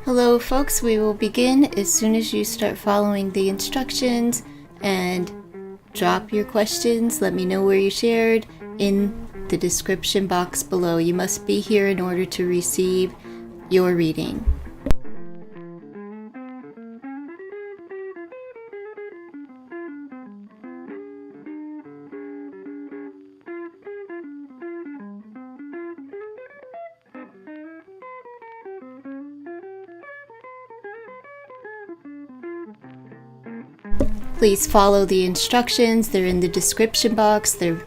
Hello folks, we will begin as soon as you start following the instructions, and drop your questions. Let me know where you shared in the description box below. You must be here in order to receive your reading. Please follow the instructions. They're in the description box. They're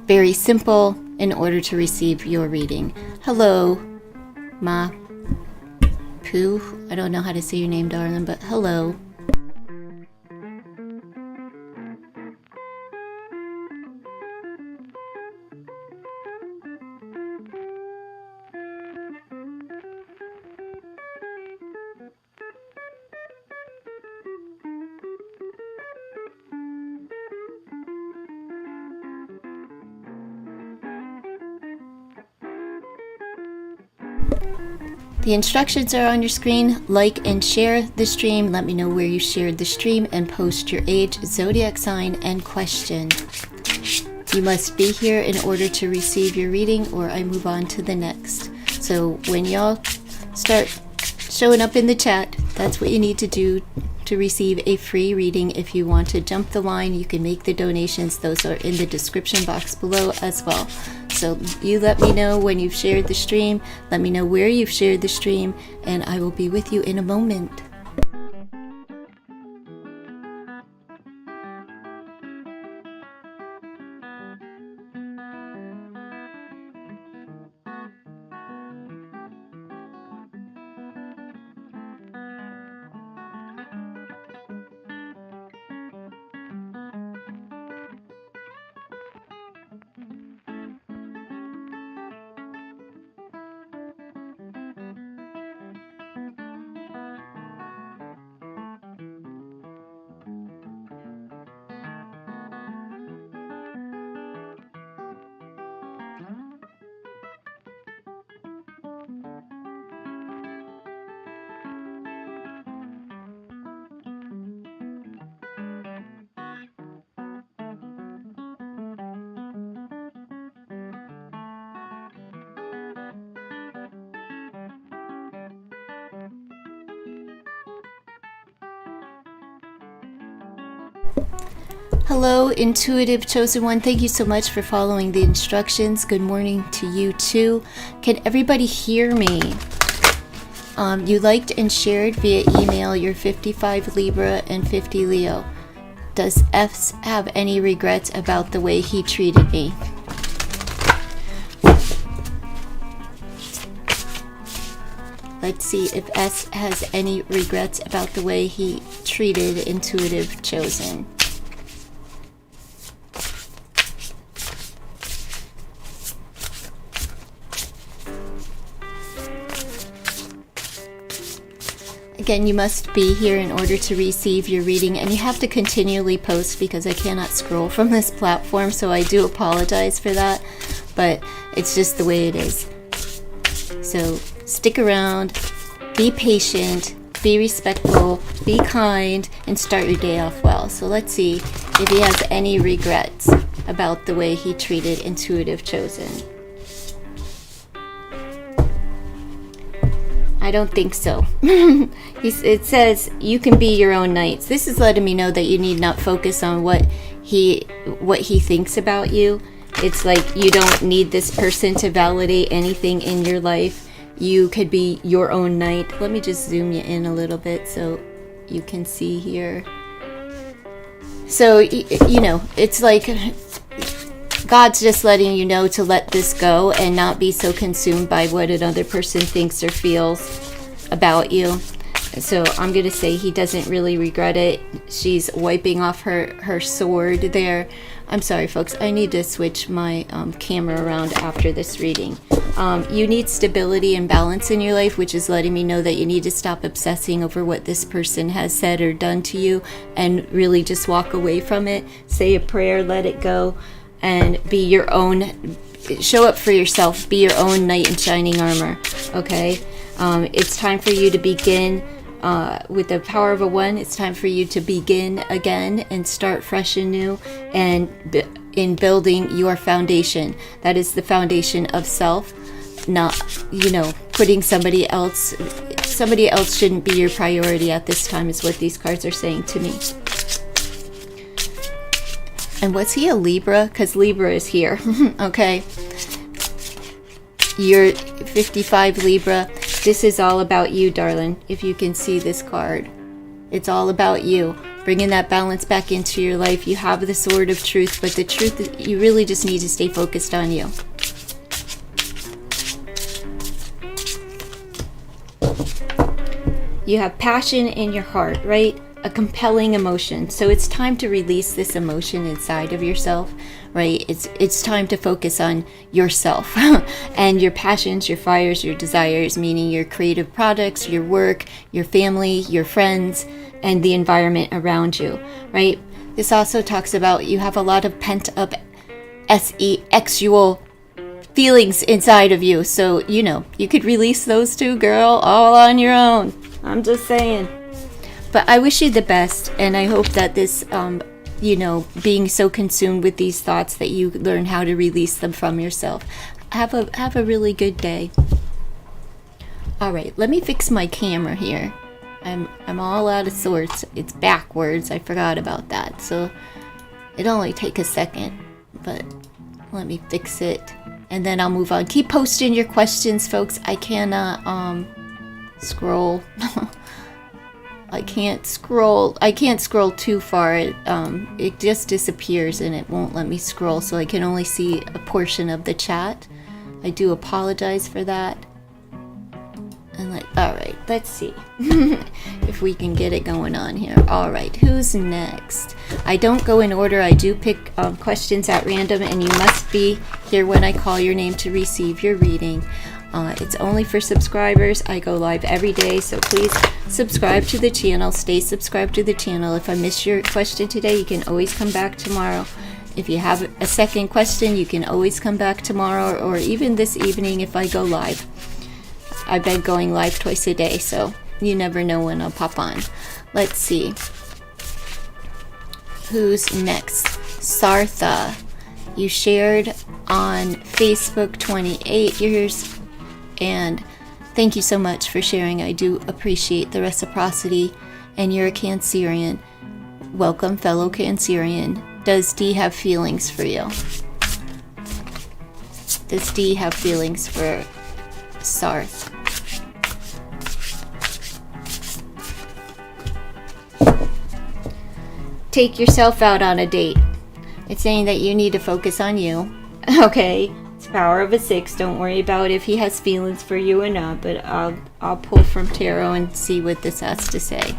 very simple in order to receive your reading. Hello, Ma Pooh. I don't know how to say your name, darling, but hello. The instructions are on your screen. Like and share the stream. Let me know where you shared the stream and post your age, zodiac sign, and question. You must be here in order to receive your reading, or I move on to the next. So when y'all start showing up in the chat, that's what you need to do to receive a free reading. If you want to jump the line, you can make the donations. Those are in the description box below as well. So you let me know when you've shared the stream. Let me know where you've shared the stream, and I will be with you in a moment. Hello, intuitive chosen one. Thank you so much for following the instructions. Good morning to you too. Can everybody hear me? You liked and shared via email. You're 55 Libra and 50 Leo. Does F have any regrets about the way he treated me? Let's see if S has any regrets about the way he treated intuitive chosen. Again, you must be here in order to receive your reading, and you have to continually post because I cannot scroll from this platform, so I do apologize for that, but it's just the way it is. So stick around, be patient, be respectful, be kind, and start your day off well. So let's see if he has any regrets about the way he treated intuitive chosen. I don't think so. It says you can be your own knights. This is letting me know that you need not focus on what he thinks about you. It's like you don't need this person to validate anything in your life. You could be your own knight. Let me just zoom you in a little bit so you can see here. So, you know, it's like God's just letting you know to let this go and not be so consumed by what another person thinks or feels about you. So I'm going to say he doesn't really regret it. She's wiping off her sword there. I'm sorry, folks. I need to switch my camera around after this reading. You need stability and balance in your life, which is letting me know that you need to stop obsessing over what this person has said or done to you and really just walk away from it. Say a prayer, let it go, and be your own. Show up for yourself. Be your own knight in shining armor. Okay? It's time for you to begin with the power of a 1. It's time for you to begin again and start fresh and new, and in building your foundation. That is the foundation of self, not, putting somebody else shouldn't be your priority at this time, is what these cards are saying to me. And was he a Libra? Because Libra is here. Okay. You're 55 Libra. This is all about you, darling. If you can see this card, it's all about you. Bringing that balance back into your life. You have the sword of truth, but the truth, you really just need to stay focused on you. You have passion in your heart, right? A compelling emotion. So it's time to release this emotion inside of yourself, right? It's time to focus on yourself and your passions, your fires, your desires, meaning your creative products, your work, your family, your friends, and the environment around you, right? This also talks about you have a lot of pent up sexual feelings inside of you. So, you could release those too, girl, all on your own. I'm just saying. But I wish you the best, and I hope that this, being so consumed with these thoughts that you learn how to release them from yourself. Have a really good day. All right, let me fix my camera here. I'm all out of sorts. It's backwards. I forgot about that. So it only take a second, but let me fix it, and then I'll move on. Keep posting your questions, folks. I cannot scroll. I can't scroll too far. It just disappears and it won't let me scroll, so I can only see a portion of the chat. I do apologize for that. And all right, let's see if we can get it going on here. All right, who's next? I don't go in order. I do pick questions at random, and you must be here when I call your name to receive your reading. It's only for subscribers. I go live every day, so please subscribe to the channel. Stay subscribed to the channel. If I miss your question today, you can always come back tomorrow. If you have a second question, you can always come back tomorrow, or even this evening if I go live. I've been going live twice a day, so you never know when I'll pop on. Let's see. Who's next? Sartha. You shared on Facebook 28 years. And thank you so much for sharing. I do appreciate the reciprocity. And you're a Cancerian. Welcome, fellow Cancerian. Does D have feelings for you? Does D have feelings for Sarth? Take yourself out on a date. It's saying that you need to focus on you. Okay. Power of a 6. Don't worry about if he has feelings for you or not, but I'll pull from tarot and see what this has to say.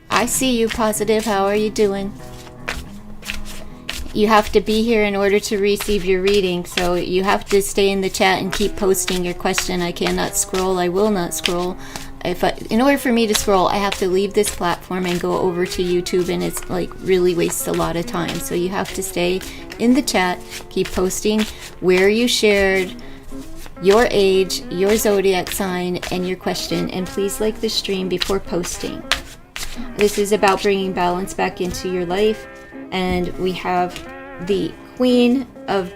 I see you, Positive. How are you doing? You have to be here in order to receive your reading, so you have to stay in the chat and keep posting your question. I cannot scroll. I will not scroll. In order for me to scroll, I have to leave this platform and go over to YouTube, and it's really wastes a lot of time. So you have to stay in the chat, keep posting where you shared, your age, your zodiac sign, and your question, and please like the stream before posting. This is about bringing balance back into your life, and we have the Queen of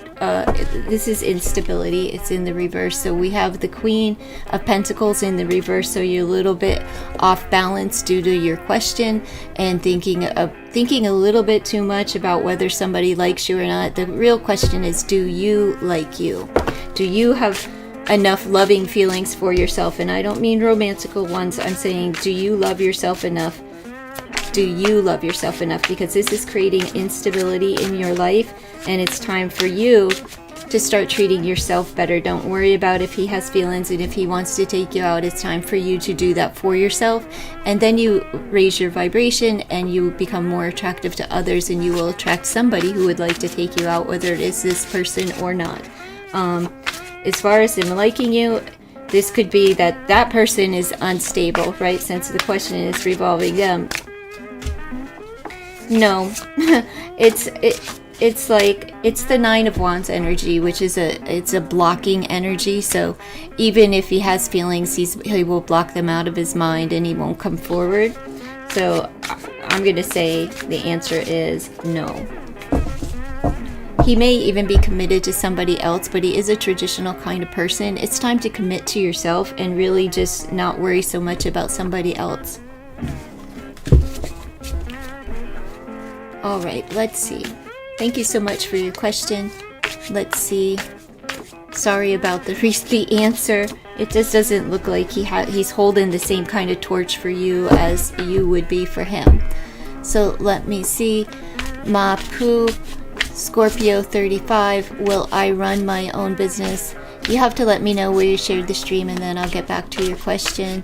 this is instability. It's in the reverse. So we have the Queen of Pentacles in the reverse. So you're a little bit off balance due to your question and thinking a little bit too much about whether somebody likes you or not. The real question is, do you like you? Do you have enough loving feelings for yourself? And I don't mean romantical ones. I'm saying, do you love yourself enough? Do you love yourself enough? Because this is creating instability in your life, and it's time for you to start treating yourself better. Don't worry about if he has feelings and if he wants to take you out. It's time for you to do that for yourself, and then you raise your vibration and you become more attractive to others, and you will attract somebody who would like to take you out, whether it is this person or not. As far as them liking you, this could be that person is unstable, right? Since the question is revolving them. No, it's like, it's the Nine of Wands energy, which is it's a blocking energy. So even if he has feelings, he will block them out of his mind and he won't come forward. So I'm going to say the answer is no. He may even be committed to somebody else, but he is a traditional kind of person. It's time to commit to yourself and really just not worry so much about somebody else. All right, let's see. Thank you so much for your question. Let's see. Sorry about the answer. It just doesn't look like he's holding the same kind of torch for you as you would be for him. So let me see. Mapu, Scorpio 35, will I run my own business? You have to let me know where you shared the stream and then I'll get back to your question.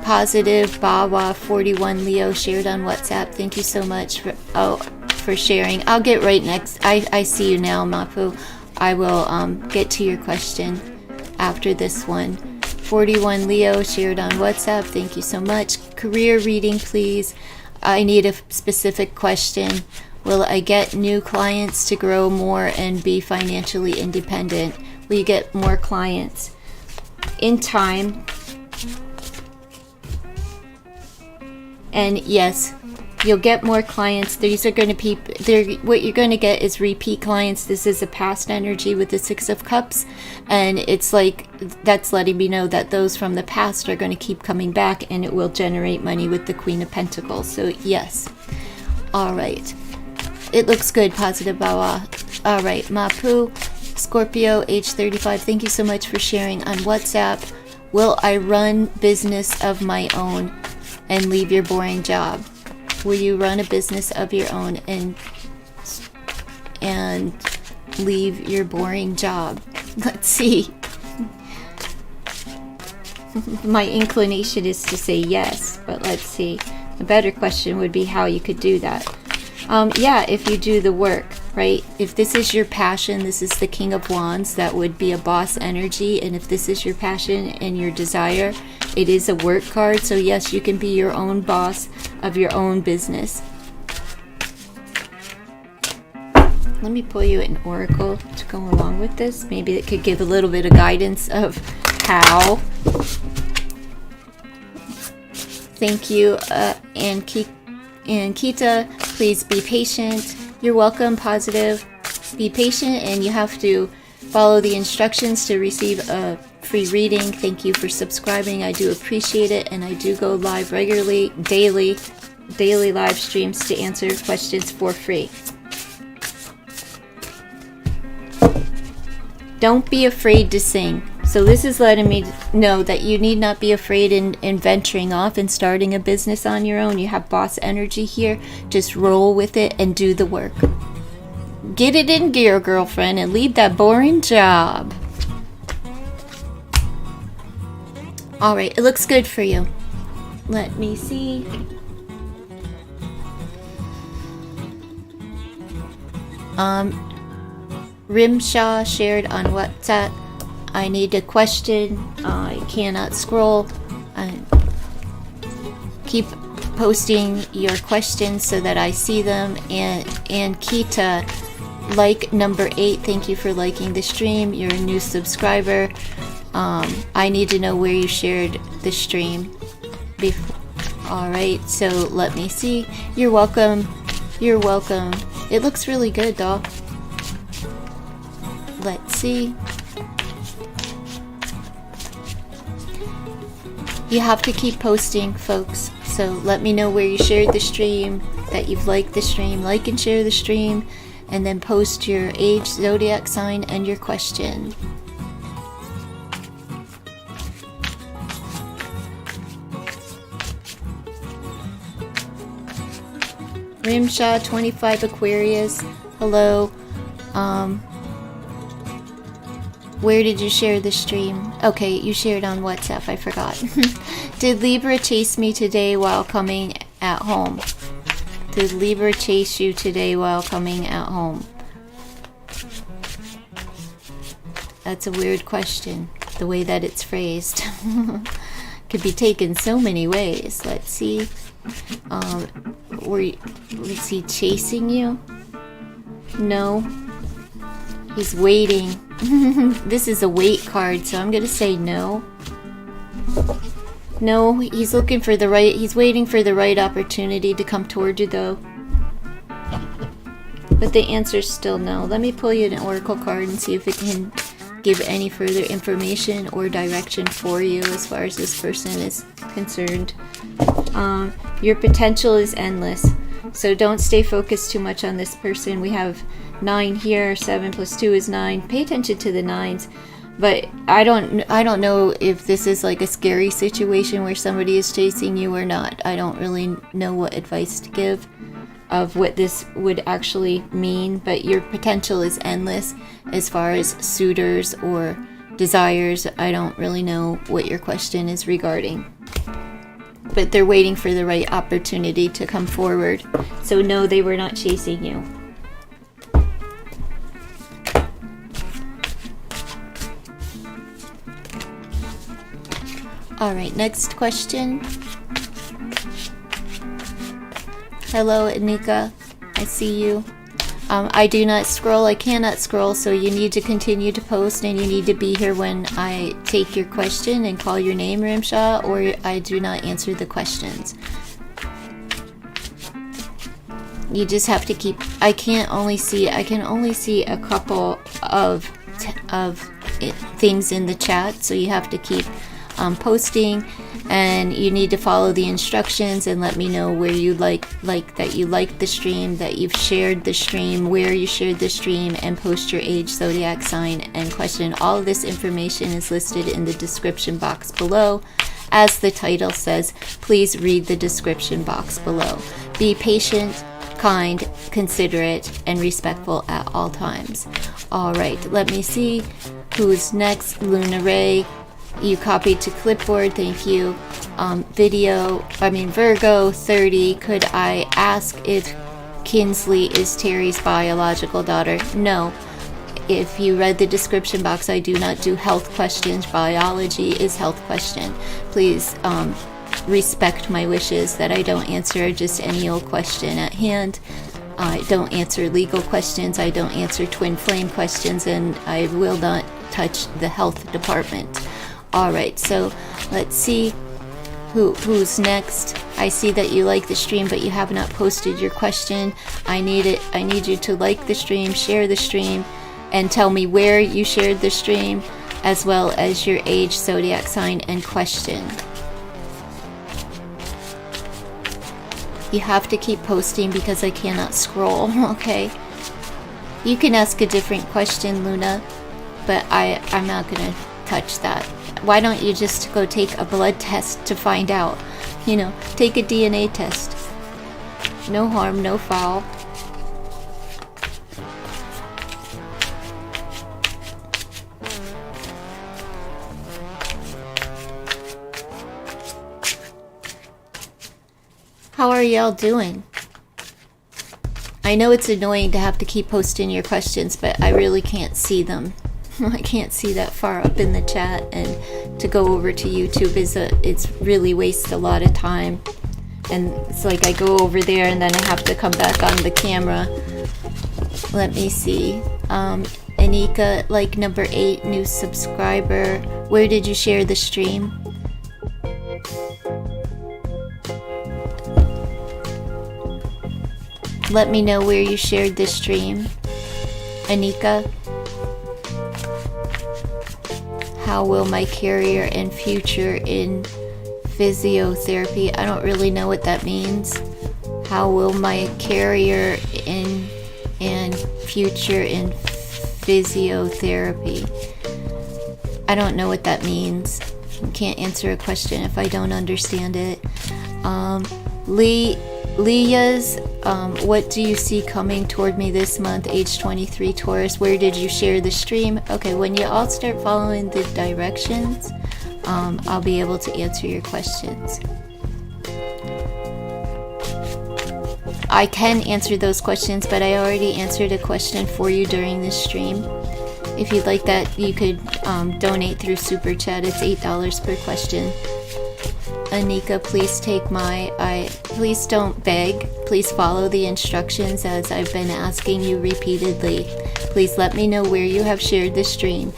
Positive Bawa 41 Leo shared on WhatsApp. Thank you so much for sharing. I'll get right next. I see you now, Mapu. I will get to your question after this one. 41 Leo shared on WhatsApp. Thank you so much. Career reading, please. I need a specific question. Will I get new clients to grow more and be financially independent? Will you get more clients? In time. And yes, you'll get more clients. These are going to be, what you're going to get is repeat clients. This is a past energy with the Six of Cups. And it's like, that's letting me know that those from the past are going to keep coming back and it will generate money with the Queen of Pentacles. So yes. All right. It looks good, Positive Bawa. All right. Mapu, Scorpio, age 35. Thank you so much for sharing on WhatsApp. Will I run business of my own and leave your boring job? Will you run a business of your own and leave your boring job? Let's see. My inclination is to say yes, but let's see. A better question would be how you could do that. Yeah, if you do the work, right? If this is your passion, this is the King of Wands, that would be a boss energy. And if this is your passion and your desire, it is a work card. So yes, you can be your own boss of your own business. Let me pull you an oracle to go along with this. Maybe it could give a little bit of guidance of how. Thank you, and Kita, please be patient. You're welcome, Positive. Be patient, and you have to follow the instructions to receive a free reading. Thank you for subscribing. I do appreciate it, and I do go live regularly, daily live streams to answer questions for free. Don't be afraid to sing. So this is letting me know that you need not be afraid in venturing off and starting a business on your own. You have boss energy here. Just roll with it and do the work. Get it in gear, girlfriend, and leave that boring job. All right, it looks good for you. Let me see. Rimshaw shared on WhatsApp. I need a question. I cannot scroll. Keep posting your questions so that I see them. And Kita, like number 8, thank you for liking the stream. You're a new subscriber. I need to know where you shared the stream before. All right, so let me see. You're welcome. You're welcome. It looks really good, though. Let's see. You have to keep posting, folks. So let me know where you shared the stream, that you've liked the stream. Like and share the stream, and then post your age, zodiac sign, and your question. Rimshaw 25 Aquarius. Hello. Where did you share the stream? Okay, you shared on WhatsApp. I forgot. Did Libra chase me today while coming at home? Did Libra chase you today while coming at home? That's a weird question, the way that it's phrased. Could be taken so many ways. Let's see. Was he chasing you? No. He's waiting. This is a wait card, so I'm gonna say no. No, he's looking for the right, he's waiting for the right opportunity to come toward you though. But the answer's still no. Let me pull you an oracle card and see if it can give any further information or direction for you as far as this person is concerned. Your potential is endless, so don't stay focused too much on this person. We have 9 here. 7 plus 2 is 9. Pay attention to the 9s. But I don't know if this is like a scary situation where somebody is chasing you or not. I don't really know what advice to give of what this would actually mean, but your potential is endless as far as suitors or desires. I don't really know what your question is regarding, but they're waiting for the right opportunity to come forward. So no, they were not chasing you. All right, next question. Hello, Anika. I see you. I do not scroll. I cannot scroll, so you need to continue to post, and you need to be here when I take your question and call your name, Rimshaw, or I do not answer the questions. You just have to keep. I can only see a couple of things in the chat, so you have to keep posting, and you need to follow the instructions and let me know where you like that you like the stream, that you've shared the stream, where you shared the stream, and post your age, zodiac sign, and question. All of this information is listed in the description box below. As the title says, please read the description box below. Be patient, kind, considerate, and respectful at all times. All right, let me see who's next. Luna Ray, you copied to clipboard, thank you. Virgo 30, could I ask if Kinsley is Terry's biological daughter? No. If you read the description box, I do not do health questions. Biology is health question. Please respect my wishes that I don't answer just any old question at hand. I don't answer legal questions. I don't answer twin flame questions, and I will not touch the health department. All right, so let's see who's next. I see that you like the stream, but you have not posted your question. I need you to like the stream, share the stream, and tell me where you shared the stream, as well as your age, zodiac sign, and question. You have to keep posting because I cannot scroll, okay? You can ask a different question, Luna, but I'm not gonna touch that. Why don't you just go take a blood test to find out? Take a DNA test. No harm, no foul. How are y'all doing? I know it's annoying to have to keep posting your questions, but I really can't see them. I can't see that far up in the chat, and to go over to YouTube it's really wastes a lot of time. And it's like I go over there and then I have to come back on the camera. Let me see. Anika, like number 8, new subscriber. Where did you share the stream? Let me know where you shared this stream, Anika. How will my career and future in physiotherapy? I don't really know what that means. How will my career and future in physiotherapy? I don't know what that means. I can't answer a question if I don't understand it. Leah's, what do you see coming toward me this month? Age 23, Taurus. Where did you share the stream? Okay, when you all start following the directions, I'll be able to answer your questions. I can answer those questions, but I already answered a question for you during this stream. If you'd like that, you could donate through Super Chat. It's $8 per question. Anika, please please don't beg. Please follow the instructions as I've been asking you repeatedly. Please let me know where you have shared the stream.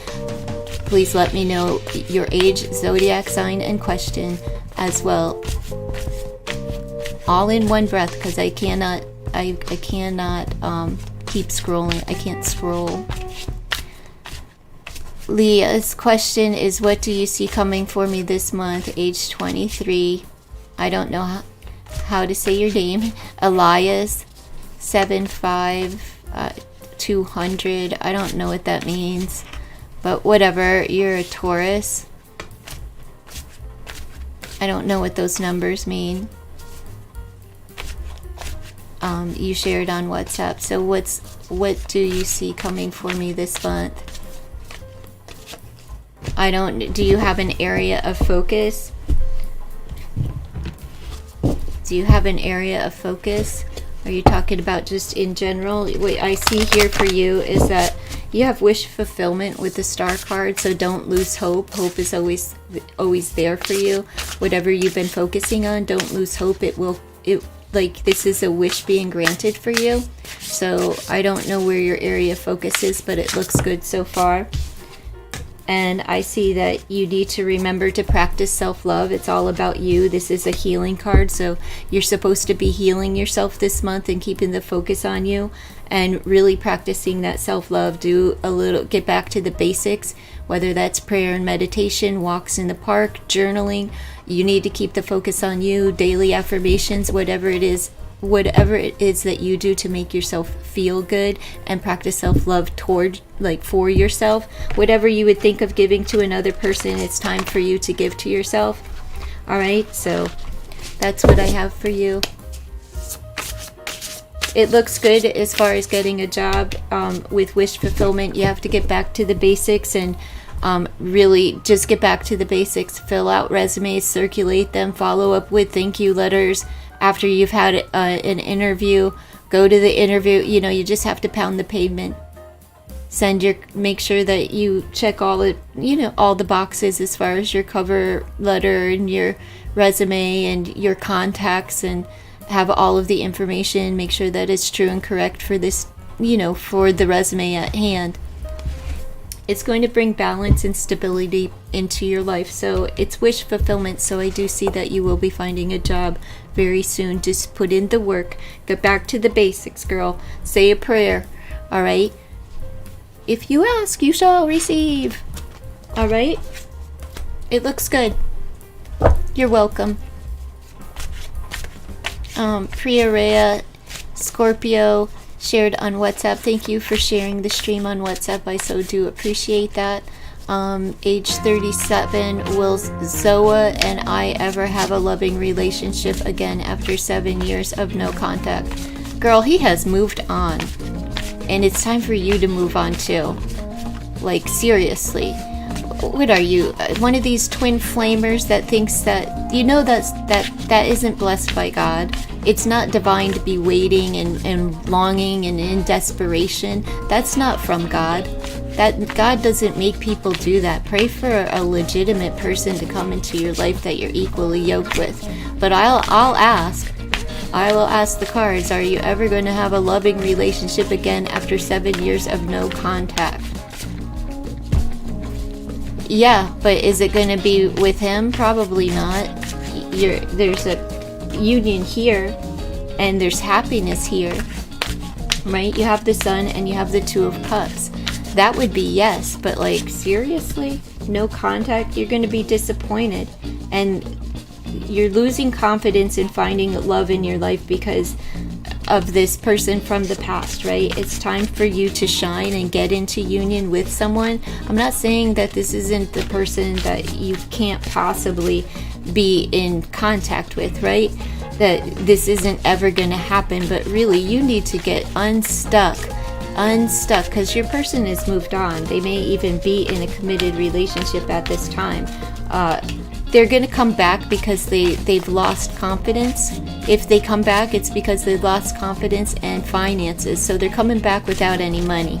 Please let me know your age, zodiac sign, and question as well. All in one breath, because I cannot keep scrolling. I can't scroll. Leah's question is, what do you see coming for me this month? Age 23. I don't know how to say your name. Elias 75200. I don't know what that means, but whatever. You're a Taurus. I don't know what those numbers mean. You shared on WhatsApp. So what do you see coming for me this month? Do you have an area of focus? Do you have an area of focus? Are you talking about just in general? What I see here for you is that you have wish fulfillment with the star card, so don't lose hope. Hope is always there for you. Whatever you've been focusing on, don't lose hope. This is a wish being granted for you. So I don't know where your area of focus is, but it looks good so far. And I see that you need to remember to practice self-love. It's all about you. This is a healing card, so you're supposed to be healing yourself this month and keeping the focus on you and really practicing that self-love. Get back to the basics, whether that's prayer and meditation, walks in the park, journaling. You need to keep the focus on you, daily affirmations, whatever it is that you do to make yourself feel good, and practice self-love for yourself. Whatever you would think of giving to another person, it's time for you to give to yourself. All right, so that's what I have for you. It looks good as far as getting a job. With wish fulfillment, you have to get back to the basics and really just get back to the basics. Fill out resumes, circulate them, follow up with thank you letters. After you've had an interview, go to the interview. You just have to pound the pavement. Make sure that you check all the boxes as far as your cover letter and your resume and your contacts, and have all of the information. Make sure that it's true and correct for this, for the resume at hand. It's going to bring balance and stability into your life. So it's wish fulfillment. So I do see that you will be finding a job very soon. Just put in the work. Get back to the basics, girl. Say a prayer. All right? If you ask, you shall receive. All right? It looks good. You're welcome. Priya Rhea, Scorpio, shared on WhatsApp. Thank you for sharing the stream on WhatsApp. I so do appreciate that. Age 37, will Zoa and I ever have a loving relationship again after 7 years of no contact? Girl, he has moved on, and it's time for you to move on too. Like, seriously. What are you, one of these twin flamers that thinks that that isn't blessed by God? It's not divine to be waiting and longing and in desperation. That's not from God. That God doesn't make people do that. Pray for a legitimate person to come into your life that you're equally yoked with. But I will ask the cards, are you ever going to have a loving relationship again after 7 years of no contact? Yeah, but is it going to be with him? Probably not. There's a union here, and there's happiness here, right? You have the Sun and you have the Two of Cups. That would be yes, but like, seriously? No contact? You're going to be disappointed, and you're losing confidence in finding love in your life because of this person from the past, right? It's time for you to shine and get into union with someone. I'm not saying that this isn't the person that you can't possibly be in contact with, right? That this isn't ever going to happen, but really you need to get unstuck because your person has moved on. They may even be in a committed relationship at this time. They're going to come back because they've lost confidence. If they come back, it's because they've lost confidence and finances. So they're coming back without any money.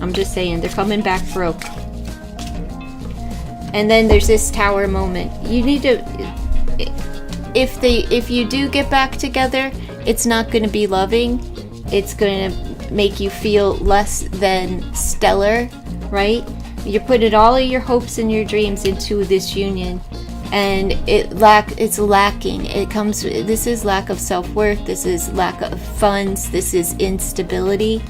I'm just saying, they're coming back broke. And then there's this Tower moment. You need to... if you do get back together, it's not going to be loving. It's going to make you feel less than stellar, right? You're putting all of your hopes and your dreams into this union, and it's lacking. This is lack of self-worth, this is lack of funds, this is instability,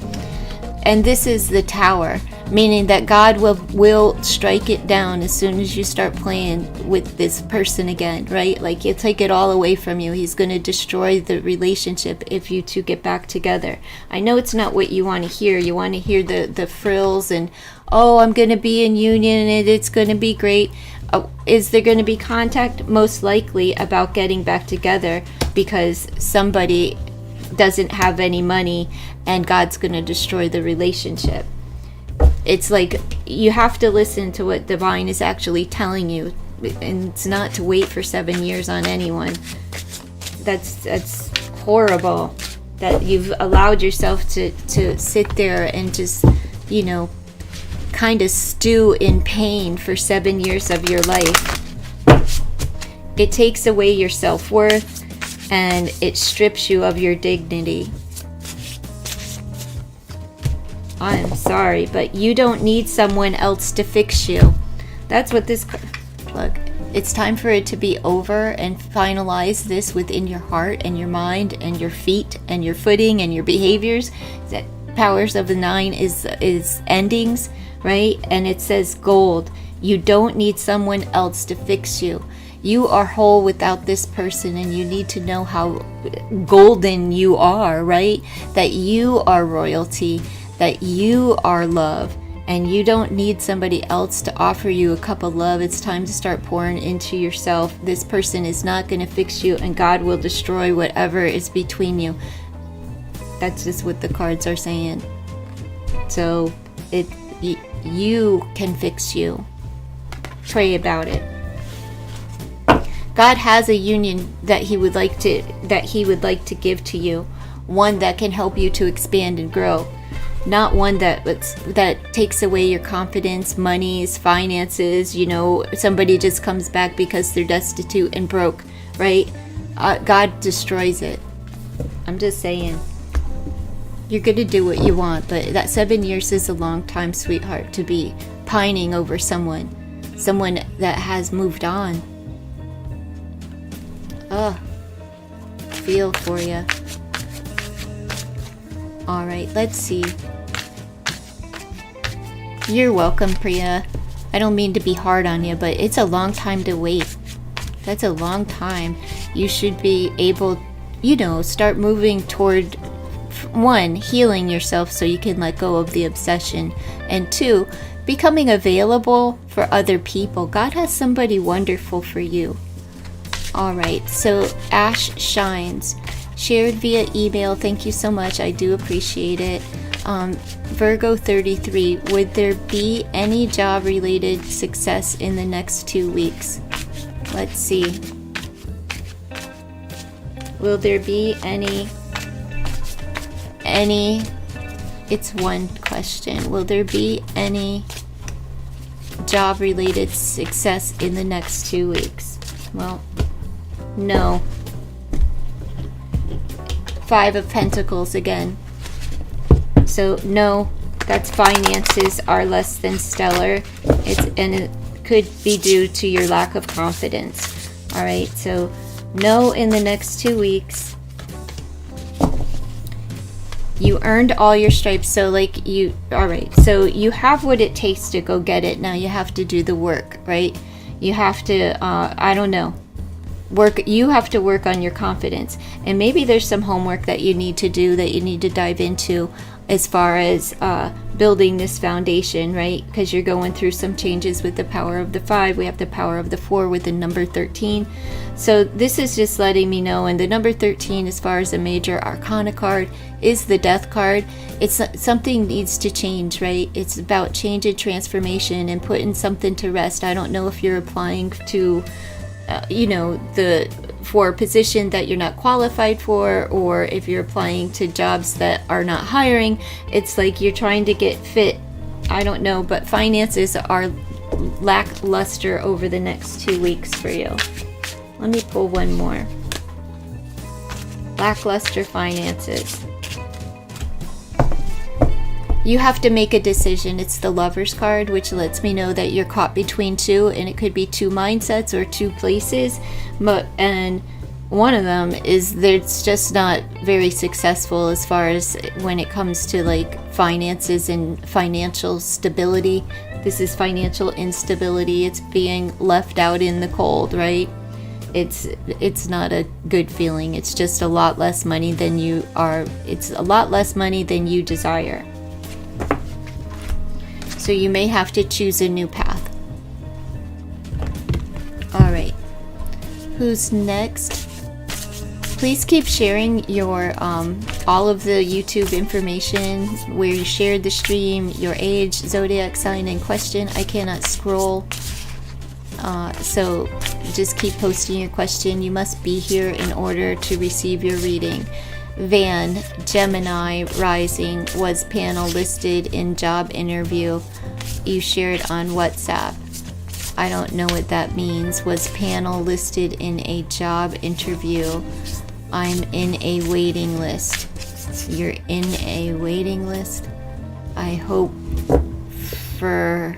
and this is the Tower, meaning that God will strike it down as soon as you start playing with this person again, right? Like, he'll take it all away from you. He's going to destroy the relationship if you two get back together. I know it's not what you want to hear. You want to hear the frills and, oh, I'm going to be in union and it's going to be great. Is there going to be contact? Most likely about getting back together, because somebody doesn't have any money and God's going to destroy the relationship. It's like you have to listen to what divine is actually telling you, and it's not to wait for 7 years on anyone. That's horrible that you've allowed yourself to sit there and just, kind of stew in pain for 7 years of your life. It takes away your self-worth and it strips you of your dignity. I'm sorry, but you don't need someone else to fix you. That's what this... Look, it's time for it to be over, and finalize this within your heart and your mind and your feet and your footing and your behaviors. That powers of the 9 is endings, right? And it says gold. You don't need someone else to fix you. You are whole without this person, and you need to know how golden you are, right? That you are royalty, that you are love, and you don't need somebody else to offer you a cup of love. It's time to start pouring into yourself. This person is not going to fix you, and God will destroy whatever is between you. That's just what the cards are saying. So you can fix you. Pray about it. God has a union that he would like to give to you, one that can help you to expand and grow. Not one that takes away your confidence, monies, finances. Somebody just comes back because they're destitute and broke, right? God destroys it. I'm just saying. You're going to do what you want, but that 7 years is a long time, sweetheart, to be pining over someone that has moved on. Feel for you. All right, let's see. You're welcome, Priya. I don't mean to be hard on you, but it's a long time to wait. That's a long time. You should be able, start moving toward, 1, healing yourself so you can let go of the obsession, and 2, becoming available for other people. God has somebody wonderful for you. All right, so Ash Shines, shared via email. Thank you so much. I do appreciate it. Virgo 33, would there be any job-related success in the next 2 weeks? Let's see. Will there be any, it's one question. Will there be any job-related success in the next 2 weeks? Well, no. 5 of Pentacles again. So no, that's finances are less than stellar. And it could be due to your lack of confidence. All right, so no in the next 2 weeks. You earned all your stripes, so all right, so you have what it takes to go get it. Now you have to do the work, right? You have to, you have to work on your confidence, and maybe there's some homework that you need to do, that you need to dive into as far as building this foundation, right? Because you're going through some changes with the power of the 5. We have the power of the 4 with the number 13. So this is just letting me know, and the number 13 as far as a major arcana card is the death card. It's something needs to change, right? It's about change and transformation and putting something to rest. I don't know if you're applying to for a position that you're not qualified for, or if you're applying to jobs that are not hiring. It's like you're trying to get fit. I don't know, but finances are lackluster over the next 2 weeks for you. Let me pull one more. Lackluster finances. You have to make a decision. It's the Lover's card, which lets me know that you're caught between two, and it could be two mindsets or two places. And one of them is it's just not very successful as far as when it comes to like finances and financial stability. This is financial instability. It's being left out in the cold, right? It's not a good feeling. It's just a lot less money than you are. It's a lot less money than you desire. So you may have to choose a new path. All right. Who's next? Please keep sharing your all of the YouTube information, where you shared the stream, your age, zodiac sign, and question. I cannot scroll. So just keep posting your question. You must be here in order to receive your reading. Van, Gemini rising, was panel listed in job interview you shared on WhatsApp. I don't know what that means. Was panel listed in a job interview. I'm in a waiting list. You're in a waiting list. I hope for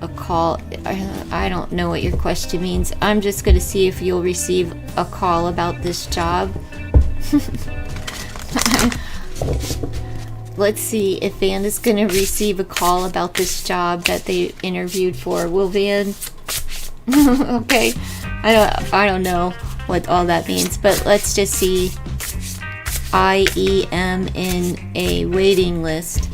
a call. I don't know what your question means. I'm just going to see if you'll receive a call about this job. Let's see if Van is going to receive a call about this job that they interviewed for. Will Van? Okay. I don't know what all that means, but let's just see. I am in a waiting list.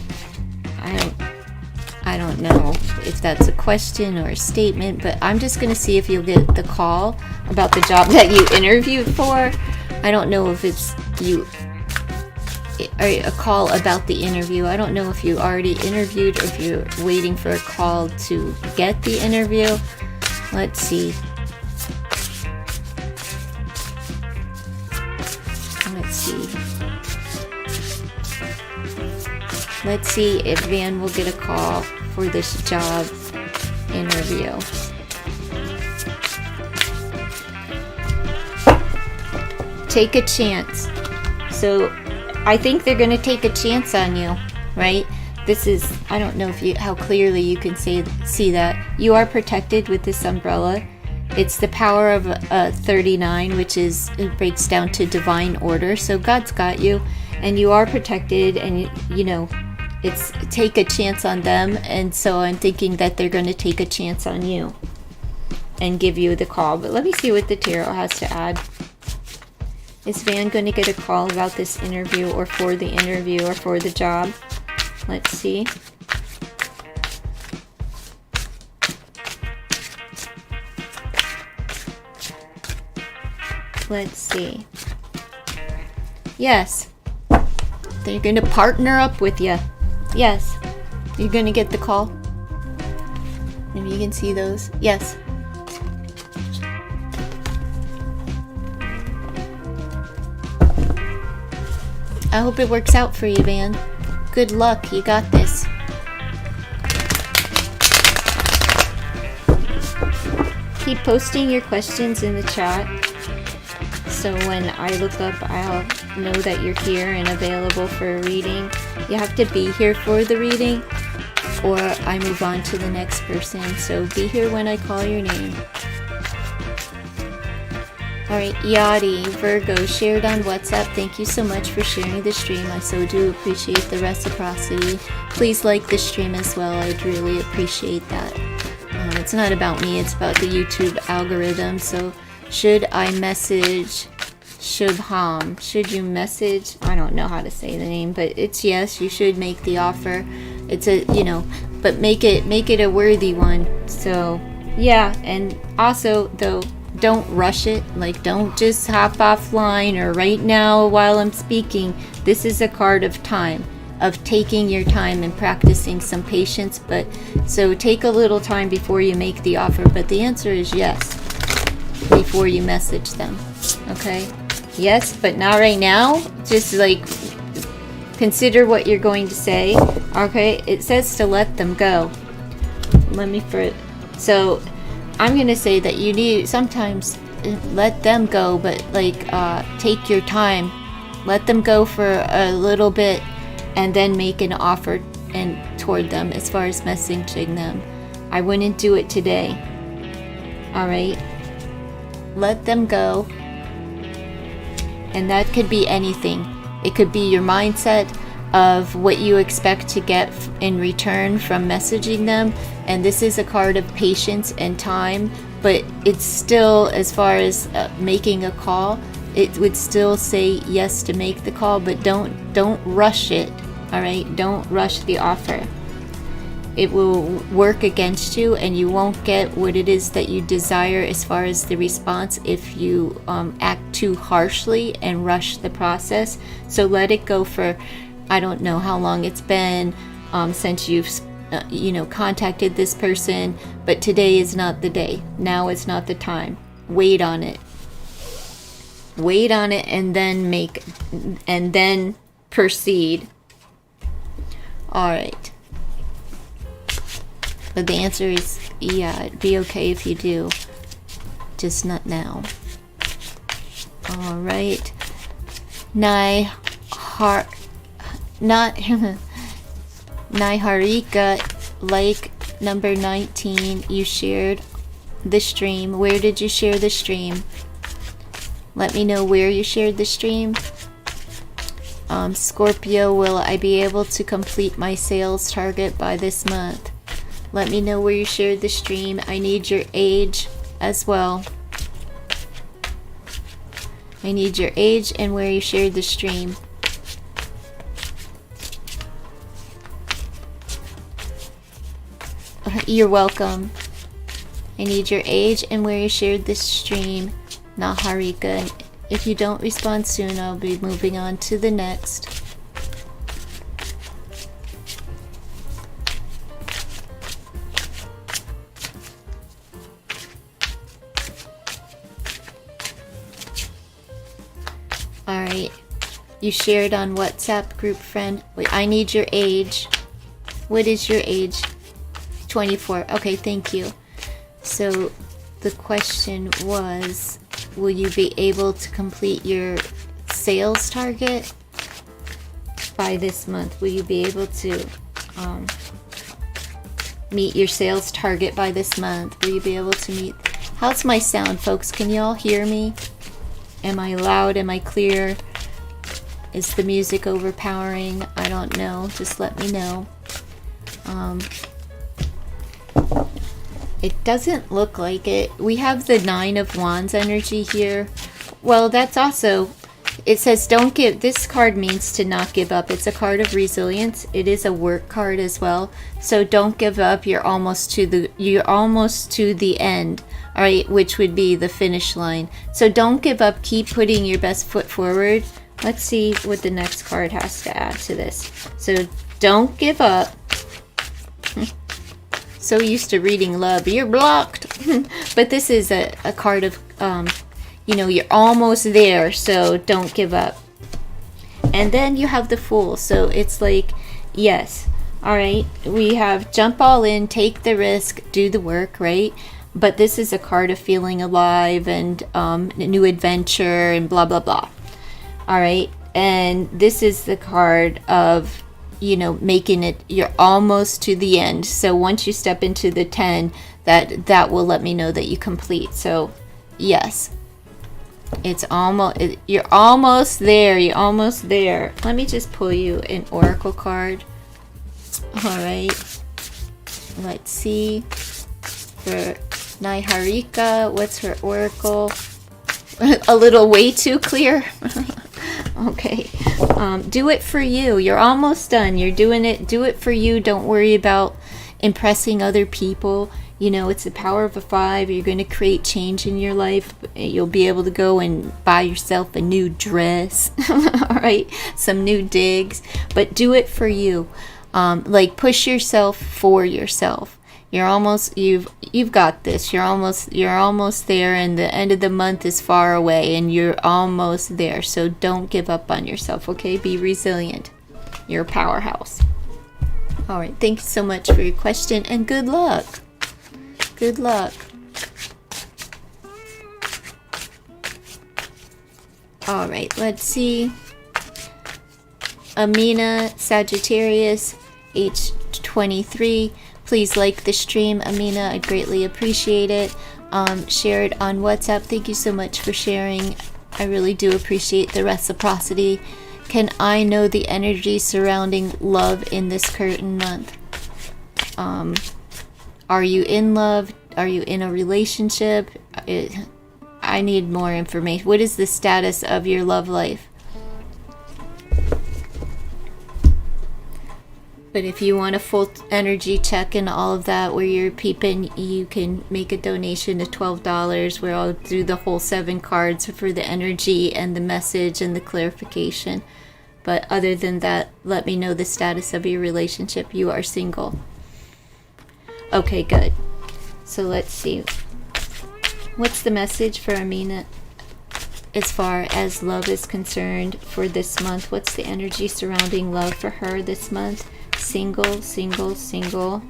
I don't know if that's a question or a statement, but I'm just going to see if you'll get the call about the job that you interviewed for. I don't know if it's a call about the interview. I don't know if you already interviewed or if you're waiting for a call to get the interview. Let's see. Let's see if Van will get a call for this job interview. Take a chance. So I think they're going to take a chance on you, right? This is, I don't know if how clearly you can see that. You are protected with this umbrella. It's the power of 39, which it breaks down to divine order. So God's got you, and you are protected, and you know, it's take a chance on them. And so I'm thinking that they're going to take a chance on you and give you the call. But let me see what the tarot has to add. Is Van going to get a call about this interview, or for the interview, or for the job? Let's see. Let's see. Yes. They're going to partner up with you. Yes. You're going to get the call. Maybe you can see those. Yes. I hope it works out for you, Van. Good luck. You got this. Keep posting your questions in the chat, so when I look up, I'll know that you're here and available for a reading. You have to be here for the reading, or I move on to the next person. So be here when I call your name. Alright, Yachty, Virgo, shared on WhatsApp. Thank you so much for sharing the stream. I so do appreciate the reciprocity. Please like the stream as well. I'd really appreciate that. It's not about me, it's about the YouTube algorithm. So should I message Shubham? Should you message? I don't know how to say the name, but it's yes, you should make the offer. It's a, you know, but make it a worthy one. So yeah, and also though, don't rush it. Like, don't just hop offline or right now while I'm speaking. This is a card of time, of taking your time and practicing some patience. But so take a little time before you make the offer. But the answer is yes before you message them. Okay? Yes, but not right now. Just like consider what you're going to say. Okay? It says to let them go. So I'm going to say that you need, sometimes let them go, but like take your time. Let them go for a little bit and then make an offer and toward them as far as messaging them. I wouldn't do it today. All right? Let them go. And that could be anything. It could be your mindset of what you expect to get in return from messaging them. And this is a card of patience and time, but it's still, as far as making a call, it would still say yes to make the call, but don't rush it. All right, don't rush the offer. It will work against you, and you won't get what it is that you desire as far as the response if you act too harshly and rush the process. So let it go for, I don't know how long it's been since you've contacted this person, but today is not the day. Now is not the time. Wait on it. Wait on it, and then proceed. All right. But the answer is, yeah, it'd be okay if you do. Just not now. All right. Niharika, like number 19, you shared the stream. Where did you share the stream? Let me know where you shared the stream. Scorpio, will I be able to complete my sales target by this month? Let me know where you shared the stream. I need your age as well. I need your age and where you shared the stream. You're welcome. I need your age and where you shared this stream, Naharika. If you don't respond soon, I'll be moving on to the next. Alright. You shared on WhatsApp, group friend. Wait, I need your age. What is your age? 24. Okay, thank you. So the question was, will you be able to complete your sales target by this month? Will you be able to meet your sales target by this month? Will you be able to meet... How's my sound, folks? Can you all hear me? Am I loud? Am I clear? Is the music overpowering? I don't know. Just let me know. It doesn't look like it. We have the 9 of Wands energy here. Well, that's also... It says don't give... This card means to not give up. It's a card of resilience. It is a work card as well. So don't give up. You're almost to the end. All right, which would be the finish line. So don't give up. Keep putting your best foot forward. Let's see what the next card has to add to this. So don't give up. So used to reading love, you're blocked. But this is a card of, you're almost there, so don't give up. And then you have the Fool. So it's like, yes, all right, we have jump all in, take the risk, do the work, right? But this is a card of feeling alive and a new adventure and blah, blah, blah. All right, and this is the card of, making it, you're almost to the end. So once you step into the 10, that will let me know that you complete. So yes, you're almost there. You're almost there. Let me just pull you an oracle card. All right, let's see for Niharika, what's her oracle? A little way too clear. Okay. Do it for you. You're almost done. You're doing it. Do it for you. Don't worry about impressing other people. It's the power of a 5. You're going to create change in your life. You'll be able to go and buy yourself a new dress. All right. Some new digs. But do it for you. Push yourself for yourself. You've got this. You're almost there, and the end of the month is far away, and you're almost there. So don't give up on yourself, okay? Be resilient. You're a powerhouse. All right. Thank you so much for your question, and good luck. Good luck. All right, let's see. Amina, Sagittarius, age 23. Please like the stream, Amina. I greatly appreciate it. Share it on WhatsApp. Thank you so much for sharing. I really do appreciate the reciprocity. Can I know the energy surrounding love in this current month? Are you in love? Are you in a relationship? I need more information. What is the status of your love life? But if you want a full energy check and all of that where you're peeping, you can make a donation of $12 where I'll do the whole 7 cards for the energy and the message and the clarification. But other than that, let me know the status of your relationship. You are single. Okay, good. So let's see. What's the message for Amina as far as love is concerned for this month? What's the energy surrounding love for her this month? Single, single, single,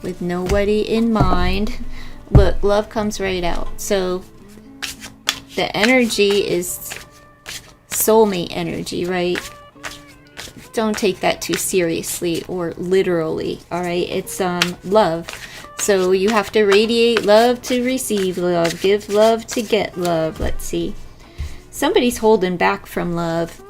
with nobody in mind. Look, love comes right out. So the energy is soulmate energy, right? Don't take that too seriously or literally, all right? It's love. So you have to radiate love to receive love, give love to get love. Let's see. Somebody's holding back from love.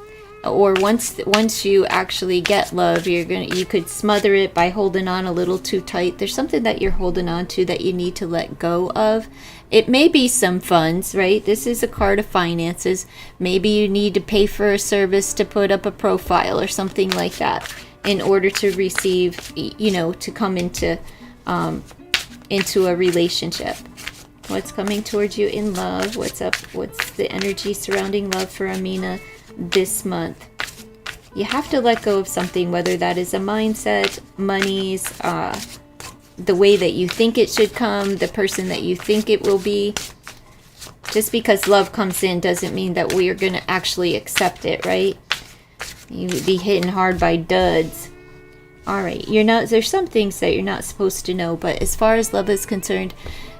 Or once you actually get love, you could smother it by holding on a little too tight. There's something that you're holding on to that you need to let go of. It may be some funds, right? This is a card of finances. Maybe you need to pay for a service to put up a profile or something like that in order to receive, to come into a relationship. What's coming towards you in love? What's up? What's the energy surrounding love for Amina this month? You have to let go of something, whether that is a mindset, monies, the way that you think it should come, the person that you think it will be. Just because love comes in doesn't mean that we are going to actually accept it, right? You would be hitting hard by duds. All right, there's some things that you're not supposed to know, but as far as love is concerned,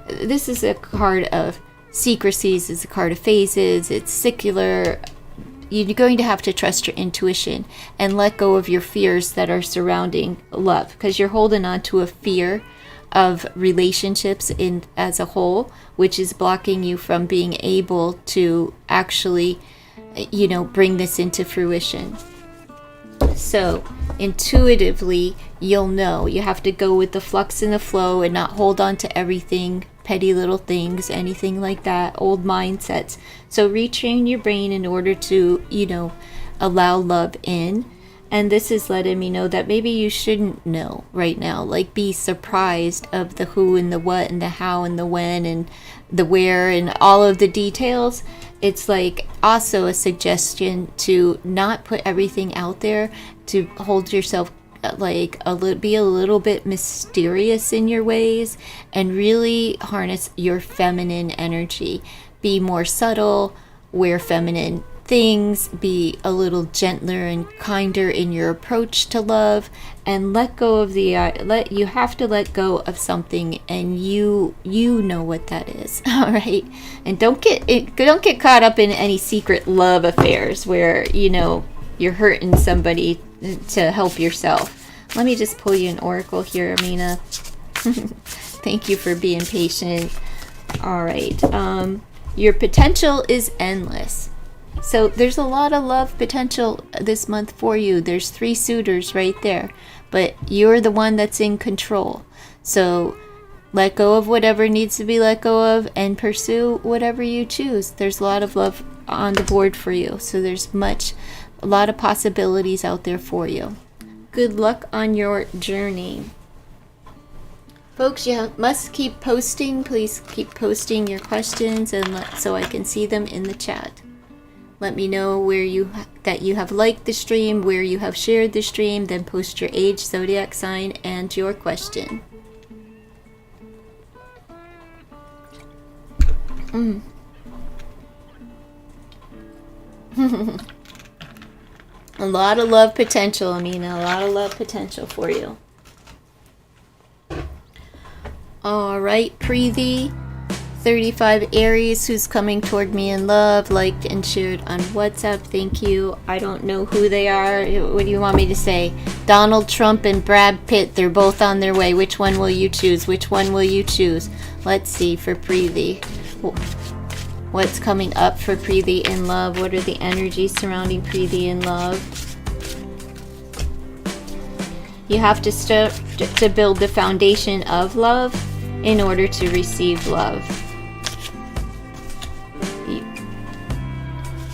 this is a card of secrecies, it's a card of phases, it's secular. You're going to have to trust your intuition and let go of your fears that are surrounding love, because you're holding on to a fear of relationships as a whole, which is blocking you from being able to actually, bring this into fruition. So intuitively, you'll know. You have to go with the flux and the flow and not hold on to everything, petty little things, anything like that, old mindsets. So retrain your brain in order to, allow love in. And this is letting me know that maybe you shouldn't know right now. Like, be surprised of the who and the what and the how and the when and the where and all of the details. It's like also a suggestion to not put everything out there, to hold yourself be a little bit mysterious in your ways and really harness your feminine energy. Be more subtle, wear feminine things, be a little gentler and kinder in your approach to love, and let go of you have to let go of something, and you know what that is. All right, and don't get caught up in any secret love affairs where you're hurting somebody to help yourself. Let me just pull you an oracle here, Amina. Thank you for being patient. All right, your potential is endless. So there's a lot of love potential this month for you. There's 3 suitors right there, but you're the one that's in control. So let go of whatever needs to be let go of and pursue whatever you choose. There's a lot of love on the board for you. So there's a lot of possibilities out there for you. Good luck on your journey. Folks, you must keep posting. Please keep posting your questions so I can see them in the chat. Let me know that you have liked the stream, where you have shared the stream, then post your age, zodiac sign, and your question. A lot of love potential, Amina. A lot of love potential for you. All right, Preeti. 35 Aries, who's coming toward me in love, liked and shared on WhatsApp. Thank you. I don't know who they are. What do you want me to say? Donald Trump and Brad Pitt, they're both on their way. Which one will you choose? Which one will you choose? Let's see for Preeti. What's coming up for Preeti in love? What are the energies surrounding Preeti in love? You have to start to build the foundation of love in order to receive love.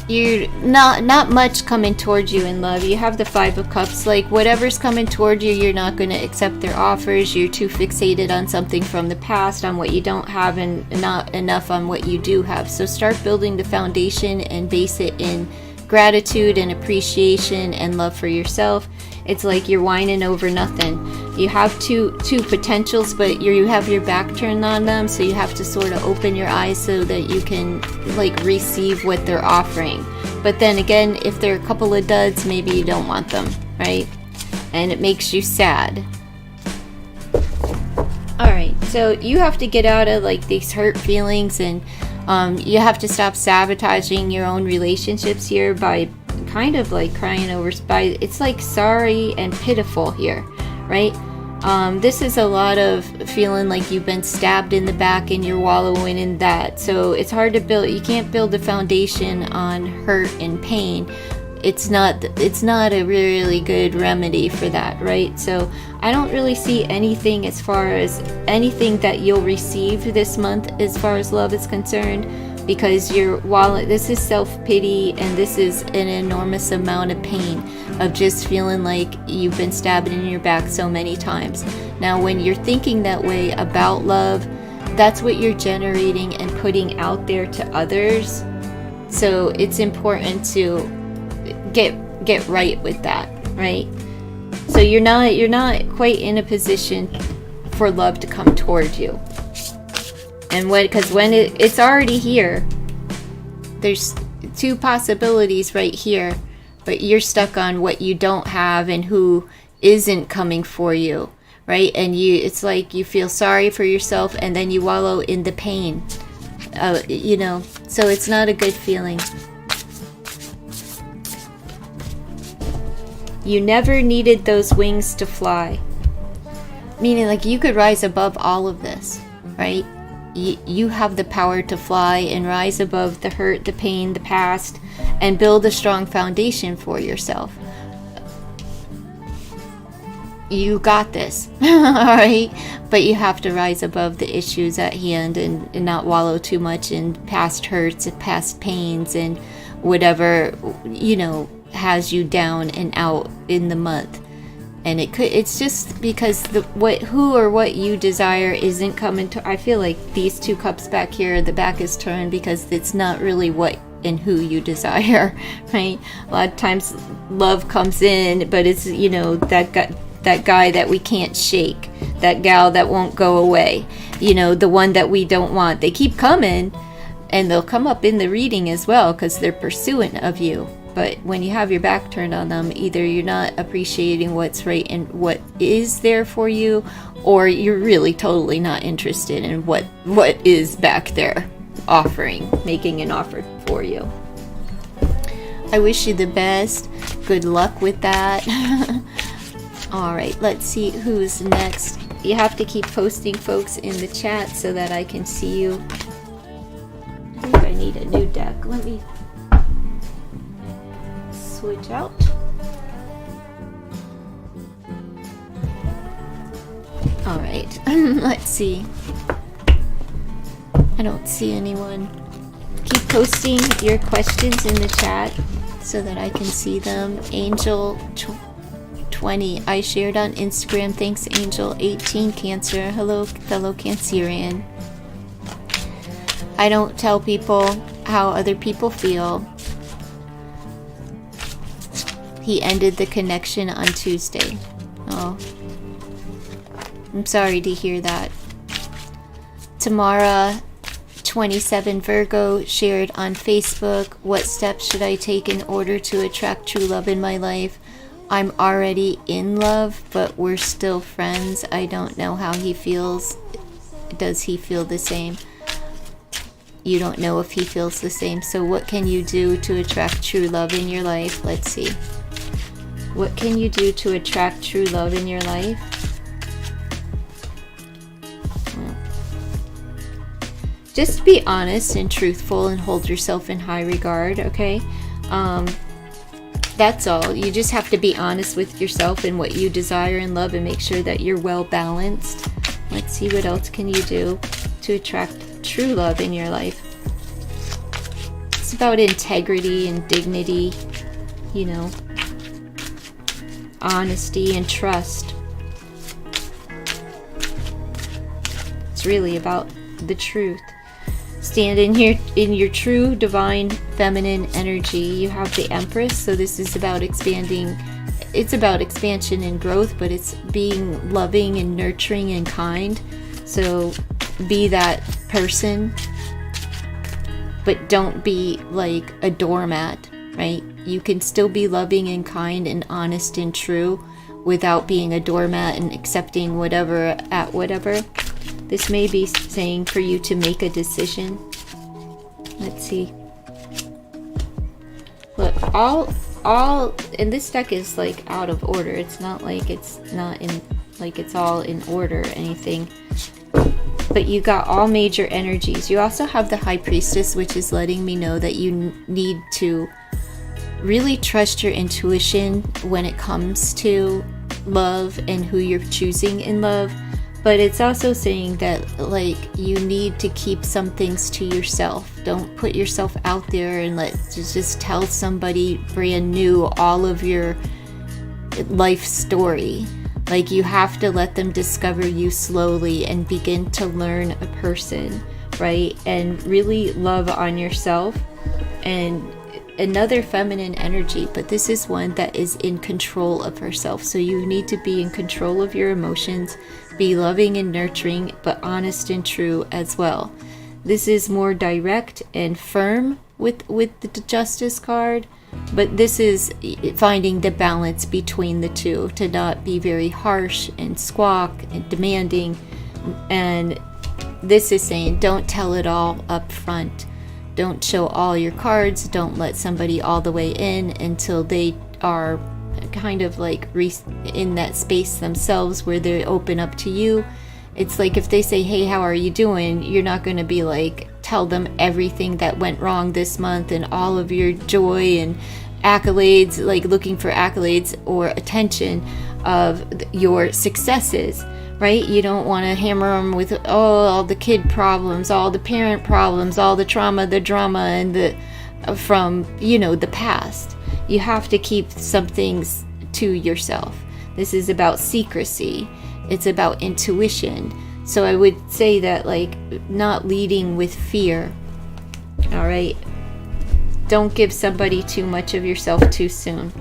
You're not much coming towards you in love. You have the Five of Cups. Like, whatever's coming toward you, you're not going to accept their offers. You're too fixated on something from the past, on what you don't have, and not enough on what you do have. So start building the foundation and base it in gratitude and appreciation and love for yourself. It's like you're whining over nothing. You have two potentials, but you have your back turned on them, so you have to sort of open your eyes so that you can like receive what they're offering. But then again, if they're a couple of duds, maybe you don't want them, right? And it makes you sad. Alright, so you have to get out of like these hurt feelings, and you have to stop sabotaging your own relationships here by kind of like crying over, it's like sorry and pitiful here, right? This is a lot of feeling like you've been stabbed in the back and you're wallowing in that. So it's hard to build. You can't build a foundation on hurt and pain. It's not a really good remedy for that, right? So I don't really see anything as far as anything that you'll receive this month as far as love is concerned, because this is self-pity, and this is an enormous amount of pain of just feeling like you've been stabbed in your back so many times. Now, when you're thinking that way about love, that's what you're generating and putting out there to others. So it's important to get right with that, right? So you're not quite in a position for love to come toward you. And because when it's already here, there's two possibilities right here, but you're stuck on what you don't have and who isn't coming for you, right? And it's like you feel sorry for yourself, and then you wallow in the pain, so it's not a good feeling. You never needed those wings to fly, meaning like you could rise above all of this, right? You have the power to fly and rise above the hurt, the pain, the past, and build a strong foundation for yourself. You got this, alright? But you have to rise above the issues at hand and not wallow too much in past hurts and past pains and whatever, has you down and out in the month. And it's just because who or what you desire isn't coming to. I feel like these two cups back here, the back is turned because it's not really what and who you desire, right? A lot of times love comes in, but it's, that guy that we can't shake, that gal that won't go away, the one that we don't want. They keep coming, and they'll come up in the reading as well because they're pursuant of you. But when you have your back turned on them, either you're not appreciating what's right and what is there for you, or you're really totally not interested in what is back there making an offer for you. I wish you the best. Good luck with that. Alright, let's see who's next. You have to keep posting folks in the chat so that I can see you. I think I need a new deck. Let me switch out. Alright, let's see. I don't see anyone. Keep posting your questions in the chat so that I can see them. Angel 20, I shared on Instagram. Thanks, Angel. 18, Cancer. Hello, fellow Cancerian. I don't tell people how other people feel. He ended the connection on Tuesday. Oh, I'm sorry to hear that. Tamara 27 Virgo shared on Facebook, what steps should I take in order to attract true love in my life? I'm already in love, but we're still friends. I don't know how he feels. Does he feel the same? you don't know if he feels the same. So what can you do to attract true love in your life? Let's see. What can you do to attract true love in your life? Just be honest and truthful and hold yourself in high regard, okay? That's all. You just have to be honest with yourself and what you desire in love and make sure that you're well balanced. Let's see, what else can you do to attract true love in your life? It's about integrity and dignity, you know, honesty and trust. It's really about the truth. Stand in here in your true divine feminine energy. You have the Empress, so this is about expanding. It's about expansion and growth, but it's being loving and nurturing and kind. So be that person, but don't be like a doormat, right? You can still be loving and kind and honest and true without being a doormat and accepting whatever at whatever. This may be saying for you to make a decision. Let's see. Look, all and this deck is like out of order. It's not like it's not in, like it's all in order or anything. But you got all major energies. You also have the High Priestess, which is letting me know that you need to really trust your intuition when it comes to love and who you're choosing in love. But it's also saying that, like, you need to keep some things to yourself. Don't put yourself out there and just tell somebody brand new all of your life story. Like, you have to let them discover you slowly and begin to learn a person, right? And really love on yourself. And another feminine energy, but this is one that is in control of herself. So you need to be in control of your emotions, be loving and nurturing, but honest and true as well. This is more direct and firm with the Justice card, but this is finding the balance between the two, to not be very harsh and squawk and demanding. And this is saying don't tell it all up front. Don't show all your cards. Don't let somebody all the way in until they are kind of like in that space themselves where they open up to you. It's like if they say, hey, how are you doing? You're not going to be like, tell them everything that went wrong this month and all of your joy and accolades, like looking for accolades or attention of your successes. Right? You don't want to hammer them with all the kid problems, all the parent problems, all the trauma, the drama, and the from, you know, the past. You have to keep some things to yourself. This is about secrecy. It's about intuition. So I would say that, like, not leading with fear. All right? Don't give somebody too much of yourself too soon.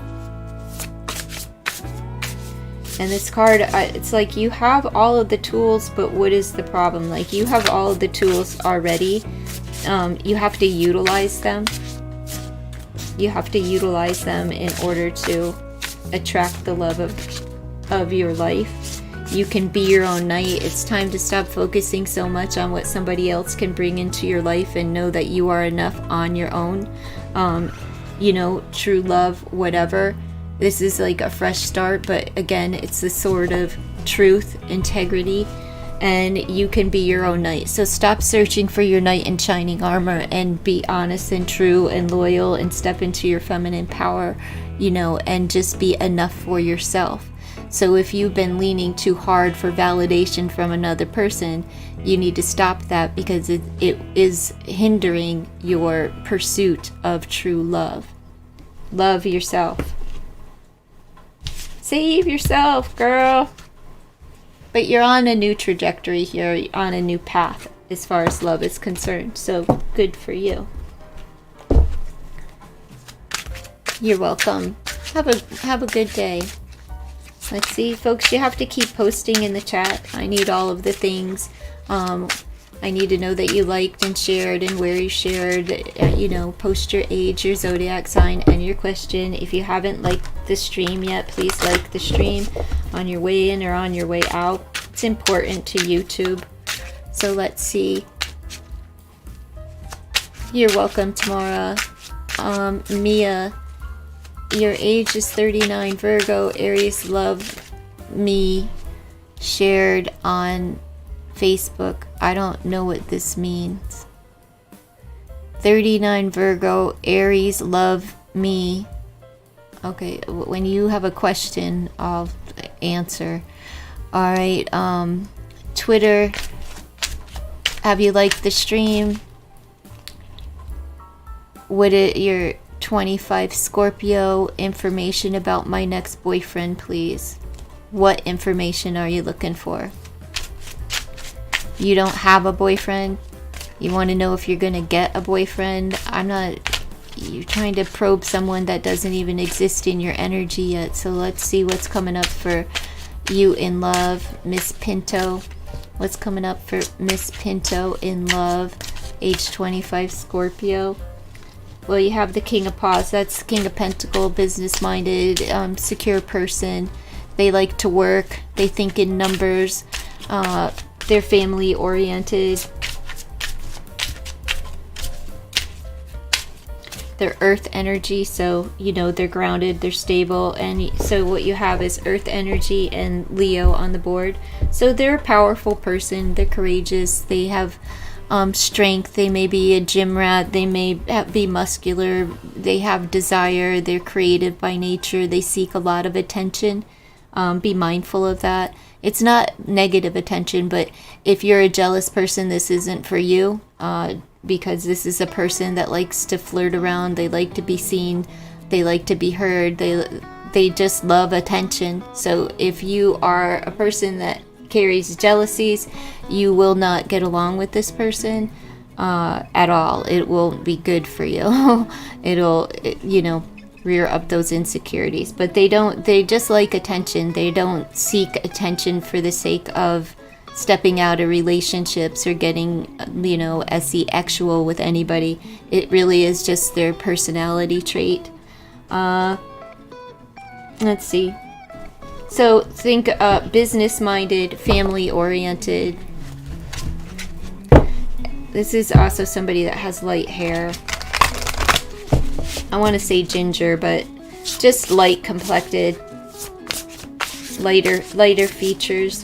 And this card, it's like you have all of the tools, but what is the problem? Like, you have all of the tools already. You have to utilize them. You have to utilize them in order to attract the love of your life. You can be your own knight. It's time to stop focusing so much on what somebody else can bring into your life and know that you are enough on your own. You know, true love, whatever. This is like a fresh start, but again, it's the sword of truth, integrity, and you can be your own knight. So stop searching for your knight in shining armor and be honest and true and loyal and step into your feminine power, you know, and just be enough for yourself. So if you've been leaning too hard for validation from another person, you need to stop that, because it is hindering your pursuit of true love. Love yourself. Save yourself, girl. But you're on a new trajectory here, you're on a new path as far as love is concerned. So good for you. You're welcome. Have a good day. Let's see, folks, you have to keep posting in the chat. I need all of the things. I need to know that you liked and shared and where you shared. You know, post your age, your zodiac sign, and your question. If you haven't liked the stream yet, please like the stream on your way in or on your way out. It's important to YouTube. So let's see. You're welcome, Tamara. Mia, your age is 39, Virgo, Aries, love me, shared on Facebook. I don't know what this means. 39, Virgo, Aries, love me. Okay, when you have a question, I'll answer. All right, Twitter, have you liked the stream? Would it, your 25 Scorpio, information about my next boyfriend, please? What information are you looking for? You don't have a boyfriend? You want to know if you're going to get a boyfriend? You're trying to probe someone that doesn't even exist in your energy yet. So let's see what's coming up for you in love, Miss Pinto. What's coming up for Miss Pinto in love, age 25 Scorpio? Well, you have the King of Paws. That's King of Pentacle, business-minded, secure person. They like to work. They think in numbers. They're family-oriented. They're earth energy, so they're grounded, they're stable, and so what you have is earth energy and Leo on the board. So they're a powerful person, they're courageous, they have strength, they may be a gym rat, they may be muscular, they have desire, they're creative by nature, they seek a lot of attention. Be mindful of that. It's not negative attention, but if you're a jealous person, this isn't for you. Because this is a person that likes to flirt around, they like to be seen, they like to be heard, they just love attention. So if you are a person that carries jealousies, you will not get along with this person at all. It won't be good for you. It'll rear up those insecurities. But they just like attention. They don't seek attention for the sake of stepping out of relationships or getting, sexual with anybody. It really is just their personality trait. Let's see. So think business-minded, family-oriented. This is also somebody that has light hair. I want to say ginger, but just light complected. Lighter features.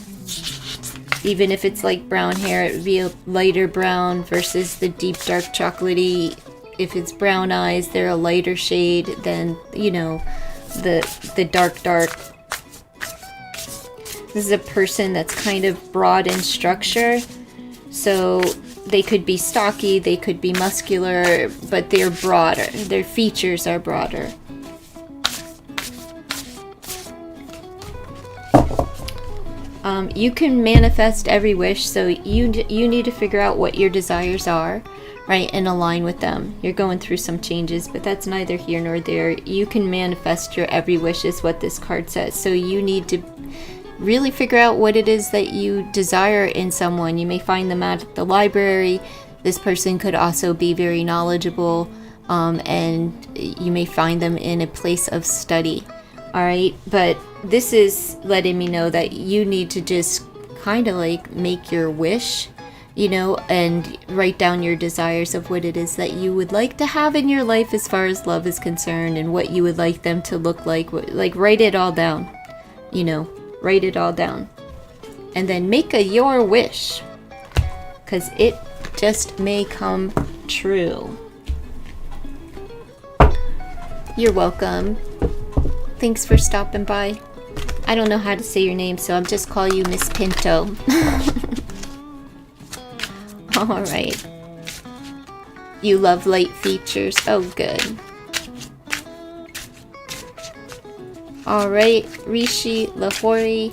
Even if it's like brown hair, it would be a lighter brown versus the deep dark chocolatey. If it's brown eyes, they're a lighter shade than, the dark. This is a person that's kind of broad in structure. So they could be stocky, they could be muscular, but they're broader. Their features are broader. You can manifest every wish, so you need to figure out what your desires are, right, and align with them. You're going through some changes, but that's neither here nor there. You can manifest your every wish is what this card says. So you need to really figure out what it is that you desire in someone. You may find them at the library. This person could also be very knowledgeable, and you may find them in a place of study. All right, but this is letting me know that you need to just kind of like make your wish, and write down your desires of what it is that you would like to have in your life as far as love is concerned, and what you would like them to look like. Like, write it all down, write it all down. And then make your wish, because it just may come true. You're welcome. Thanks for stopping by. I don't know how to say your name, so I'll just call you Miss Pinto. Alright. You love light features. Oh, good. Alright, Rishi Lahori.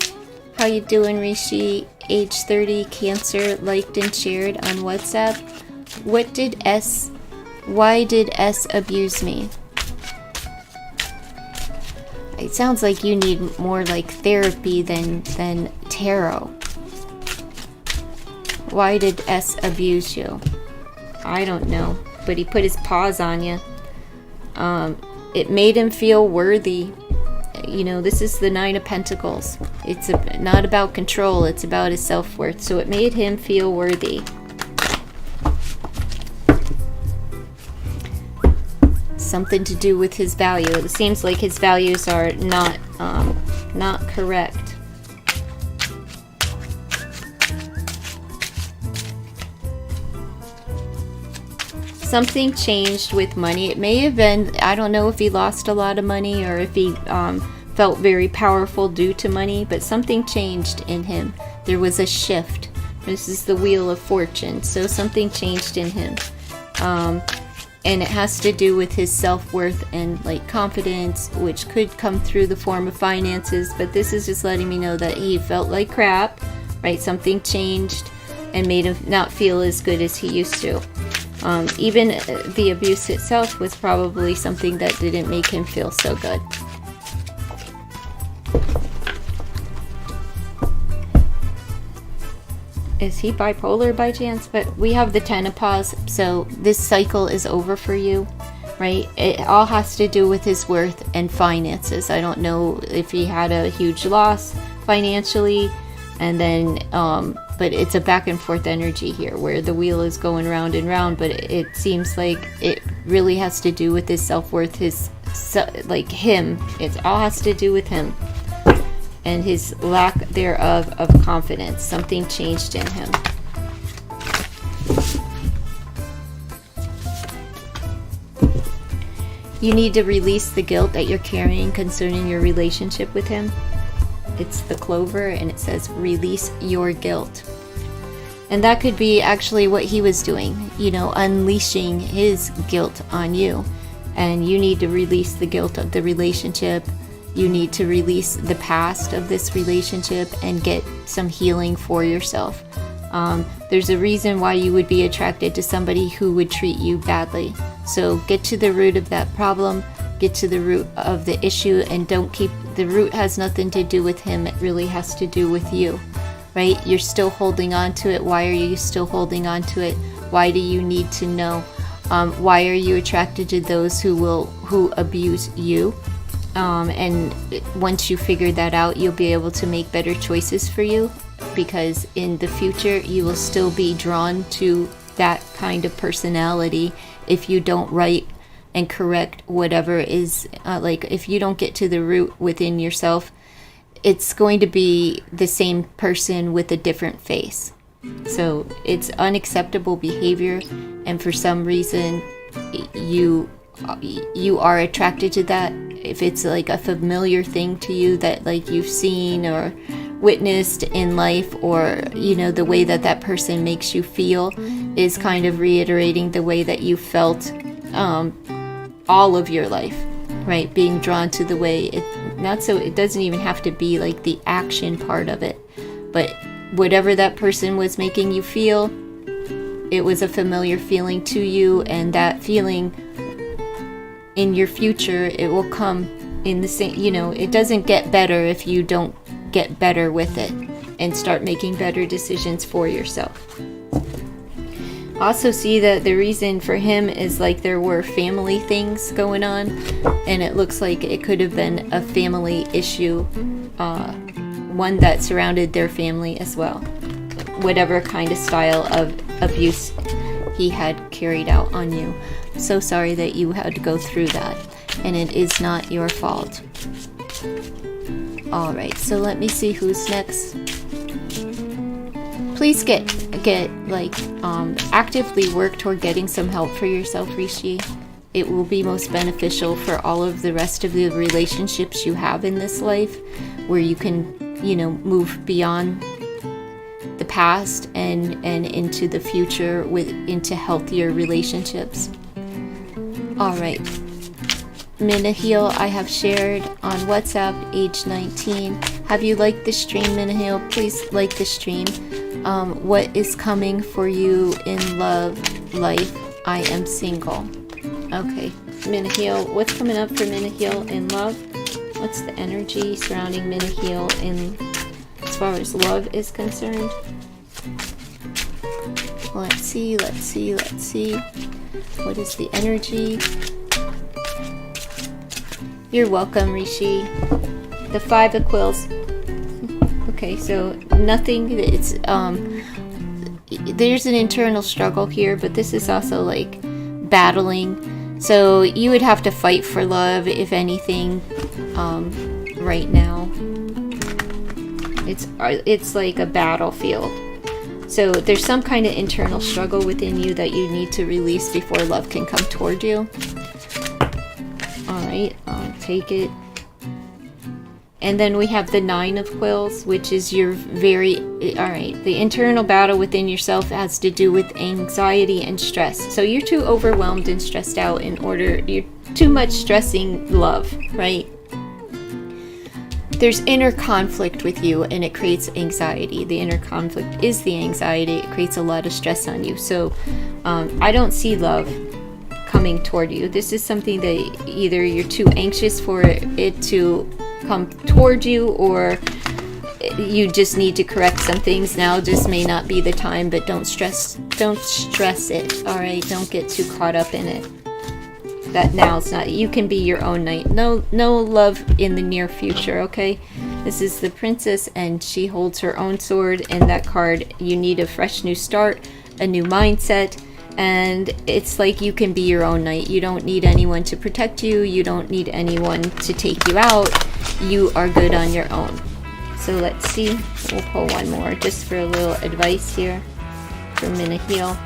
How you doing, Rishi? Age 30, Cancer, liked and shared on WhatsApp. Why did S abuse me? It sounds like you need more like therapy than tarot. Why did S abuse you? I don't know, but he put his paws on you. It made him feel worthy. This is the Nine of Pentacles. It's not about control, it's about his self-worth. So it made him feel worthy. something to do with his value. It seems like his values are not correct. Something changed with money. It may have been, I don't know if he lost a lot of money or if he felt very powerful due to money, but something changed in him. There was a shift. This is the Wheel of Fortune, so something changed in him. And it has to do with his self-worth and like confidence, which could come through the form of finances, but this is just letting me know that he felt like crap, right? Something changed and made him not feel as good as he used to. Even the abuse itself was probably something that didn't make him feel so good. Is he bipolar by chance? But we have the Ten of Paws, so this cycle is over for you, right? It all has to do with his worth and finances. I don't know if he had a huge loss financially, and then, but it's a back and forth energy here where the wheel is going round and round, but it seems like it really has to do with his self-worth, like him. It all has to do with him. And his lack thereof of confidence. Something changed in him. You need to release the guilt that you're carrying concerning your relationship with him. It's the clover and it says release your guilt. And that could be actually what he was doing, you know, unleashing his guilt on you. And you need to release the guilt of the relationship. You need to release the past of this relationship and get some healing for yourself. There's a reason why you would be attracted to somebody who would treat you badly. So get to the root of that problem, get to the root of the issue, and don't keep, the root has nothing to do with him, it really has to do with you, right? You're still holding on to it. Why are you still holding on to it? Why do you need to know? Why are you attracted to those who abuse you? And once you figure that out, you'll be able to make better choices for you, because in the future you will still be drawn to that kind of personality if you don't right and correct whatever is like if you don't get to the root within yourself, it's going to be the same person with a different face. So it's unacceptable behavior, and for some reason you are attracted to that. If it's like a familiar thing to you that like you've seen or witnessed in life, or you know the way that that person makes you feel is kind of reiterating the way that you felt all of your life, right? Being drawn to the way it doesn't even have to be like the action part of it, but whatever that person was making you feel, it was a familiar feeling to you, and that feeling in your future, it will come in the same, you know, it doesn't get better if you don't get better with it and start making better decisions for yourself. Also see that the reason for him is like there were family things going on, and it looks like it could have been a family issue, one that surrounded their family as well. Whatever kind of style of abuse he had carried out on you. So sorry that you had to go through that, and it is not your fault. Alright, so let me see who's next. Please get like actively work toward getting some help for yourself, Rishi. It will be most beneficial for all of the rest of the relationships you have in this life, where you can, you know, move beyond the past and into the future into healthier relationships. Alright, Minahil, I have shared on WhatsApp, age 19. Have you liked the stream, Minahil? Please like the stream. What is coming for you in love life? I am single. Okay, Minahil, what's coming up for Minahil in love? What's the energy surrounding Minahil as far as love is concerned? Let's see. What is the energy? You're welcome, Rishi. The Five of Quills. Okay, so nothing. It's there's an internal struggle here, but this is also like battling So you would have to fight for love, if anything, right now. It's like a battlefield. So there's some kind of internal struggle within you that you need to release before love can come toward you. Alright, I'll take it. And then we have the Nine of Quills, which is your alright, the internal battle within yourself has to do with anxiety and stress. So you're too overwhelmed and stressed out you're too much stressing love, right? There's inner conflict with you and it creates anxiety. The inner conflict is the anxiety. It creates a lot of stress on you. So I don't see love coming toward you. This is something that either you're too anxious for it to come toward you, or you just need to correct some things. Now just may not be the time, but don't stress it. All right, don't get too caught up in it. That now's not. You can be your own knight. No love in the near future. Okay, this is the princess and she holds her own sword. And that card, you need a fresh new start, a new mindset. And it's like you can be your own knight. You don't need anyone to protect you. You don't need anyone to take you out. You are good on your own. So let's see. We'll pull one more just for a little advice here for Minahil.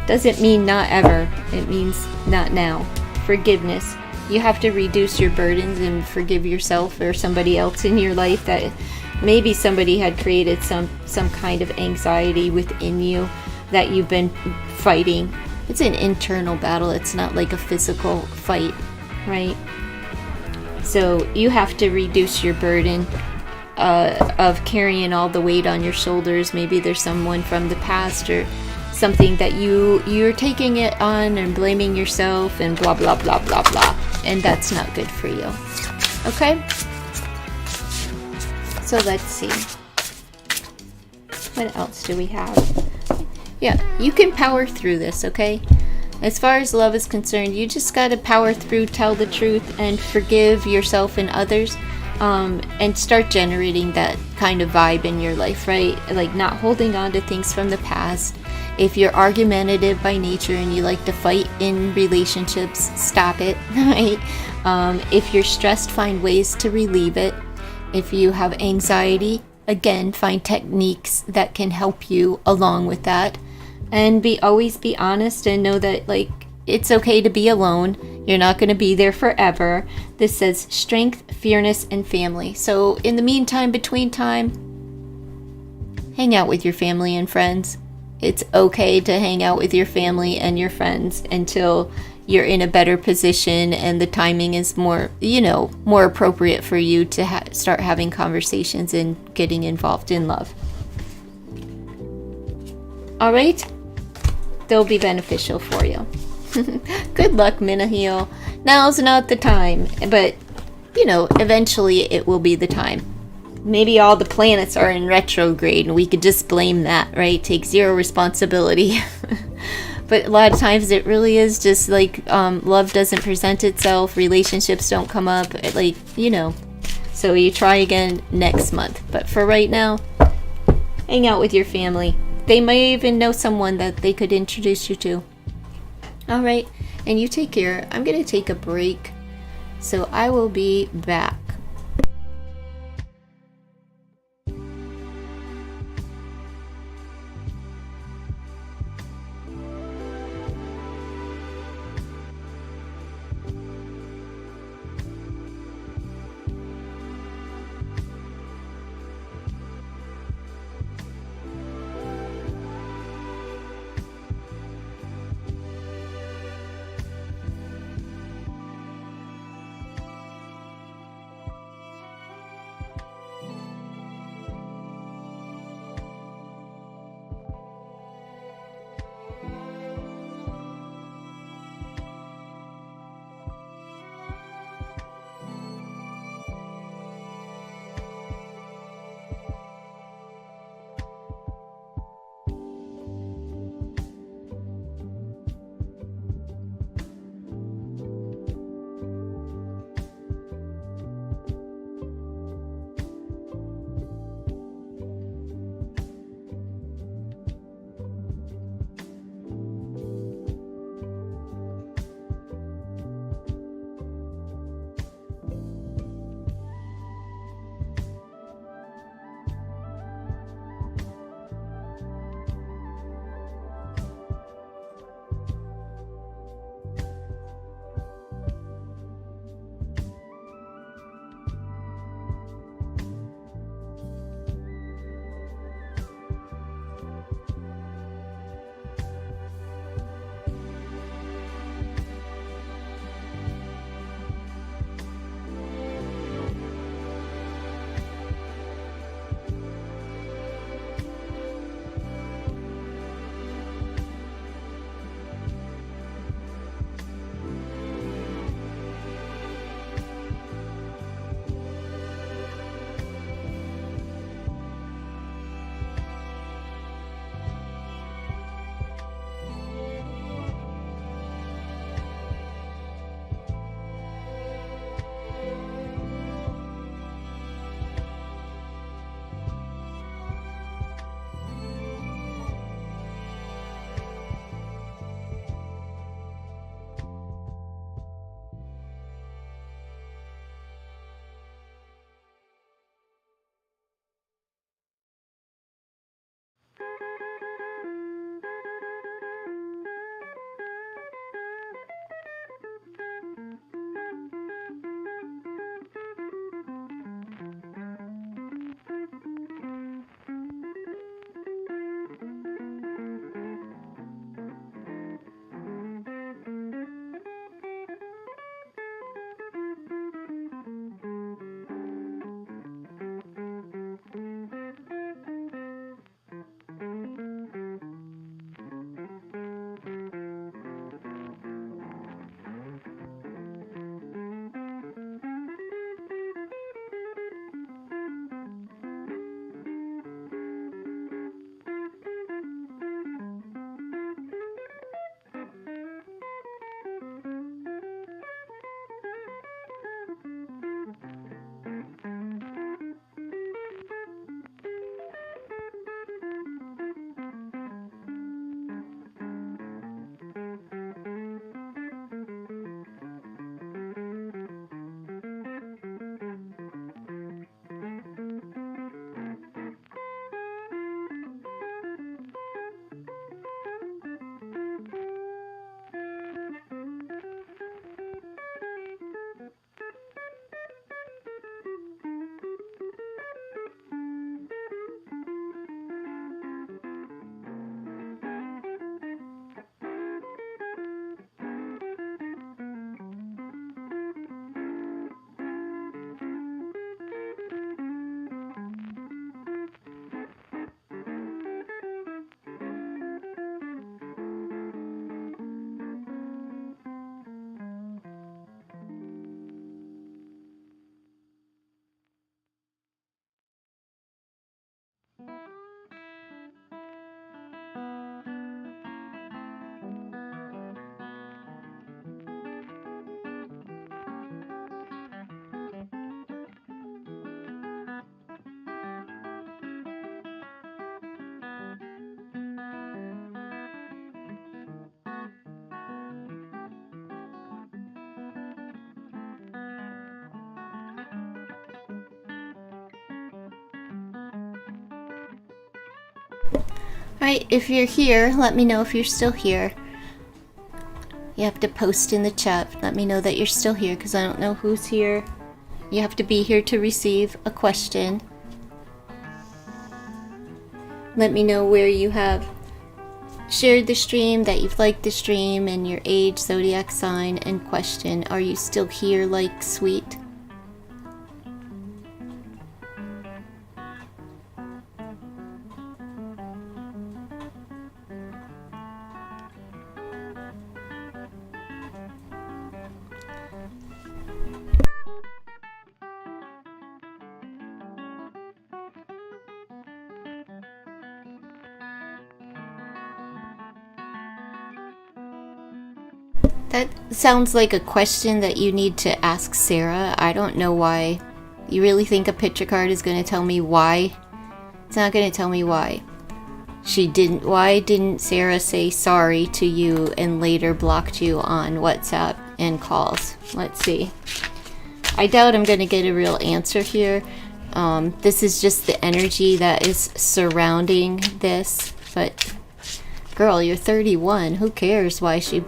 Doesn't mean not ever. It means not now. Forgiveness. You have to reduce your burdens and forgive yourself or somebody else in your life that maybe somebody had created some kind of anxiety within you that you've been fighting. It's an internal battle. It's not like a physical fight, right? So you have to reduce your burden of carrying all the weight on your shoulders. Maybe there's someone from the past or something that you're taking it on and blaming yourself and blah blah blah blah blah, and that's not good for you. Okay, so let's see, what else do we have? Yeah, you can power through this. Okay, as far as love is concerned, you just got to power through, tell the truth, and forgive yourself and others, and start generating that kind of vibe in your life, right? Like not holding on to things from the past. If you're argumentative by nature and you like to fight in relationships, stop it, right? If you're stressed, find ways to relieve it. If you have anxiety, again, find techniques that can help you along with that. And always be honest and know that, like, it's okay to be alone. You're not going to be there forever. This says strength, fairness, and family. So in the meantime, between time, hang out with your family and friends. It's okay to hang out with your family and your friends until you're in a better position and the timing is more appropriate for you to start having conversations and getting involved in love. All right? They'll be beneficial for you. Good luck, Minahil. Now's not the time, but, eventually it will be the time. Maybe all the planets are in retrograde and we could just blame that, right? Take zero responsibility. But a lot of times it really is just like love doesn't present itself, relationships don't come up, So you try again next month. But for right now, hang out with your family. They may even know someone that they could introduce you to. All right, and you take care. I'm going to take a break, so I will be back. Alright, if you're here, let me know if you're still here. You have to post in the chat. Let me know that you're still here, because I don't know who's here. You have to be here to receive a question. Let me know where you have shared the stream, that you've liked the stream, and your age, zodiac sign, and question. Are you still here, like sweet? That sounds like a question that you need to ask Sarah. I don't know why. You really think a picture card is going to tell me why? It's not going to tell me why. Why didn't Sarah say sorry to you and later blocked you on WhatsApp and calls? Let's see. I doubt I'm going to get a real answer here. This is just the energy that is surrounding this. But girl, you're 31. Who cares why she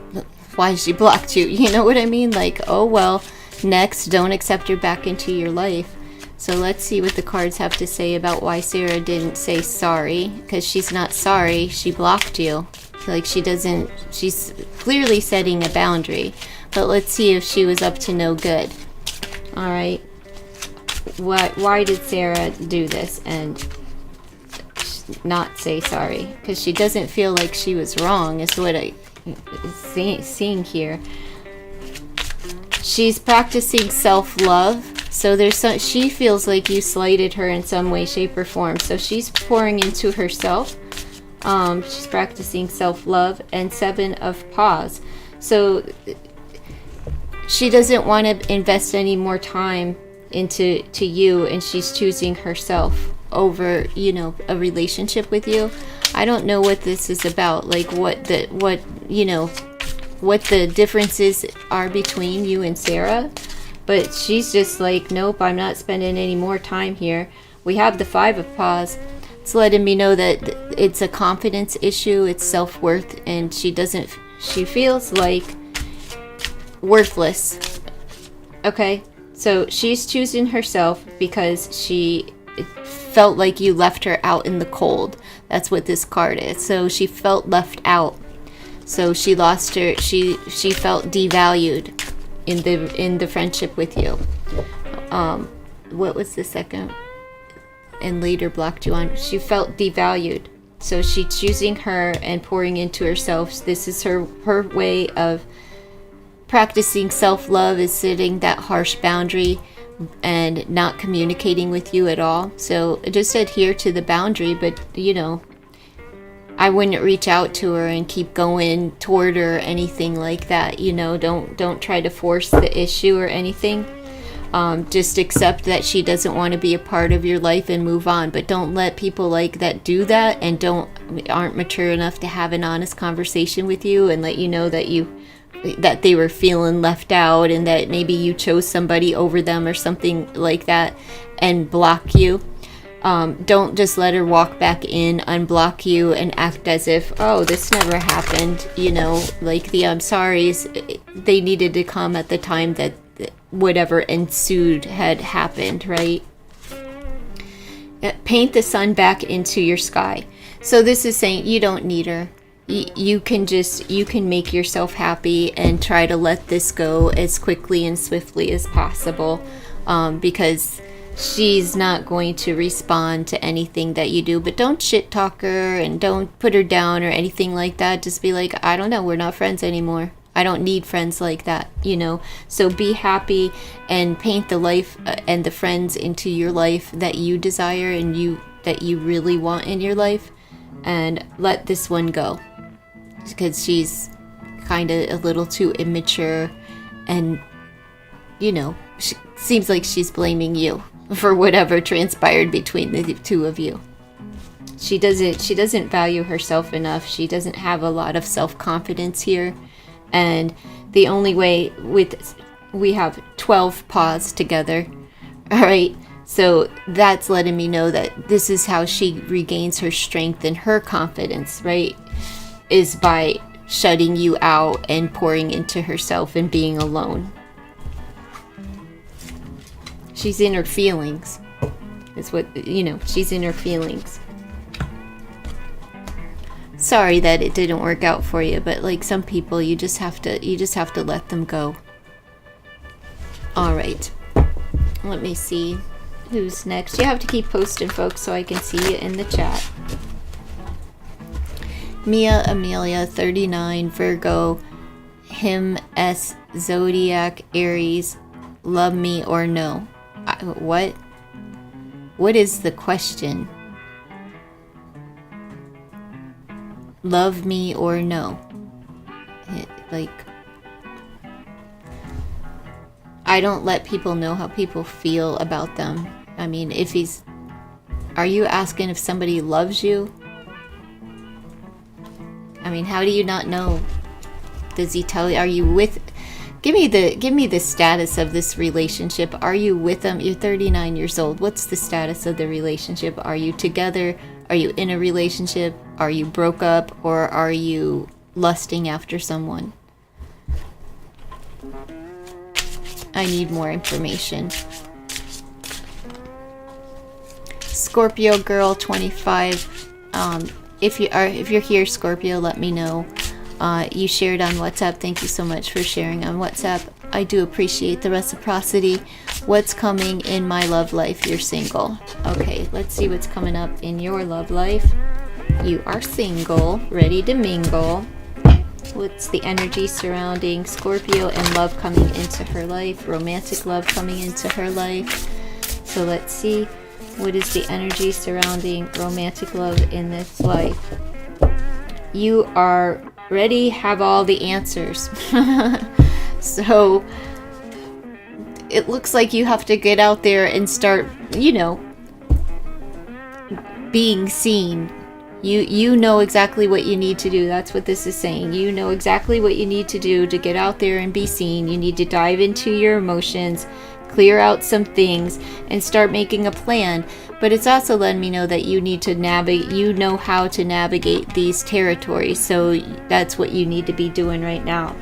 blocked you? You know what I mean? Like, oh well, next, don't accept her back into your life. So let's see what the cards have to say about why Sarah didn't say sorry, because she's not sorry, she blocked you. Like, she's clearly setting a boundary. But let's see if she was up to no good. Alright. Why did Sarah do this and not say sorry? Because she doesn't feel like she was wrong, is what I seeing here. She's practicing self-love, so she feels like you slighted her in some way, shape, or form. So she's pouring into herself. She's practicing self-love. And 7 of Paws. So she doesn't want to invest any more time into you, and she's choosing herself over, a relationship with you. I don't know what this is about, like what the differences are between you and Sarah, but she's just like, nope, I'm not spending any more time here. We have the 5 of Paws. It's letting me know that it's a confidence issue, it's self-worth, and she feels like worthless. Okay, so she's choosing herself because she felt like you left her out in the cold. That's what this card is. So she felt left out. So she lost her. She felt devalued in the friendship with you. What was the second? And later blocked you on. She felt devalued. So she's choosing her and pouring into herself. This is her way of practicing self-love, is setting that harsh boundary and not communicating with you at all. So just adhere to the boundary, but I wouldn't reach out to her and keep going toward her or anything like that. Don't try to force the issue or anything. Just accept that she doesn't want to be a part of your life and move on. But don't let people like that do that and aren't mature enough to have an honest conversation with you and let you know that they were feeling left out and that maybe you chose somebody over them or something like that and block you. Don't just let her walk back in, unblock you, and act as if, oh, this never happened. Like the I'm sorry's, they needed to come at the time that whatever ensued had happened, right? Paint the sun back into your sky. So this is saying you don't need her. You can make yourself happy and try to let this go as quickly and swiftly as possible, because she's not going to respond to anything that you do. But don't shit talk her and don't put her down or anything like that. Just be like, I don't know, we're not friends anymore. I don't need friends like that, So be happy and paint the life and the friends into your life that you desire and that you really want in your life, and let this one go. Because she's kind of a little too immature and, she seems like she's blaming you for whatever transpired between the two of you. She doesn't value herself enough. She doesn't have a lot of self-confidence here. And the only way we have 12 paws together. All right. So that's letting me know that this is how she regains her strength and her confidence, right? Is by shutting you out and pouring into herself and being alone. She's in her feelings. Is what, she's in her feelings. Sorry that it didn't work out for you, but like some people, you just have to let them go. All right. Let me see who's next. You have to keep posting, folks, so I can see you in the chat. Mia Amelia, 39, Virgo, him S, Zodiac, Aries, love me or no? What? What is the question? Love me or no? I don't let people know how people feel about them. I mean, are you asking if somebody loves you? I mean, how do you not know? Does he tell you? Are you with? Give me the status of this relationship. Are you with them? You're 39 years old. What's the status of the relationship? Are you together? Are you in a relationship? Are you broke up? Or are you lusting after someone? I need more information. Scorpio girl, 25. If you're here, Scorpio, let me know. You shared on WhatsApp. Thank you so much for sharing on WhatsApp. I do appreciate the reciprocity. What's coming in my love life? You're single. Okay, let's see what's coming up in your love life. You are single, ready to mingle. What's the energy surrounding Scorpio and love coming into her life? Romantic love coming into her life. So let's see. What is the energy surrounding romantic love in this life? You are ready, have all the answers. So it looks like you have to get out there and start, being seen. You know exactly what you need to do. That's what this is saying. You know exactly what you need to do to get out there and be seen. You need to dive into your emotions, clear out some things, and start making a plan. But it's also letting me know that you need to navigate, you know how to navigate these territories. So that's what you need to be doing right now,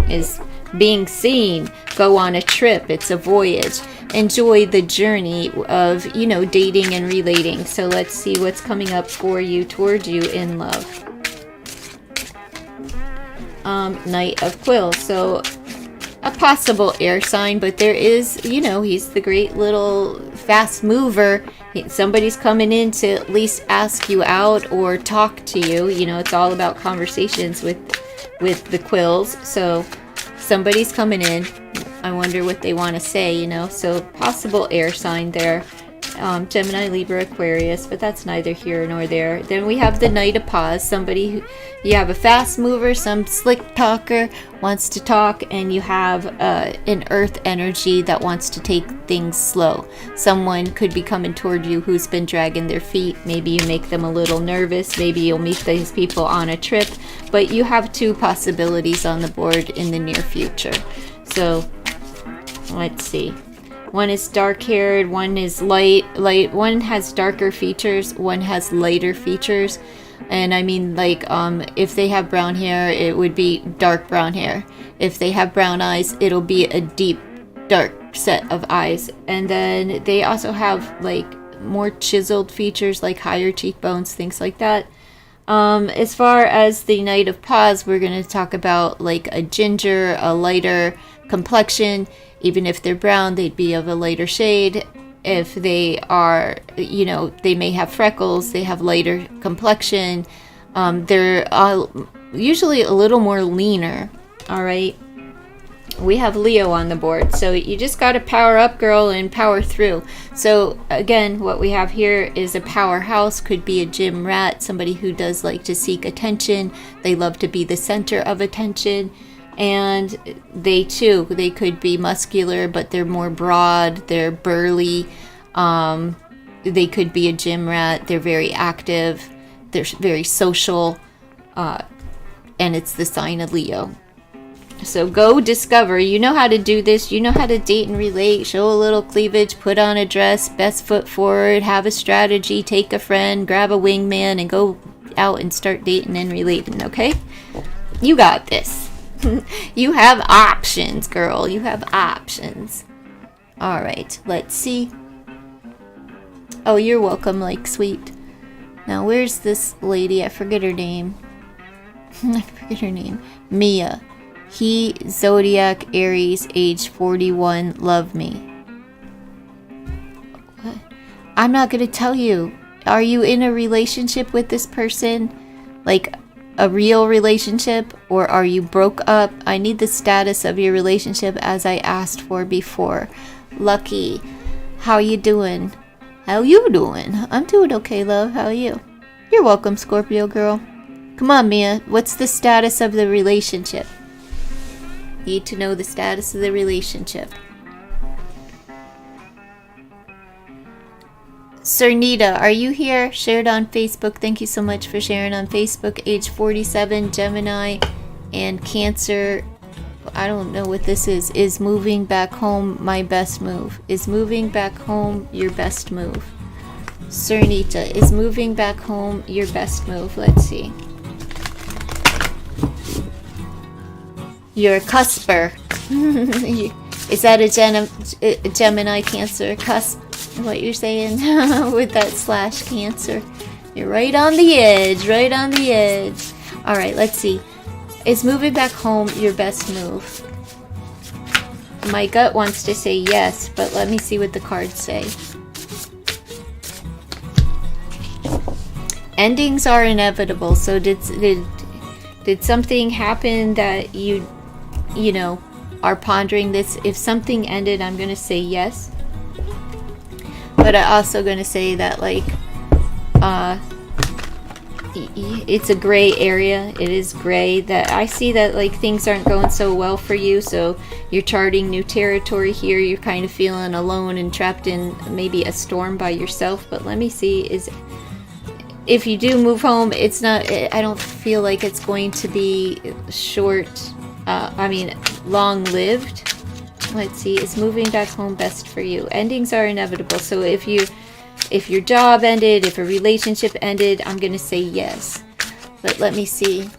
is being seen. Go on a trip. It's a voyage. Enjoy the journey of, dating and relating. So let's see what's coming up for you, toward you in love. Knight of Quills. So a possible air sign, but there is, he's the great little fast mover. Somebody's coming in to at least ask you out or talk to you. It's all about conversations with the quills. So somebody's coming in. I wonder what they want to say, So possible air sign there. Gemini, Libra, Aquarius, but that's neither here nor there. Then we have the Knight of Paws. Somebody you have a fast mover, some slick talker wants to talk, and you have an earth energy that wants to take things slow. Someone could be coming toward you who's been dragging their feet. Maybe you make them a little nervous. Maybe you'll meet these people on a trip, but you have two possibilities on the board in the near future. So let's see. One is dark-haired, one is light. One has darker features, one has lighter features. And I mean, if they have brown hair, it would be dark brown hair. If they have brown eyes, it'll be a deep, dark set of eyes. And then they also have, more chiseled features, like higher cheekbones, things like that. As far as the Knight of Paws, we're going to talk about, a ginger, a lighter complexion. Even if they're brown, they'd be of a lighter shade. If they are, they may have freckles, they have lighter complexion. They're usually a little more leaner, all right? We have Leo on the board, so you just got to power up, girl, and power through. So, again, what we have here is a powerhouse. Could be a gym rat, somebody who does like to seek attention. They love to be the center of attention. And they could be muscular, but they're more broad, they're burly. They could be a gym rat, they're very active, they're very social, and it's the sign of Leo. So go discover. You know how to do this. You know how to date and relate. Show a little cleavage. Put on a dress. Best foot forward. Have a strategy. Take a friend. Grab a wingman. And go out and start dating and relating. Okay? You got this. You have options, girl. You have options. Alright. Let's see. Oh, you're welcome, like sweet. Now, where's this lady? I forget her name. I forget her name. Mia. He, Zodiac, Aries, age 41, love me. What? I'm not going to tell you. Are you in a relationship with this person? Like a real relationship? Or are you broke up? I need the status of your relationship as I asked for before. Lucky. How you doing? How you doing? I'm doing okay, love. How are you? You're welcome, Scorpio girl. Come on, Mia. What's the status of the relationship? Need to know the status of the relationship. Cernita, are you here? Shared on Facebook. Thank you so much for sharing on Facebook. Age 47, Gemini, and Cancer. I don't know what this is. Is moving back home my best move? Is moving back home your best move? Cernita, is moving back home your best move? Let's see. You're a cusper. Is that a Gemini Cancer cusp? What you're saying with that slash Cancer? You're right on the edge. Right on the edge. All right, let's see. Is moving back home your best move? My gut wants to say yes, but let me see what the cards say. Endings are inevitable. So did something happen that you know, are pondering this? If something ended, I'm going to say yes. But I'm also going to say that, like, it's a gray area. It is gray. That I see that, like, things aren't going so well for you. So you're charting new territory here. You're kind of feeling alone and trapped in maybe a storm by yourself. But let me see, if you do move home, it's not, I don't feel like it's going to be long-lived. Let's see, is moving back home best for you? Endings are inevitable. So if your job ended, if a relationship ended, I'm going to say yes. But let me see.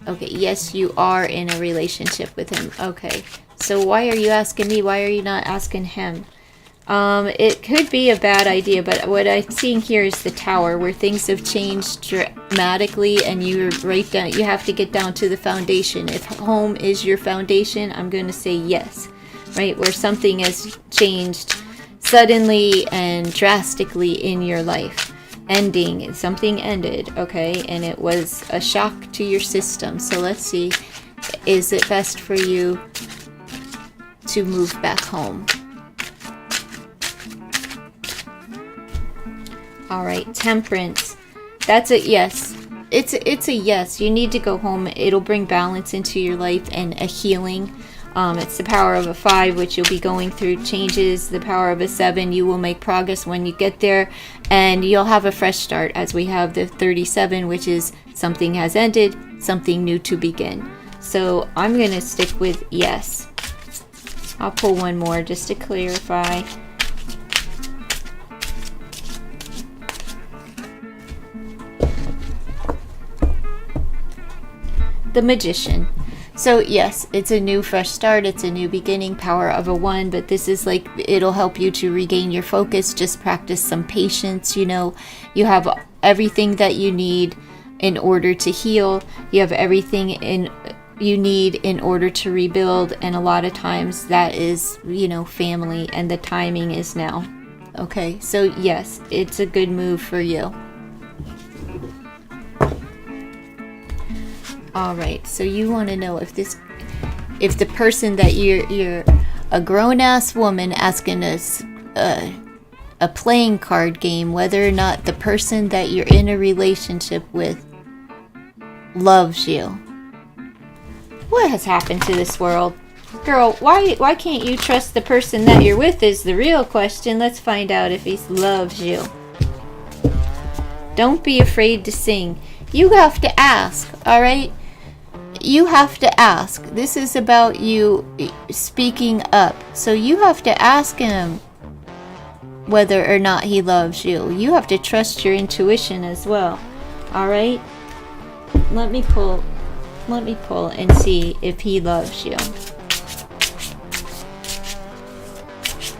Okay, yes, you are in a relationship with him. Okay, so why are you asking me? Why are you not asking him? It could be a bad idea, but what I'm seeing here is the Tower, where things have changed dramatically, and you have to get down to the foundation. If home is your foundation, I'm going to say yes, right? Where something has changed suddenly and drastically in your life. Ending, something ended, okay? And it was a shock to your system. So let's see, is it best for you to move back home? All right, Temperance. That's a yes. It's a yes. You need to go home. It'll bring balance into your life and a healing. It's the power of a 5, which you'll be going through changes. The power of a 7, you will make progress when you get there, and you'll have a fresh start, as we have the 37, which is something has ended, something new to begin. So I'm going to stick with yes. I'll pull one more just to clarify. The Magician. So yes, it's a new fresh start, it's a new beginning, power of a 1, but this is like, it'll help you to regain your focus. Just practice some patience. You know, you have everything that you need in order to heal. You have everything you need in order to rebuild, and a lot of times that is, you know, family, and the timing is now. Okay, so yes, it's a good move for you. All right, so you want to know if the person that you're a grown-ass woman asking us a playing card game, whether or not the person that you're in a relationship with loves you. What has happened to this world? Girl, why can't you trust the person that you're with is the real question. Let's find out if he loves you. Don't be afraid to sing. You have to ask, all right? you have to ask. This is about you speaking up. So you have to ask him whether or not he loves you. You have to trust your intuition as well. All right? Let me pull and see if he loves you.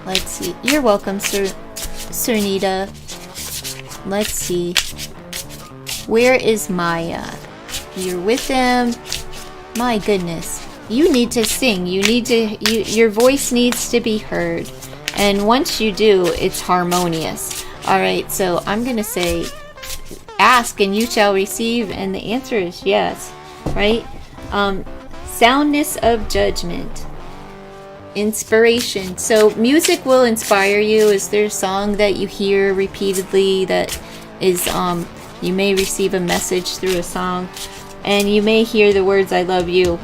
Let's see. You're welcome, Cernita. Let's see. Where is Maya? You're with him. My goodness. You need to sing. Your voice needs to be heard. And once you do, it's harmonious. Alright, so I'm going to say, ask and you shall receive. And the answer is yes. Right? Soundness of judgment. Inspiration. So music will inspire you. Is there a song that you hear repeatedly that is, you may receive a message through a song and you may hear the words, I love you.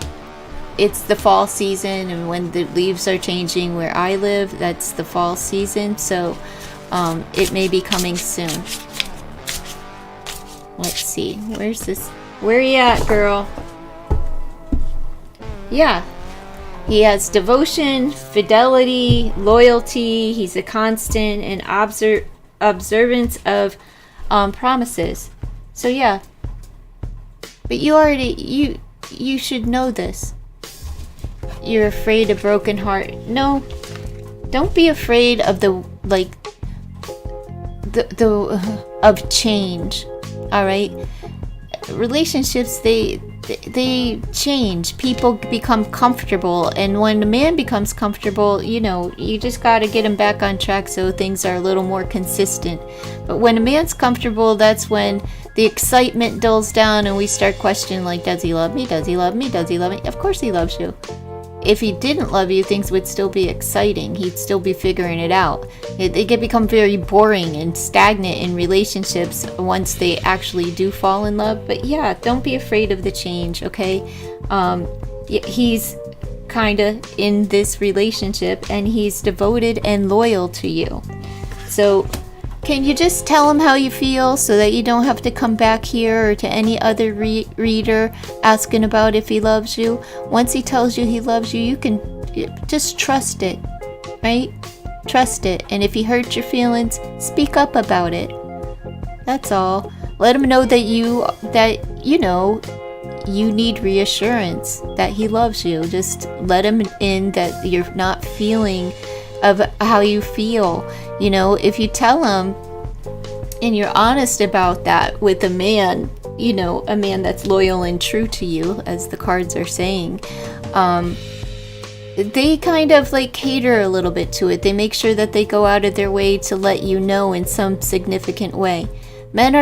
It's the fall season, and when the leaves are changing where I live, that's the fall season. So it may be coming soon. Let's see. Where's this? Where you at, girl? Yeah. He has devotion, fidelity, loyalty. He's a constant and observance of promises. So yeah. But you should know this. You're afraid of broken heart. No. Don't be afraid of the of change. All right? Relationships, they change. People become comfortable, and when a man becomes comfortable, you just got to get him back on track so things are a little more consistent. But when a man's comfortable, that's when the excitement dulls down and we start questioning, like, does he love me? Does he love me? Does he love me? Of course he loves you. If he didn't love you, things would still be exciting. He'd still be figuring it out. It can become very boring and stagnant in relationships once they actually do fall in love. But yeah, don't be afraid of the change, okay? He's kind of in this relationship and he's devoted and loyal to you. So can you just tell him how you feel so that you don't have to come back here or to any other reader asking about if he loves you? Once he tells you he loves you, you can just trust it, right? Trust it. And if he hurts your feelings, speak up about it. That's all. Let him know that you need reassurance that he loves you. Just let him in that you're not feeling of how you feel. If you tell him and you're honest about that with a man, a man that's loyal and true to you, as the cards are saying, they kind of cater a little bit to it. They make sure that they go out of their way to let you know in some significant way. Men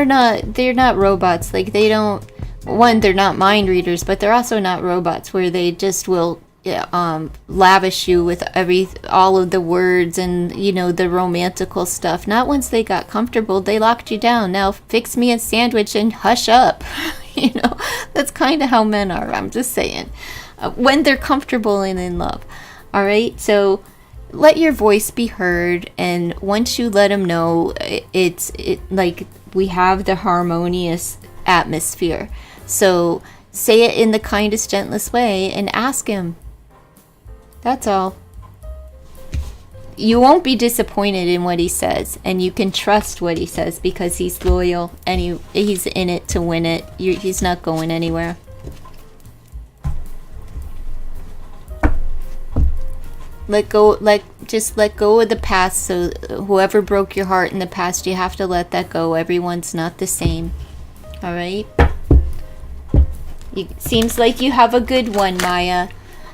they're not robots. They're not mind readers, but they're also not robots where they just will lavish you with all of the words and the romantical stuff. Not once they got comfortable. They locked you down. Now fix me a sandwich and hush up. That's kind of how men are. I'm just saying, when they're comfortable and in love. All right, so let your voice be heard, and once you let them know, we have the harmonious atmosphere. So say it in the kindest, gentlest way and ask him. That's all. You won't be disappointed in what he says, and you can trust what he says because he's loyal and he's in it to win it. He's not going anywhere. Just let go of the past. So whoever broke your heart in the past, you have to let that go. Everyone's not the same. All right? Seems like you have a good one, Maya.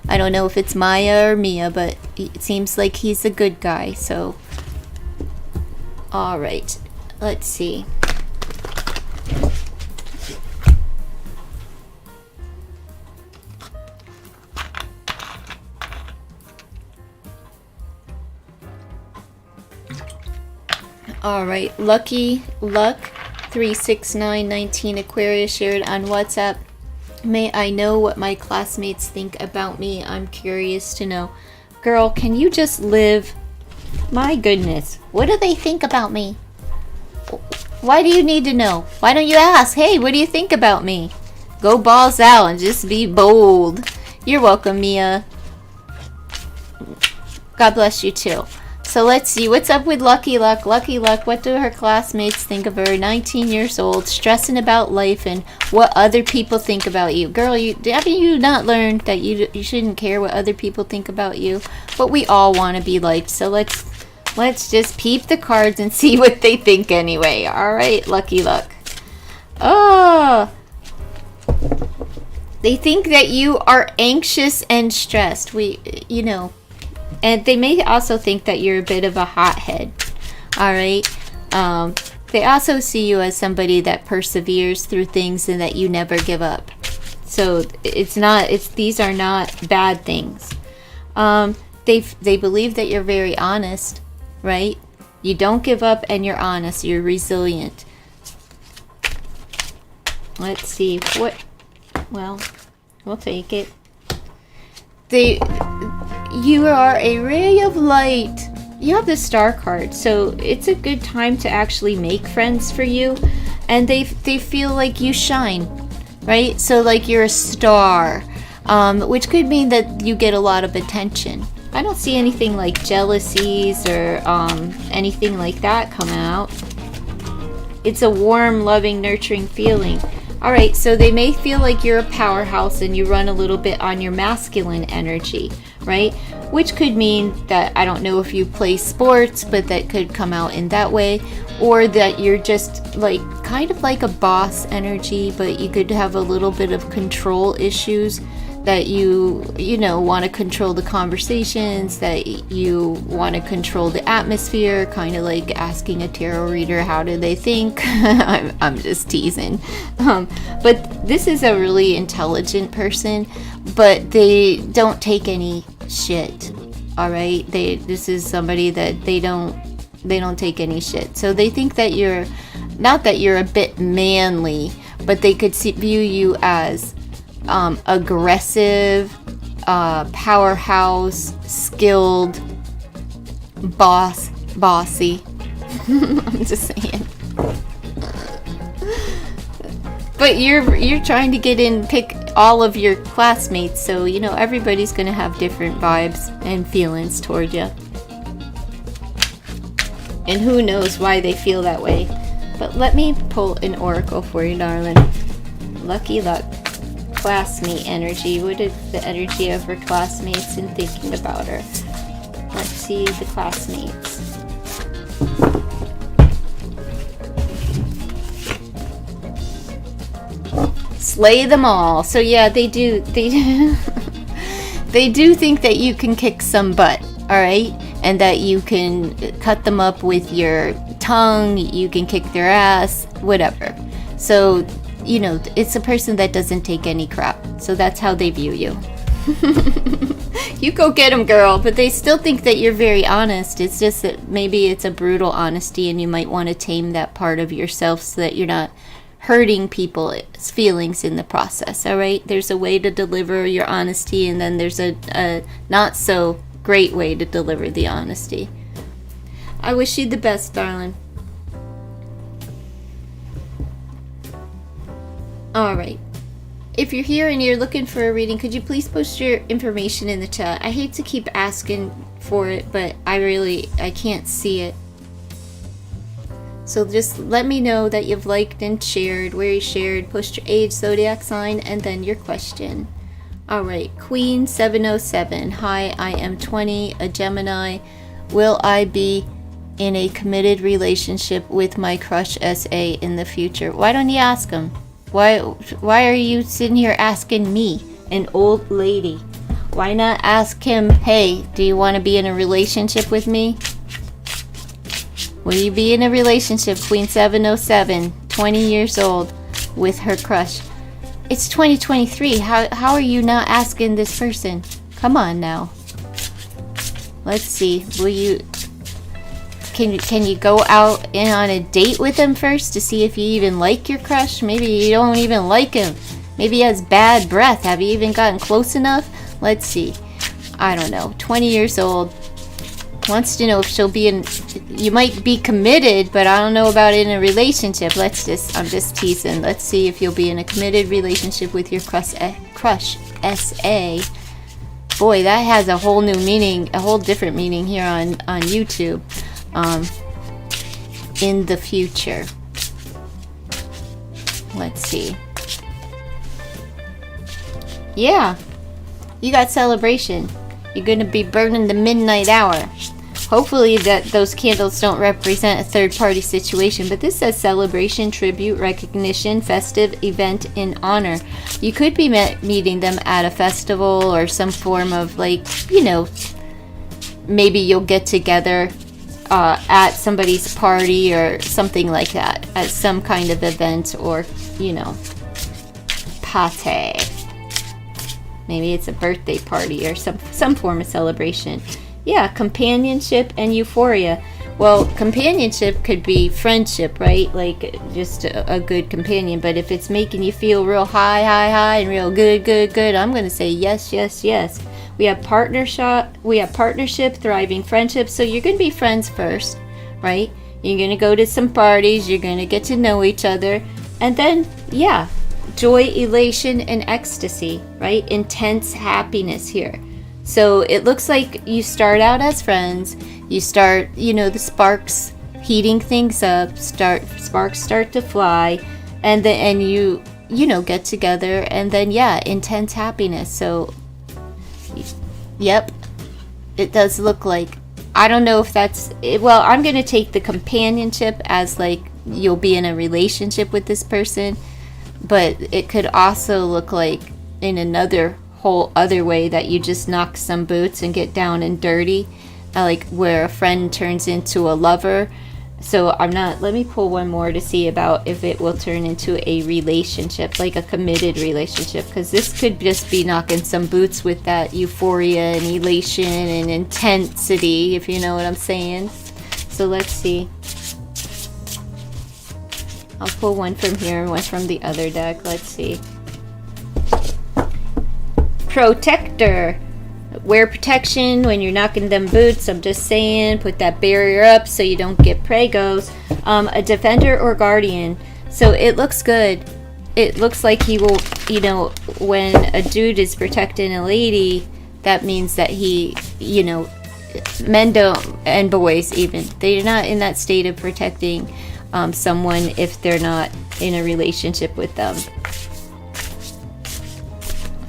I don't know if it's Maya or Mia, but it seems like he's a good guy, so. All right, let's see. All right, Lucky Luck 36919 Aquarius shared on WhatsApp. May I know what my classmates think about me? I'm curious to know. Girl, can you just live? My goodness. What do they think about me? Why do you need to know? Why don't you ask? Hey, what do you think about me? Go balls out and just be bold. You're welcome, Mia. God bless you too. So let's see, what's up with Lucky Luck? Lucky Luck, what do her classmates think of her? 19 years old, stressing about life and what other people think about you. Girl, haven't you not learned that you shouldn't care what other people think about you? But we all want to be liked, so let's just peep the cards and see what they think anyway. All right, Lucky Luck. Oh, they think that you are anxious and stressed. And they may also think that you're a bit of a hothead. All right. They also see you as somebody that perseveres through things and that you never give up. So these are not bad things. They believe that you're very honest, right? You don't give up and you're honest. You're resilient. Let's see well, we'll take it. You are a ray of light. You have the star card, so it's a good time to actually make friends for you, and they feel like you shine, right? So like you're a star, which could mean that you get a lot of attention. I don't see anything like jealousies or anything like that come out. It's a warm, loving, nurturing feeling. All right, so they may feel like you're a powerhouse and you run a little bit on your masculine energy, right? Which could mean that, I don't know if you play sports, but that could come out in that way. Or that you're just like, kind of like a boss energy, but you could have a little bit of control issues. That you want to control the conversations, that you want to control the atmosphere, kind of like asking a tarot reader, how do they think? I'm just teasing. But this is a really intelligent person, but they don't take any shit. All right, this is somebody that they don't take any shit. So they think that you're a bit manly, but they could view you as aggressive, powerhouse, skilled, bossy. I'm just saying. But you're trying to get in, pick all of your classmates, so everybody's gonna have different vibes and feelings toward you. And who knows why they feel that way. But let me pull an oracle for you, darling. Lucky Luck. Classmate energy. What is the energy of her classmates and thinking about her? Let's see the classmates. Slay them all. So yeah, they do they do think that you can kick some butt, all right? And that you can cut them up with your tongue, you can kick their ass, whatever. So it's a person that doesn't take any crap. So that's how they view you. You go get them, girl. But they still think that you're very honest. It's just that maybe it's a brutal honesty and you might want to tame that part of yourself so that you're not hurting people's feelings in the process, all right? There's a way to deliver your honesty, and then there's a not so great way to deliver the honesty. I wish you the best, darling. Alright, if you're here and you're looking for a reading, could you please post your information in the chat? I hate to keep asking for it, but I can't see it. So just let me know that you've liked and shared, where you shared, post your age, zodiac sign, and then your question. Alright, Queen 707. Hi, I am 20, a Gemini. Will I be in a committed relationship with my crush SA in the future? Why don't you ask him? Why are you sitting here asking me, an old lady? Why not ask him, hey, do you want to be in a relationship with me? Will you be in a relationship, Queen 707, 20 years old, with her crush? It's 2023. How are you not asking this person? Come on now. Let's see. Will you... Can you go out and on a date with him first to see if you even like your crush? Maybe you don't even like him. Maybe he has bad breath. Have you even gotten close enough? Let's see. I don't know. 20 years old. Wants to know if she'll be in, you might be committed, but I don't know about in a relationship. I'm just teasing. Let's see if you'll be in a committed relationship with your crush SA. Boy, that has a whole new meaning, a whole different meaning here on YouTube. In the future. Let's see. Yeah, you got celebration. You're going to be burning the midnight hour. Hopefully that those candles don't represent a third-party situation, but this says celebration, tribute, recognition, festive event in honor. You could be meeting them at a festival or some form of, like, you know, maybe you'll get together at somebody's party or something like that, at some kind of event, or, you know, pate. Maybe it's a birthday party or some form of celebration. Yeah, companionship and euphoria. Well, companionship could be friendship, right? Like just a good companion. But if it's making you feel real high, and real good, I'm going to say yes, yes, yes. We have partnership, thriving friendship. So you're going to be friends first, right? You're going to go to some parties. You're going to get to know each other. And then, yeah, joy, elation, and ecstasy, right? Intense happiness here. So it looks like you start out as friends. You start, you know, the sparks heating things up. Sparks start to fly. And then you know, get together. And then, yeah, intense happiness. So, yep, it does look like, I don't know if that's, well, I'm going to take the companionship as like you'll be in a relationship with this person. But it could also look like in another whole other way that you just knock some boots and get down and dirty, like where a friend turns into a lover. So let me pull one more to see about if it will turn into a relationship, like a committed relationship, because this could just be knocking some boots with that euphoria and elation and intensity, if you know what I'm saying. So let's see. I'll pull one from here and one from the other deck. Let's see. Protector. Wear protection when you're knocking them boots. I'm just saying, put that barrier up so you don't get pregos. A defender or guardian. So it looks good. It looks like he will, you know, when a dude is protecting a lady, that means that he, you know, men don't, and boys even, they're not in that state of protecting someone if they're not in a relationship with them.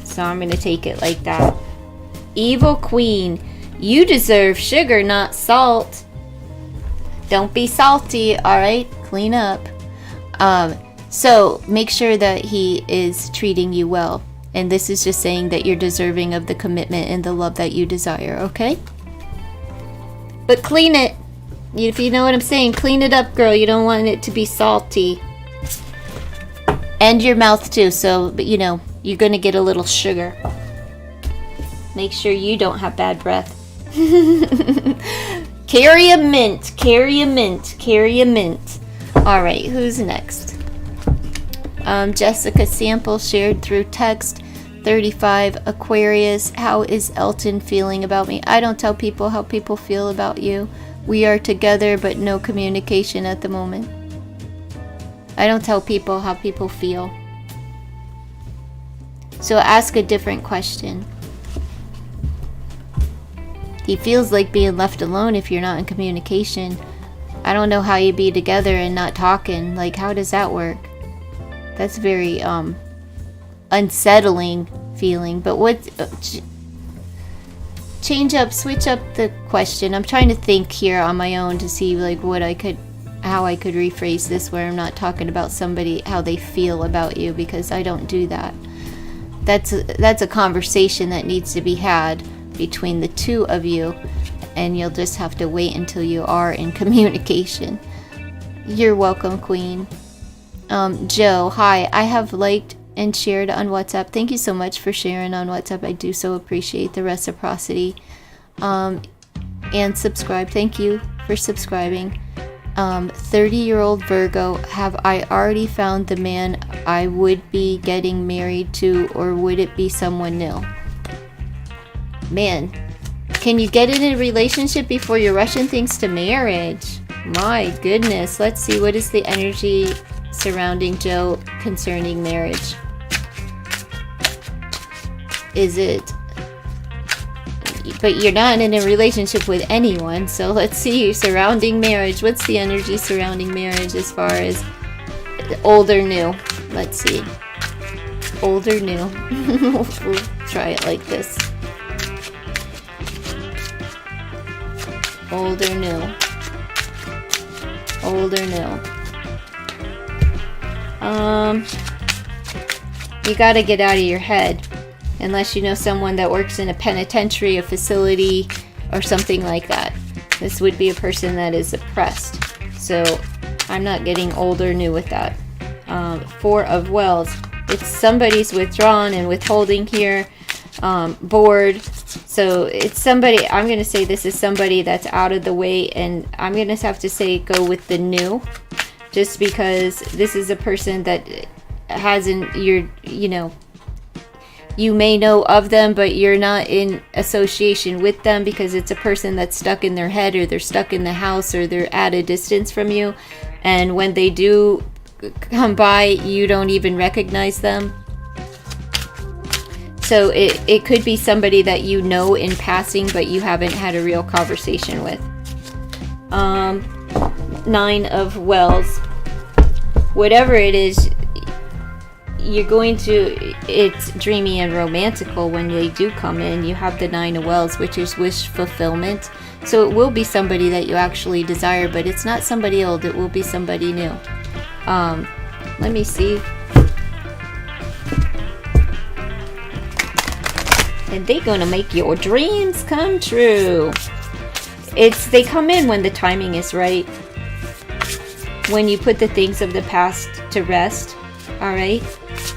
So I'm going to take it like that. Evil Queen. You deserve sugar, not salt. Don't be salty, alright? Clean up. So make sure that he is treating you well. And this is just saying that you're deserving of the commitment and the love that you desire, okay? But clean it. If you know what I'm saying, clean it up, girl. You don't want it to be salty. And your mouth too, so, but you know, you're going to get a little sugar. Make sure you don't have bad breath. Carry a mint. Carry a mint. Carry a mint. Alright, who's next? Jessica Sample shared through text. 35, Aquarius. How is Elton feeling about me? I don't tell people how people feel about you. We are together, but no communication at the moment. I don't tell people how people feel. So ask a different question. He feels like being left alone if you're not in communication. I don't know how you be together and not talking. Like, how does that work? That's very unsettling feeling. But what? Switch up the question. I'm trying to think here on my own to see like how I could rephrase this where I'm not talking about somebody, how they feel about you, because I don't do that. That's a conversation that needs to be had between the two of you, and you'll just have to wait until you are in communication. You're welcome, Queen. Joe, hi. I have liked and shared on WhatsApp. Thank you so much for sharing on WhatsApp. I do so appreciate the reciprocity. And subscribe. Thank you for subscribing. 30-year-old Virgo, have I already found the man I would be getting married to, or would it be someone new? Man, Can you get in a relationship before you're rushing things to marriage? My goodness. Let's see. What is the energy surrounding Joe concerning marriage? Is it... But you're not in a relationship with anyone. So let's see. Surrounding marriage. What's the energy surrounding marriage as far as old or new? Let's see. Old or new? We'll try it like this. Old or new? Old or new? You gotta get out of your head. Unless you know someone that works in a penitentiary, a facility, or something like that. This would be a person that is oppressed. So I'm not getting old or new with that. Four of Wells. It's somebody's withdrawn and withholding here. Bored. So it's somebody, I'm going to say this is somebody that's out of the way, and I'm going to have to say go with the new, just because this is a person that hasn't, you may know of them, but you're not in association with them, because it's a person that's stuck in their head, or they're stuck in the house, or they're at a distance from you, and when they do come by, you don't even recognize them. So it could be somebody that you know in passing, but you haven't had a real conversation with. Nine of Wells. Whatever it is, it's dreamy and romantical when they do come in. You have the Nine of Wells, which is wish fulfillment. So it will be somebody that you actually desire, but it's not somebody old. It will be somebody new. Let me see. And they're gonna make your dreams come true. They come in when the timing is right. When you put the things of the past to rest, all right?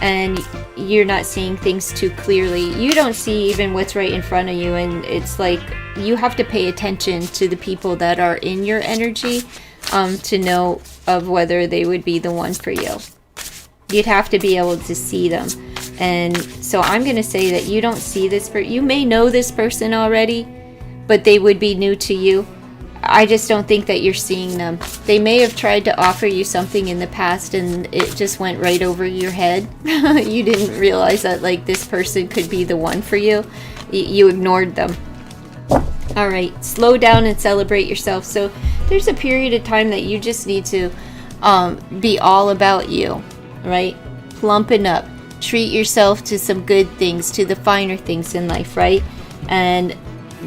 And you're not seeing things too clearly. You don't see even what's right in front of you, and it's like you have to pay attention to the people that are in your energy to know of whether they would be the one for you. You'd have to be able to see them. And so I'm going to say that you don't see this you may know this person already, but they would be new to you. I just don't think that you're seeing them. They may have tried to offer you something in the past, and it just went right over your head. You didn't realize that this person could be the one for you. You ignored them. All right, slow down and celebrate yourself. So there's a period of time that you just need to be all about you, right? Plumping up. Treat yourself to some good things, to the finer things in life, right? And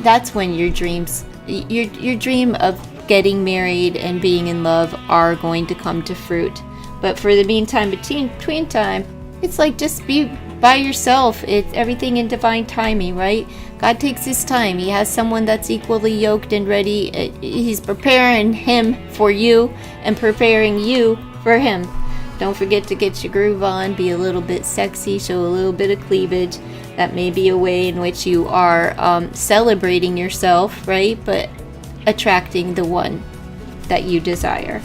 that's when your dream of getting married and being in love are going to come to fruit. But for the meantime, between time, it's just be by yourself. It's everything in divine timing, right? God takes his time. He has someone that's equally yoked and ready. He's preparing him for you and preparing you for him. Don't forget to get your groove on, be a little bit sexy, show a little bit of cleavage. That may be a way in which you are celebrating yourself, right? But attracting the one that you desire.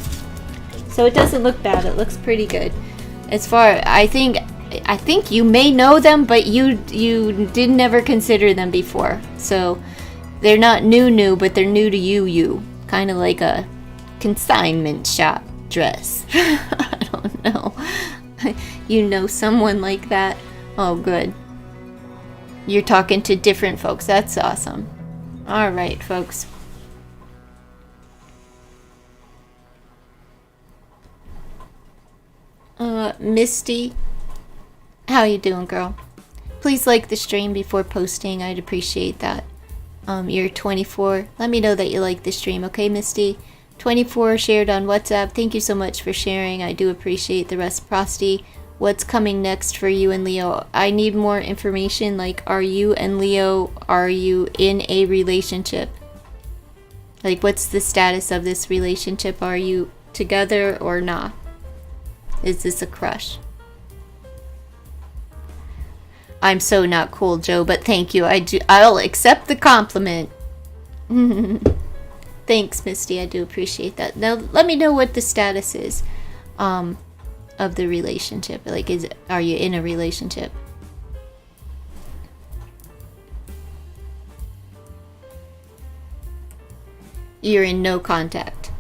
So it doesn't look bad. It looks pretty good. As far, I think you may know them, but you did never consider them before. So they're not new, but they're new to you. Kind of like a consignment shop dress. I don't know. You know someone like that? Oh, good. You're talking to different folks. That's awesome. All right, folks. Misty, how you doing, girl? Please like the stream before posting. I'd appreciate that. You're 24. Let me know that you like the stream, okay, Misty? 24 shared on WhatsApp. Thank you so much for sharing. I do appreciate the reciprocity. What's coming next for you and Leo? I need more information. Are you and Leo, are you in a relationship? What's the status of this relationship? Are you together or not? Is this a crush? I'm so not cool, Joe, but thank you. I'll accept the compliment. Thanks, Misty. I do appreciate that. Now, let me know what the status is of the relationship. Are you in a relationship? You're in no contact.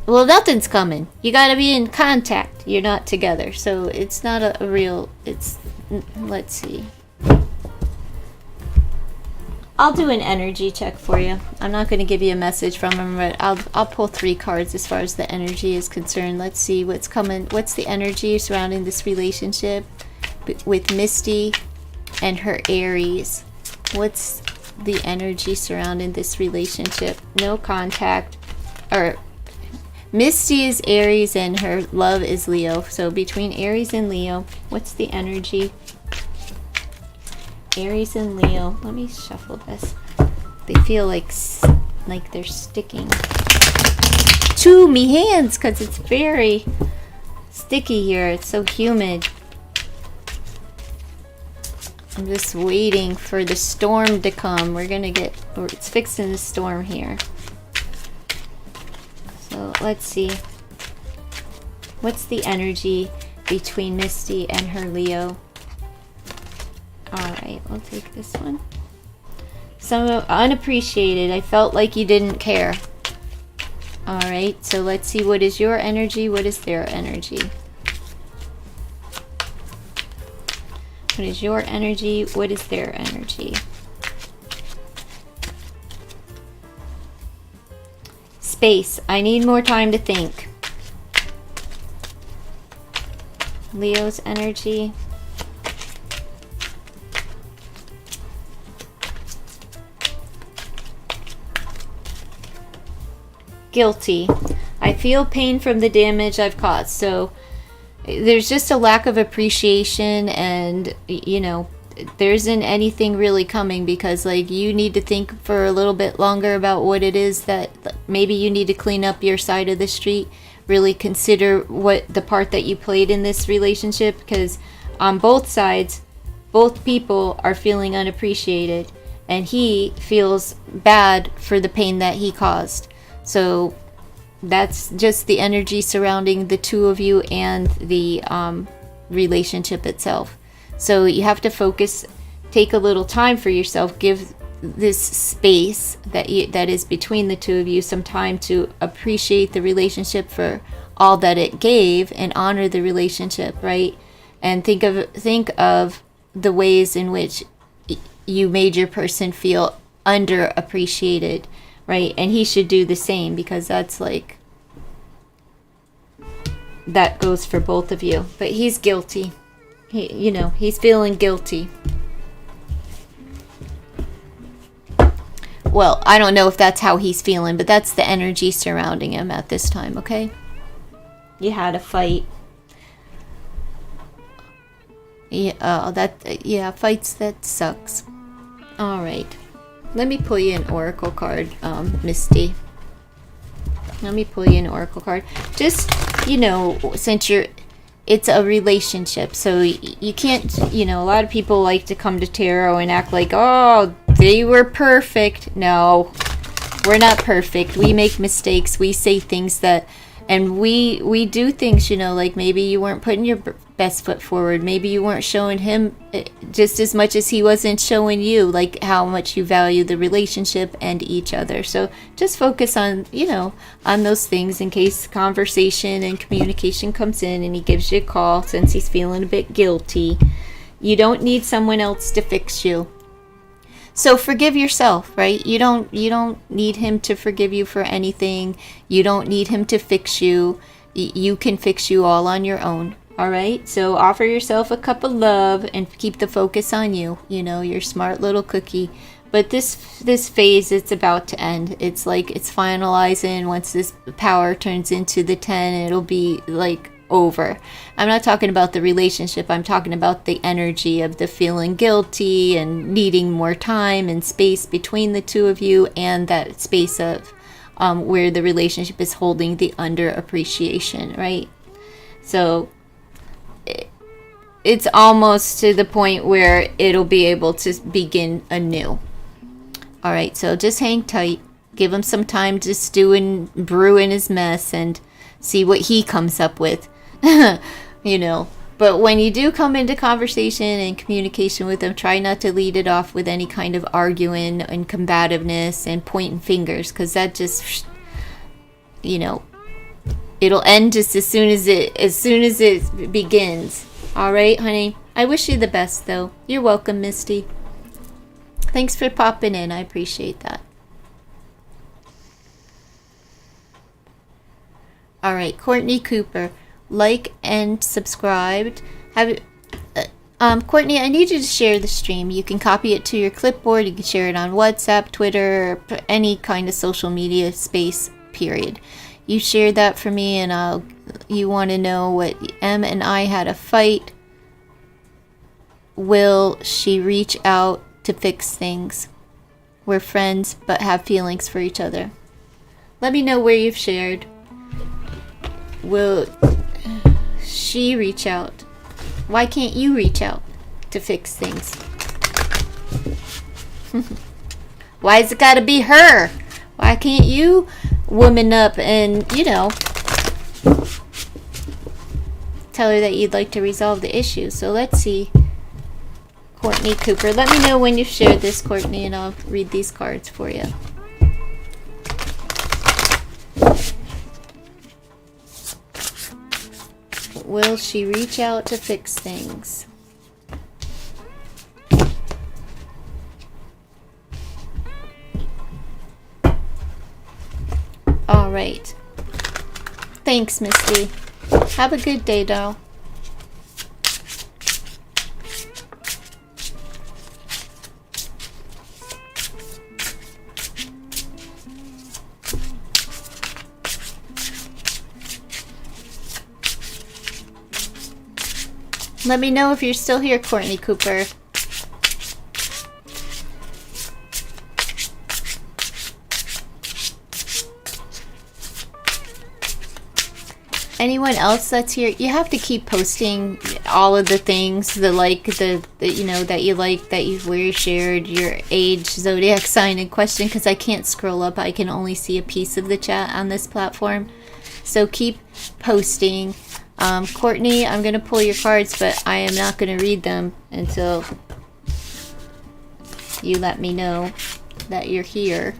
Well, nothing's coming. You gotta be in contact. You're not together. So it's not a real, it's, let's see. I'll do an energy check for you. I'm not going to give you a message from him, but I'll pull 3 cards as far as the energy is concerned. Let's see what's coming. What's the energy surrounding this relationship with Misty and her Aries? What's the energy surrounding this relationship? No contact. Or Misty is Aries and her love is Leo. So between Aries and Leo, what's the energy? Aries and Leo. Let me shuffle this. They feel like they're sticking to me hands because it's very sticky here. It's so humid. I'm just waiting for the storm to come. It's fixing the storm here. So let's see. What's the energy between Misty and her Leo? Alright, we'll take this one. Some unappreciated. I felt like you didn't care. Alright, so let's see, what is your energy? What is their energy? What is your energy? What is their energy? Space. I need more time to think. Leo's energy. Guilty. I feel pain from the damage I've caused. So there's just a lack of appreciation, and there isn't anything really coming because like you need to think for a little bit longer about what it is that maybe you need to clean up your side of the street, really consider what the part that you played in this relationship, because on both sides, both people are feeling unappreciated and he feels bad for the pain that he caused. So that's just the energy surrounding the two of you and the relationship itself. So you have to focus, take a little time for yourself, give this space that is between the two of you some time to appreciate the relationship for all that it gave and honor the relationship, right? And think of the ways in which you made your person feel underappreciated, right? And he should do the same, because that's like, that goes for both of you. But he's guilty. He's feeling guilty. Well, I don't know if that's how he's feeling, but that's the energy surrounding him at this time, okay? You had a fight. Yeah, fights, that sucks. All right. Let me pull you an oracle card, Misty. Let me pull you an oracle card. Just, since it's a relationship, so you can't, a lot of people like to come to tarot and act like, oh, they were perfect. No, we're not perfect. We make mistakes. We say things that, and we do things, like maybe you weren't putting your best foot forward. Maybe you weren't showing him just as much as he wasn't showing you, like how much you value the relationship and each other. So just focus on, on those things in case conversation and communication comes in and he gives you a call since he's feeling a bit guilty. You don't need someone else to fix you. So forgive yourself, right? You don't need him to forgive you for anything. You don't need him to fix you. You can fix you all on your own. All right, so offer yourself a cup of love and keep the focus on you. Your smart little cookie. But this phase, it's about to end. It's like it's finalizing. Once this power turns into the 10, it'll be like over. I'm not talking about the relationship. I'm talking about the energy of the feeling guilty and needing more time and space between the two of you, and that space of where the relationship is holding the underappreciation, right? So it's almost to the point where it'll be able to begin anew. All right, so just hang tight. Give him some time to stew and brew in his mess and see what he comes up with. But when you do come into conversation and communication with them, try not to lead it off with any kind of arguing and combativeness and pointing fingers, because that just, it'll end just as soon as it begins. All right, honey. I wish you the best, though. You're welcome, Misty. Thanks for popping in. I appreciate that. All right, Courtney Cooper, like and subscribed. Courtney, I need you to share the stream. You can copy it to your clipboard. You can share it on WhatsApp, Twitter, or any kind of social media space, period. You shared that for me, and you want to know what M and I had a fight. Will she reach out to fix things? We're friends, but have feelings for each other. Let me know where you've shared. Will she reach out? Why can't you reach out to fix things? Why's it gotta be her? Why can't you woman up and, tell her that you'd like to resolve the issue? So let's see. Courtney Cooper. Let me know when you've shared this, Courtney, and I'll read these cards for you. Will she reach out to fix things? All right. Thanks, Misty. Have a good day, doll. Let me know if you're still here, Courtney Cooper. Anyone else that's here? You have to keep posting all of the things, that you like, where you shared, your age, zodiac sign in question, because I can't scroll up. I can only see a piece of the chat on this platform. So keep posting. Courtney, I'm going to pull your cards, but I am not going to read them until you let me know that you're here.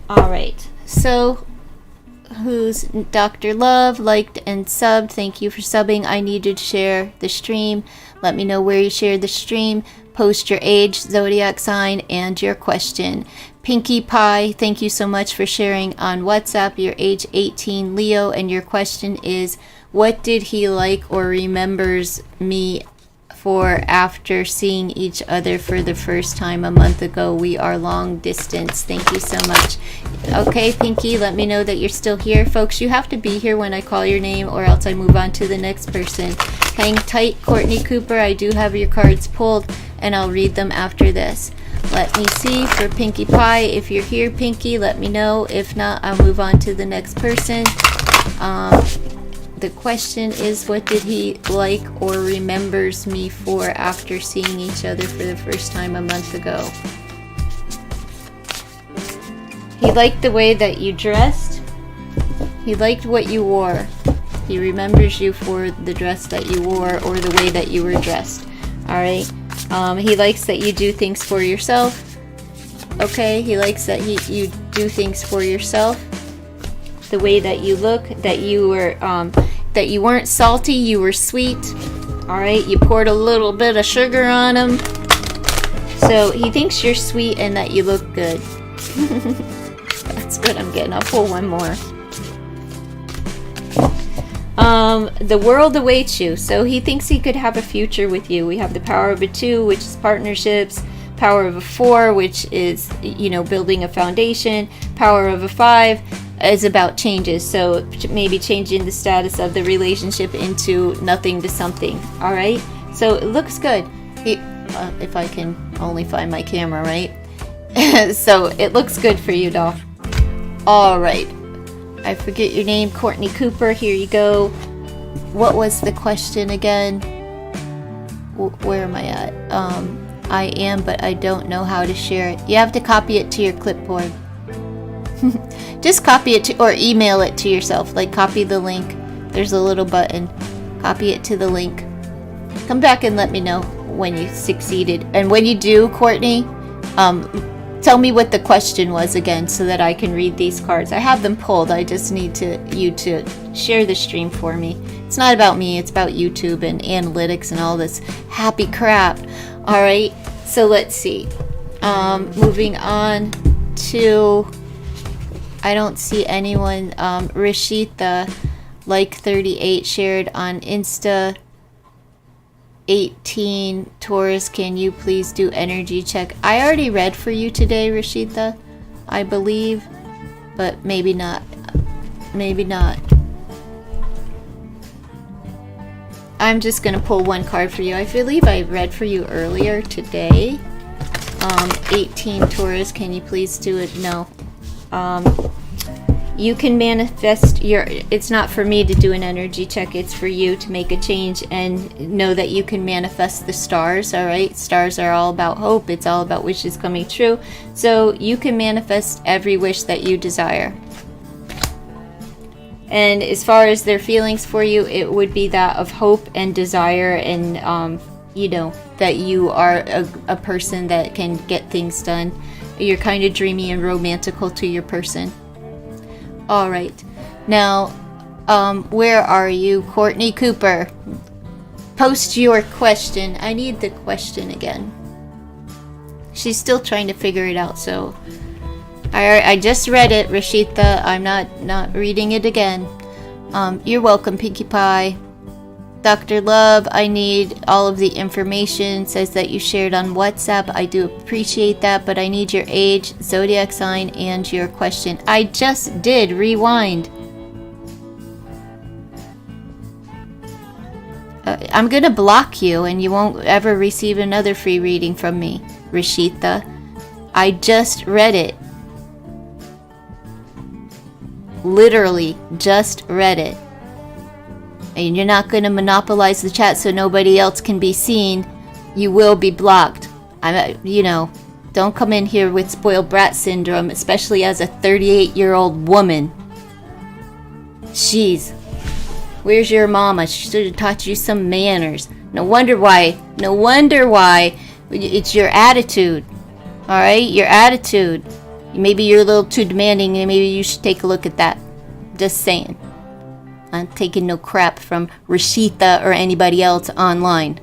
Alright, so who's Dr. Love, liked and subbed. Thank you for subbing. I need you to share the stream. Let me know where you shared the stream. Post your age, zodiac sign, and your question. Pinkie Pie, thank you so much for sharing on WhatsApp. Your age 18, Leo, and your question is, what did he like or remembers me for after seeing each other for the first time a month ago? We are long distance. Thank you so much. Okay, Pinkie, let me know that you're still here. Folks, you have to be here when I call your name, or else I move on to the next person. Hang tight, Courtney Cooper. I do have your cards pulled, and I'll read them after this. Let me see for Pinkie Pie. If you're here, Pinkie, let me know. If not, I'll move on to the next person. The question is, what did he like or remembers me for after seeing each other for the first time a month ago? He liked the way that you dressed. He liked what you wore. He remembers you for the dress that you wore or the way that you were dressed. Alright? He likes that you do things for yourself. Okay? He likes that you do things for yourself. The way that you look, that you were, that you weren't salty, you were sweet. Alright? You poured a little bit of sugar on him. So he thinks you're sweet and that you look good. That's good. I'm getting. I'll pull one more. The world awaits you. So he thinks he could have a future with you. We have the power of a 2, which is partnerships. Power of a 4, which is, building a foundation. Power of a 5 is about changes. So maybe changing the status of the relationship into nothing to something. All right. So it looks good. If I can only find my camera, right? So it looks good for you, doll. All right. I forget your name, Courtney Cooper. Here you go. What was the question again? Where am I at? I am, but I don't know how to share it. You have to copy it to your clipboard. Just copy it or email it to yourself. Like, copy the link. There's a little button. Copy it to the link. Come back and let me know when you succeeded. And when you do, Courtney, tell me what the question was again so that I can read these cards. I have them pulled. I just need you to share the stream for me. It's not about me. It's about YouTube and analytics and all this happy crap. All right. So let's see. Moving on to... I don't see anyone. Rashita, like 38, shared on Insta. 18, Taurus, can you please do energy check? I already read for you today, Rashita, I believe, but maybe not. Maybe not. I'm just gonna pull one card for you. I believe I read for you earlier today. 18, Taurus, can you please do it? No. You can manifest your... It's not for me to do an energy check. It's for you to make a change and know that you can manifest the stars, all right? Stars are all about hope. It's all about wishes coming true. So you can manifest every wish that you desire. And as far as their feelings for you, it would be that of hope and desire and, you know, that you are a person that can get things done. You're kind of dreamy and romantical to your person. All right. Now, where are you, Courtney Cooper? Post your question. I need the question again. She's still trying to figure it out, so... I just read it, Rashita. I'm not reading it again. You're welcome, Pinkie Pie. Dr. Love, I need all of the information. Says that you shared on WhatsApp. I do appreciate that, but I need your age, zodiac sign, and your question. I just did. Rewind. I'm going to block you, and you won't ever receive another free reading from me, Rashita. I just read it. Literally just read it. And you're not going to monopolize the chat so nobody else can be seen. You will be blocked. You know, don't come in here with spoiled brat syndrome, especially as a 38-year-old woman. Jeez. Where's your mama? She should have taught you some manners. No wonder why. No wonder why. It's your attitude. Alright? Your attitude. Maybe you're a little too demanding and maybe you should take a look at that. Just saying. I'm taking no crap from Rashita or anybody else online.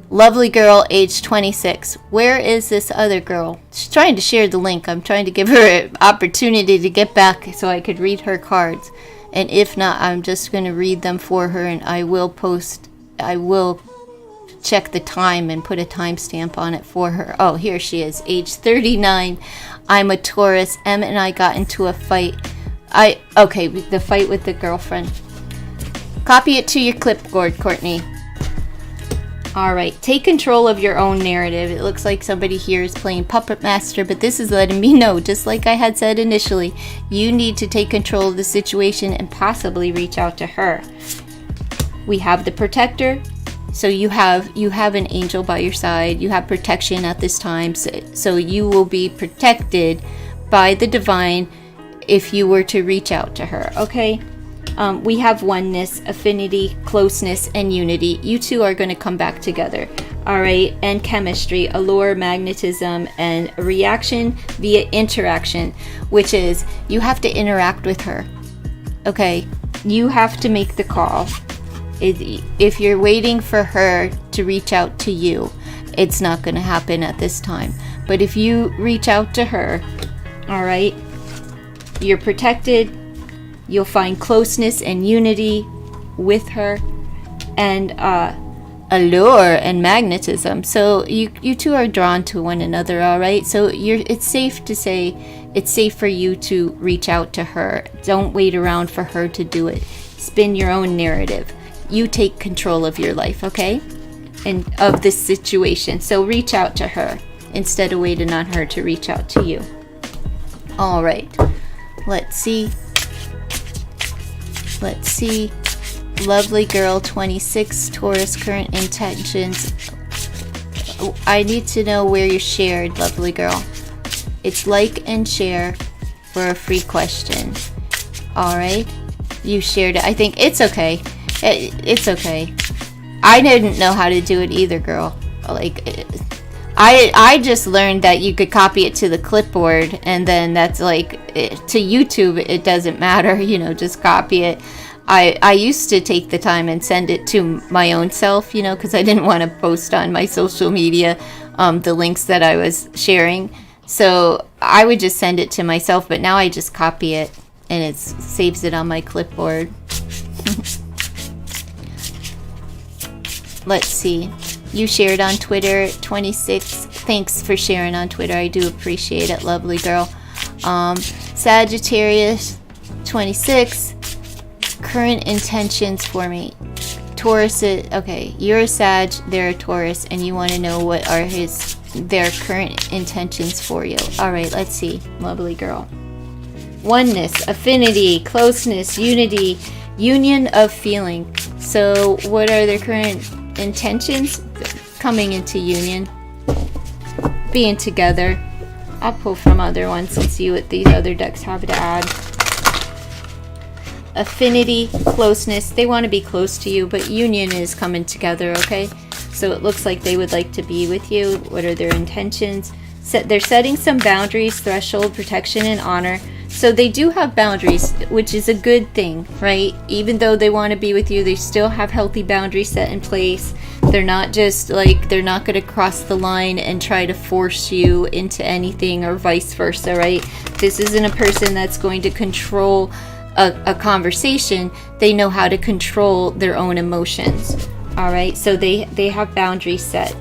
Lovely girl, age 26. Where is this other girl? She's trying to share the link. I'm trying to give her an opportunity to get back so I could read her cards. And if not, I'm just going to read them for her and I will check the time and put a timestamp on it for her. Oh, here she is, age 39. I'm a Taurus. Em and I got into a fight. Okay, the fight with the girlfriend. Copy it to your clipboard, Courtney. Alright, take control of your own narrative. It looks like somebody here is playing Puppet Master, but this is letting me know, just like I had said initially, you need to take control of the situation and possibly reach out to her. We have the Protector. So you have an angel by your side. You have protection at this time. So you will be protected by the divine if you were to reach out to her. Okay? We have oneness, affinity, closeness, and unity. You two are going to come back together. All right? And chemistry, allure, magnetism, and reaction via interaction, which is you have to interact with her. Okay? You have to make the call. If you're waiting for her to reach out to you, it's not going to happen at this time. But if you reach out to her, all right, you're protected. You'll find closeness and unity with her, and allure and magnetism. So you two are drawn to one another, all right? So it's safe to say it's safe for you to reach out to her. Don't wait around for her to do it. Spin your own narrative. You take control of your life, okay? And of this situation. So reach out to her instead of waiting on her to reach out to you. All right. Let's see. Let's see. Lovely girl, 26, Taurus, current intentions. I need to know where you shared, lovely girl. It's like and share for a free question. All right. You shared it. I think it's okay. It's okay. I didn't know how to do it either, girl. Like, I just learned that you could copy it to the clipboard, and then that's like, to YouTube, it doesn't matter, you know, just copy it. I used to take the time and send it to my own self, you know, because I didn't want to post on my social media the links that I was sharing. So I would just send it to myself, but now I just copy it, and it saves it on my clipboard. Let's see. You shared on Twitter, 26. Thanks for sharing on Twitter. I do appreciate it, lovely girl. Sagittarius, 26. Current intentions for me. Taurus, okay, you're a Sag, they're a Taurus, and you want to know what are their current intentions for you. All right, let's see, lovely girl. Oneness, affinity, closeness, unity, union of feeling. So what are their current intentions? Coming into union, being together. I'll pull from other ones and see what these other decks have to add. Affinity, closeness, they want to be close to you, but union is coming together, okay? So it looks like they would like to be with you. What are their intentions? They're setting some boundaries, threshold, protection, and honor. So they do have boundaries, which is a good thing, right? Even though they want to be with you, they still have healthy boundaries set in place. They're not just like, they're not going to cross the line and try to force you into anything or vice versa, right? This isn't a person that's going to control a conversation. They know how to control their own emotions. All right, so they have boundaries set,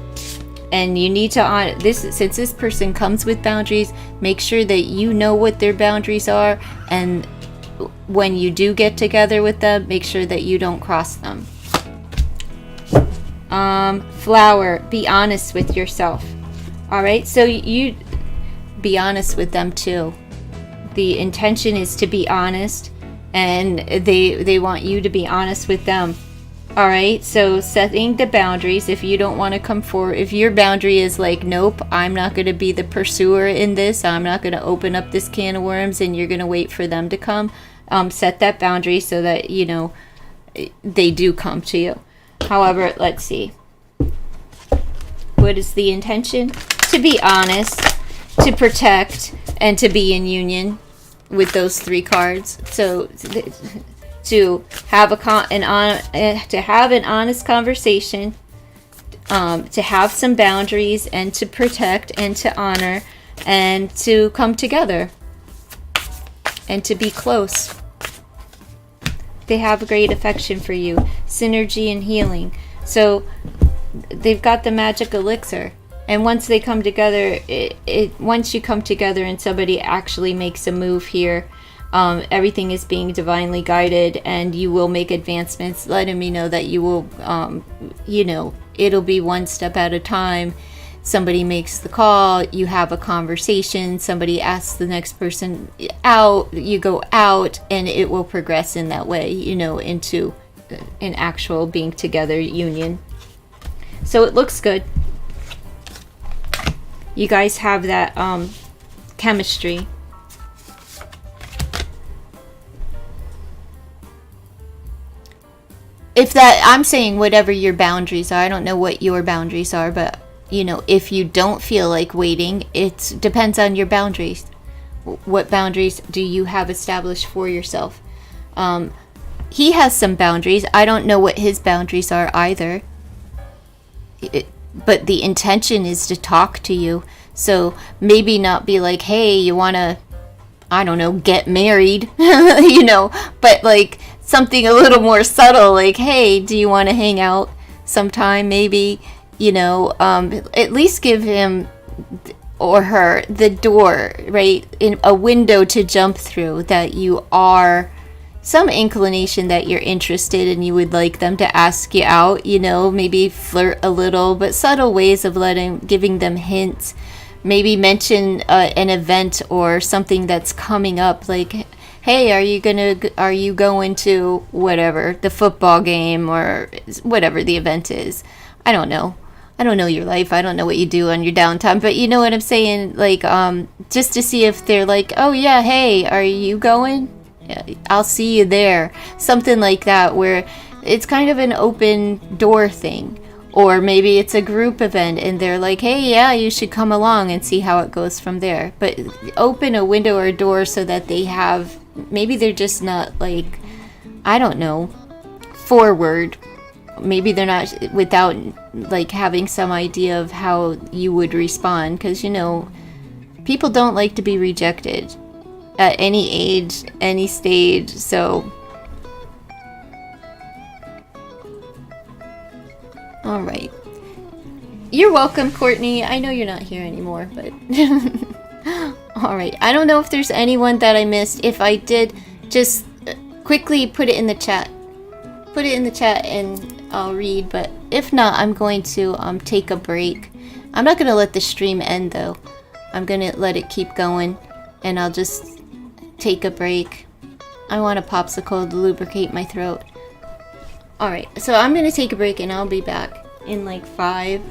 and you need to honor this. Since this person comes with boundaries, make sure that you know what their boundaries are, and when you do get together with them, make sure that you don't cross them. Flower, be honest with yourself. All right, so you be honest with them too. The intention is to be honest, and they want you to be honest with them. All right, so setting the boundaries. If you don't want to come forward, if your boundary is like, nope, I'm not going to be the pursuer in this, I'm not going to open up this can of worms, and you're going to wait for them to come, set that boundary so that, you know, they do come to you. However, let's see. What is the intention? To be honest, to protect, and to be in union with those three cards. So to have an honest conversation, to have some boundaries, and to protect and to honor, and to come together and to be close. They have a great affection for you, synergy and healing. So they've got the magic elixir. And once they come together, once you come together and somebody actually makes a move here, everything is being divinely guided, and you will make advancements, letting me know that you will, you know, it'll be one step at a time. Somebody makes the call, you have a conversation, somebody asks the next person out, you go out, and it will progress in that way, you know, into an actual being together union. So it looks good. You guys have that chemistry. I'm saying whatever your boundaries are. I don't know what your boundaries are, but you know, if you don't feel like waiting, it depends on your boundaries. What boundaries do you have established for yourself? He has some boundaries. I don't know what his boundaries are either. But the intention is to talk to you. So maybe not be like, hey, you want to, I don't know, get married, you know, but like something a little more subtle, like, hey, do you want to hang out sometime? Maybe, you know, at least give him or her the door, right? In a window to jump through, that you are some inclination that you're interested and you would like them to ask you out, you know, maybe flirt a little, but subtle ways of giving them hints. Maybe mention an event or something that's coming up, like, hey, are you going to whatever, the football game or whatever the event is. I don't know your life. I don't know what you do on your downtime, but you know what I'm saying? Like, just to see if they're like, oh yeah, hey, are you going? I'll see you there. Something like that, where it's kind of an open door thing. Or maybe it's a group event and they're like, hey, yeah, you should come along and see how it goes from there. But open a window or a door so that they have, maybe they're just not like, I don't know, forward. Maybe they're not, without like having some idea of how you would respond. Because, you know, people don't like to be rejected at any age, any stage. So, all right. You're welcome, Courtney. I know you're not here anymore, but all right. I don't know if there's anyone that I missed. If I did, just quickly put it in the chat. Put it in the chat and I'll read. But if not, I'm going to take a break. I'm not going to let the stream end though. I'm going to let it keep going, and I'll just take a break. I want a popsicle to lubricate my throat. Alright, so I'm going to take a break and I'll be back in like 5.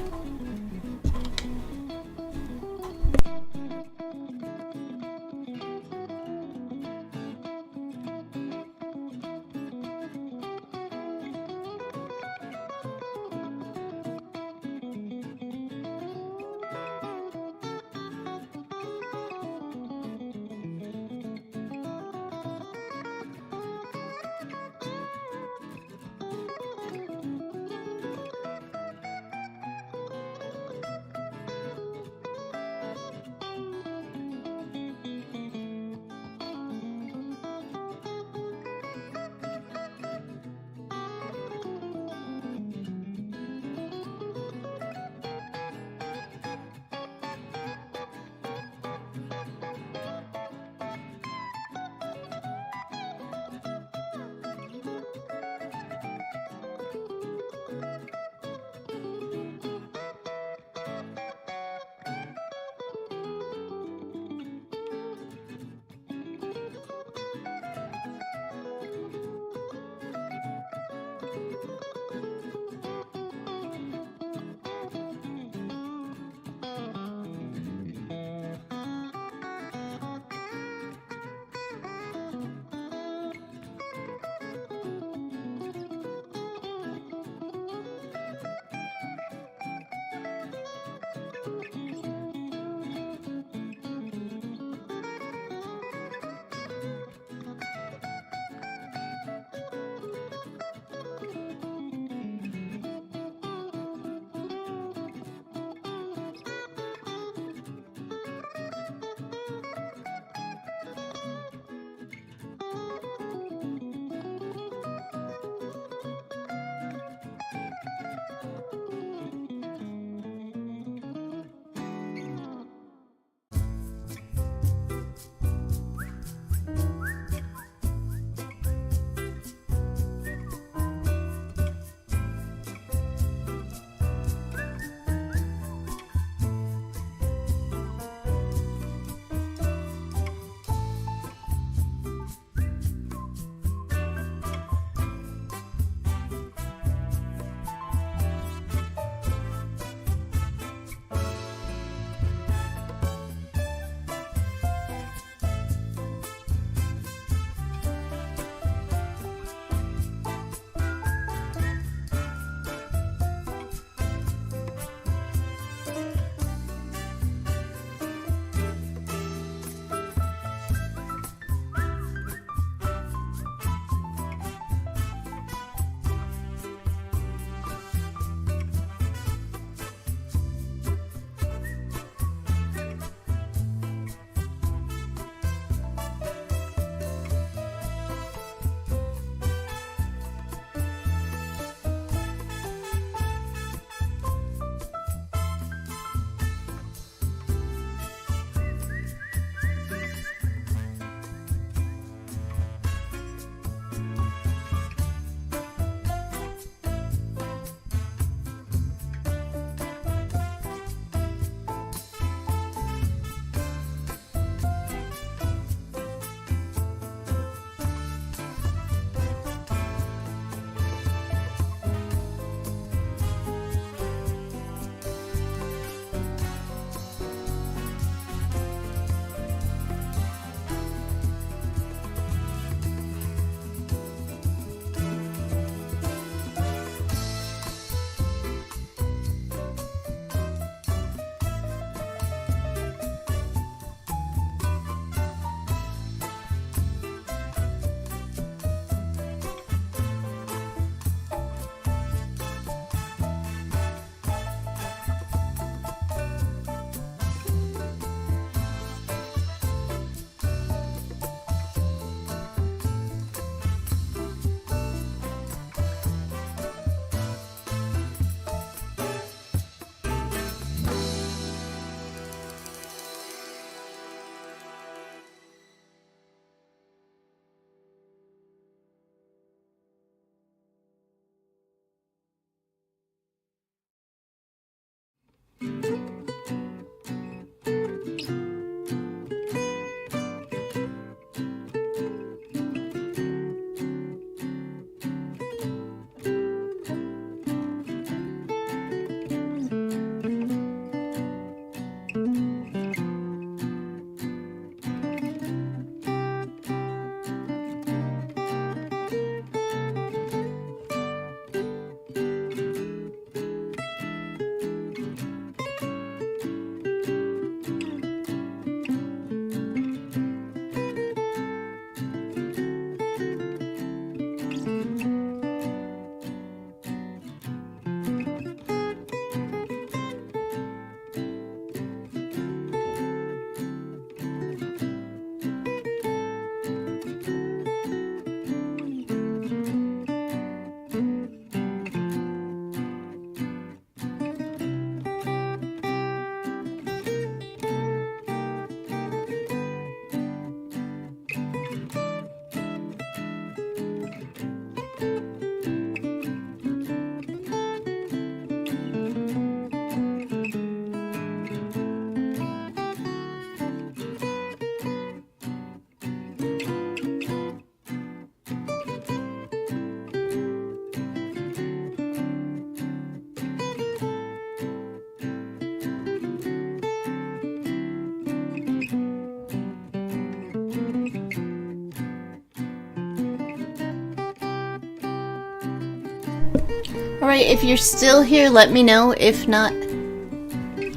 Alright, if you're still here, let me know. If not,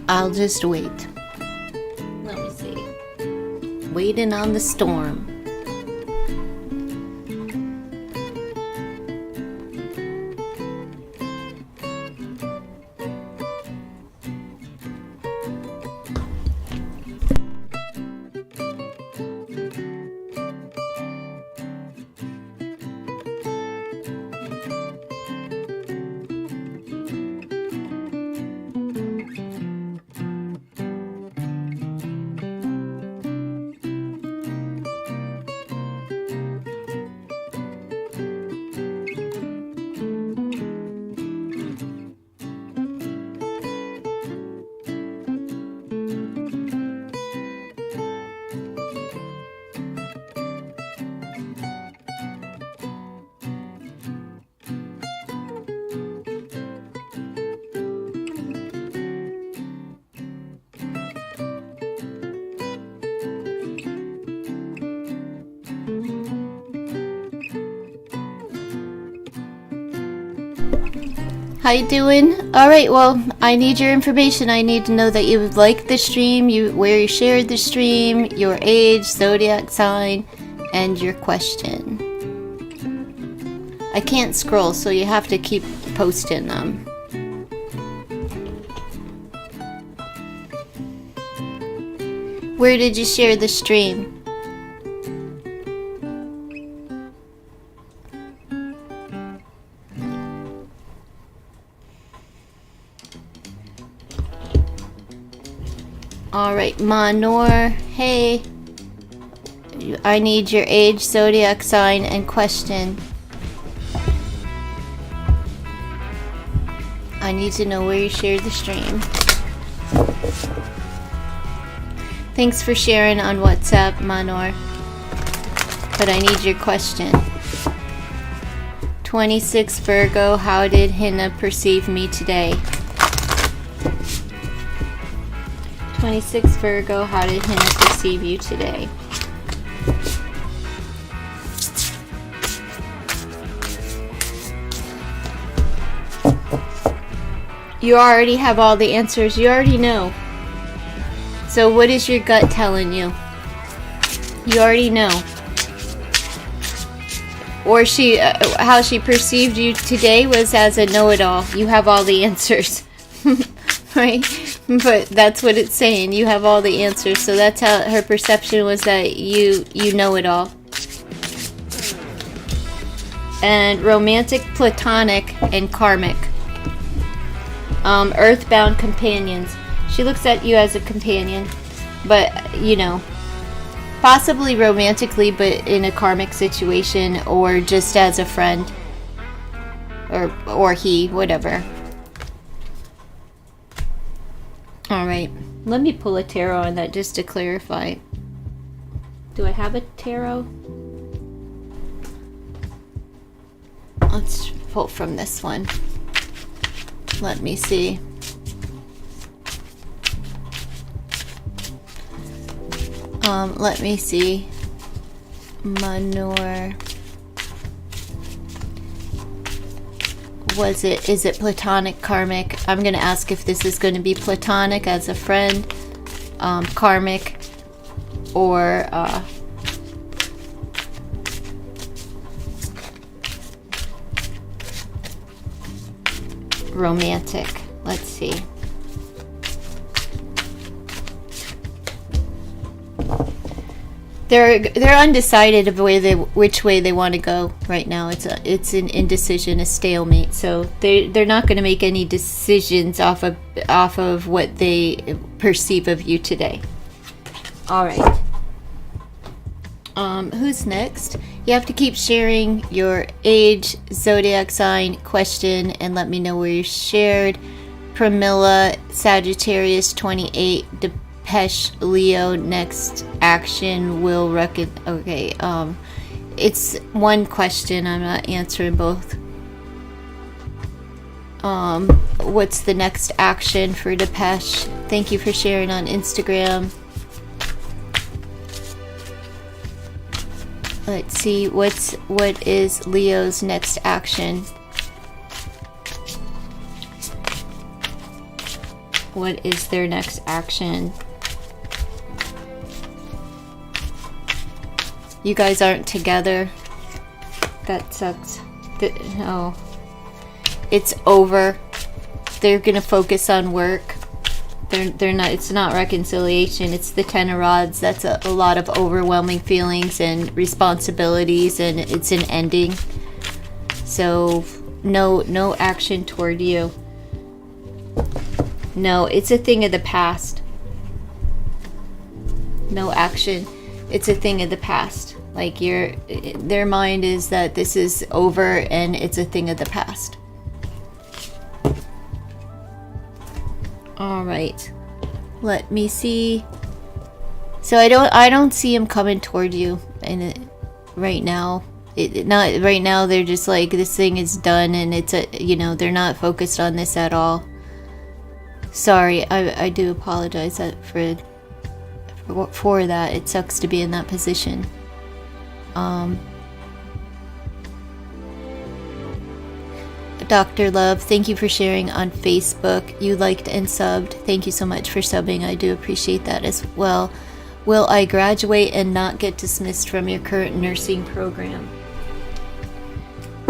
I'll just wait. Let me see. Waiting on the storm. How you doing? Alright, well, I need your information. I need to know that you liked the stream, where you shared the stream, your age, zodiac sign, and your question. I can't scroll, so you have to keep posting them. Where did you share the stream? Alright, Manor, hey. I need your age, zodiac sign, and question. I need to know where you shared the stream. Thanks for sharing on WhatsApp, Manor. But I need your question. 26 Virgo, how did Hina perceive me today? 26 Virgo, how did Hina perceive you today? You already have all the answers. You already know. So what is your gut telling you? You already know. Or how she perceived you today was as a know-it-all. You have all the answers. Right? But that's what it's saying. You have all the answers. So that's how her perception was, that you know it all. And romantic, platonic, and karmic. Earthbound companions. She looks at you as a companion, but possibly romantically, but in a karmic situation, or just as a friend, or he, whatever. All right. Let me pull a tarot on that just to clarify. Do I have a tarot? Let's pull from this one. Let me see. Let me see. Manor. Is it platonic, karmic? I'm going to ask if this is going to be platonic as a friend, karmic, or romantic. Let's see. They're undecided of which way they want to go right now. It's an indecision, a stalemate. So they're not going to make any decisions off of what they perceive of you today. All right. Who's next? You have to keep sharing your age, zodiac sign, question, and let me know where you're shared. Pramila, Sagittarius, 28, Depeche, Leo, next action will okay, it's one question, I'm not answering both. What's the next action for Depeche? Thank you for sharing on Instagram. Let's see, what is Leo's next action? What is their next action? You guys aren't together. That sucks. No. It's over. They're gonna focus on work. They're not, it's not reconciliation, it's the Ten of Rods. That's a lot of overwhelming feelings and responsibilities, and it's an ending. So no action toward you. No, it's a thing of the past. No action. It's a thing of the past. Like their mind is that this is over and it's a thing of the past. All right, let me see. So I don't see him coming toward you, and right now, not right now. They're just like, this thing is done, and it's they're not focused on this at all. Sorry, I do apologize for that. It sucks to be in that position. Dr. Love, thank you for sharing on Facebook. You liked and subbed. Thank you so much for subbing. I do appreciate that as well. Will I graduate and not get dismissed from your current nursing program?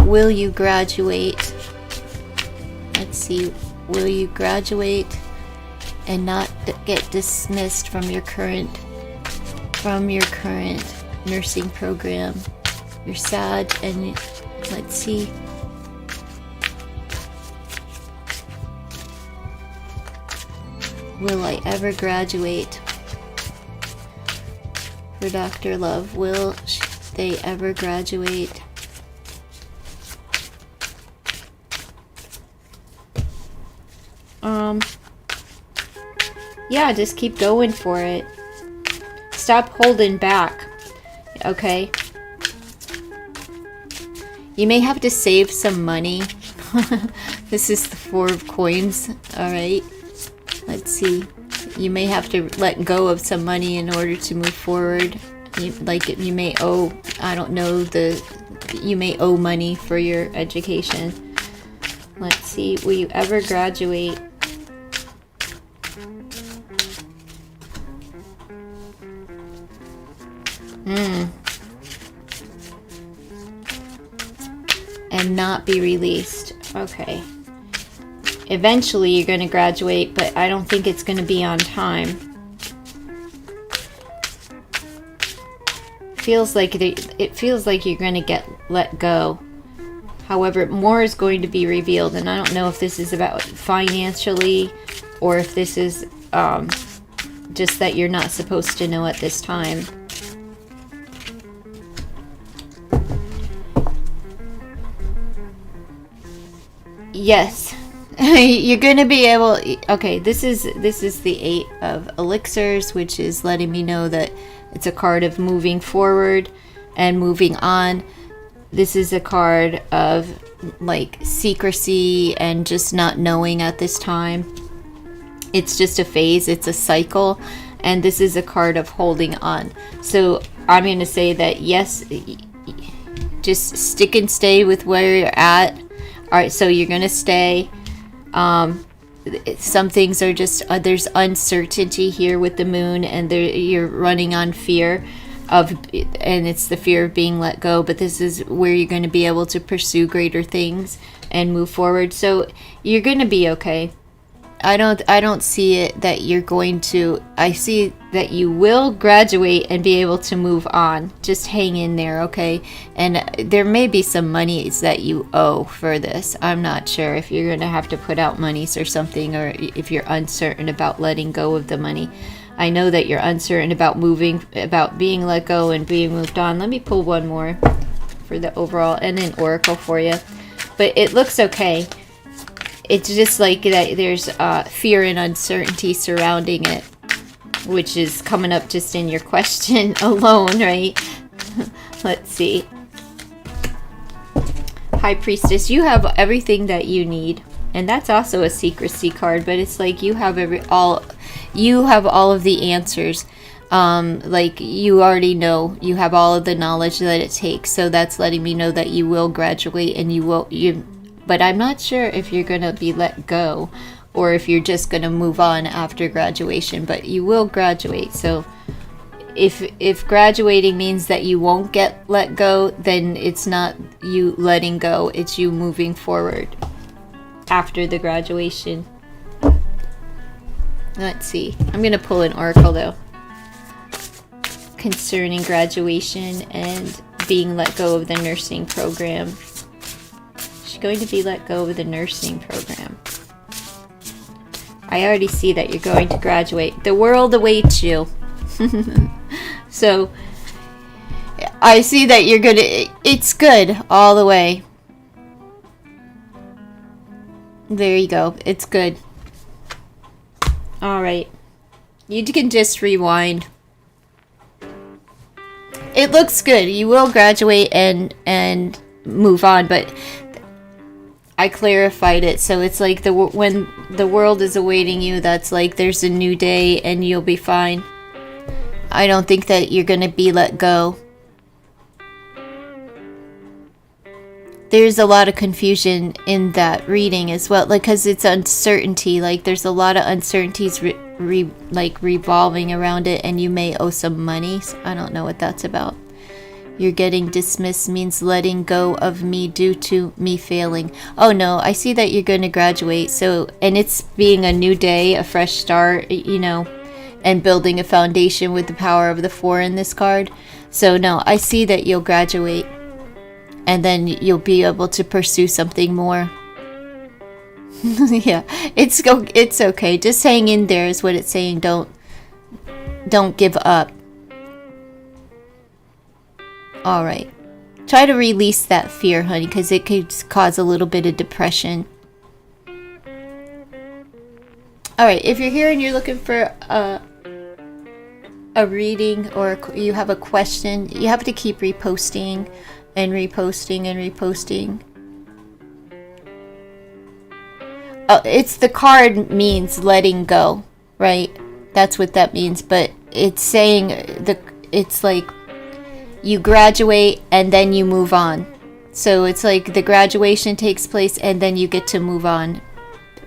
Will you graduate? Let's see. Will you graduate and not get dismissed from your current nursing program? You're sad, and let's see. Will I ever graduate? For Dr. Love, will they ever graduate? Yeah, just keep going for it. Stop holding back, okay? You may have to save some money. This is the Four of Coins, alright? Let's see. You may have to let go of some money in order to move forward. You may owe, I don't know, you may owe money for your education. Let's see. Will you ever graduate? And not be released. Okay. Eventually you're going to graduate, but I don't think it's going to be on time. It feels like you're going to get let go. However, more is going to be revealed, and I don't know if this is about financially or if this is just that you're not supposed to know at this time. Yes. You're going to be able, okay, this is the 8 of elixirs, which is letting me know that it's a card of moving forward and moving on. This is a card of like secrecy and just not knowing at this time. It's just a phase, it's a cycle, and this is a card of holding on. So I'm going to say that yes, just stick and stay with where you're at. All right, so you're going to stay. Some things are just there's uncertainty here with the moon, and you're running on fear of, and it's the fear of being let go, but this is where you're going to be able to pursue greater things and move forward. So you're going to be okay. I don't see it that you're going to, I see that you will graduate and be able to move on. Just hang in there, okay? And there may be some monies that you owe for this. I'm not sure if you're going to have to put out monies or something, or if you're uncertain about letting go of the money. I know that you're uncertain about being let go and being moved on. Let me pull one more for the overall and an oracle for you. But it looks okay. It's just like that there's fear and uncertainty surrounding it, which is coming up just in your question alone, right? Let's see. High Priestess, you have everything that you need. And that's also a secrecy card, but it's like you have all of the answers. Like you already know, you have all of the knowledge that it takes. So that's letting me know that you will graduate, and but I'm not sure if you're going to be let go or if you're just going to move on after graduation, but you will graduate. So if graduating means that you won't get let go, then it's not you letting go, it's you moving forward after the graduation. Let's see. I'm going to pull an oracle though, concerning graduation and being let go of the nursing program. Going to be let go of the nursing program. I already see that you're going to graduate. The world awaits you. So I see that you're gonna, it's good all the way. There you go. It's good. All right. You can just rewind. It looks good. You will graduate and move on, but I clarified it, so it's like when the world is awaiting you, that's like there's a new day and you'll be fine. I don't think that you're going to be let go. There's a lot of confusion in that reading as well, like because it's uncertainty. Like there's a lot of uncertainties revolving around it, and you may owe some money. So I don't know what that's about. You're getting dismissed means letting go of me due to me failing. Oh no, I see that you're going to graduate. So, and it's being a new day, a fresh start, you know, and building a foundation with the power of the 4 in this card. So no, I see that you'll graduate and then you'll be able to pursue something more. Yeah, it's okay. Just hang in there is what it's saying. Don't give up. All right. Try to release that fear, honey, because it could cause a little bit of depression. All right. If you're here and you're looking for a reading, or you have a question, you have to keep reposting and reposting and reposting. It's the card means letting go, right? That's what that means. But it's saying it's like you graduate and then you move on. So it's like the graduation takes place and then you get to move on,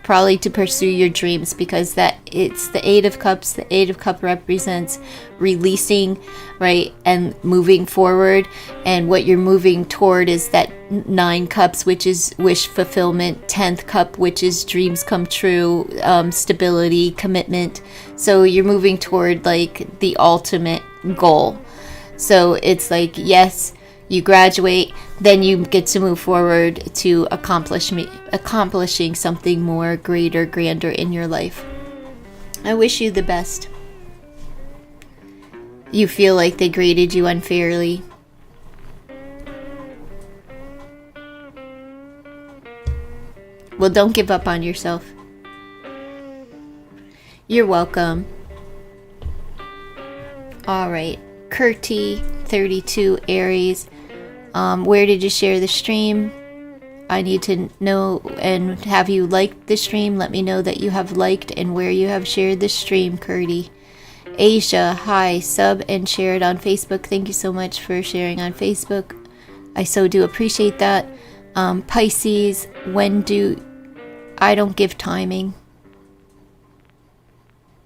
probably to pursue your dreams, because that it's the 8 of Cups. The 8 of Cups represents releasing, right, and moving forward. And what you're moving toward is that 9 Cups, which is wish fulfillment. 10th Cup, which is dreams come true, stability, commitment. So you're moving toward like the ultimate goal. So it's like, yes, you graduate, then you get to move forward to accomplishing something more greater, grander in your life. I wish you the best. You feel like they graded you unfairly. Well, don't give up on yourself. You're welcome. All right. Curti, 32, Aries. Where did you share the stream? I need to know, and have you liked the stream? Let me know that you have liked and where you have shared the stream, Curti. Asia, hi, sub and shared on Facebook. Thank you so much for sharing on Facebook. I so do appreciate that. Pisces, I don't give timing.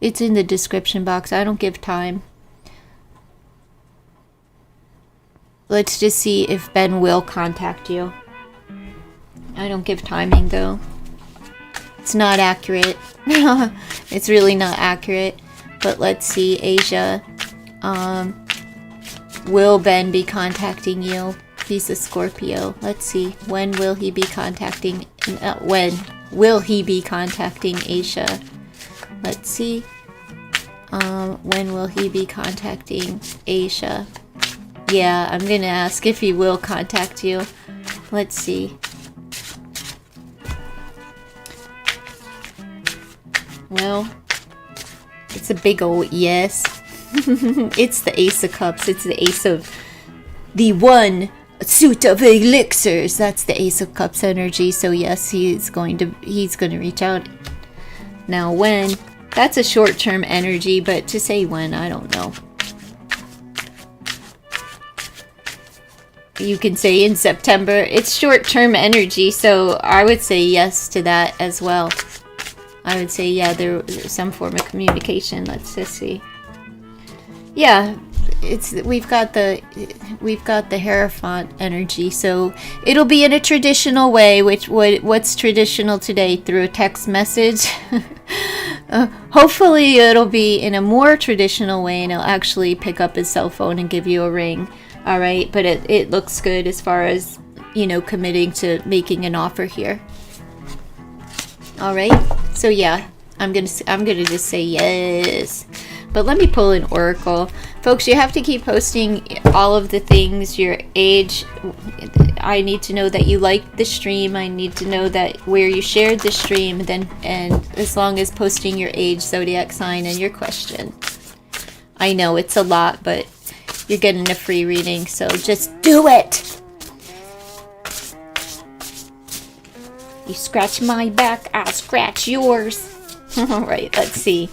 It's in the description box. I don't give time. Let's just see if Ben will contact you. I don't give timing though. It's not accurate. It's really not accurate. But let's see, Asia. Will Ben be contacting you? He's a Scorpio. Let's see. When will he be contacting? When will he be contacting Asia? Let's see. When will he be contacting Asia? Yeah, I'm gonna ask if he will contact you. Let's see. Well, it's a big old yes. It's the Ace of Cups. It's the Ace of the one suit of elixirs. That's the Ace of Cups energy. So yes, he's going to reach out. Now when? That's a short-term energy, but to say when, I don't know. You can say in September. It's short-term energy, so I would say yes to that as well. I would say, yeah, there's some form of communication. Let's just see. Yeah, we've got the Hierophant energy, so it'll be in a traditional way. What's traditional today? Through a text message. Hopefully, it'll be in a more traditional way, and he'll actually pick up his cell phone and give you a ring. All right, but it looks good as far as, you know, committing to making an offer here. All right, so yeah, I'm gonna just say yes. But let me pull an oracle, folks. You have to keep posting all of the things, your age. I need to know that you liked the stream. I need to know that where you shared the stream. And as long as posting your age, zodiac sign, and your question. I know it's a lot, but you're getting a free reading, so just do it. You scratch my back, I'll scratch yours. All right, let's see.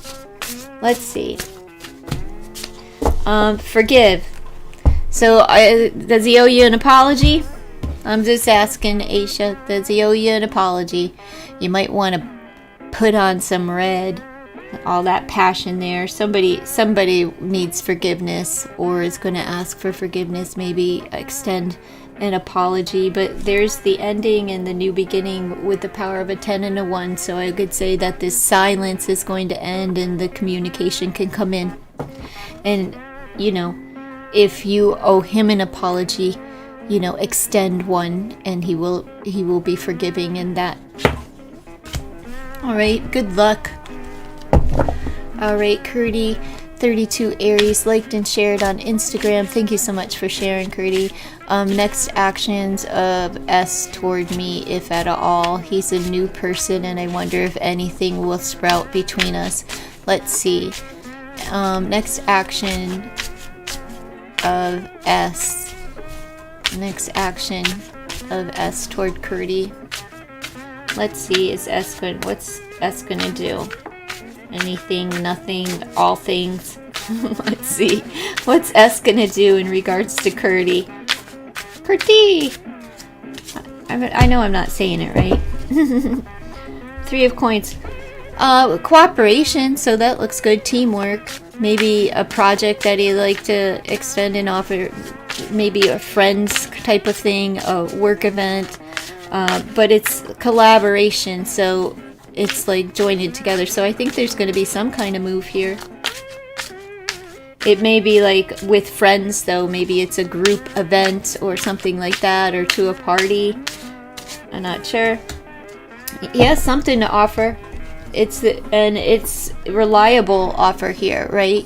Let's see. Forgive. So, does he owe you an apology? I'm just asking, Aisha. Does he owe you an apology? You might want to put on some red. All that passion there. Somebody needs forgiveness or is going to ask for forgiveness. Maybe extend an apology, but there's the ending and the new beginning with the power of a 10 and a 1. So I could say that this silence is going to end and the communication can come in. And, you know, if you owe him an apology, you know, extend one and he will be forgiving in that. All right, good luck. All right, Curti, 32 Aries, liked and shared on Instagram. Thank you so much for sharing, Curti. Next actions of S toward me, if at all. He's a new person and I wonder if anything will sprout between us. Let's see. Next action of S. Next action of S toward Curti. Let's see, what's S gonna do? Anything, nothing, all things. Let's see. What's S gonna do in regards to Curti? Curti! I know I'm not saying it right. 3 of coins. Cooperation, so that looks good. Teamwork. Maybe a project that he'd like to extend and offer. Maybe a friends type of thing, a work event. But it's collaboration, so it's like joining together. So I think there's going to be some kind of move here. It may be like with friends, though. Maybe it's a group event or something like that, or to a party. I'm not sure. He has something to offer. It's reliable offer here, right?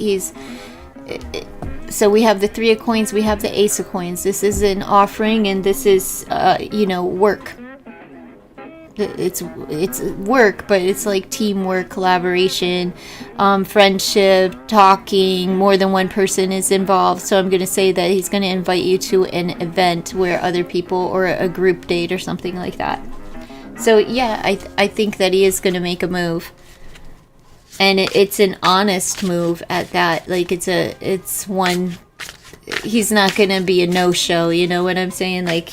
So we have the 3 of coins, we have the Ace of coins. This is an offering, and this is, work. it's work, but it's like teamwork, collaboration, friendship, talking. More than one person is involved. So I'm going to say that he's going to invite you to an event where other people, or a group date or something like that. So yeah, I think that he is going to make a move. And it's an honest move at that. Like it's one, he's not going to be a no-show, you know what I'm saying? Like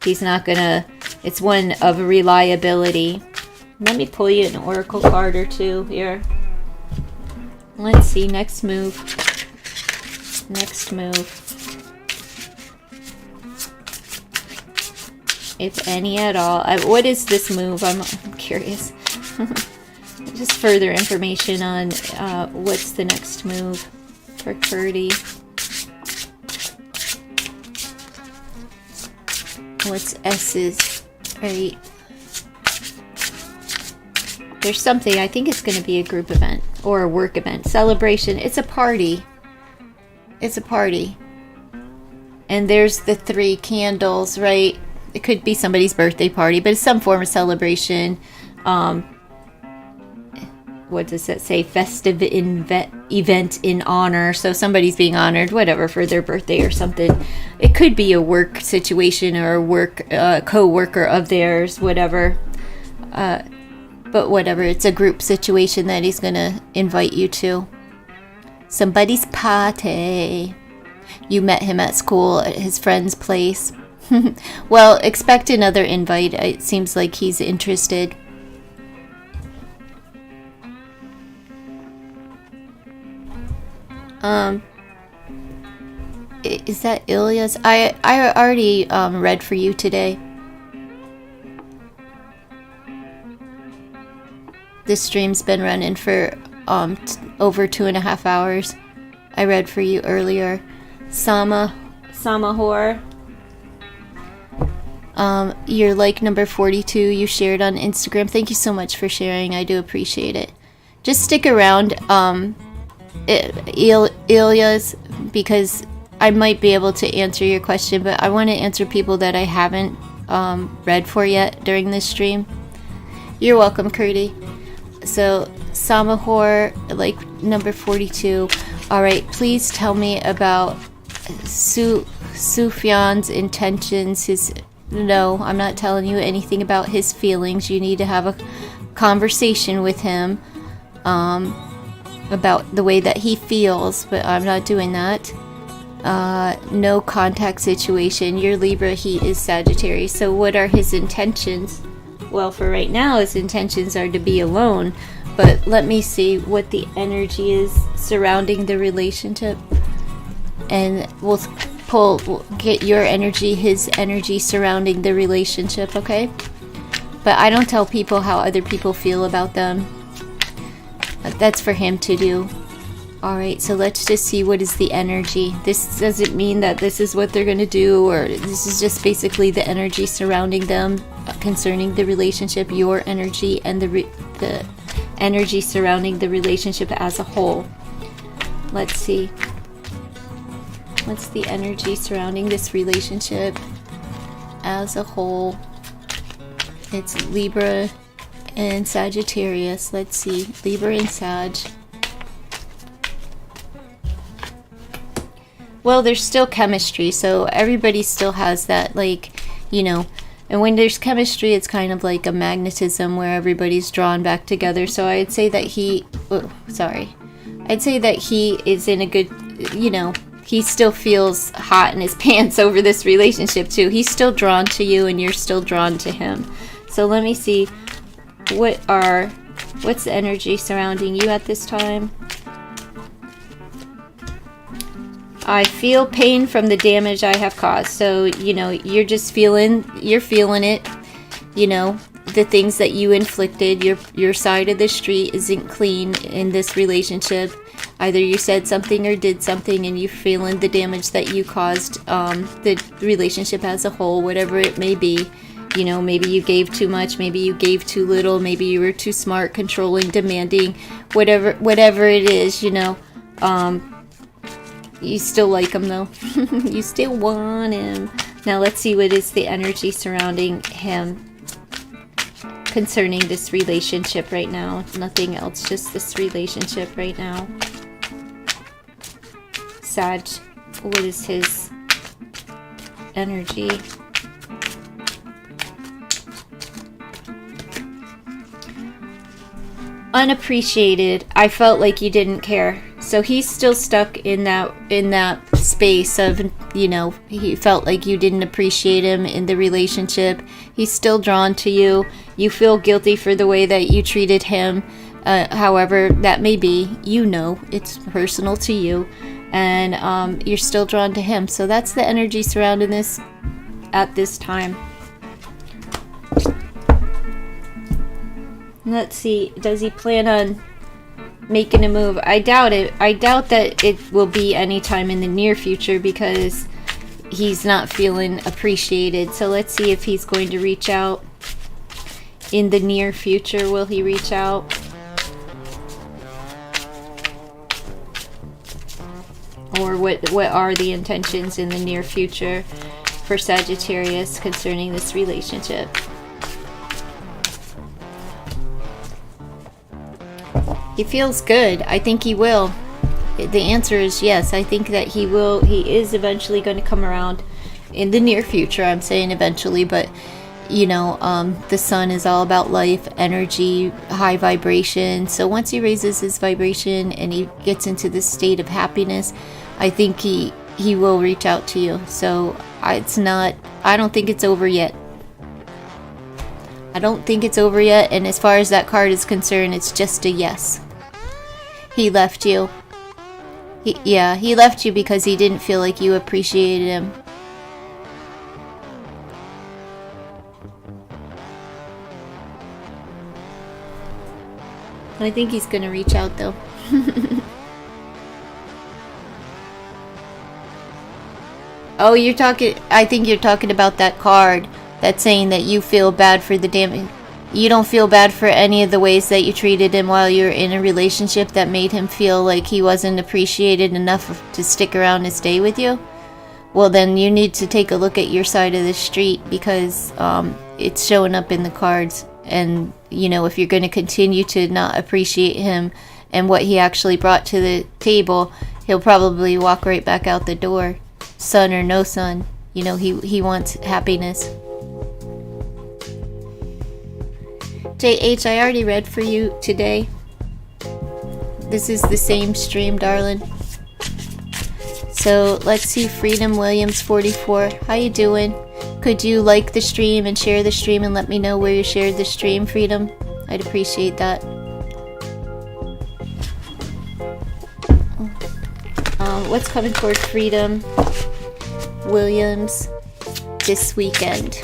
he's not going to, it's one of reliability. Let me pull you an oracle card or two here. Let's see, next move. Next move. If any at all. What is this move? I'm curious. Just further information on what's the next move for Curdy. What's S's, right? There's something, I think it's going to be a group event or a work event. Celebration, it's a party. It's a party. And there's the 3 candles, right? It could be somebody's birthday party, but it's some form of celebration. What does that say? Festive event in honor. So somebody's being honored, whatever, for their birthday or something. It could be a work situation or a work co-worker of theirs, whatever. But whatever, it's a group situation that he's going to invite you to. Somebody's party. You met him at school at his friend's place. Well, expect another invite. It seems like he's interested. Is that Ilya's? I already read for you today. This stream's been running for over 2.5 hours. I read for you earlier. Samahor. You're like number 42. You shared on Instagram. Thank you so much for sharing. I do appreciate it. Just stick around, Ilya's, because I might be able to answer your question, but I want to answer people that I haven't read for yet during this stream. You're welcome, Curdy. So, Samahor, like number 42. Alright, please tell me about Sufyan's intentions, No, I'm not telling you anything about his feelings. You need to have a conversation with him about the way that he feels, but I'm not doing that. No contact situation. You're Libra, he is Sagittarius. So what are his intentions? Well, for right now, his intentions are to be alone. But let me see what the energy is surrounding the relationship. And we'll get your energy, his energy surrounding the relationship, okay? But I don't tell people how other people feel about them. That's for him to do. Alright, so let's just see what is the energy. This doesn't mean that this is what they're going to do, or this is just basically the energy surrounding them concerning the relationship, your energy, and the energy surrounding the relationship as a whole. Let's see. What's the energy surrounding this relationship as a whole? It's Libra and Sagittarius. Let's see. Libra and Sag. Well, there's still chemistry, so everybody still has that, like, you know, and when there's chemistry, it's kind of like a magnetism where everybody's drawn back together. So I'd say that I'd say that he is in a good, you know, he still feels hot in his pants over this relationship too. He's still drawn to you and you're still drawn to him. So let me see, what's the energy surrounding you at this time? I feel pain from the damage I have caused. So, you know, you're feeling it, you know, the things that you inflicted. Your side of the street isn't clean in this relationship. Either you said something or did something and you're feeling the damage that you caused the relationship as a whole, whatever it may be. You know, maybe you gave too much, maybe you gave too little, maybe you were too smart, controlling, demanding, whatever it is, you know. You still like him though. You still want him. Now let's see what is the energy surrounding him. concerning this relationship right now. Nothing else, just this relationship right now. Sag, what is his energy? Unappreciated. I felt like you didn't care. So he's still stuck in that space of, you know, he felt like you didn't appreciate him in the relationship. He's still drawn to you. You feel guilty for the way that you treated him. However that may be, you know, it's personal to you, and you're still drawn to him. So that's the energy surrounding this at this time. Let's see, does he plan on making a move? I doubt it. I doubt that it will be anytime in the near future because he's not feeling appreciated. So let's see if he's going to reach out in the near future. Will he reach out? Or what are the intentions in the near future for Sagittarius concerning this relationship? He feels good. I think he will. The answer is yes. I think that he will. He is eventually going to come around in the near future. I'm saying eventually, but you know, the sun is all about life, energy, high vibration. So once he raises his vibration and he gets into this state of happiness, I think he will reach out to you. So I don't think it's over yet. I don't think it's over yet, and as far as that card is concerned, it's just a yes. He left you. He left you because he didn't feel like you appreciated him. I think he's gonna reach out though. Oh, I think you're talking about that card that's saying that you feel bad for the damage. You don't feel bad for any of the ways that you treated him while you were in a relationship that made him feel like he wasn't appreciated enough to stick around and stay with you? Well, then you need to take a look at your side of the street because it's showing up in the cards. And, you know, if you're going to continue to not appreciate him and what he actually brought to the table, he'll probably walk right back out the door. Son or no son, you know, he wants happiness. JH, I already read for you today. This is the same stream, darling. So let's see, Freedom Williams 44. How you doing? Could you like the stream and share the stream and let me know where you shared the stream, Freedom? I'd appreciate that. What's coming toward Freedom Williams this weekend?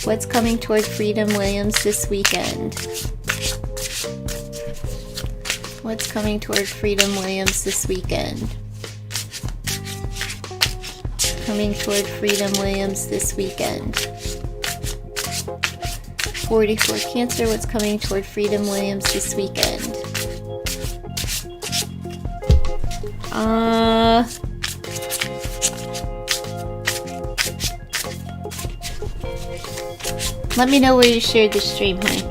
What's coming toward Freedom Williams this weekend? What's coming toward Freedom Williams this weekend? Coming toward Freedom Williams this weekend. 44 Cancer, what's coming toward Freedom Williams this weekend? Let me know where you shared the stream, honey.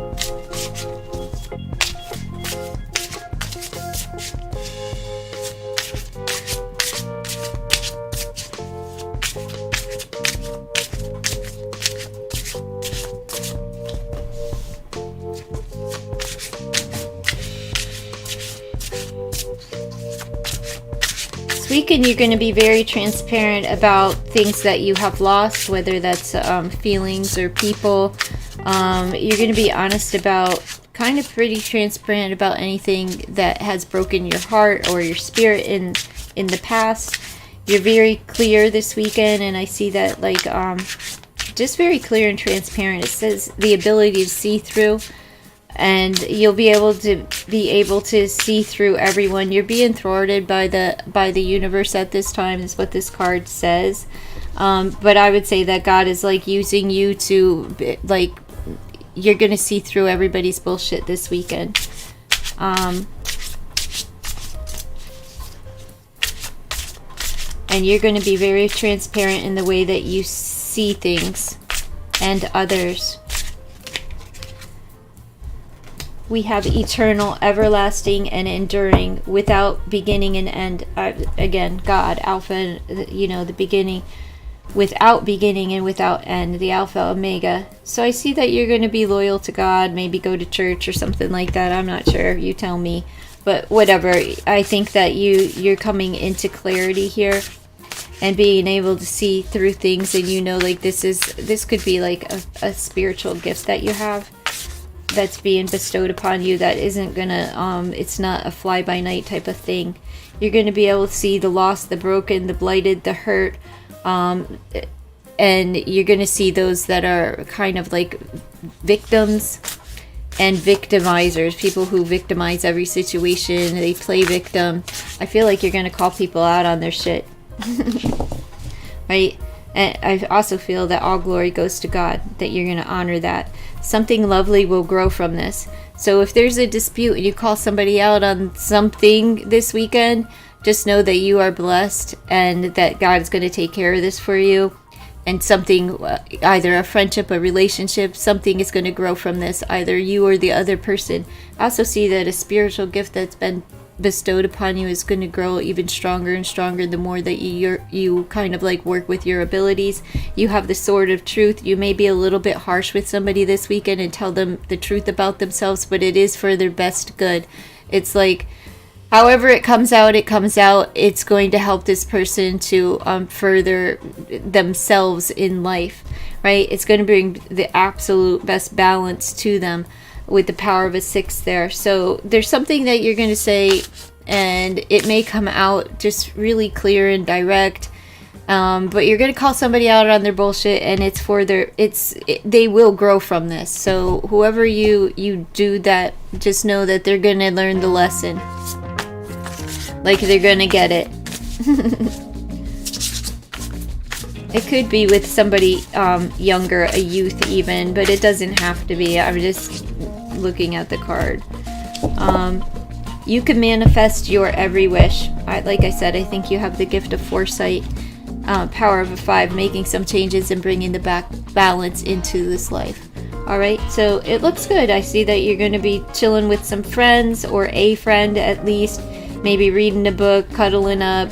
Weekend, you're going to be very transparent about things that you have lost, whether that's feelings or people. You're going to be honest about, kind of pretty transparent about anything that has broken your heart or your spirit in the past. You're very clear this weekend, and I see that like just very clear and transparent. It says the ability to see through. And you'll be able to see through everyone. You're being thwarted by the universe at this time, is what this card says. But I would say that God is like using you to, like, you're gonna see through everybody's bullshit this weekend. And you're going to be very transparent in the way that you see things and others. We have eternal, everlasting, and enduring, without beginning and end. Again, God, Alpha, the beginning, without beginning and without end, the Alpha, Omega. So I see that you're going to be loyal to God, maybe go to church or something like that. I'm not sure. You tell me. But whatever. I think that you're coming into clarity here and being able to see through things, and like this could be like a spiritual gift that you have that's being bestowed upon you that isn't gonna it's not a fly-by-night type of thing. You're gonna be able to see the lost, the broken, the blighted, the hurt, and you're gonna see those that are kind of like victims and victimizers, people who victimize every situation. They play victim. I feel like you're gonna call people out on their shit. Right? And I also feel that all glory goes to God, that you're going to honor that. Something lovely will grow from this. So if there's a dispute and you call somebody out on something this weekend, just know that you are blessed and that God is going to take care of this for you. And something, either a friendship, a relationship, something is going to grow from this, either you or the other person. I also see that a spiritual gift that's been bestowed upon you is going to grow even stronger and stronger the more that you kind of like work with your abilities. You have the sword of truth. You may be a little bit harsh with somebody this weekend and tell them the truth about themselves, but it is for their best good. It's like, however it comes out, it's going to help this person to further themselves in life, right? It's going to bring the absolute best balance to them with the power of a 6 there. So there's something that you're going to say, and it may come out just really clear and direct, but you're going to call somebody out on their bullshit, and it's for they will grow from this. So whoever you do that, just know that they're going to learn the lesson. Like, they're going to get it. It could be with somebody younger, a youth even, but it doesn't have to be. I'm just looking at the card. You can manifest your every wish. Like I said, I think you have the gift of foresight, power of a 5, making some changes and bringing the balance into this life. All right, so it looks good. I see that you're going to be chilling with some friends, or a friend at least, maybe reading a book, cuddling up,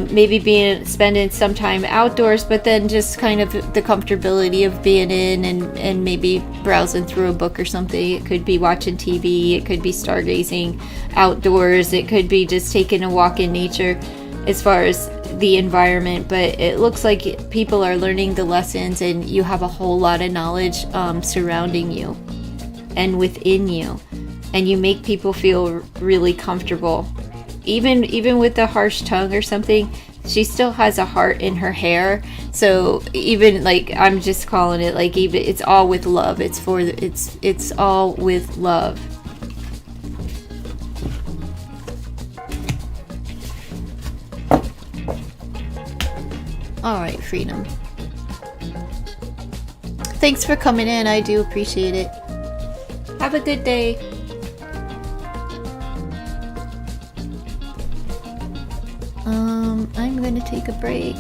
maybe spending some time outdoors, but then just kind of the comfortability of being in and maybe browsing through a book or something. It could be watching TV, it could be stargazing outdoors, it could be just taking a walk in nature as far as the environment. But it looks like people are learning the lessons, and you have a whole lot of knowledge surrounding you and within you, and you make people feel really comfortable. Even with the harsh tongue or something, she still has a heart in her hair. So even like, I'm just calling it like, even it's all with love. It's all with love. All right, Freedom. Thanks for coming in. I do appreciate it. Have a good day. I'm going to take a break.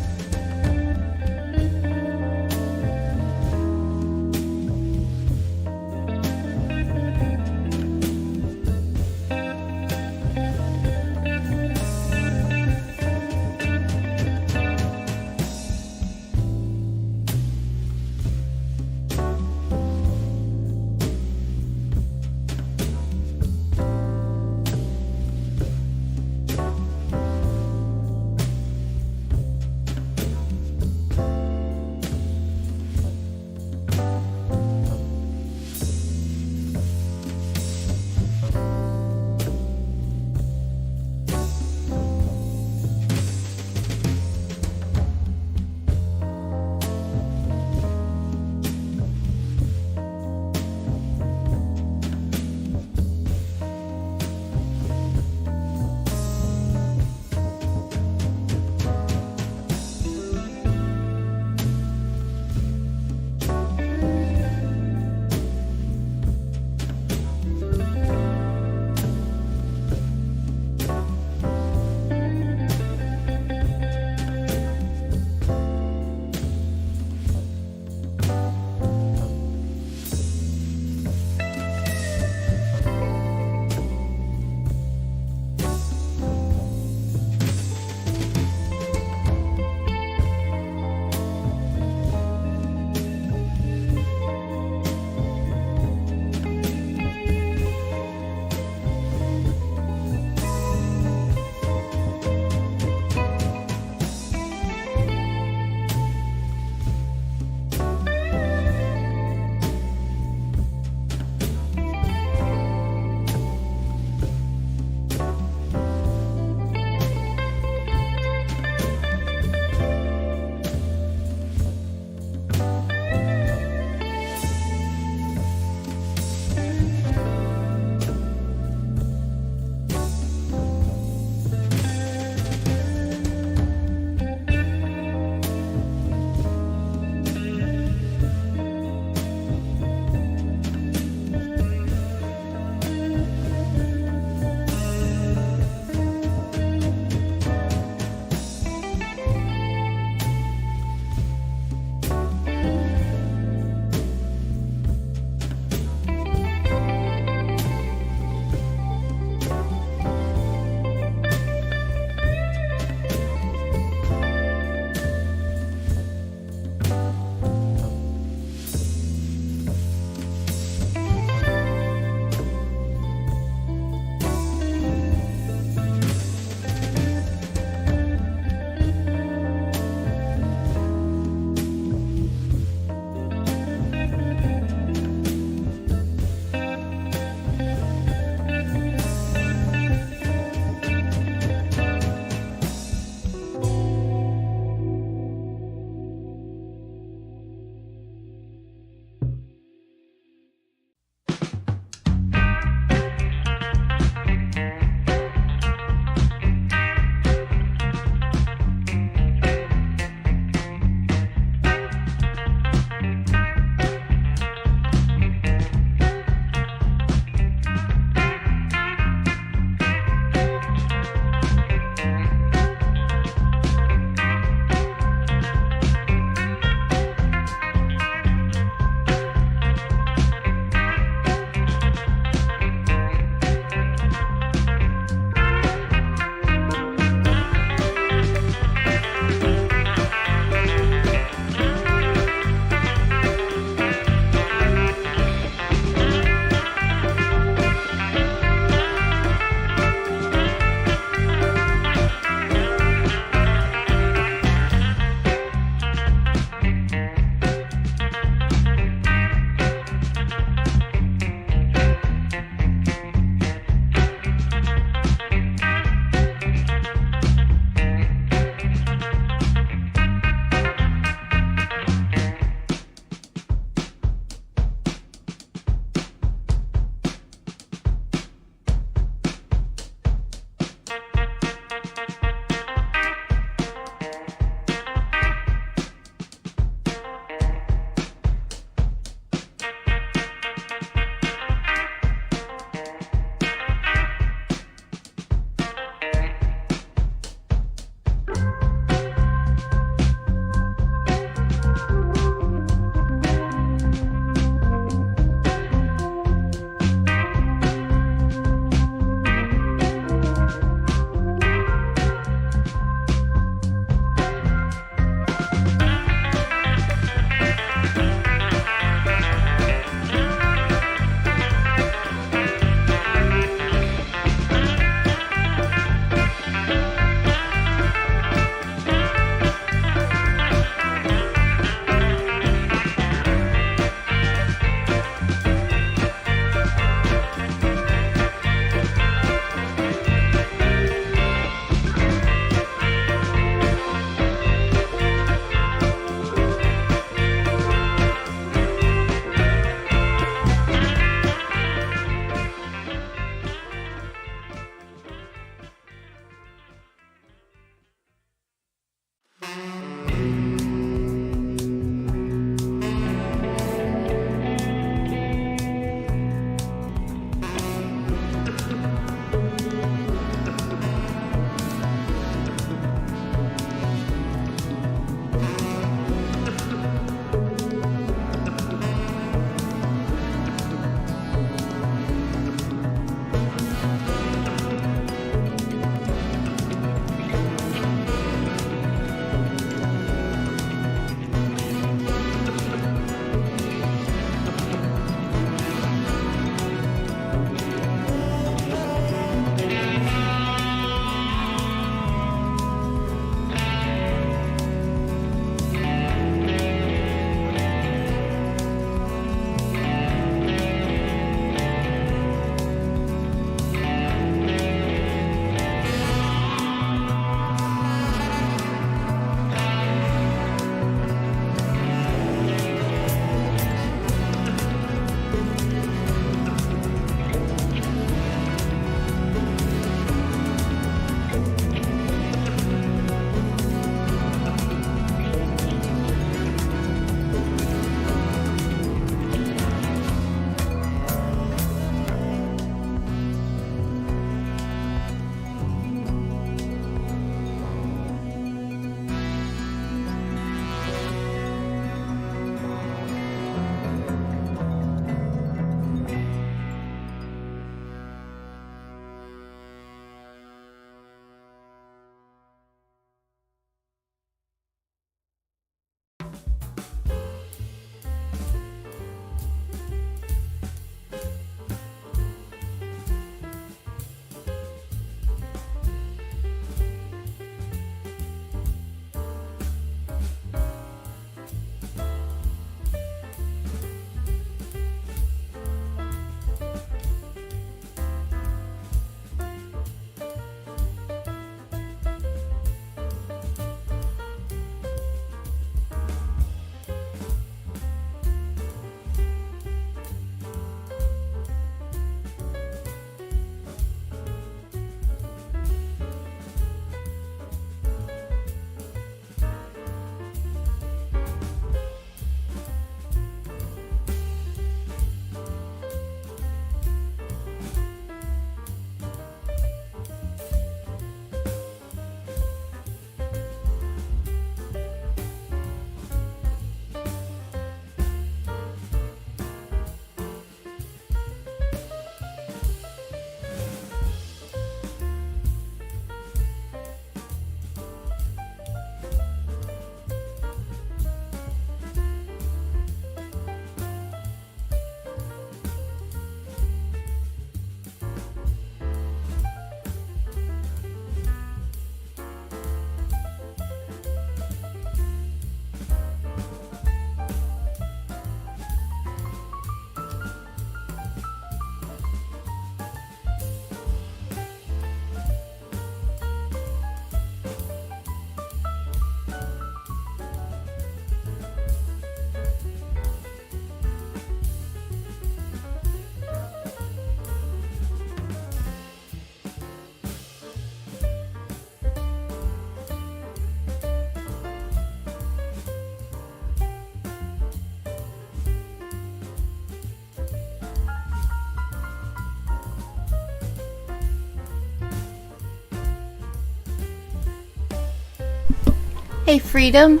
Hey, Freedom.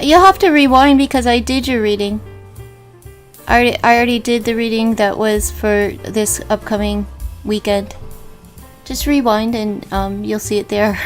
You'll have to rewind because I did your reading. I already did the reading that was for this upcoming weekend. Just rewind and you'll see it there.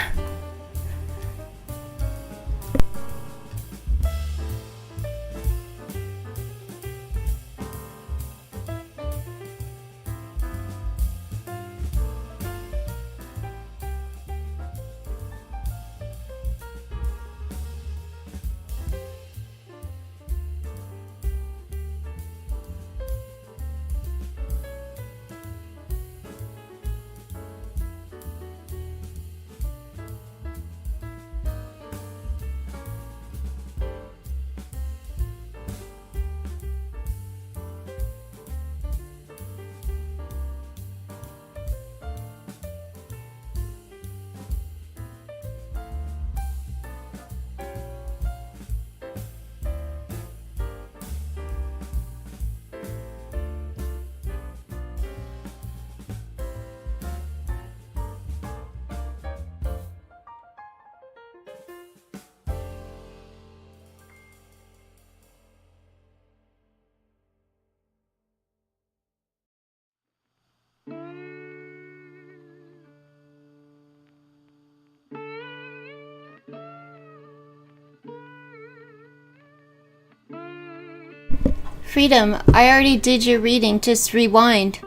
Freedom, I already did your reading. Just rewind.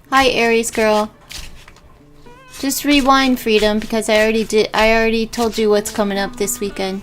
Hi, Aries girl. Just rewind, Freedom, because I already told you what's coming up this weekend.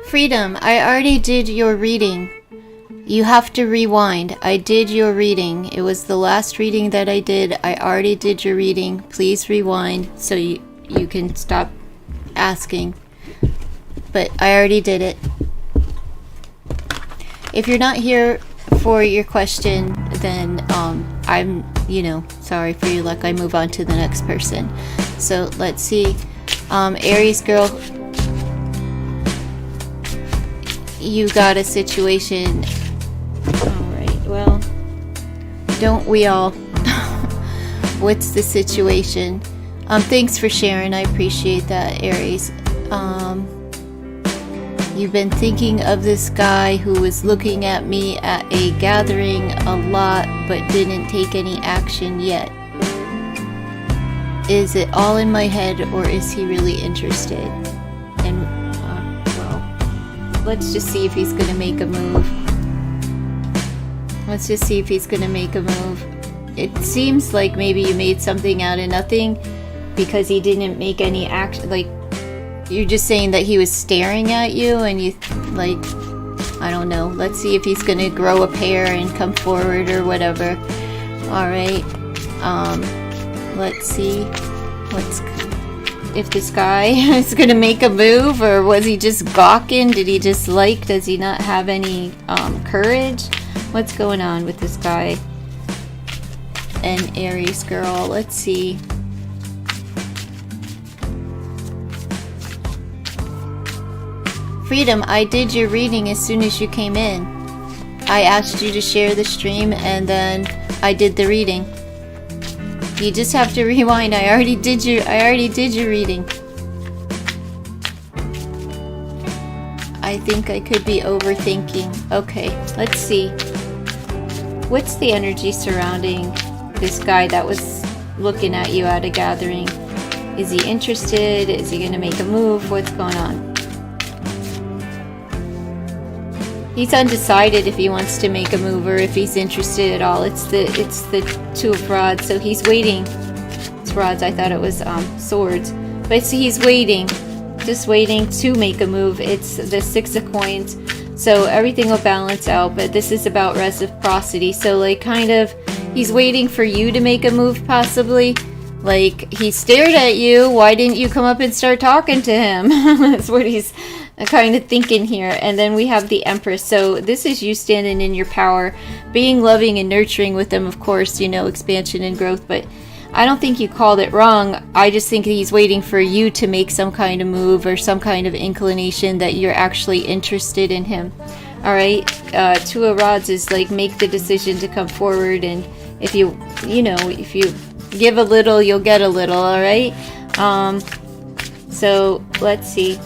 Freedom, I already did your reading. You have to rewind. I did your reading. It was the last reading that I did. I already did your reading. Please rewind so you can stop asking. But I already did it. If you're not here for your question, then I'm, sorry for your luck. I move on to the next person. So let's see. Aries girl, you got a situation. Alright, well, don't we all? What's the situation? Thanks for sharing. I appreciate that, Aries. You've been thinking of this guy who was looking at me at a gathering a lot but didn't take any action yet. Is it all in my head, or is he really interested? And, well, let's just see if he's going to make a move. Let's just see if he's going to make a move. It seems like maybe you made something out of nothing because he didn't make any action. Like, you're just saying that he was staring at you and you, like, I don't know. Let's see if he's going to grow a pair and come forward or whatever. Alright. Let's see if this guy is going to make a move, or was he just gawking? Did he just does he not have any courage? What's going on with this guy and Aries girl? Let's see. Freedom, I did your reading as soon as you came in. I asked you to share the stream and then I did the reading. You just have to rewind. I already did your reading. I think I could be overthinking. Okay, let's see. What's the energy surrounding this guy that was looking at you at a gathering? Is he interested? Is he gonna make a move? What's going on? He's undecided if he wants to make a move or if he's interested at all. It's the Two of Rods, so he's waiting. It's rods. I thought it was swords, but he's waiting, just waiting to make a move. It's the Six of Coins, so everything will balance out. But this is about reciprocity. So like, kind of, he's waiting for you to make a move, possibly. Like, he stared at you. Why didn't you come up and start talking to him? That's what he's kind of thinking here. And then we have the Empress. So this is you standing in your power, being loving and nurturing with them, of course, expansion and growth. But I don't think you called it wrong. I just think he's waiting for you to make some kind of move or some kind of inclination that you're actually interested in him. All right. Two of Rods is like, make the decision to come forward. And if you give a little, you'll get a little. All right. So let's see.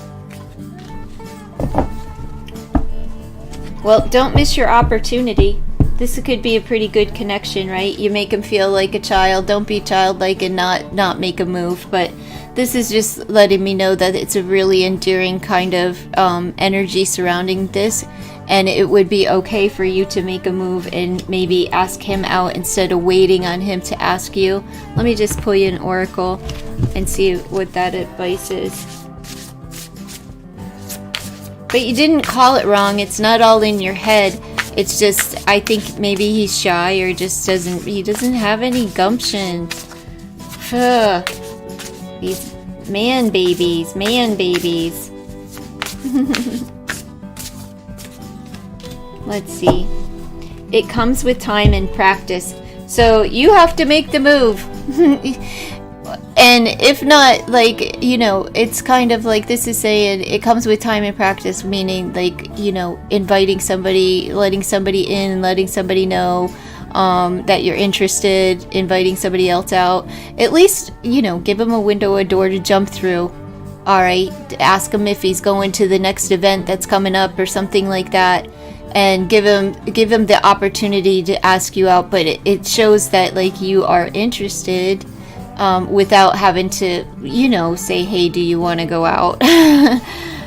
Well, don't miss your opportunity. This could be a pretty good connection, right? You make him feel like a child. Don't be childlike and not make a move. But this is just letting me know that it's a really endearing kind of energy surrounding this. And it would be okay for you to make a move and maybe ask him out instead of waiting on him to ask you. Let me just pull you an oracle and see what that advice is. But you didn't call it wrong. It's not all in your head. It's just, I think maybe he's shy or just he doesn't have any gumption. Ugh. These man babies. Let's see. It comes with time and practice. So you have to make the move. And if not, it's kind of like, this is saying it comes with time and practice, meaning inviting somebody, letting somebody in, letting somebody know that you're interested, inviting somebody else out. At least, give him a window, a door to jump through. All right. Ask him if he's going to the next event that's coming up or something like that. And give him the opportunity to ask you out. But it shows that you are interested. Without having to, say, hey, do you want to go out?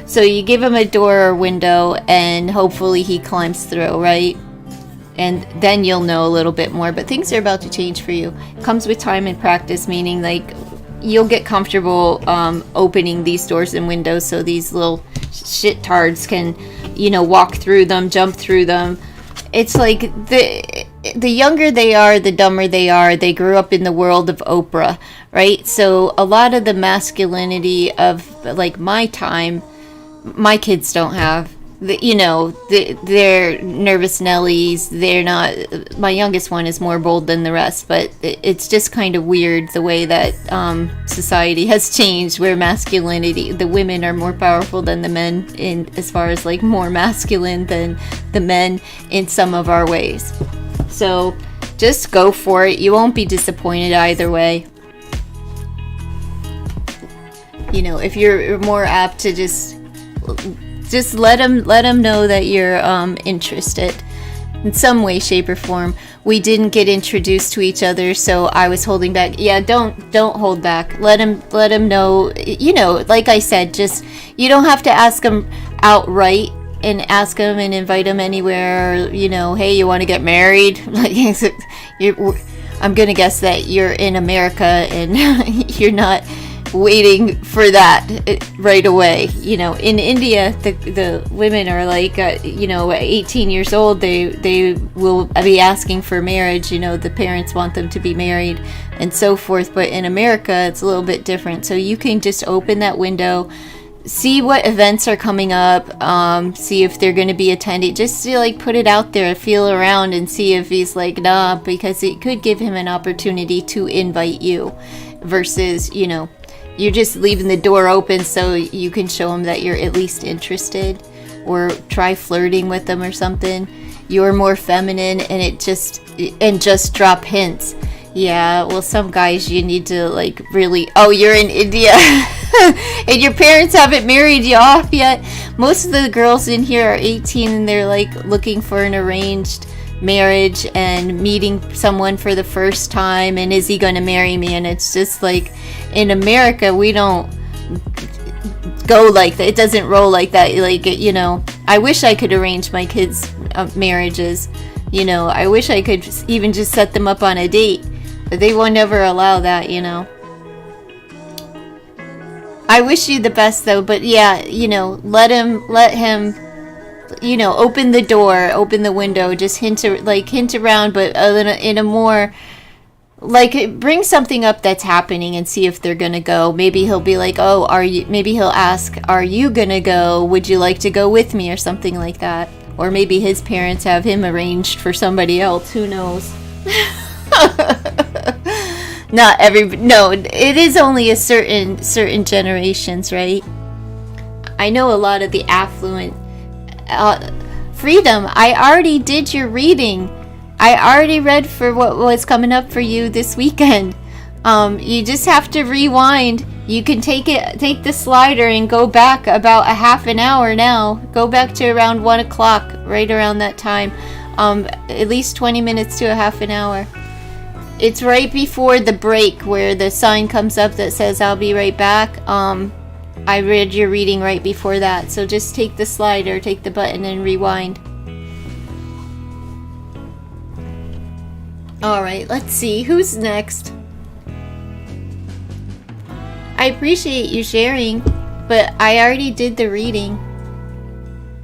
So you give him a door or window and hopefully he climbs through, right? And then you'll know a little bit more. But things are about to change for you. It comes with time and practice, meaning you'll get comfortable opening these doors and windows so these little shit-tards can, you know, walk through them, jump through them. It's like the younger they are, the dumber they are. They grew up in the world of Oprah, right? So a lot of the masculinity of like my time, my kids don't have. You know, they're nervous Nellies. They're not. My youngest one is more bold than the rest, but it's just kind of weird the way that society has changed, where masculinity, the women are more powerful than the men, in as far as like more masculine than the men in some of our ways. So just go for it. You won't be disappointed either way. You know, if you're more apt to just let them know that you're interested in some way, shape, or form. We didn't get introduced to each other, so I was holding back. Yeah, don't hold back. Let him know. You know, like I said, just you don't have to ask him outright and ask him and invite him anywhere. You know, hey, you want to get married? I'm gonna guess that you're in America and you're not waiting for that right away. You know, in India, the women are like, you know, at 18 years old, they will be asking for marriage. You know, the parents want them to be married and so forth. But in America, it's a little bit different. So you can just open that window, see what events are coming up, see if they're going to be attended. Just to like put it out there, feel around and see if he's like, nah, because it could give him an opportunity to invite you versus, you know, you're just leaving the door open so you can show them that you're at least interested, or try flirting with them or something. You're more feminine and just drop hints. Yeah, well, some guys you need to like really, oh, you're in India and your parents haven't married you off yet. Most of the girls in here are 18 and they're like looking for an arranged marriage and meeting someone for the first time, and is he going to marry me? And it's just like, in America we don't go like that. It doesn't roll like that. Like, you know, I wish I could arrange my kids' marriages. You know, I wish I could even just set them up on a date, but they will never allow that, you know. I wish you the best though, but yeah, you know, let him you know, open the door, open the window, just hint around, but in a more, like, bring something up that's happening and see if they're gonna go. Maybe he'll be like, oh, maybe he'll ask, are you gonna go? Would you like to go with me? Or something like that. Or maybe his parents have him arranged for somebody else, who knows? No, it is only a certain generations, right? I know a lot of the affluent, Freedom, I already did your reading. I already read for what was coming up for you this weekend. You just have to rewind. You can take the slider and go back about a half an hour now. Go back to around 1 o'clock, right around that time. At least 20 minutes to a half an hour. It's right before the break where the sign comes up that says I'll be right back. I read your reading right before that, so just take the slider, take the button, and rewind. Alright, let's see. Who's next? I appreciate you sharing, but I already did the reading.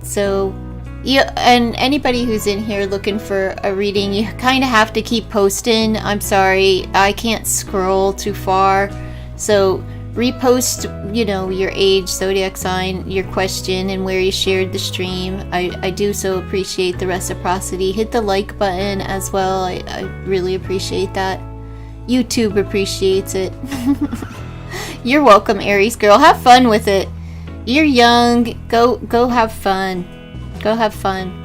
So, yeah, and anybody who's in here looking for a reading, you kind of have to keep posting. I'm sorry, I can't scroll too far. So, repost, you know, your age, zodiac sign, your question, and where you shared the stream. I do so appreciate the reciprocity. Hit the like button as well. I really appreciate that. YouTube appreciates it. You're welcome, Aries girl. Have fun with it. You're young. Go have fun. Go have fun.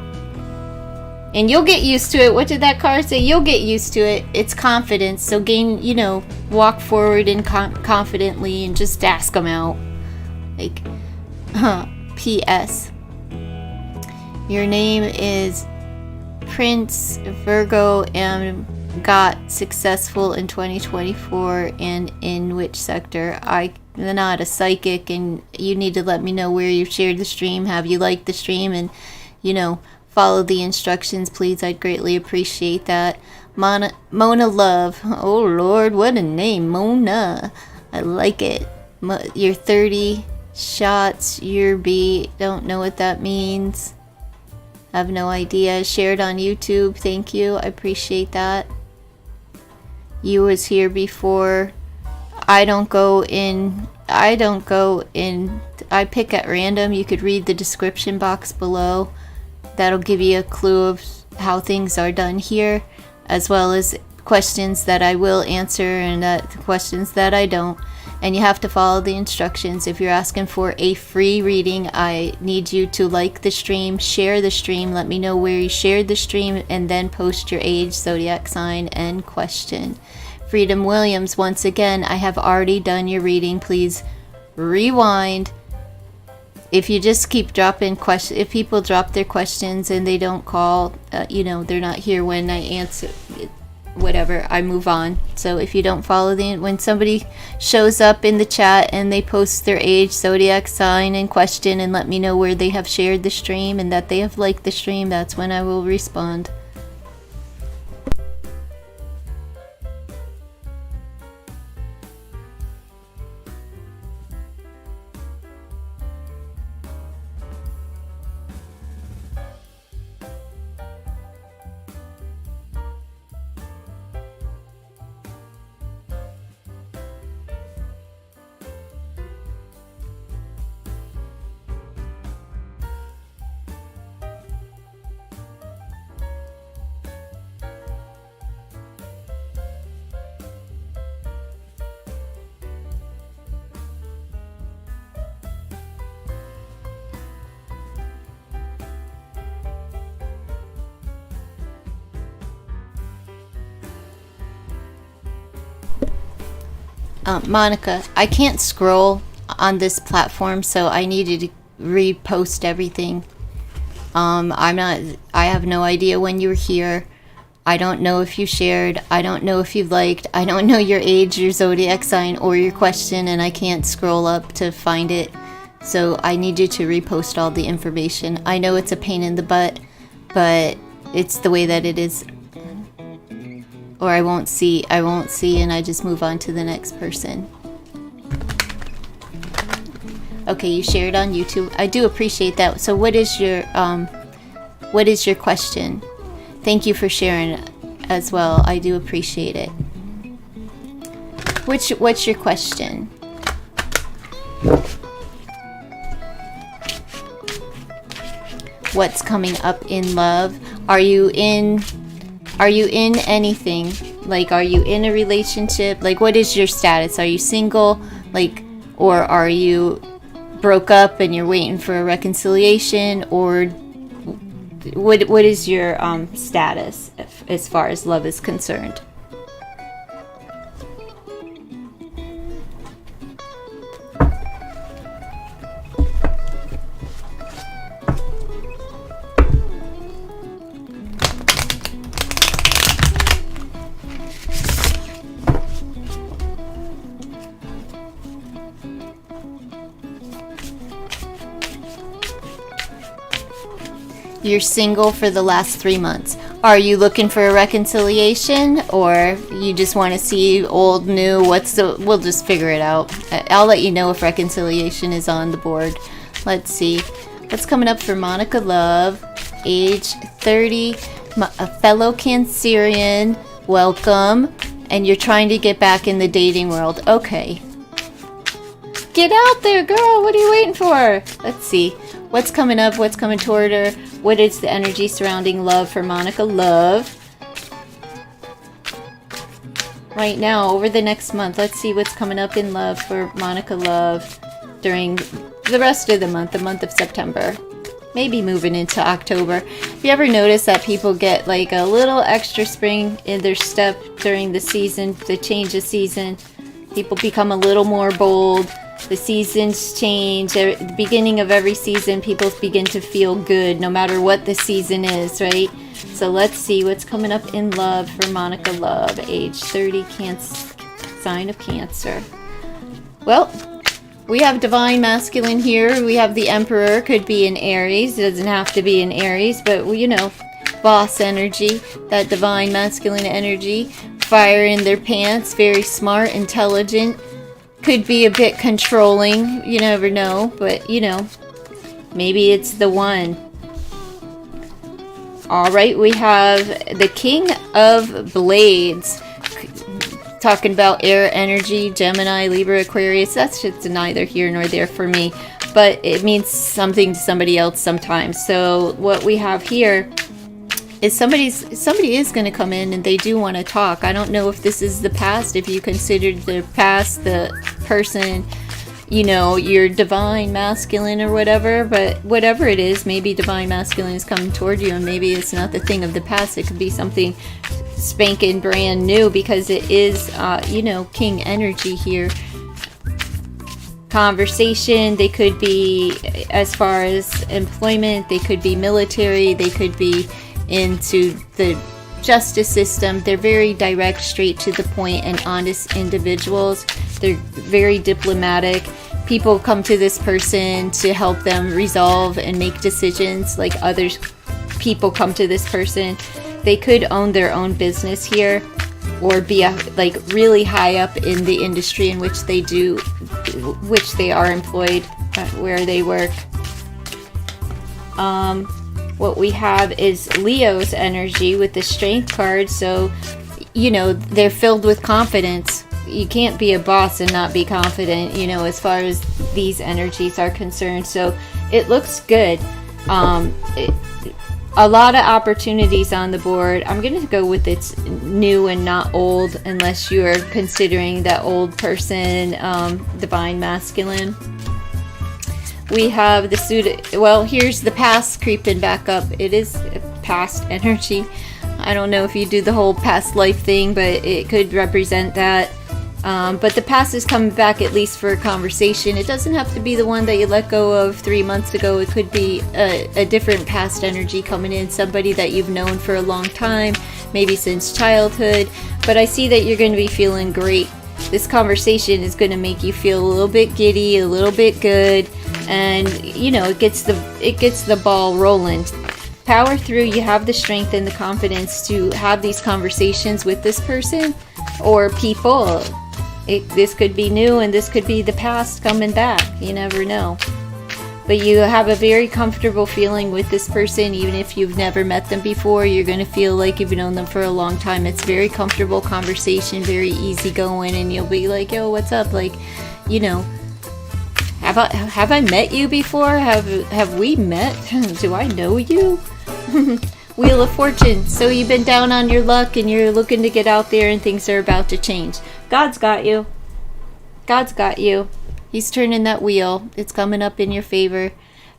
And you'll get used to it. What did that card say? You'll get used to it. It's confidence. So gain, you know, walk forward and confidently and just ask them out. Like, P.S. Your name is Prince Virgo and got successful in 2024, and in which sector? I'm not a psychic, and you need to let me know where you shared the stream. Have you liked the stream? And, you know, follow the instructions, please. I'd greatly appreciate that. Mona Love. Oh, Lord, what a name. Mona. I like it. You're 30. Shots your beat. Don't know what that means. Have no idea. Shared on YouTube. Thank you. I appreciate that. You was here before. I pick at random. You could read the description box below. That'll give you a clue of how things are done here, as well as questions that I will answer and questions that I don't. And you have to follow the instructions. If you're asking for a free reading, I need you to like the stream, share the stream, let me know where you shared the stream, and then post your age, zodiac sign, and question. Freedom Williams, once again, I have already done your reading. Please rewind. If you just keep dropping questions, if people drop their questions and they don't call, they're not here when I answer, whatever, I move on. So if you don't follow when somebody shows up in the chat and they post their age, zodiac sign, and question, and let me know where they have shared the stream and that they have liked the stream, that's when I will respond. Monica, I can't scroll on this platform, so I needed to repost everything. I have no idea when you were here. I don't know if you shared. I don't know if you liked. I don't know your age, your zodiac sign, or your question, and I can't scroll up to find it. So I need you to repost all the information. I know it's a pain in the butt, but it's the way that it is. Or I won't see, and I just move on to the next person. Okay, you shared on YouTube. I do appreciate that. So what is your question? Thank you for sharing as well. I do appreciate it. What's your question? What's coming up in love? Are you in anything? Like, are you in a relationship? Like, what is your status? Are you single? Like, or are you broke up and you're waiting for a reconciliation? Or what is your status as far as love is concerned? You're single for the last 3 months. Are you looking for a reconciliation, or you just want to see old, new? We'll just figure it out. I'll let you know if reconciliation is on the board. Let's see. What's coming up for Monica Love? Age 30, a fellow Cancerian. Welcome. And you're trying to get back in the dating world. Okay. Get out there, girl. What are you waiting for? Let's see. What's coming up? What's coming toward her? What is the energy surrounding love for Monica Love? Right now, over the next month, let's see what's coming up in love for Monica Love during the rest of the month of September. Maybe moving into October. Have you ever noticed that people get like a little extra spring in their step during the season, the change of season? People become a little more bold. The seasons change. At the beginning of every season, people begin to feel good no matter what the season is, right? So let's see what's coming up in love for Monica Love, age 30, sign of Cancer. Well, we have divine masculine here. We have the Emperor, could be in Aries. It doesn't have to be in Aries, but you know, boss energy, that divine masculine energy, fire in their pants, very smart, intelligent, could be a bit controlling. You never know, but you know, maybe it's the one. All right, we have the King of Blades. Talking about air energy, Gemini, Libra, Aquarius. That's just neither here nor there for me, but it means something to somebody else sometimes. So what we have here is somebody is going to come in and they do want to talk. I don't know if this is the past, if you considered the past the person, you know, your divine masculine or whatever, but whatever it is, maybe divine masculine is coming toward you and maybe it's not the thing of the past. It could be something spanking brand new because it is, you know, king energy here. Conversation, they could be as far as employment, they could be military, they could be into the justice system. They're very direct, straight to the point, and honest individuals. They're very diplomatic. People come to this person to help them resolve and make decisions, like other people come to this person. They could own their own business here or be like really high up in the industry in which they do, which they are employed, where they work. What we have is Leo's energy with the Strength card. So, you know, they're filled with confidence. You can't be a boss and not be confident, you know, as far as these energies are concerned. So it looks good. A lot of opportunities on the board. I'm going to go with it's new and not old, unless you are considering that old person, divine masculine. We have the suit. Well, here's the past creeping back up. It is past energy. I don't know if you do the whole past life thing, but it could represent that. But the past is coming back, at least for a conversation. It doesn't have to be the one that you let go of 3 months ago. It could be a different past energy coming in, somebody that you've known for a long time, maybe since childhood. But I see that you're going to be feeling great. This conversation is going to make you feel a little bit giddy, a little bit good, and you know, it gets the ball rolling. Power through. You have the strength and the confidence to have these conversations with this person or people. This could be new and this could be the past coming back. You never know. But you have a very comfortable feeling with this person, even if you've never met them before. You're going to feel like you've known them for a long time. It's very comfortable conversation, very easygoing, and you'll be like, yo, what's up? Like, you know, have I met you before? Have we met? Do I know you? Wheel of Fortune. So you've been down on your luck and you're looking to get out there and things are about to change. God's got you. God's got you. He's turning that wheel. It's coming up in your favor.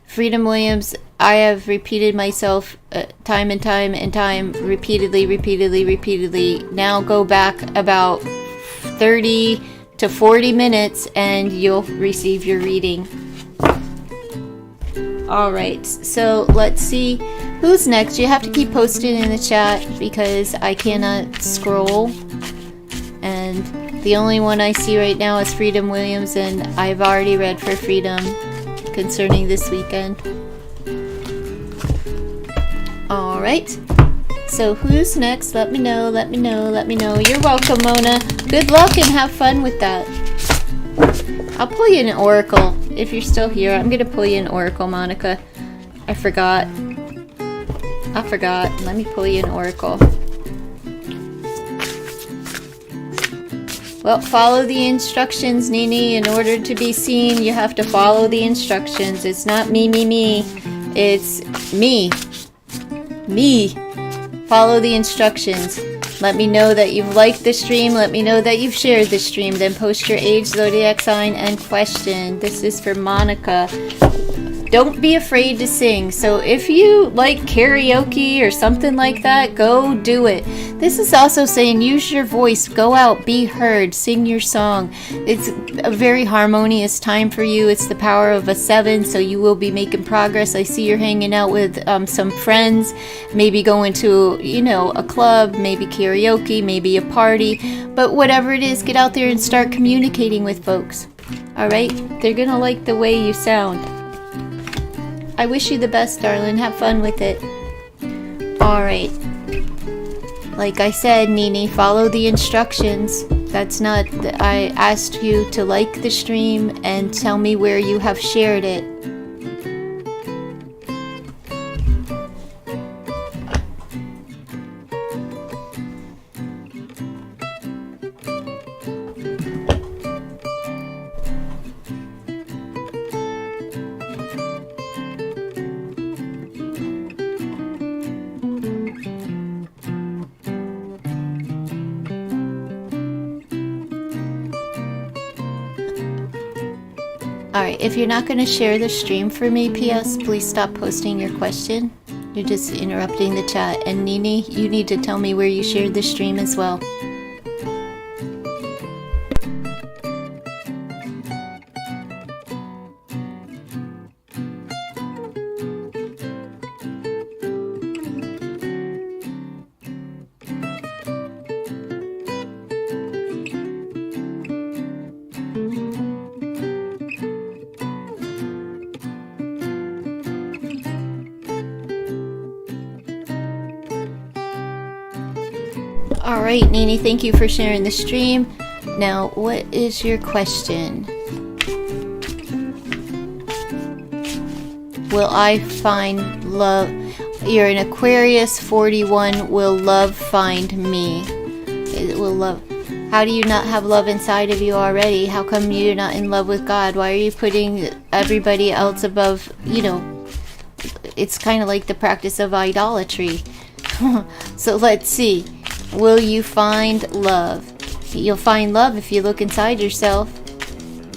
Freedom Williams, I have repeated myself time and time, repeatedly. Now go back about 30 to 40 minutes and you'll receive your reading. Alright, so let's see who's next. You have to keep posting in the chat because I cannot scroll. And the only one I see right now is Freedom Williams, and I've already read for Freedom concerning this weekend. Alright, so who's next? Let me know. You're welcome, Mona. Good luck and have fun with that. I'll pull you an oracle if you're still here. I'm going to pull you an oracle, Monica. I forgot. Let me pull you an oracle. Well, follow the instructions, Nini. In order to be seen, you have to follow the instructions. It's not me. It's me. Follow the instructions. Let me know that you've liked the stream. Let me know that you've shared the stream. Then post your age, zodiac sign, and question. This is for Monica. Don't be afraid to sing. So if you like karaoke or something like that, go do it. This is also saying use your voice. Go out, be heard, sing your song. It's a very harmonious time for you. It's the power of a 7, so you will be making progress. I see you're hanging out with some friends, maybe going to, you know, a club, maybe karaoke, maybe a party. But whatever it is, get out there and start communicating with folks. All right? They're going to like the way you sound. I wish you the best, darling. Have fun with it. Alright. Like I said, Nini, follow the instructions. That's not, I asked you to like the stream and tell me where you have shared it. Alright, if you're not going to share the stream for me, PS, please stop posting your question. You're just interrupting the chat. And Nini, you need to tell me where you shared the stream as well. Alright, Nini, thank you for sharing the stream. Now, what is your question? Will I find love? You're an Aquarius 41. Will love find me? It will love. How do you not have love inside of you already? How come you're not in love with God? Why are you putting everybody else above, you know, it's kind of like the practice of idolatry. So let's see. Will you find love? You'll find love if you look inside yourself.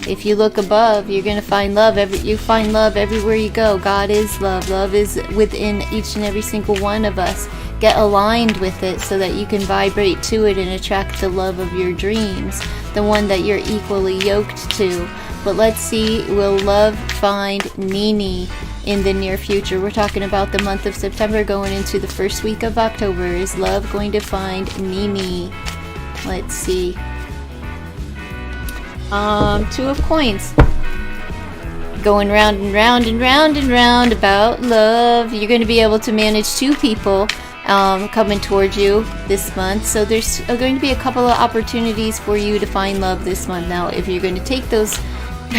If you look above, you're going to find love. You find love everywhere you go. God is love. Love is within each and every single one of us. Get aligned with it so that you can vibrate to it and attract the love of your dreams, the one that you're equally yoked to. But let's see, will love find Nini in the near future? We're talking about the month of September going into the first week of October. Is love going to find Nini? Let's see. Two of coins. Going round and round and round and round about love. You're going to be able to manage two people coming towards you this month. So there's going to be a couple of opportunities for you to find love this month. Now, if you're going to take those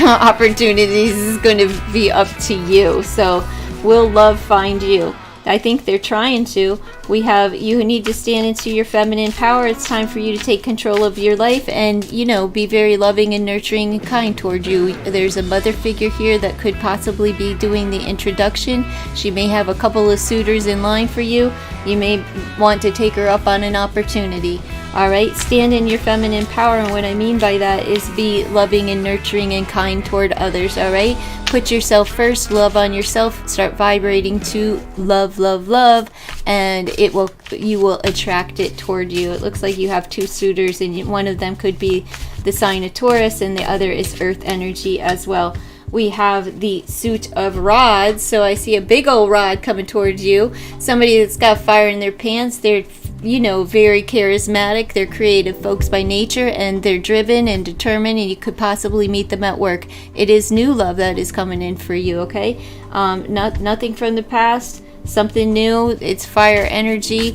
opportunities, is going to be up to you. So will love find you? I think they're trying to. We have, you need to stand into your feminine power. It's time for you to take control of your life and, you know, be very loving and nurturing and kind toward you. There's a mother figure here that could possibly be doing the introduction. She may have a couple of suitors in line for you. You may want to take her up on an opportunity. Alright, stand in your feminine power, and what I mean by that is be loving and nurturing and kind toward others, alright? Put yourself first, love on yourself, start vibrating to love, love, love, and you will attract it toward you. It looks like you have two suitors, and one of them could be the sign of Taurus, and the other is earth energy as well. We have the suit of rods, so I see a big old rod coming towards you. Somebody that's got fire in their pants. They're, you know, very charismatic. They're creative folks by nature, and they're driven and determined, and you could possibly meet them at work. It is new love that is coming in for you, okay? Nothing from the past, something new. It's fire energy.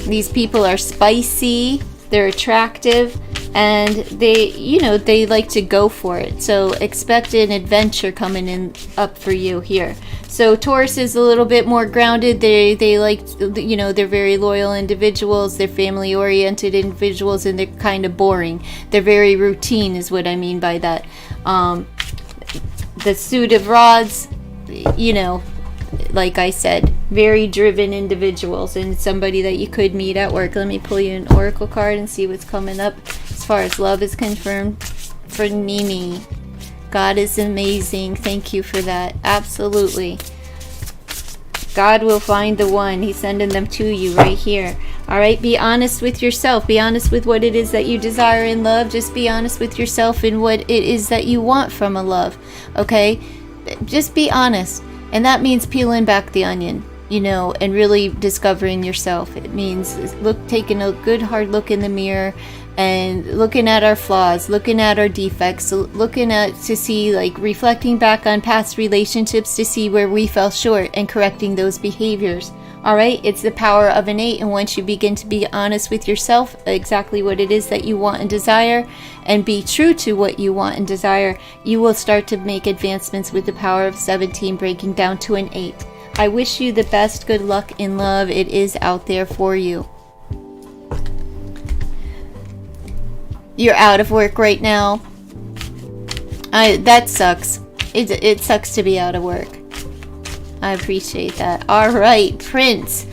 These people are spicy. They're attractive, and they, you know, they like to go for it. So expect an adventure coming in up for you here. So Taurus is a little bit more grounded. They like, you know, they're very loyal individuals. They're family oriented individuals, and they're kind of boring. They're very routine is what I mean by that. The suit of rods, you know, like I said, very driven individuals, and somebody that you could meet at work. Let me pull you an oracle card and see what's coming up as far as love is confirmed for Nini. God is amazing. Thank you for that. Absolutely. God will find the one. He's sending them to you right here. All right, be honest with yourself. Be honest with what it is that you desire in love. Just be honest with yourself in what it is that you want from a love. Okay? Just be honest. And that means peeling back the onion, you know, and really discovering yourself. It means taking a good hard look in the mirror and looking at our flaws, looking at our defects, looking at to see, like, reflecting back on past relationships to see where we fell short and correcting those behaviors. All right, it's the power of an 8, and once you begin to be honest with yourself, exactly what it is that you want and desire, and be true to what you want and desire, you will start to make advancements with the power of 17 breaking down to an 8. I wish you the best. Good luck in love. It is out there for you. You're out of work right now. That sucks. It sucks to be out of work. I appreciate that. All right, Prince.